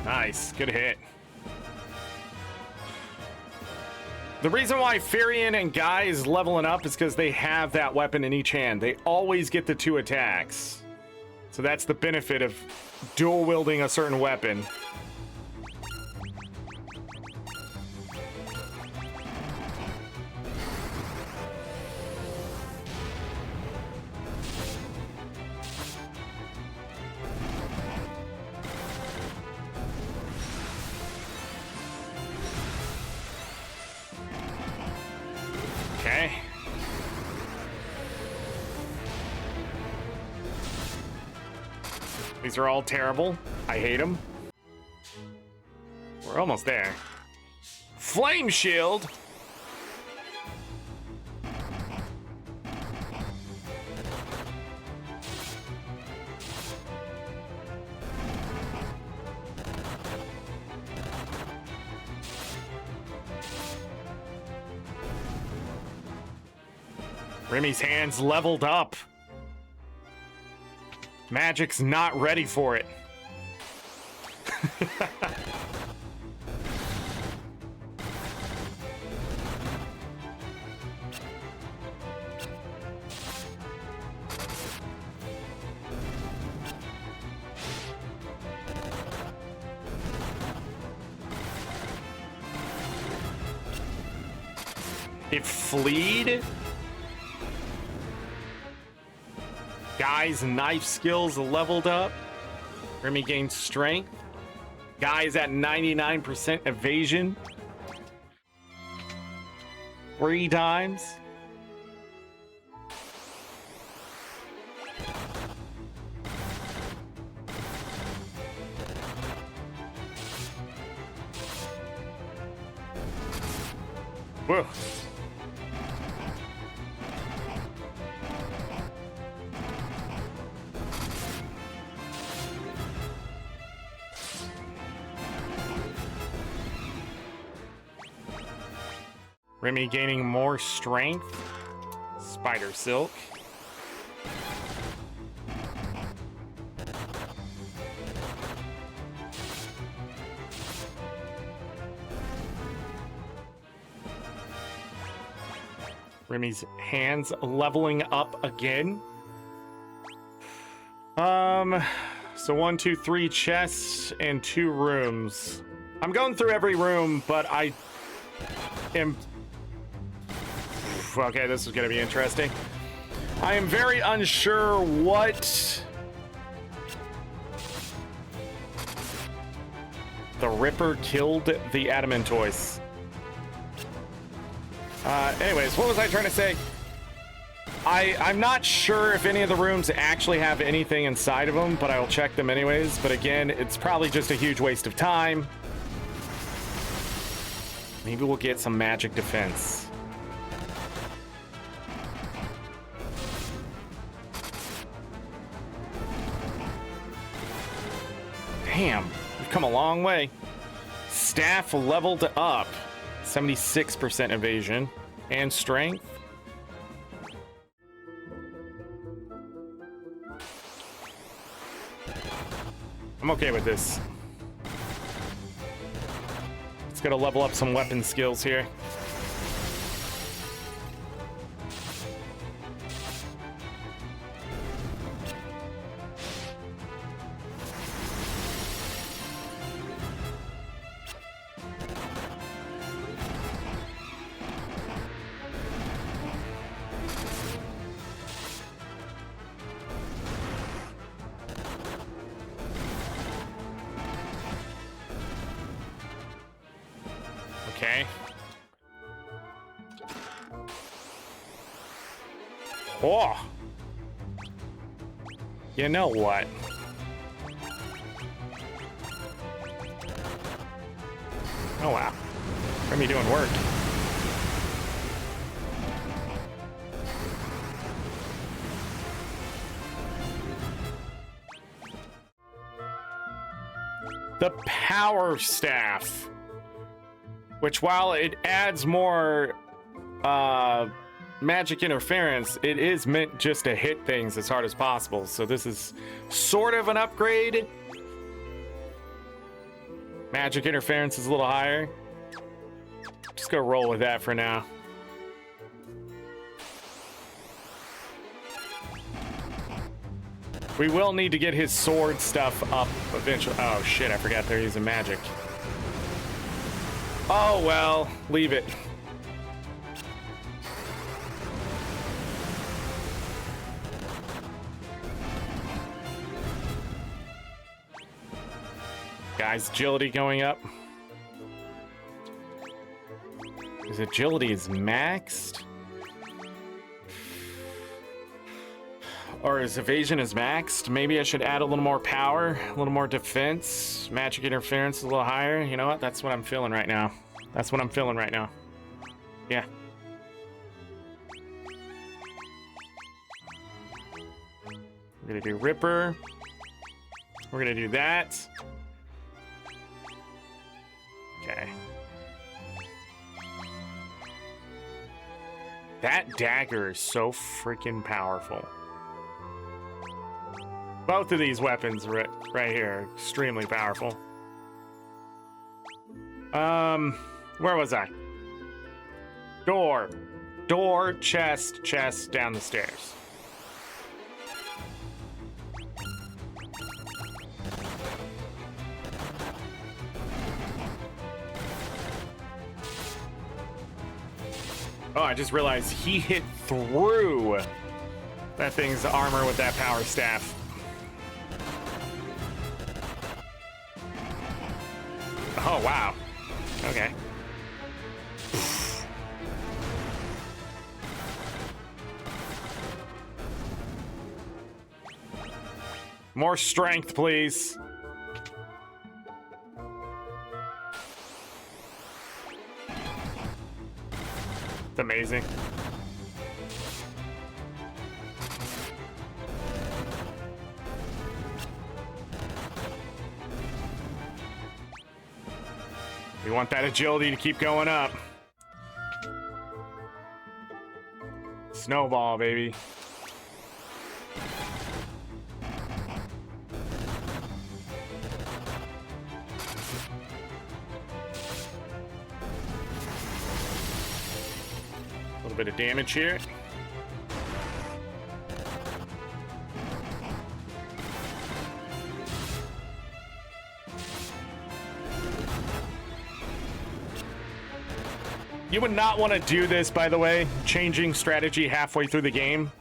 [SPEAKER 1] Nice, good hit. The reason why Firion and Guy is leveling up is because they have that weapon in each hand. They always get the 2 attacks. So that's the benefit of dual wielding a certain weapon. Okay. These are all terrible. I hate them. We're almost there. Flame shield. Remy's hands leveled up. Magic's not ready for it. It fleed. Guy's knife skills leveled up. Remy gained strength. Guy's at 99% evasion. 3 times. Whoa. Remy gaining more strength. Spider Silk. Remy's hands leveling up again. So 1, 2, 3 chests and 2 rooms. I'm going through every room, but I am... Okay, this is gonna be interesting. I am very unsure what the Ripper killed the Adamantoise. Anyways, what was I trying to say? I'm not sure if any of the rooms actually have anything inside of them, but I will check them anyways. But again, it's probably just a huge waste of time. Maybe we'll get some magic defense. Damn, we've come a long way. Staff leveled up. 76% evasion and strength. I'm okay with this. Let's go to level up some weapon skills here. Okay. Oh. You know what? Oh wow. Remy doing work. The Power Staff. Which, while it adds more magic interference, it is meant just to hit things as hard as possible. So this is sort of an upgrade. Magic interference is a little higher. Just gonna roll with that for now. We will need to get his sword stuff up eventually. Oh shit, I forgot they're using magic. Oh, well, leave it. Guys, agility going up. His agility is maxed. Or his evasion is maxed. Maybe I should add a little more power, a little more defense. Magic interference is a little higher. You know what? That's what I'm feeling right now. That's what I'm feeling right now. Yeah. We're gonna do Ripper. We're gonna do that. Okay. That dagger is so freaking powerful. Both of these weapons right here are extremely powerful. Where was I? Door. Door, chest, chest, down the stairs. Oh, I just realized he hit through that thing's armor with that power staff. Oh, wow. Okay. More strength, please. It's amazing. We want that agility to keep going up. Snowball, baby. A little bit of damage here. You would not want to do this, by the way, changing strategy halfway through the game.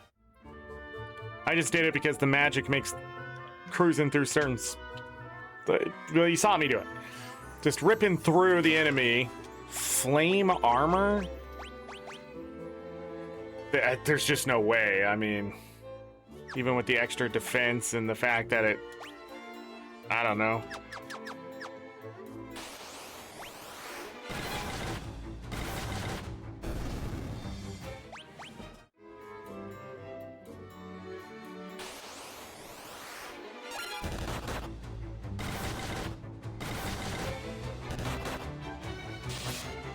[SPEAKER 1] I just did it because the magic makes cruising through certain... Well, you saw me do it. Just ripping through the enemy. Flame armor? There's just no way. I mean, even with the extra defense and the fact that it... I don't know.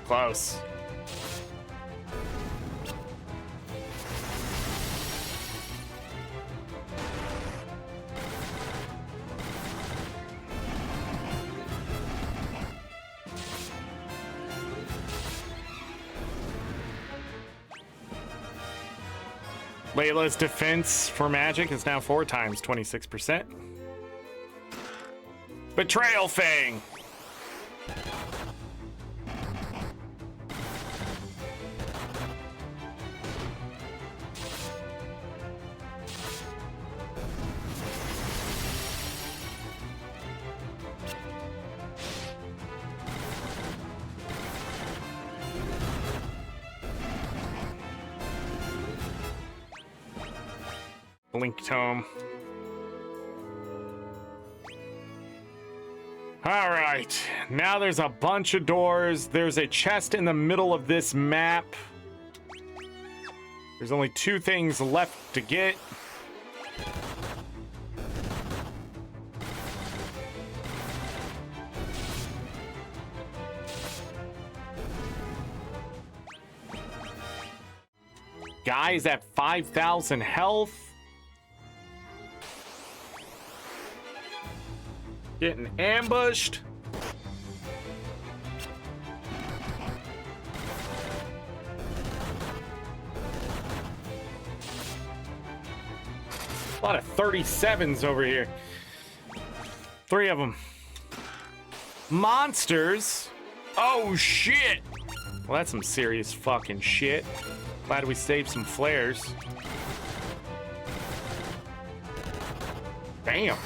[SPEAKER 1] Close. Layla's defense for magic is now 4 times 26%. Betrayal Fang. Blink Tome. All right, now there's a bunch of doors. There's a chest in the middle of this map. There's only 2 things left to get. Guy's at 5,000 health. Getting ambushed. A lot of 37s over here. 3 of them. Monsters. Oh, shit. Well, that's some serious fucking shit. Glad we saved some flares. Damn.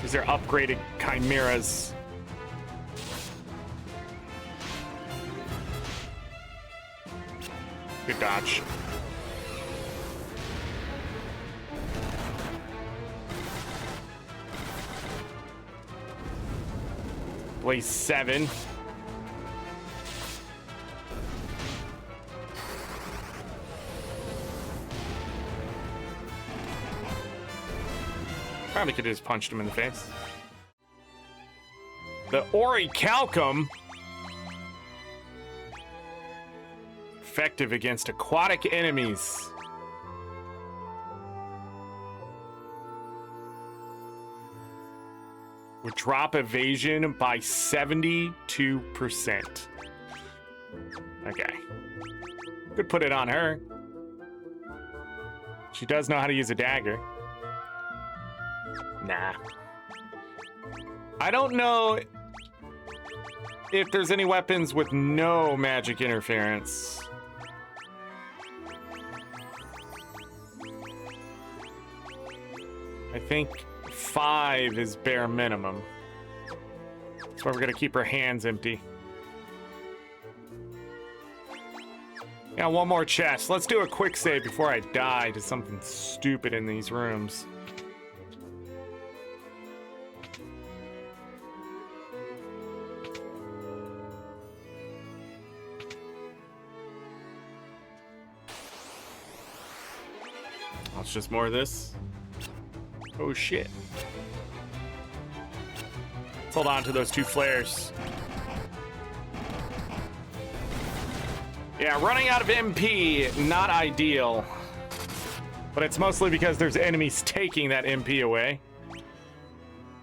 [SPEAKER 1] These are upgraded chimeras. Good dodge. Blaze 7. Probably could have just punched him in the face. The Orichalcum. Effective against aquatic enemies. Would drop evasion by 72%. Okay. Could put it on her. She does know how to use a dagger. Nah. I don't know if there's any weapons with no magic interference. I think 5 is bare minimum. That's why we're gonna keep our hands empty. Yeah, one more chest. Let's do a quick save before I die to something stupid in these rooms. Oh, it's just more of this. Oh shit. Let's hold on to those 2 flares. Yeah, running out of MP, not ideal. But it's mostly because there's enemies taking that MP away.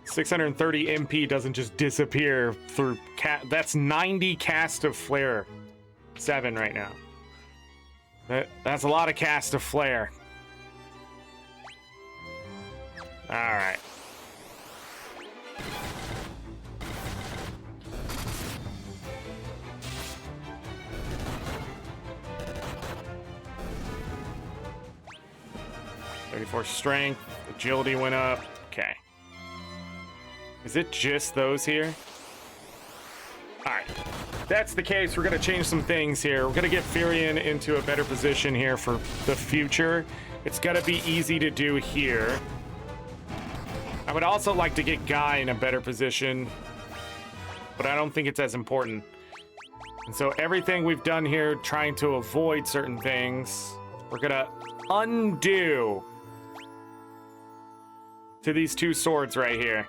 [SPEAKER 1] 630 MP doesn't just disappear through that's 90 cast of flare. 7 right now. That's a lot of cast of flare. Alright. Strength, agility went up. Okay. Is it just those here? Alright. If that's the case, we're gonna change some things here. We're gonna get Furion into a better position here for the future. It's gonna be easy to do here. I would also like to get Guy in a better position, but I don't think it's as important. And so everything we've done here, trying to avoid certain things, we're gonna undo to these 2 swords right here.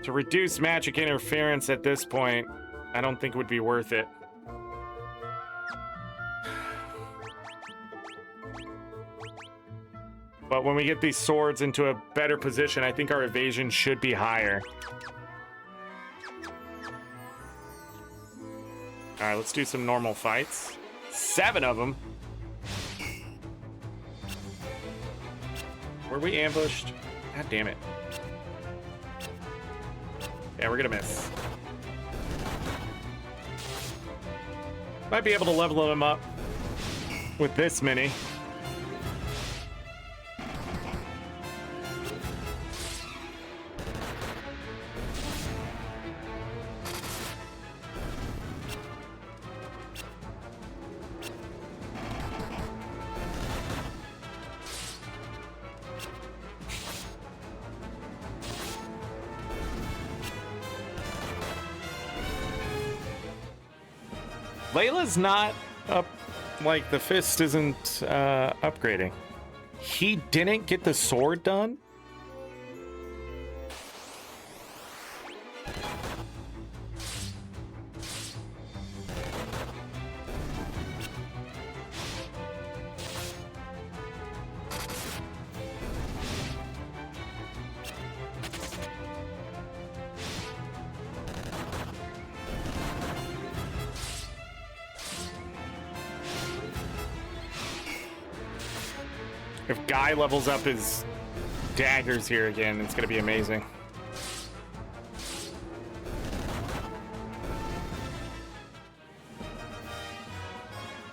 [SPEAKER 1] To reduce magic interference at this point, I don't think it would be worth it. But when we get these swords into a better position, I think our evasion should be higher. Alright, let's do some normal fights. 7 of them. Were we ambushed? God damn it. Yeah, we're gonna miss. Might be able to level them up with this mini. Layla's not up, like the fist isn't upgrading. He didn't get the sword done? If Guy levels up his daggers here again, it's gonna be amazing.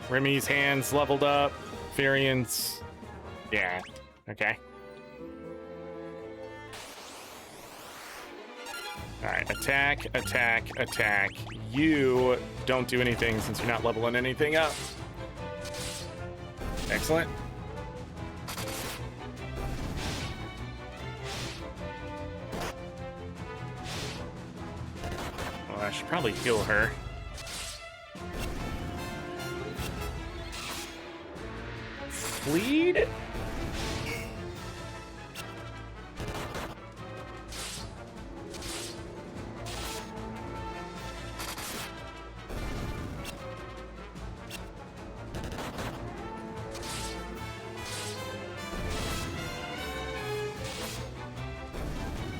[SPEAKER 1] Remy's hands leveled up. Furion's... yeah, okay. Alright, attack, attack, attack. You don't do anything since you're not leveling anything up. Excellent. Well, I should probably heal her. Fleed?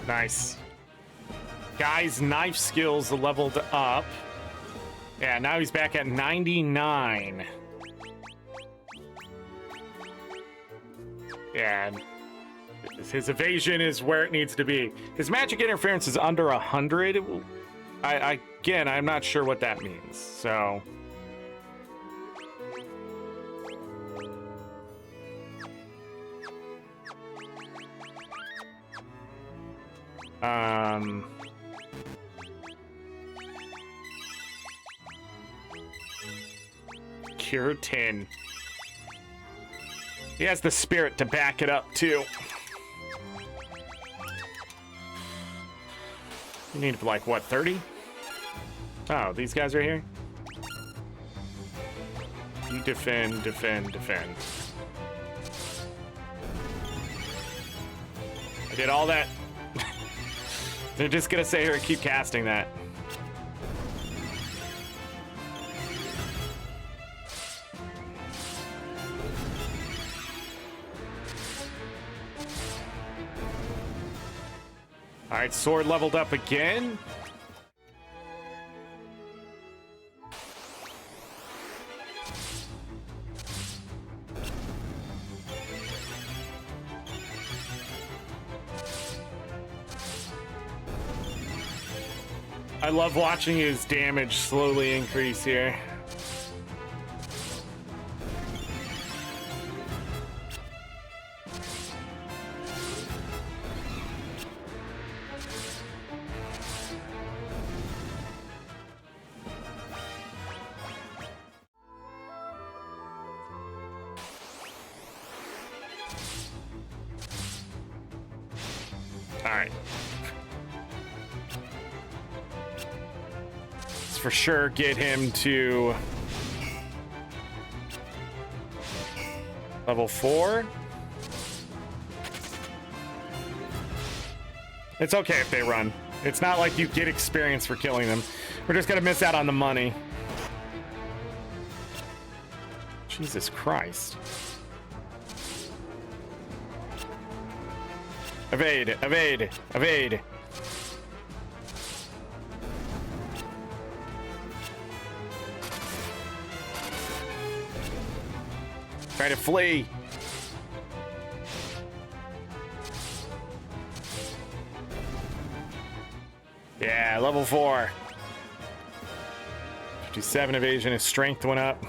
[SPEAKER 1] Nice. Guy's knife skills leveled up. Yeah, now he's back at 99. Yeah. His evasion is where it needs to be. His magic interference is under 100. Again, I'm not sure what that means. So, Cure 10. He has the spirit to back it up too. You need like what, 30? Oh, these guys are here? You defend, defend, defend. I did all that. They're just gonna sit here and keep casting that. All right, sword leveled up again. I love watching his damage slowly increase here. For sure get him to level 4. It's okay if they run. It's not like you get experience for killing them. We're just gonna miss out on the money. Jesus Christ. Evade, evade, evade. Try to flee. Yeah, level 4. 57 evasion. His strength went up.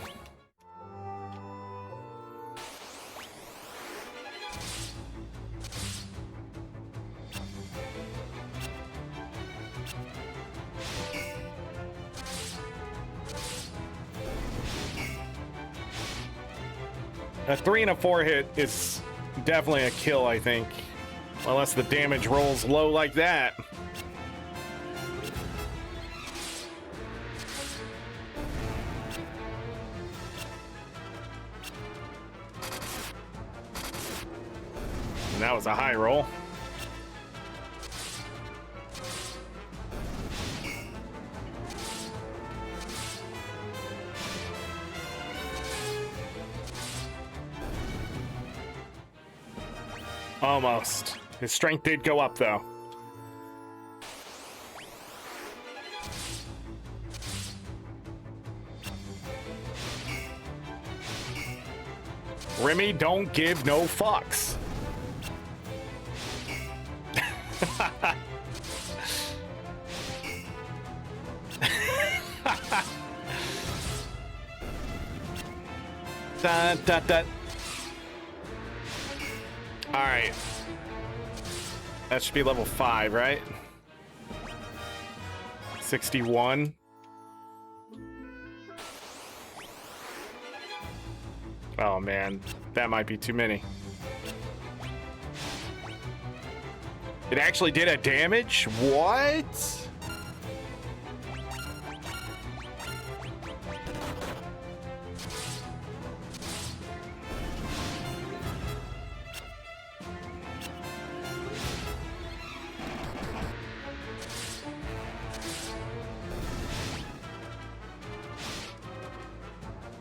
[SPEAKER 1] A 3 and a 4 hit is definitely a kill, I think. Unless the damage rolls low like that. And that was a high roll. Almost. His strength did go up, though. Remy don't give no fucks. Da, da, da. All right. That should be level 5, right? 61. Oh man, that might be too many. It actually did a damage? What?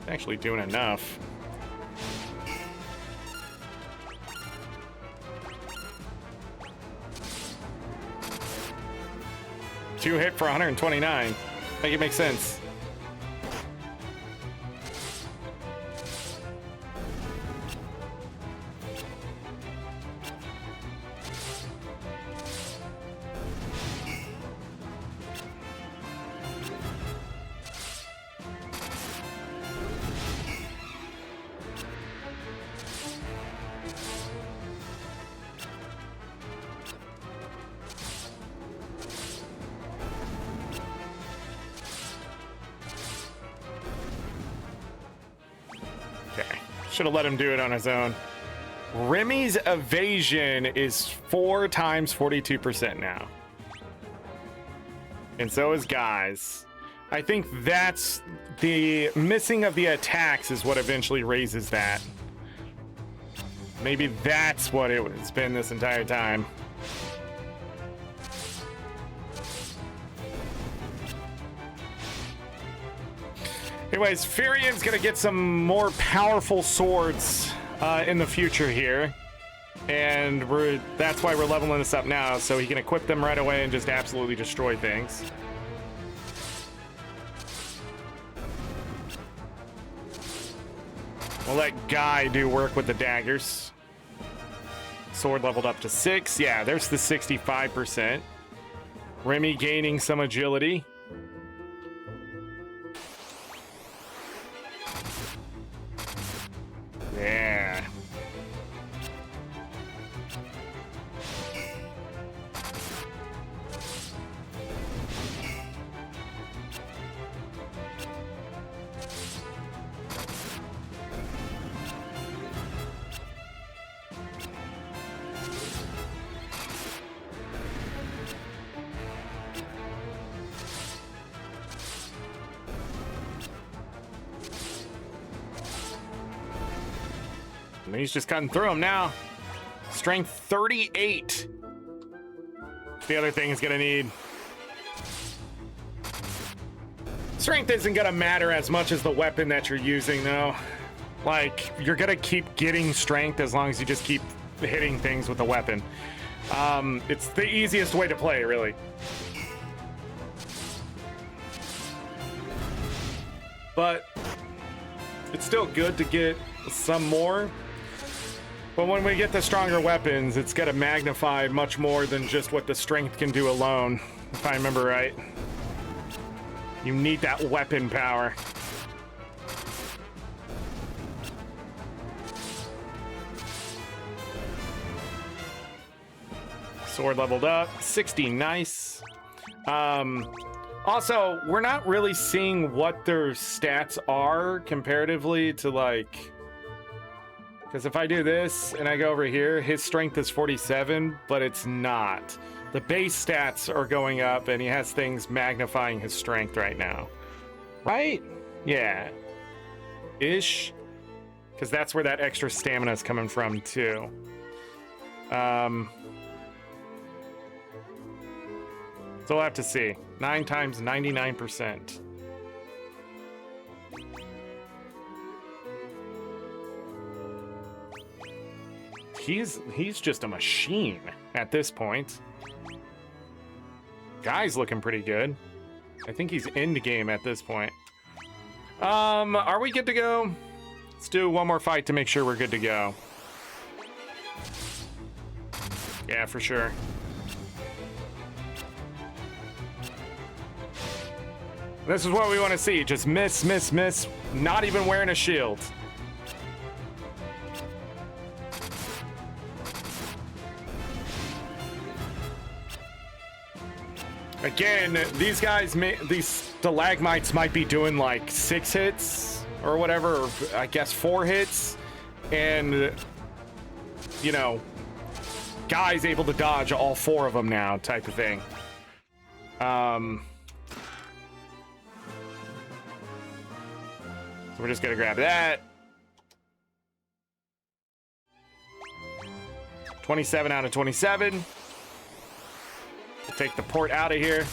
[SPEAKER 1] Actually doing enough. Two hit for 129. Make it make sense. should have let him do it on his own. Remy's evasion is 4 times 42% now. And so is Guy's. I think that's the missing of the attacks is what eventually raises that. Maybe that's what it's been this entire time. Anyways, Furion's gonna get some more powerful swords in the future here. And that's why we're leveling this up now, so he can equip them right away and just absolutely destroy things. We'll let Guy do work with the daggers. Sword leveled up to 6. Yeah, there's the 65%. Remy gaining some agility. Yeah. And he's just cutting through him now. Strength 38. The other thing he's gonna need. Strength isn't gonna matter as much as the weapon that you're using, though. Like, you're gonna keep getting strength as long as you just keep hitting things with the weapon. It's the easiest way to play, really. But it's still good to get some more. But when we get the stronger weapons, it's got to magnify much more than just what the strength can do alone, if I remember right. You need that weapon power. Sword leveled up, 60, nice. Also, we're not really seeing what their stats are comparatively to, like... Because if I do this and I go over here, his strength is 47, but it's not. The base stats are going up and he has things magnifying his strength right now. Right? Yeah. Ish. Because that's where that extra stamina is coming from, too. So we'll have to see. 9 times 99%. He's just a machine at this point. Guy's looking pretty good. I think he's end game at this point. Are we good to go? Let's do one more fight to make sure we're good to go. Yeah, for sure. This is what we want to see. Just miss, miss, miss. Not even wearing a shield. Again, these guys, these stalagmites might be doing like 6 hits or whatever, or I guess 4 hits. And, you know, Guy's able to dodge all 4 of them now, type of thing. So we're just gonna grab that. 27 out of 27. We'll take the port out of here.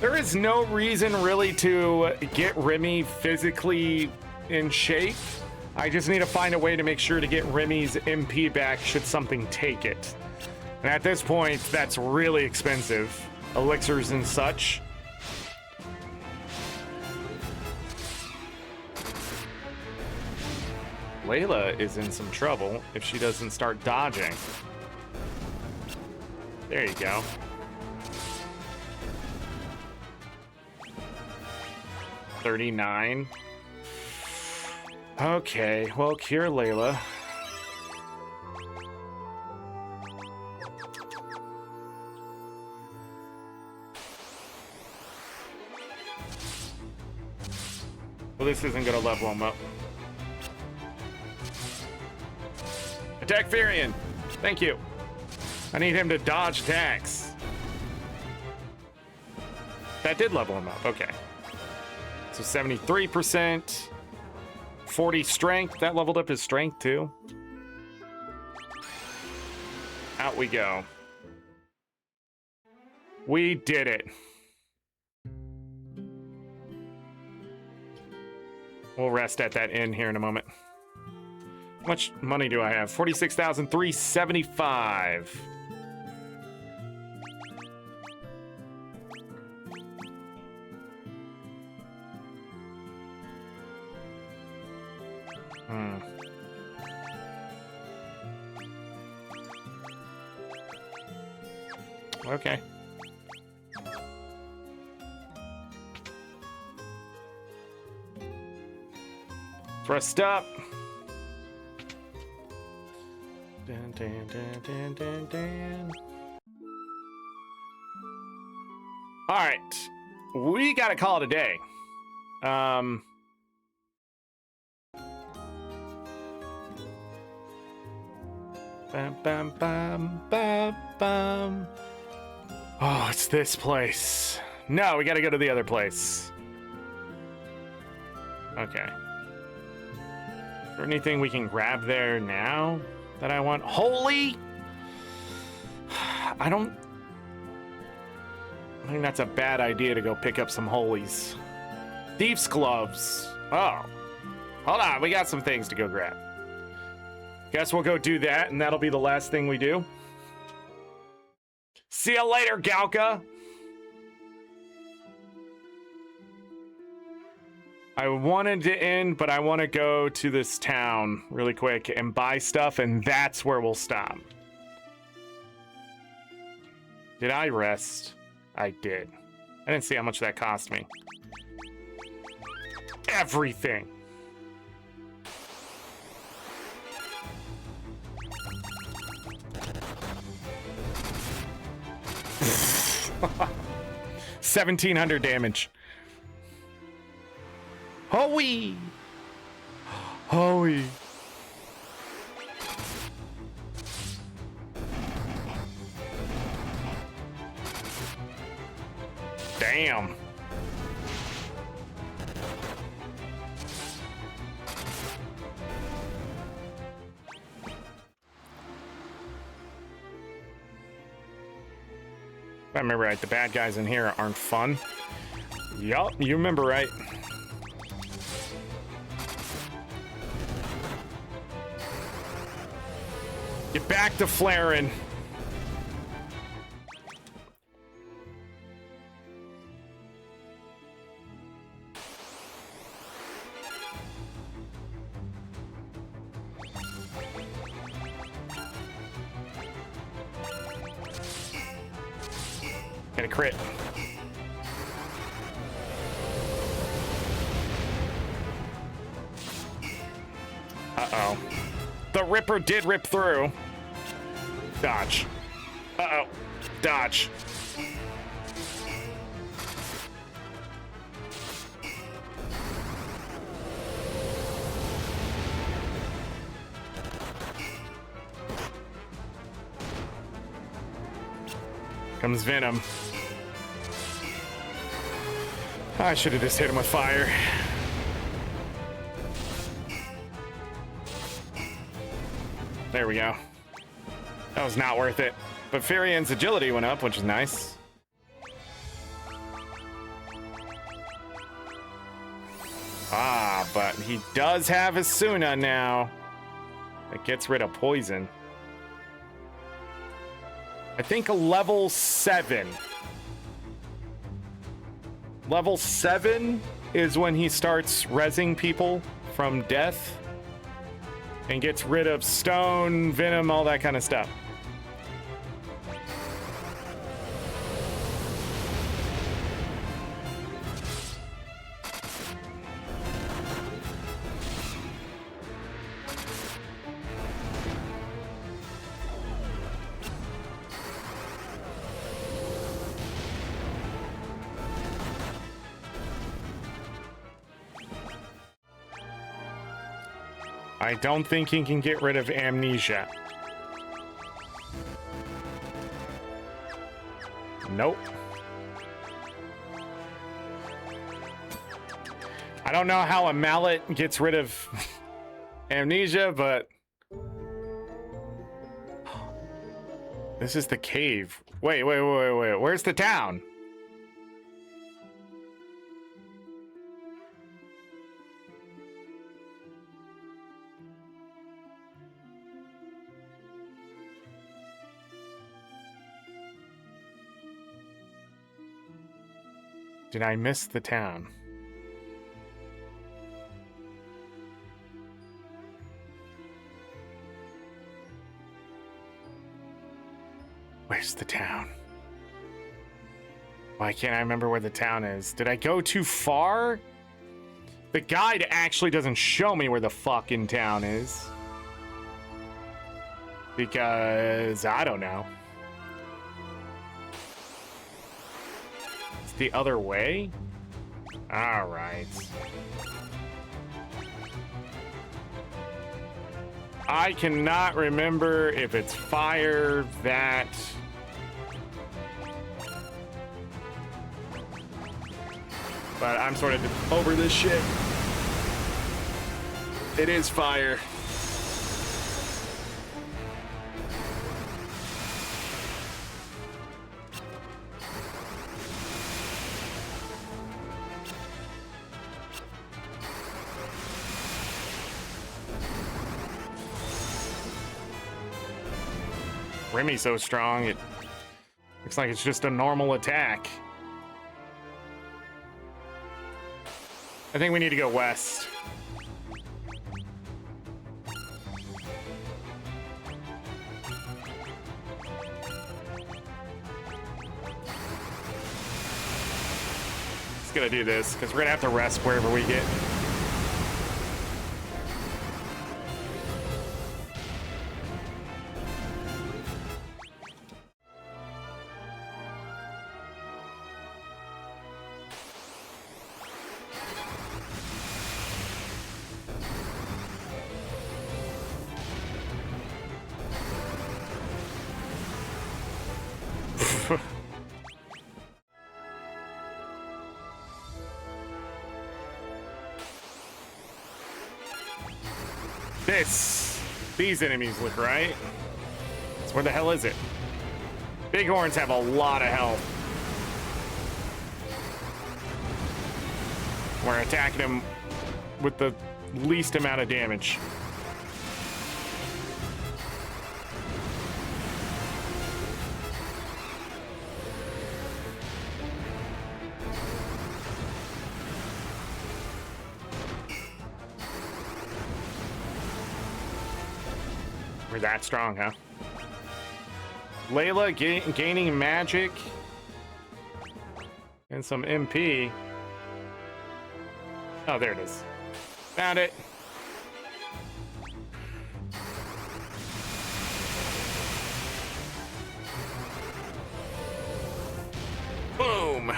[SPEAKER 1] There is no reason really to get Remy physically in shape. I just need to find a way to make sure to get Remy's MP back should something take it. And at this point, that's really expensive. Elixirs and such. Layla is in some trouble if she doesn't start dodging. There you go. $39. Okay, well, cure Layla. Well, this isn't gonna level him up. Attack Firion. Thank you. I need him to dodge attacks. That did level him up. Okay. So 73%. 40 strength. That leveled up his strength too. Out we go. We did it. We'll rest at that inn here in a moment. How much money do I have? 46,375. Okay. Thrust up. Dun, dun, dun, dun, dun, dun. All right, we gotta call it a day. Bum, bum, bum, bum, bum. Oh, it's this place. No, we gotta go to the other place. Okay. Is there anything we can grab there now that I want? Holy! I think that's a bad idea to go pick up some holies. Thief's gloves. Oh. Hold on, we got some things to go grab. Guess we'll go do that, and that'll be the last thing we do. See you later, Galka. I wanted to end, but I want to go to this town really quick and buy stuff, and that's where we'll stop. Did I rest? I did. I didn't see how much that cost me. Everything. $1,700 damage. Hoey! Hoey! Damn. If I remember right, the bad guys in here aren't fun. Yup, you remember right. Get back to flaring. Get a crit. Uh-oh. The Ripper did rip through. Dodge. Uh-oh. Dodge. Comes Venom. I should have just hit him with fire. There we go. That was not worth it. But Firion's agility went up, which is nice. Ah, but he does have his Suna now. It gets rid of poison. I think level 7. Level 7 is when he starts rezzing people from death and gets rid of stone, venom, all that kind of stuff. I don't think he can get rid of amnesia. Nope. I don't know how a mallet gets rid of amnesia, but this is the cave. Wait. Where's the town? Did I miss the town? Where's the town? Why can't I remember where the town is? Did I go too far? The guide actually doesn't show me where the fucking town is. Because I don't know. It's the other way? All right. I cannot remember if it's fire, that... But I'm sort of over this shit. It is fire. Remy's so strong, it looks like it's just a normal attack. I think we need to go west. Just gonna do this, because we're gonna have to rest wherever we get. These enemies look right. So where the hell is it? Bighorns have a lot of health. We're attacking them with the least amount of damage. We're that strong, huh? Layla gaining magic and some MP. Oh, there it is. Found it. Boom.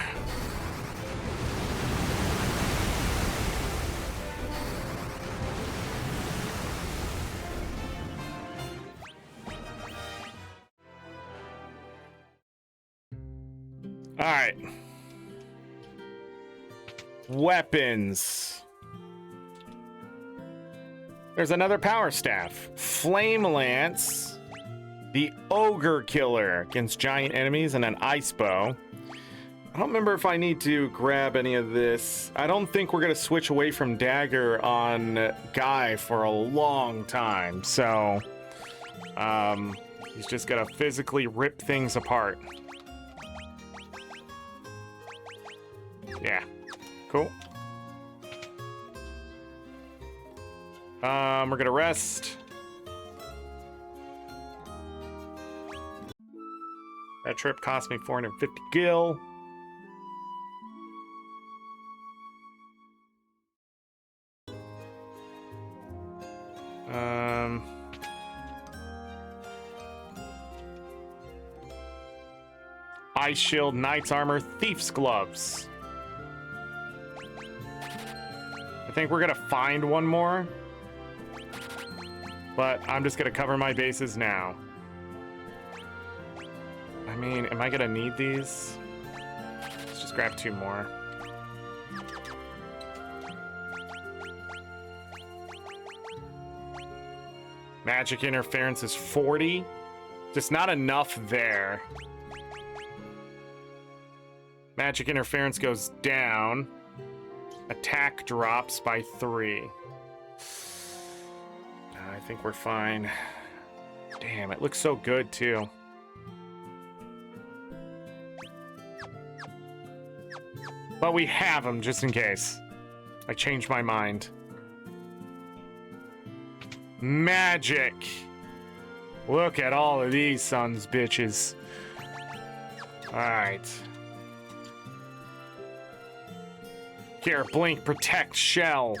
[SPEAKER 1] All right. Weapons. There's another power staff. Flame lance. The ogre killer against giant enemies, and an ice bow. I don't remember if I need to grab any of this. I don't think we're gonna switch away from dagger on Guy for a long time. So he's just gonna physically rip things apart. Yeah, cool. We're gonna rest. That trip cost me 450 gil. Ice shield, knight's armor, thief's gloves. I think we're gonna find one more. but I'm just gonna cover my bases now. I mean, am I gonna need these? Let's just grab 2 more. Magic interference is 40. Just not enough there. Magic interference goes down. Attack drops by 3. I think we're fine. Damn, it looks so good too. But we have them just in case. I changed my mind. Magic. Look at all of these sons bitches. Alright. Here, blink, protect, shell.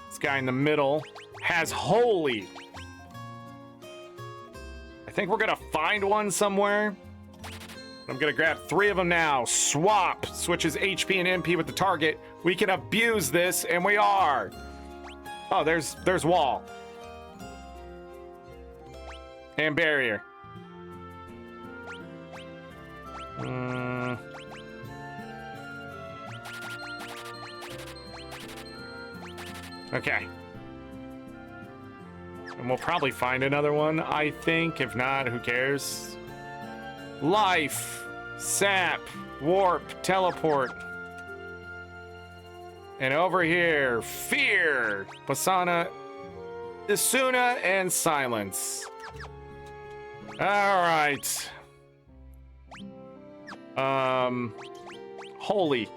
[SPEAKER 1] This guy in the middle has holy. I think we're gonna find one somewhere. I'm gonna grab 3 of them now. Swap switches HP and MP with the target. We can abuse this, and we are. Oh, there's wall. And barrier. Okay. And we'll probably find another one, I think. If not, who cares? Life, sap, warp, teleport. And over here, fear, Pasana, Isuna, and silence. All right. Holy.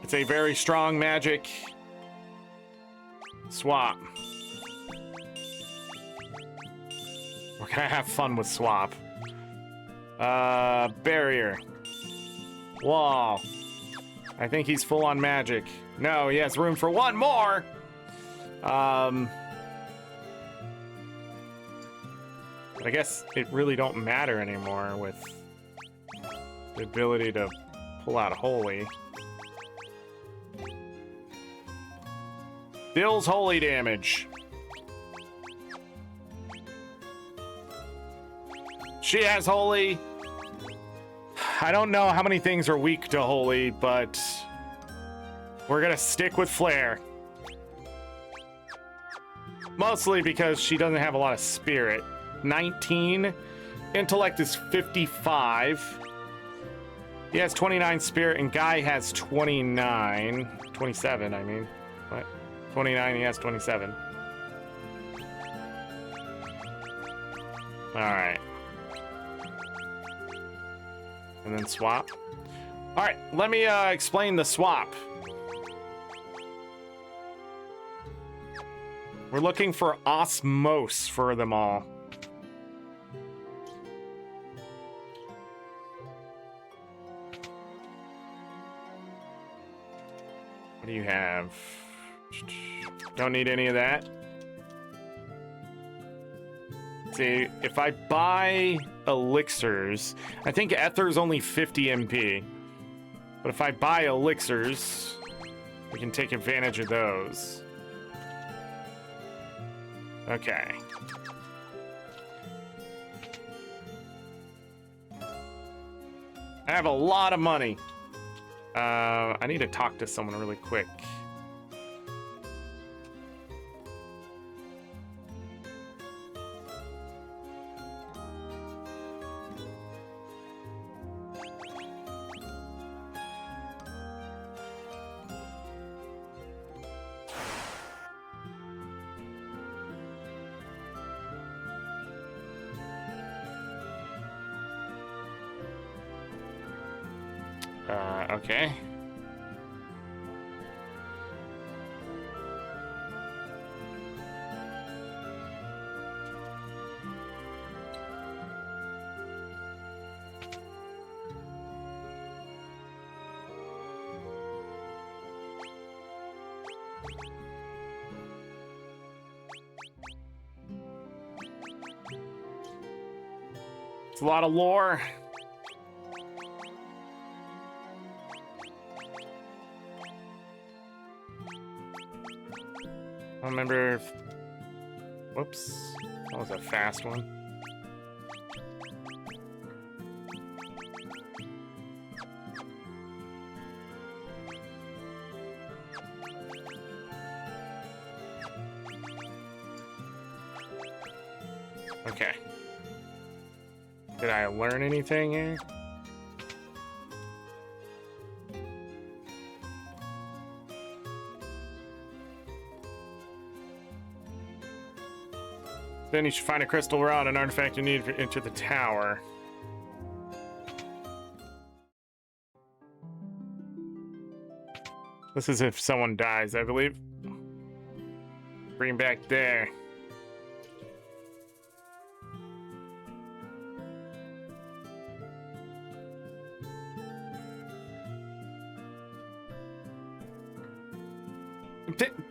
[SPEAKER 1] It's a very strong magic. Swap. We're gonna have fun with swap. Barrier. Wall. I think he's full on magic. No, he has room for one more. I guess it really don't matter anymore with the ability to pull out holy. Deals holy damage. She has holy. I don't know how many things are weak to holy, but we're gonna stick with flare. Mostly because she doesn't have a lot of spirit. 19. Intellect is 55. He has 29 spirit, and Guy has 29. 27, I mean. What? 29, he has 27. Alright. And then swap. Alright, let me explain the swap. We're looking for osmose for them all. What do you have? Don't need any of that. See, if I buy elixirs, I think Ether's only 50 MP. But if I buy elixirs, we can take advantage of those. Okay. I have a lot of money. I need to talk to someone really quick. Okay. It's a lot of lore. I don't remember if... Whoops. That was a fast one. Okay. Did I learn anything here? Then you should find a crystal rod, an artifact you need to enter the tower. This is if someone dies, I believe. Bring back there.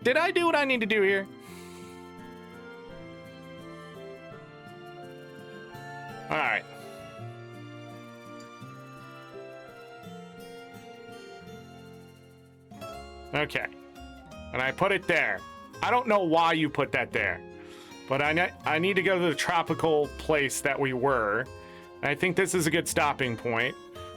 [SPEAKER 1] Did I do what I need to do here? All right. Okay. And I put it there. I don't know why you put that there, but I need to go to the tropical place that we were. And I think this is a good stopping point,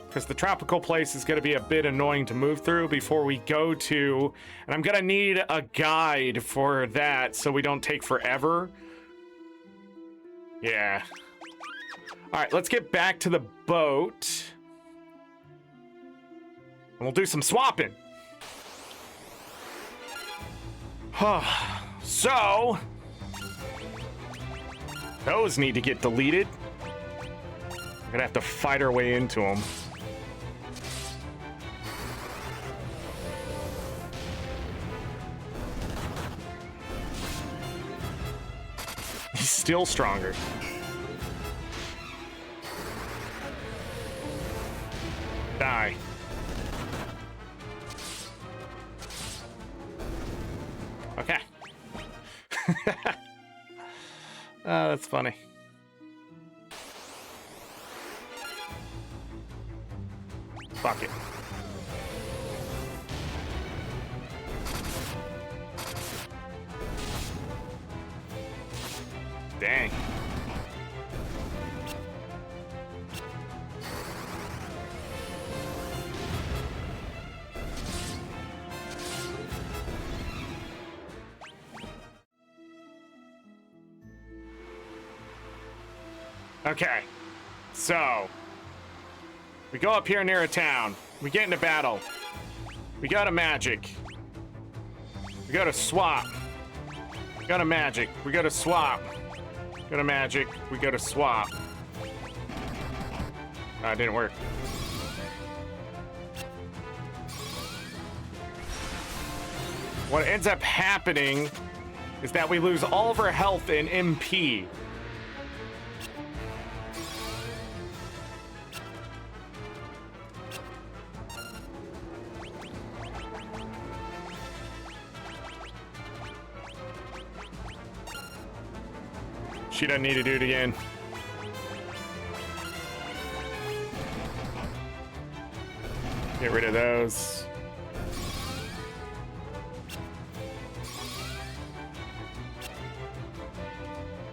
[SPEAKER 1] because the tropical place is going to be a bit annoying to move through before we go to, and I'm going to need a guide for that so we don't take forever. Yeah. All right, let's get back to the boat. And we'll do some swapping. So, those need to get deleted. We're gonna have to fight our way into them. He's still stronger. Die. Okay. Oh, that's funny. Fuck it. Dang. Okay, so we go up here near a town. We get into battle. We go to magic. We go to swap. We go to magic. We go to swap. Go to magic. We go to swap. It didn't work. What ends up happening is that we lose all of our health in MP. She doesn't need to do it again. Get rid of those.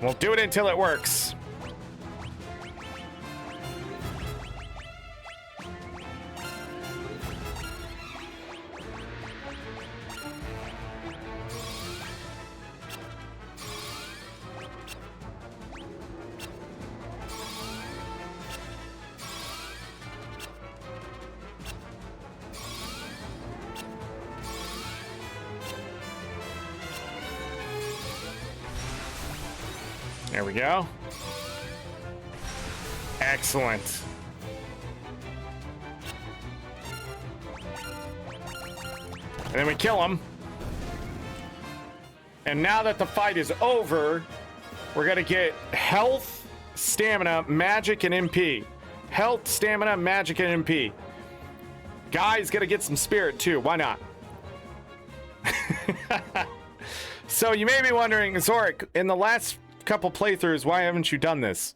[SPEAKER 1] We'll do it until it works. There we go. Excellent. And then we kill him. And now that the fight is over, we're gonna get health, stamina, magic, and MP. Health, stamina, magic, and MP. Guy's gonna get some spirit too. Why not? So you may be wondering, Zorric, in the last couple playthroughs, why haven't you done this?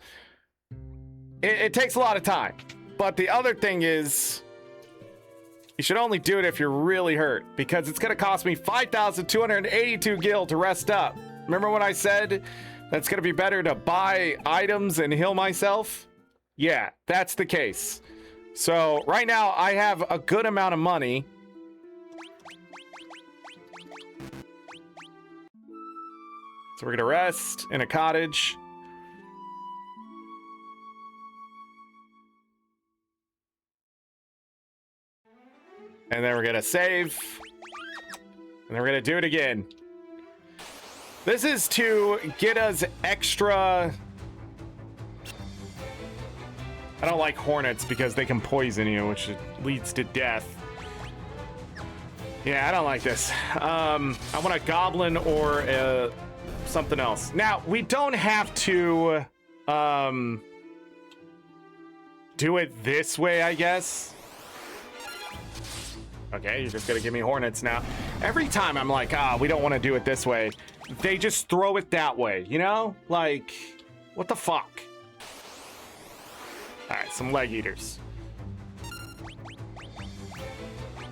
[SPEAKER 1] It takes a lot of time, but the other thing is You should only do it if you're really hurt, because it's going to cost me 5,282 gil to rest up. Remember when I said that's going to be better to buy items and heal myself? Yeah, that's the case. So right now I have a good amount of money. So we're going to rest in a cottage. And then we're going to save. And then we're going to do it again. This is to get us extra... I don't like hornets because they can poison you, which leads to death. Yeah, I don't like this. I want a goblin or something else. Now, we don't have to do it this way, I guess. Okay, you're just gonna give me hornets now. Every time I'm like, we don't want to do it this way. They just throw it that way, you know? Like, what the fuck? All right, some leg eaters.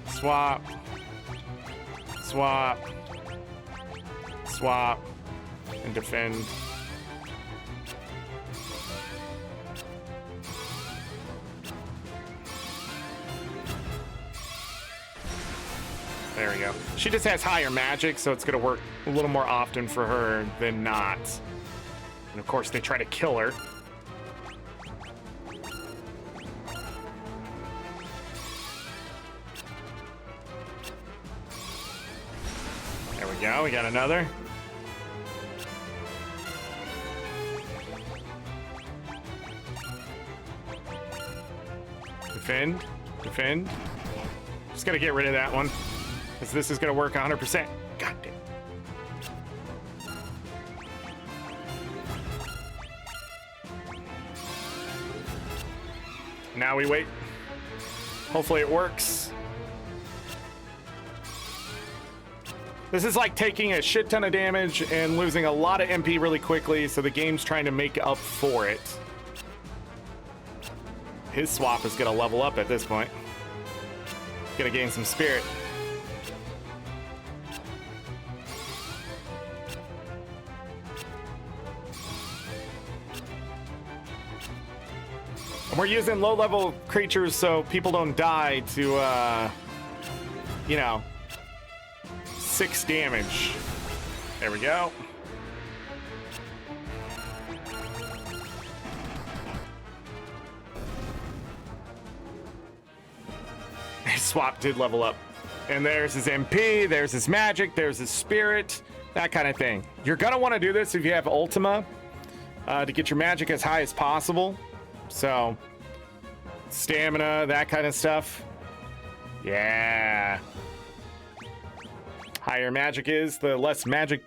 [SPEAKER 1] Swap. Swap. Swap. And defend. There we go. She just has higher magic, so it's gonna work a little more often for her than not. And of course, they try to kill her. There we go, we got another. Defend, defend. Just gotta get rid of that one, because this is gonna work 100%. God damn. Now we wait. Hopefully it works. This is like taking a shit ton of damage and losing a lot of MP really quickly, so the game's trying to make up for it. His swap is gonna level up at this point. Gonna gain some spirit. And we're using low-level creatures so people don't die to, you know, 6 damage. There we go. His swap did level up. And there's his MP, there's his magic, there's his spirit, that kind of thing. You're gonna want to do this if you have Ultima to get your magic as high as possible. So, stamina, that kind of stuff. Yeah. Higher magic is, the less magic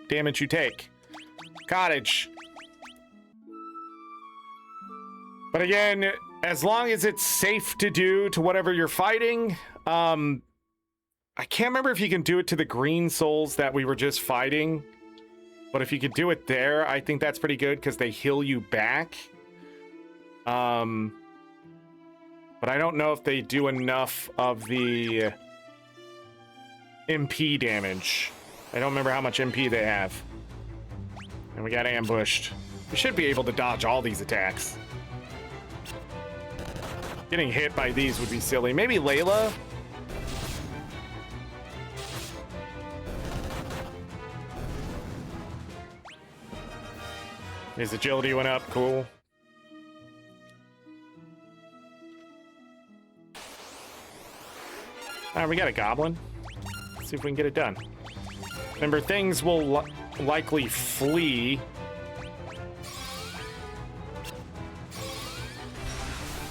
[SPEAKER 1] damage you take. Cottage. But again, as long as it's safe to do to whatever you're fighting, I can't remember if you can do it to the green souls that we were just fighting. But if you could do it there, I think that's pretty good because they heal you back. But I don't know if they do enough of the MP damage. I don't remember how much MP they have. And we got ambushed. We should be able to dodge all these attacks. Getting hit by these would be silly. Maybe Layla? His agility went up, cool. All right, we got a goblin. Let's see if we can get it done. Remember, things will likely flee.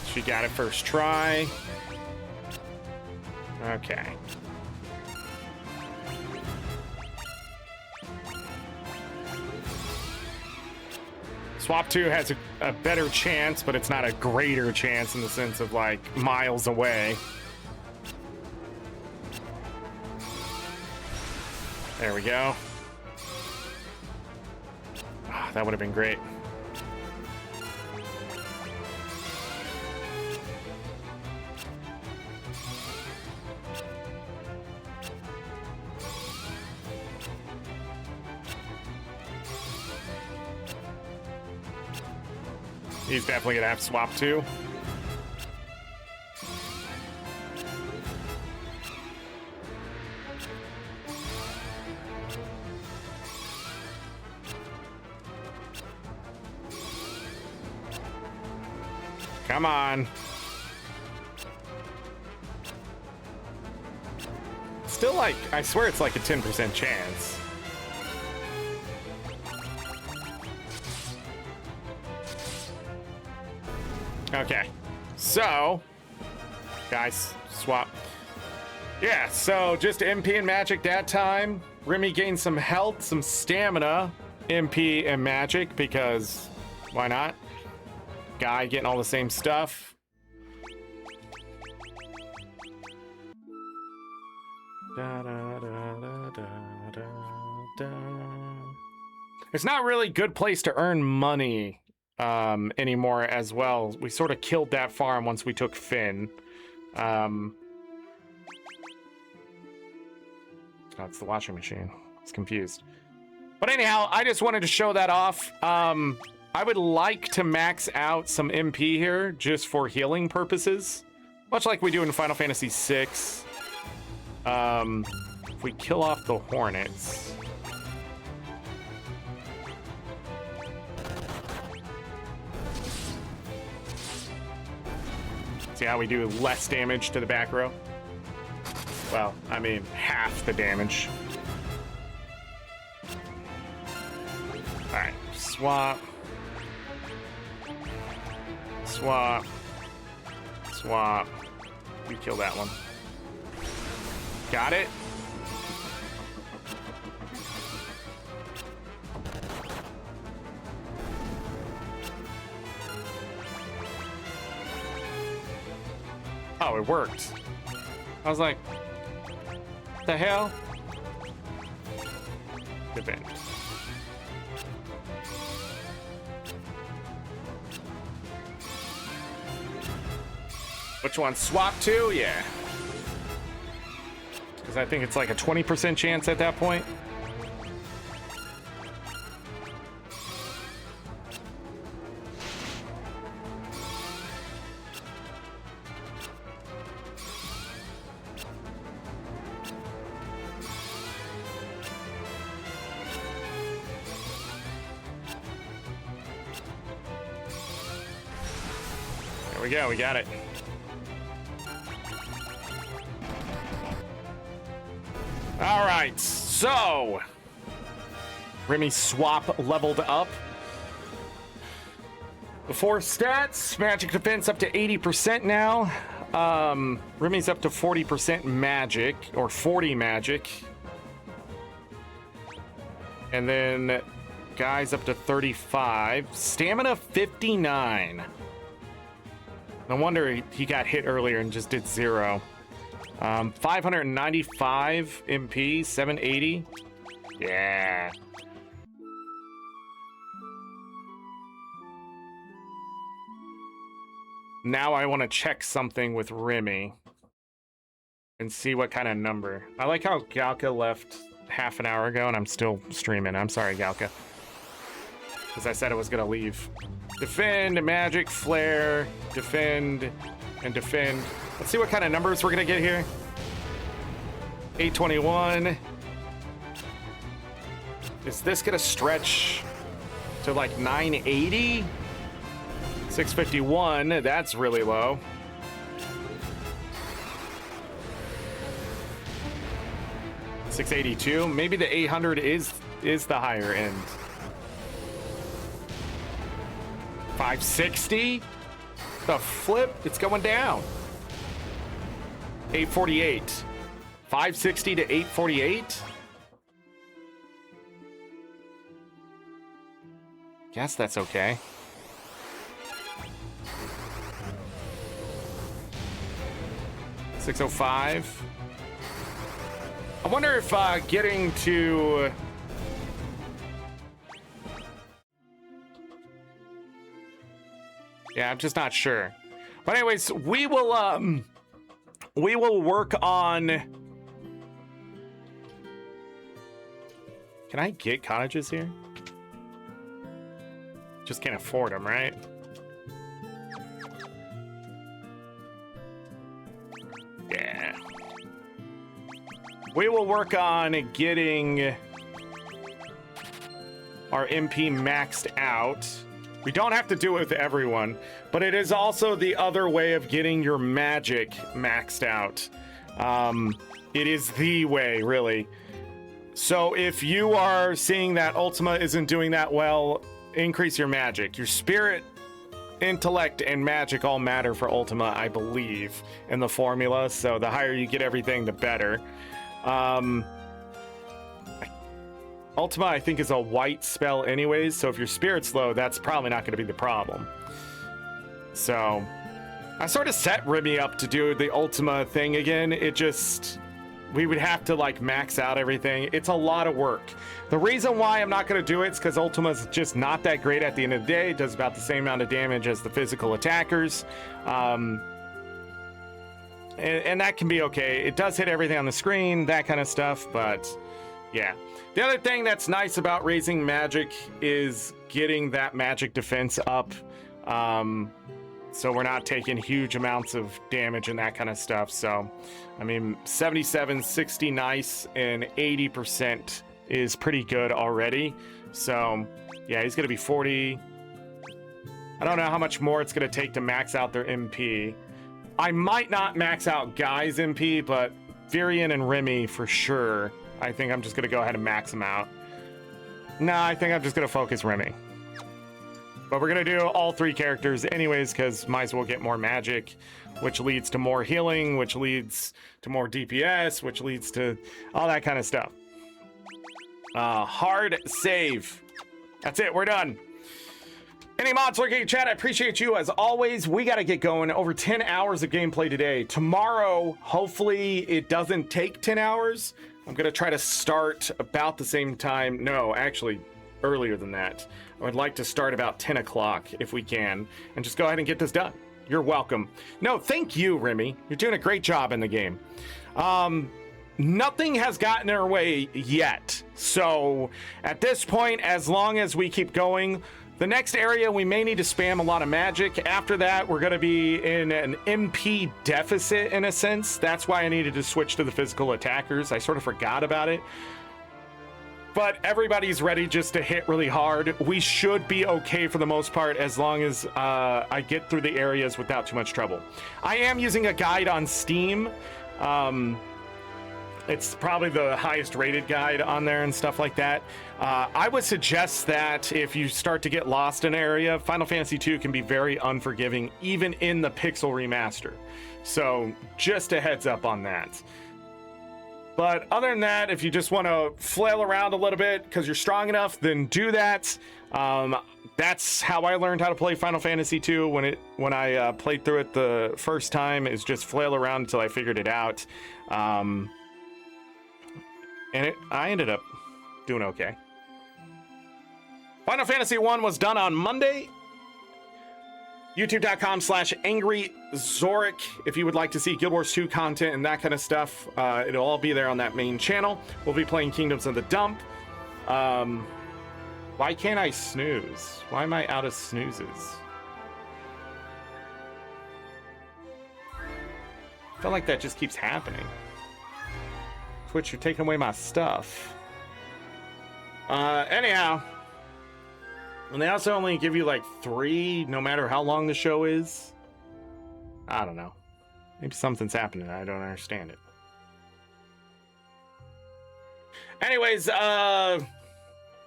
[SPEAKER 1] She got it first try. Okay. Swap 2 has a better chance, but it's not a greater chance in the sense of like miles away. There we go. Oh, that would have been great. He's definitely gonna have swap too. Come on. Still like, I swear it's like a 10% chance. Okay, so, guys, swap. Yeah, so just MP and magic that time. Remy gained some health, some stamina, MP and magic, because why not? Guy getting all the same stuff. Da, da, da, da, da, da, da. It's not really a good place to earn money anymore as well. We sort of killed that farm once we took Finn. Oh, it's the washing machine. I was confused. But anyhow, I just wanted to show that off. I would like to max out some MP here just for healing purposes, much like we do in Final Fantasy VI. If we kill off the Hornets. See how we do less damage to the back row? Well, I mean, half the damage. All right, swap. Swap. Swap. We kill that one. Got it? Oh, it worked. I was like, what the hell? Defend. Which one? Swap to? Yeah. Because I think it's like a 20% chance at that point. There we go, we got it. All right, so Remy swap leveled up. Before stats, magic defense up to 80% now. Remy's up to 40% magic, or 40 magic. And then Guy's up to 35. Stamina 59. No wonder he got hit earlier and just did 0. 595 MP, 780. Yeah. Now I want to check something with Remy and see what kind of number. I like how Galka left half an hour ago and I'm still streaming. I'm sorry, Galka. Because I said I was going to leave. Defend, magic, flare, defend, and defend. Let's see what kind of numbers we're going to get here. 821. Is this going to stretch to like 980? 651, that's really low. $682, maybe the 800 is the higher end. 560, the flip, it's going down. 848, 560 to 848. Guess that's okay. 605. I wonder if getting to yeah, I'm just not sure. But anyways, we will work on. Can I get cottages here? Just can't afford them, right? we will work on getting our MP maxed out. We don't have to do it with everyone, but it is also the other way of getting your magic maxed out. It is the way, really. So if you are seeing that Ultima isn't doing that well, increase your magic. Your spirit, intellect, and magic all matter for Ultima, I believe, in the formula. So the higher you get everything, the better. Ultima, I think, is a white spell anyways, so if your spirit's low, that's probably not going to be the problem. So I sort of set Remy up to do the Ultima thing again. It just... we would have to like max out everything. It's a lot of work. The reason why I'm not going to do it is because Ultima's just not that great at the end of the day. It does about the same amount of damage as the physical attackers. And that can be okay. It does hit everything on the screen, that kind of stuff, but yeah. The other thing that's nice about raising magic is getting that magic defense up. So we're not taking huge amounts of damage and that kind of stuff. So, I mean, 77, 60 nice, and 80% is pretty good already. So, yeah, he's going to be 40. I don't know how much more it's going to take to max out their MP. I might not max out Guy's MP, but Virion and Remy for sure. I think I'm just going to go ahead and max them out. No, I think I'm just going to focus Remy. But we're going to do all three characters anyways, because might as well get more magic, which leads to more healing, which leads to more DPS, which leads to all that kind of stuff. Hard save. That's it. We're done. Any mods lurking in chat, I appreciate you. As always, we got to get going. Over 10 hours of gameplay today. Tomorrow, hopefully it doesn't take 10 hours. I'm going to try to start about the same time. No, actually, earlier than that. I would like to start about 10 o'clock if we can, and just go ahead and get this done. You're welcome. No, thank you, Remy. You're doing a great job in the game. Nothing has gotten in our way yet. So at this point, as long as we keep going, the next area we may need to spam a lot of magic. After that, we're going to be in an MP deficit in a sense. That's why I needed to switch to the physical attackers. I sort of forgot about it. But everybody's ready just to hit really hard. We should be okay for the most part as long as I get through the areas without too much trouble. I am using a guide on Steam. It's probably the highest rated guide on there and stuff like that. I would suggest that if you start to get lost in an area, Final Fantasy II can be very unforgiving, even in the Pixel Remaster. So just a heads up on that. But other than that, if you just want to flail around a little bit because you're strong enough, then do that. That's how I learned how to play Final Fantasy II when I played through it the first time, is just flail around until I figured it out. And I ended up doing okay. Final Fantasy I was done on Monday. YouTube.com/AngryZorric if you would like to see Guild Wars 2 content and that kind of stuff. It'll all be there on that main channel. We'll be playing Kingdoms of the Dump. Why can't I snooze? Why am I out of snoozes? I feel like that just keeps happening. Twitch, you're taking away my stuff. Anyhow. And they also only give you like 3, no matter how long the show is. I don't know. Maybe something's happening. I don't understand it. Anyways, we're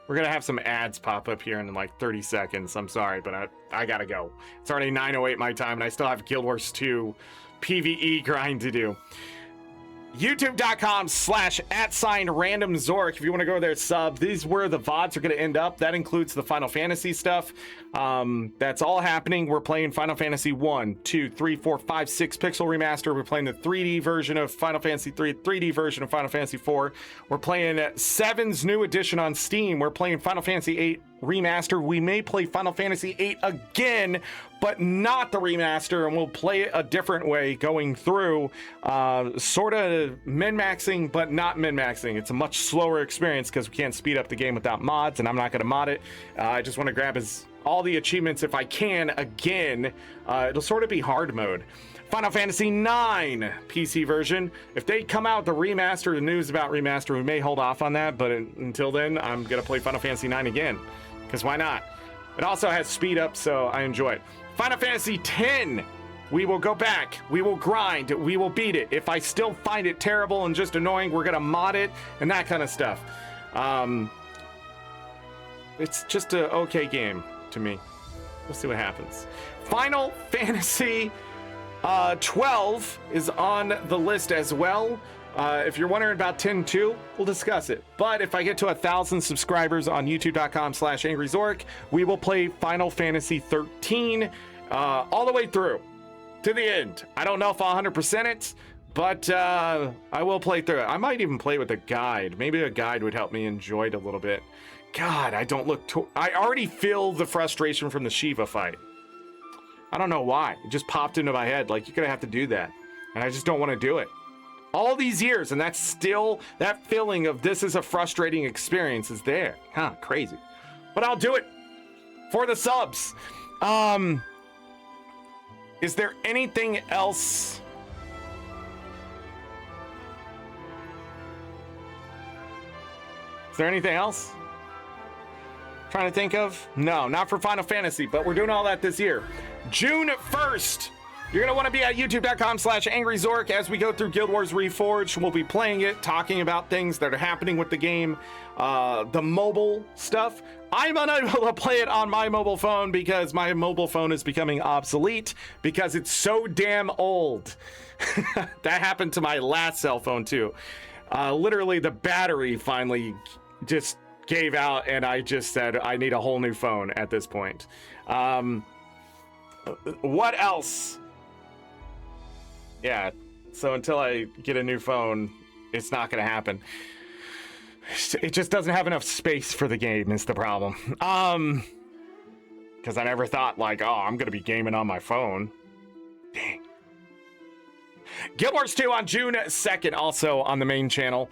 [SPEAKER 1] gonna have some ads pop up here in like 30 seconds. I'm sorry, but I gotta go. It's already 9:08 my time, and I still have Guild Wars 2 PvE grind to do. YouTube.com/@RandomZorric if you want to go there, sub. These where the VODs are going to end up. That includes the Final Fantasy stuff. That's all happening. We're playing Final Fantasy 1, 2, 3, 4, 5, 6 Pixel Remaster. We're playing the 3D version of Final Fantasy 3, 3D version of Final Fantasy 4. We're playing 7's new edition on Steam. We're playing Final Fantasy 8 Remaster. We may play Final Fantasy 8 again, but not the remaster, and we'll play it a different way going through, sort of min-maxing, but not min-maxing. It's a much slower experience because we can't speed up the game without mods, and I'm not going to mod it. I just want to grab as all the achievements if I can again. It'll sort of be hard mode. Final Fantasy IX PC version. If they come out with the remaster, the news about remaster, we may hold off on that, but until then, I'm gonna play Final Fantasy IX again, because why not? It also has speed up, so I enjoy it. Final Fantasy X, we will go back, we will grind, we will beat it. If I still find it terrible and just annoying, we're gonna mod it and that kind of stuff. It's just a okay game to me. We'll see what happens. Final Fantasy 12 is on the list as well. If you're wondering about 10 too, we'll discuss it. But if I get to 1,000 subscribers on youtube.com/AngryZorric, we will play Final Fantasy 13 all the way through to the end. I don't know if I'll 100% it, but I will play through it. I might even play with a guide. Maybe a guide would help me enjoy it a little bit. God, I don't look I already feel the frustration from the Shiva fight. I don't know why. It just popped into my head. Like, you're gonna have to do that. And I just don't want to do it. All these years, and that's still, that feeling of this is a frustrating experience is there. Huh, crazy. But I'll do it for the subs. Is there anything else? Is there anything else? Trying to think of? No, not for Final Fantasy, but we're doing all that this year. June 1st, you're going to want to be at youtube.com/AngryZorric as we go through Guild Wars Reforged. We'll be playing it, talking about things that are happening with the game, the mobile stuff. I'm unable to play it on my mobile phone because my mobile phone is becoming obsolete because it's so damn old. That happened to my last cell phone too. Literally, the battery finally just gave out, and I just said I need a whole new phone at this point. What else? Yeah, so until I get a new phone, it's not gonna happen. It just doesn't have enough space for the game is the problem. Because I never thought like, oh, I'm gonna be gaming on my phone. Dang. Guild Wars 2 on June 2nd, also on the main channel.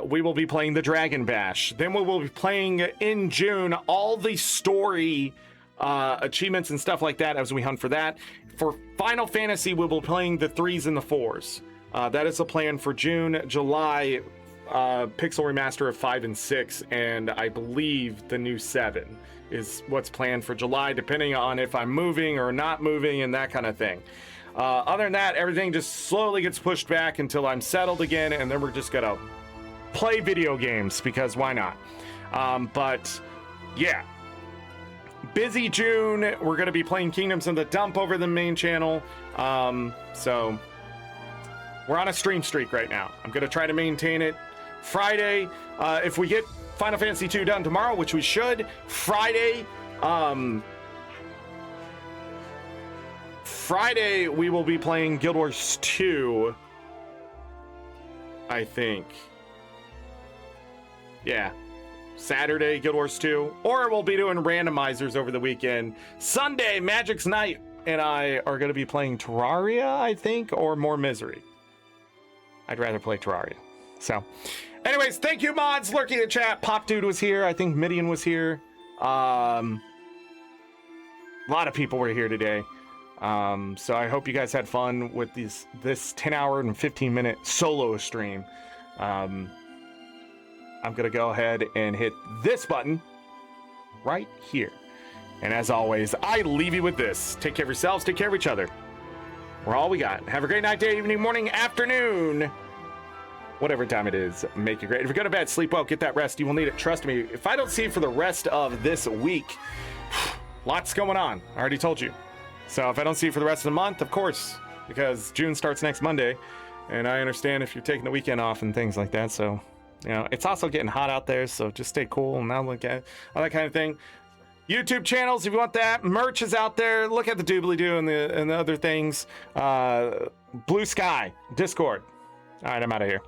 [SPEAKER 1] We will be playing the Dragon Bash. Then we will be playing in June all the story achievements and stuff like that as we hunt for that. For Final Fantasy, we will be playing the 3s and the 4s. That is the plan for June. July, Pixel Remaster of 5 and 6, and I believe the new 7 is what's planned for July, depending on if I'm moving or not moving and that kind of thing. Other than that, everything just slowly gets pushed back until I'm settled again, and then we're just gonna play video games because why not? But yeah, busy June. We're gonna be playing Kingdoms of the Dump over the main channel. So we're on a stream streak right now. I'm gonna try to maintain it. Friday, if we get Final Fantasy 2 done tomorrow, which we should, Friday we will be playing Guild Wars 2, I think. Yeah. Saturday, Guild Wars 2. Or we'll be doing randomizers over the weekend. Sunday, Magic's Night and I are going to be playing Terraria, I think, or More Misery. I'd rather play Terraria. So, anyways, thank you, mods. Lurking in the chat. Pop Dude was here. I think Midian was here. A lot of people were here today. So I hope you guys had fun with this 10-hour and 15-minute solo stream. I'm gonna go ahead and hit this button right here. And as always, I leave you with this. Take care of yourselves, take care of each other. We're all we got. Have a great night, day, evening, morning, afternoon. Whatever time it is, make it great. If you're going to bed, sleep well, get that rest. You will need it. Trust me. If I don't see you for the rest of this week, lots going on. I already told you. So if I don't see you for the rest of the month, of course, because June starts next Monday, and I understand if you're taking the weekend off and things like that. So, you know, it's also getting hot out there, so just stay cool and not look at all that kind of thing. YouTube channels, if you want that. Merch is out there. Look at the doobly-doo and the other things. Blue Sky, Discord. All right, I'm out of here.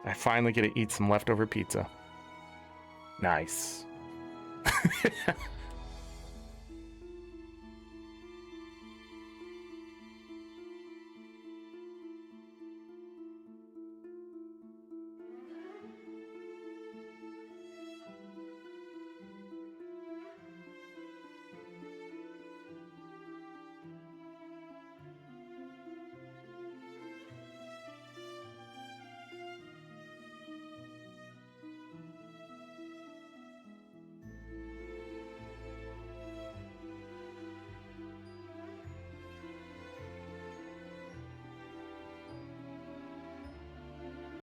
[SPEAKER 1] I finally get to eat some leftover pizza. Nice.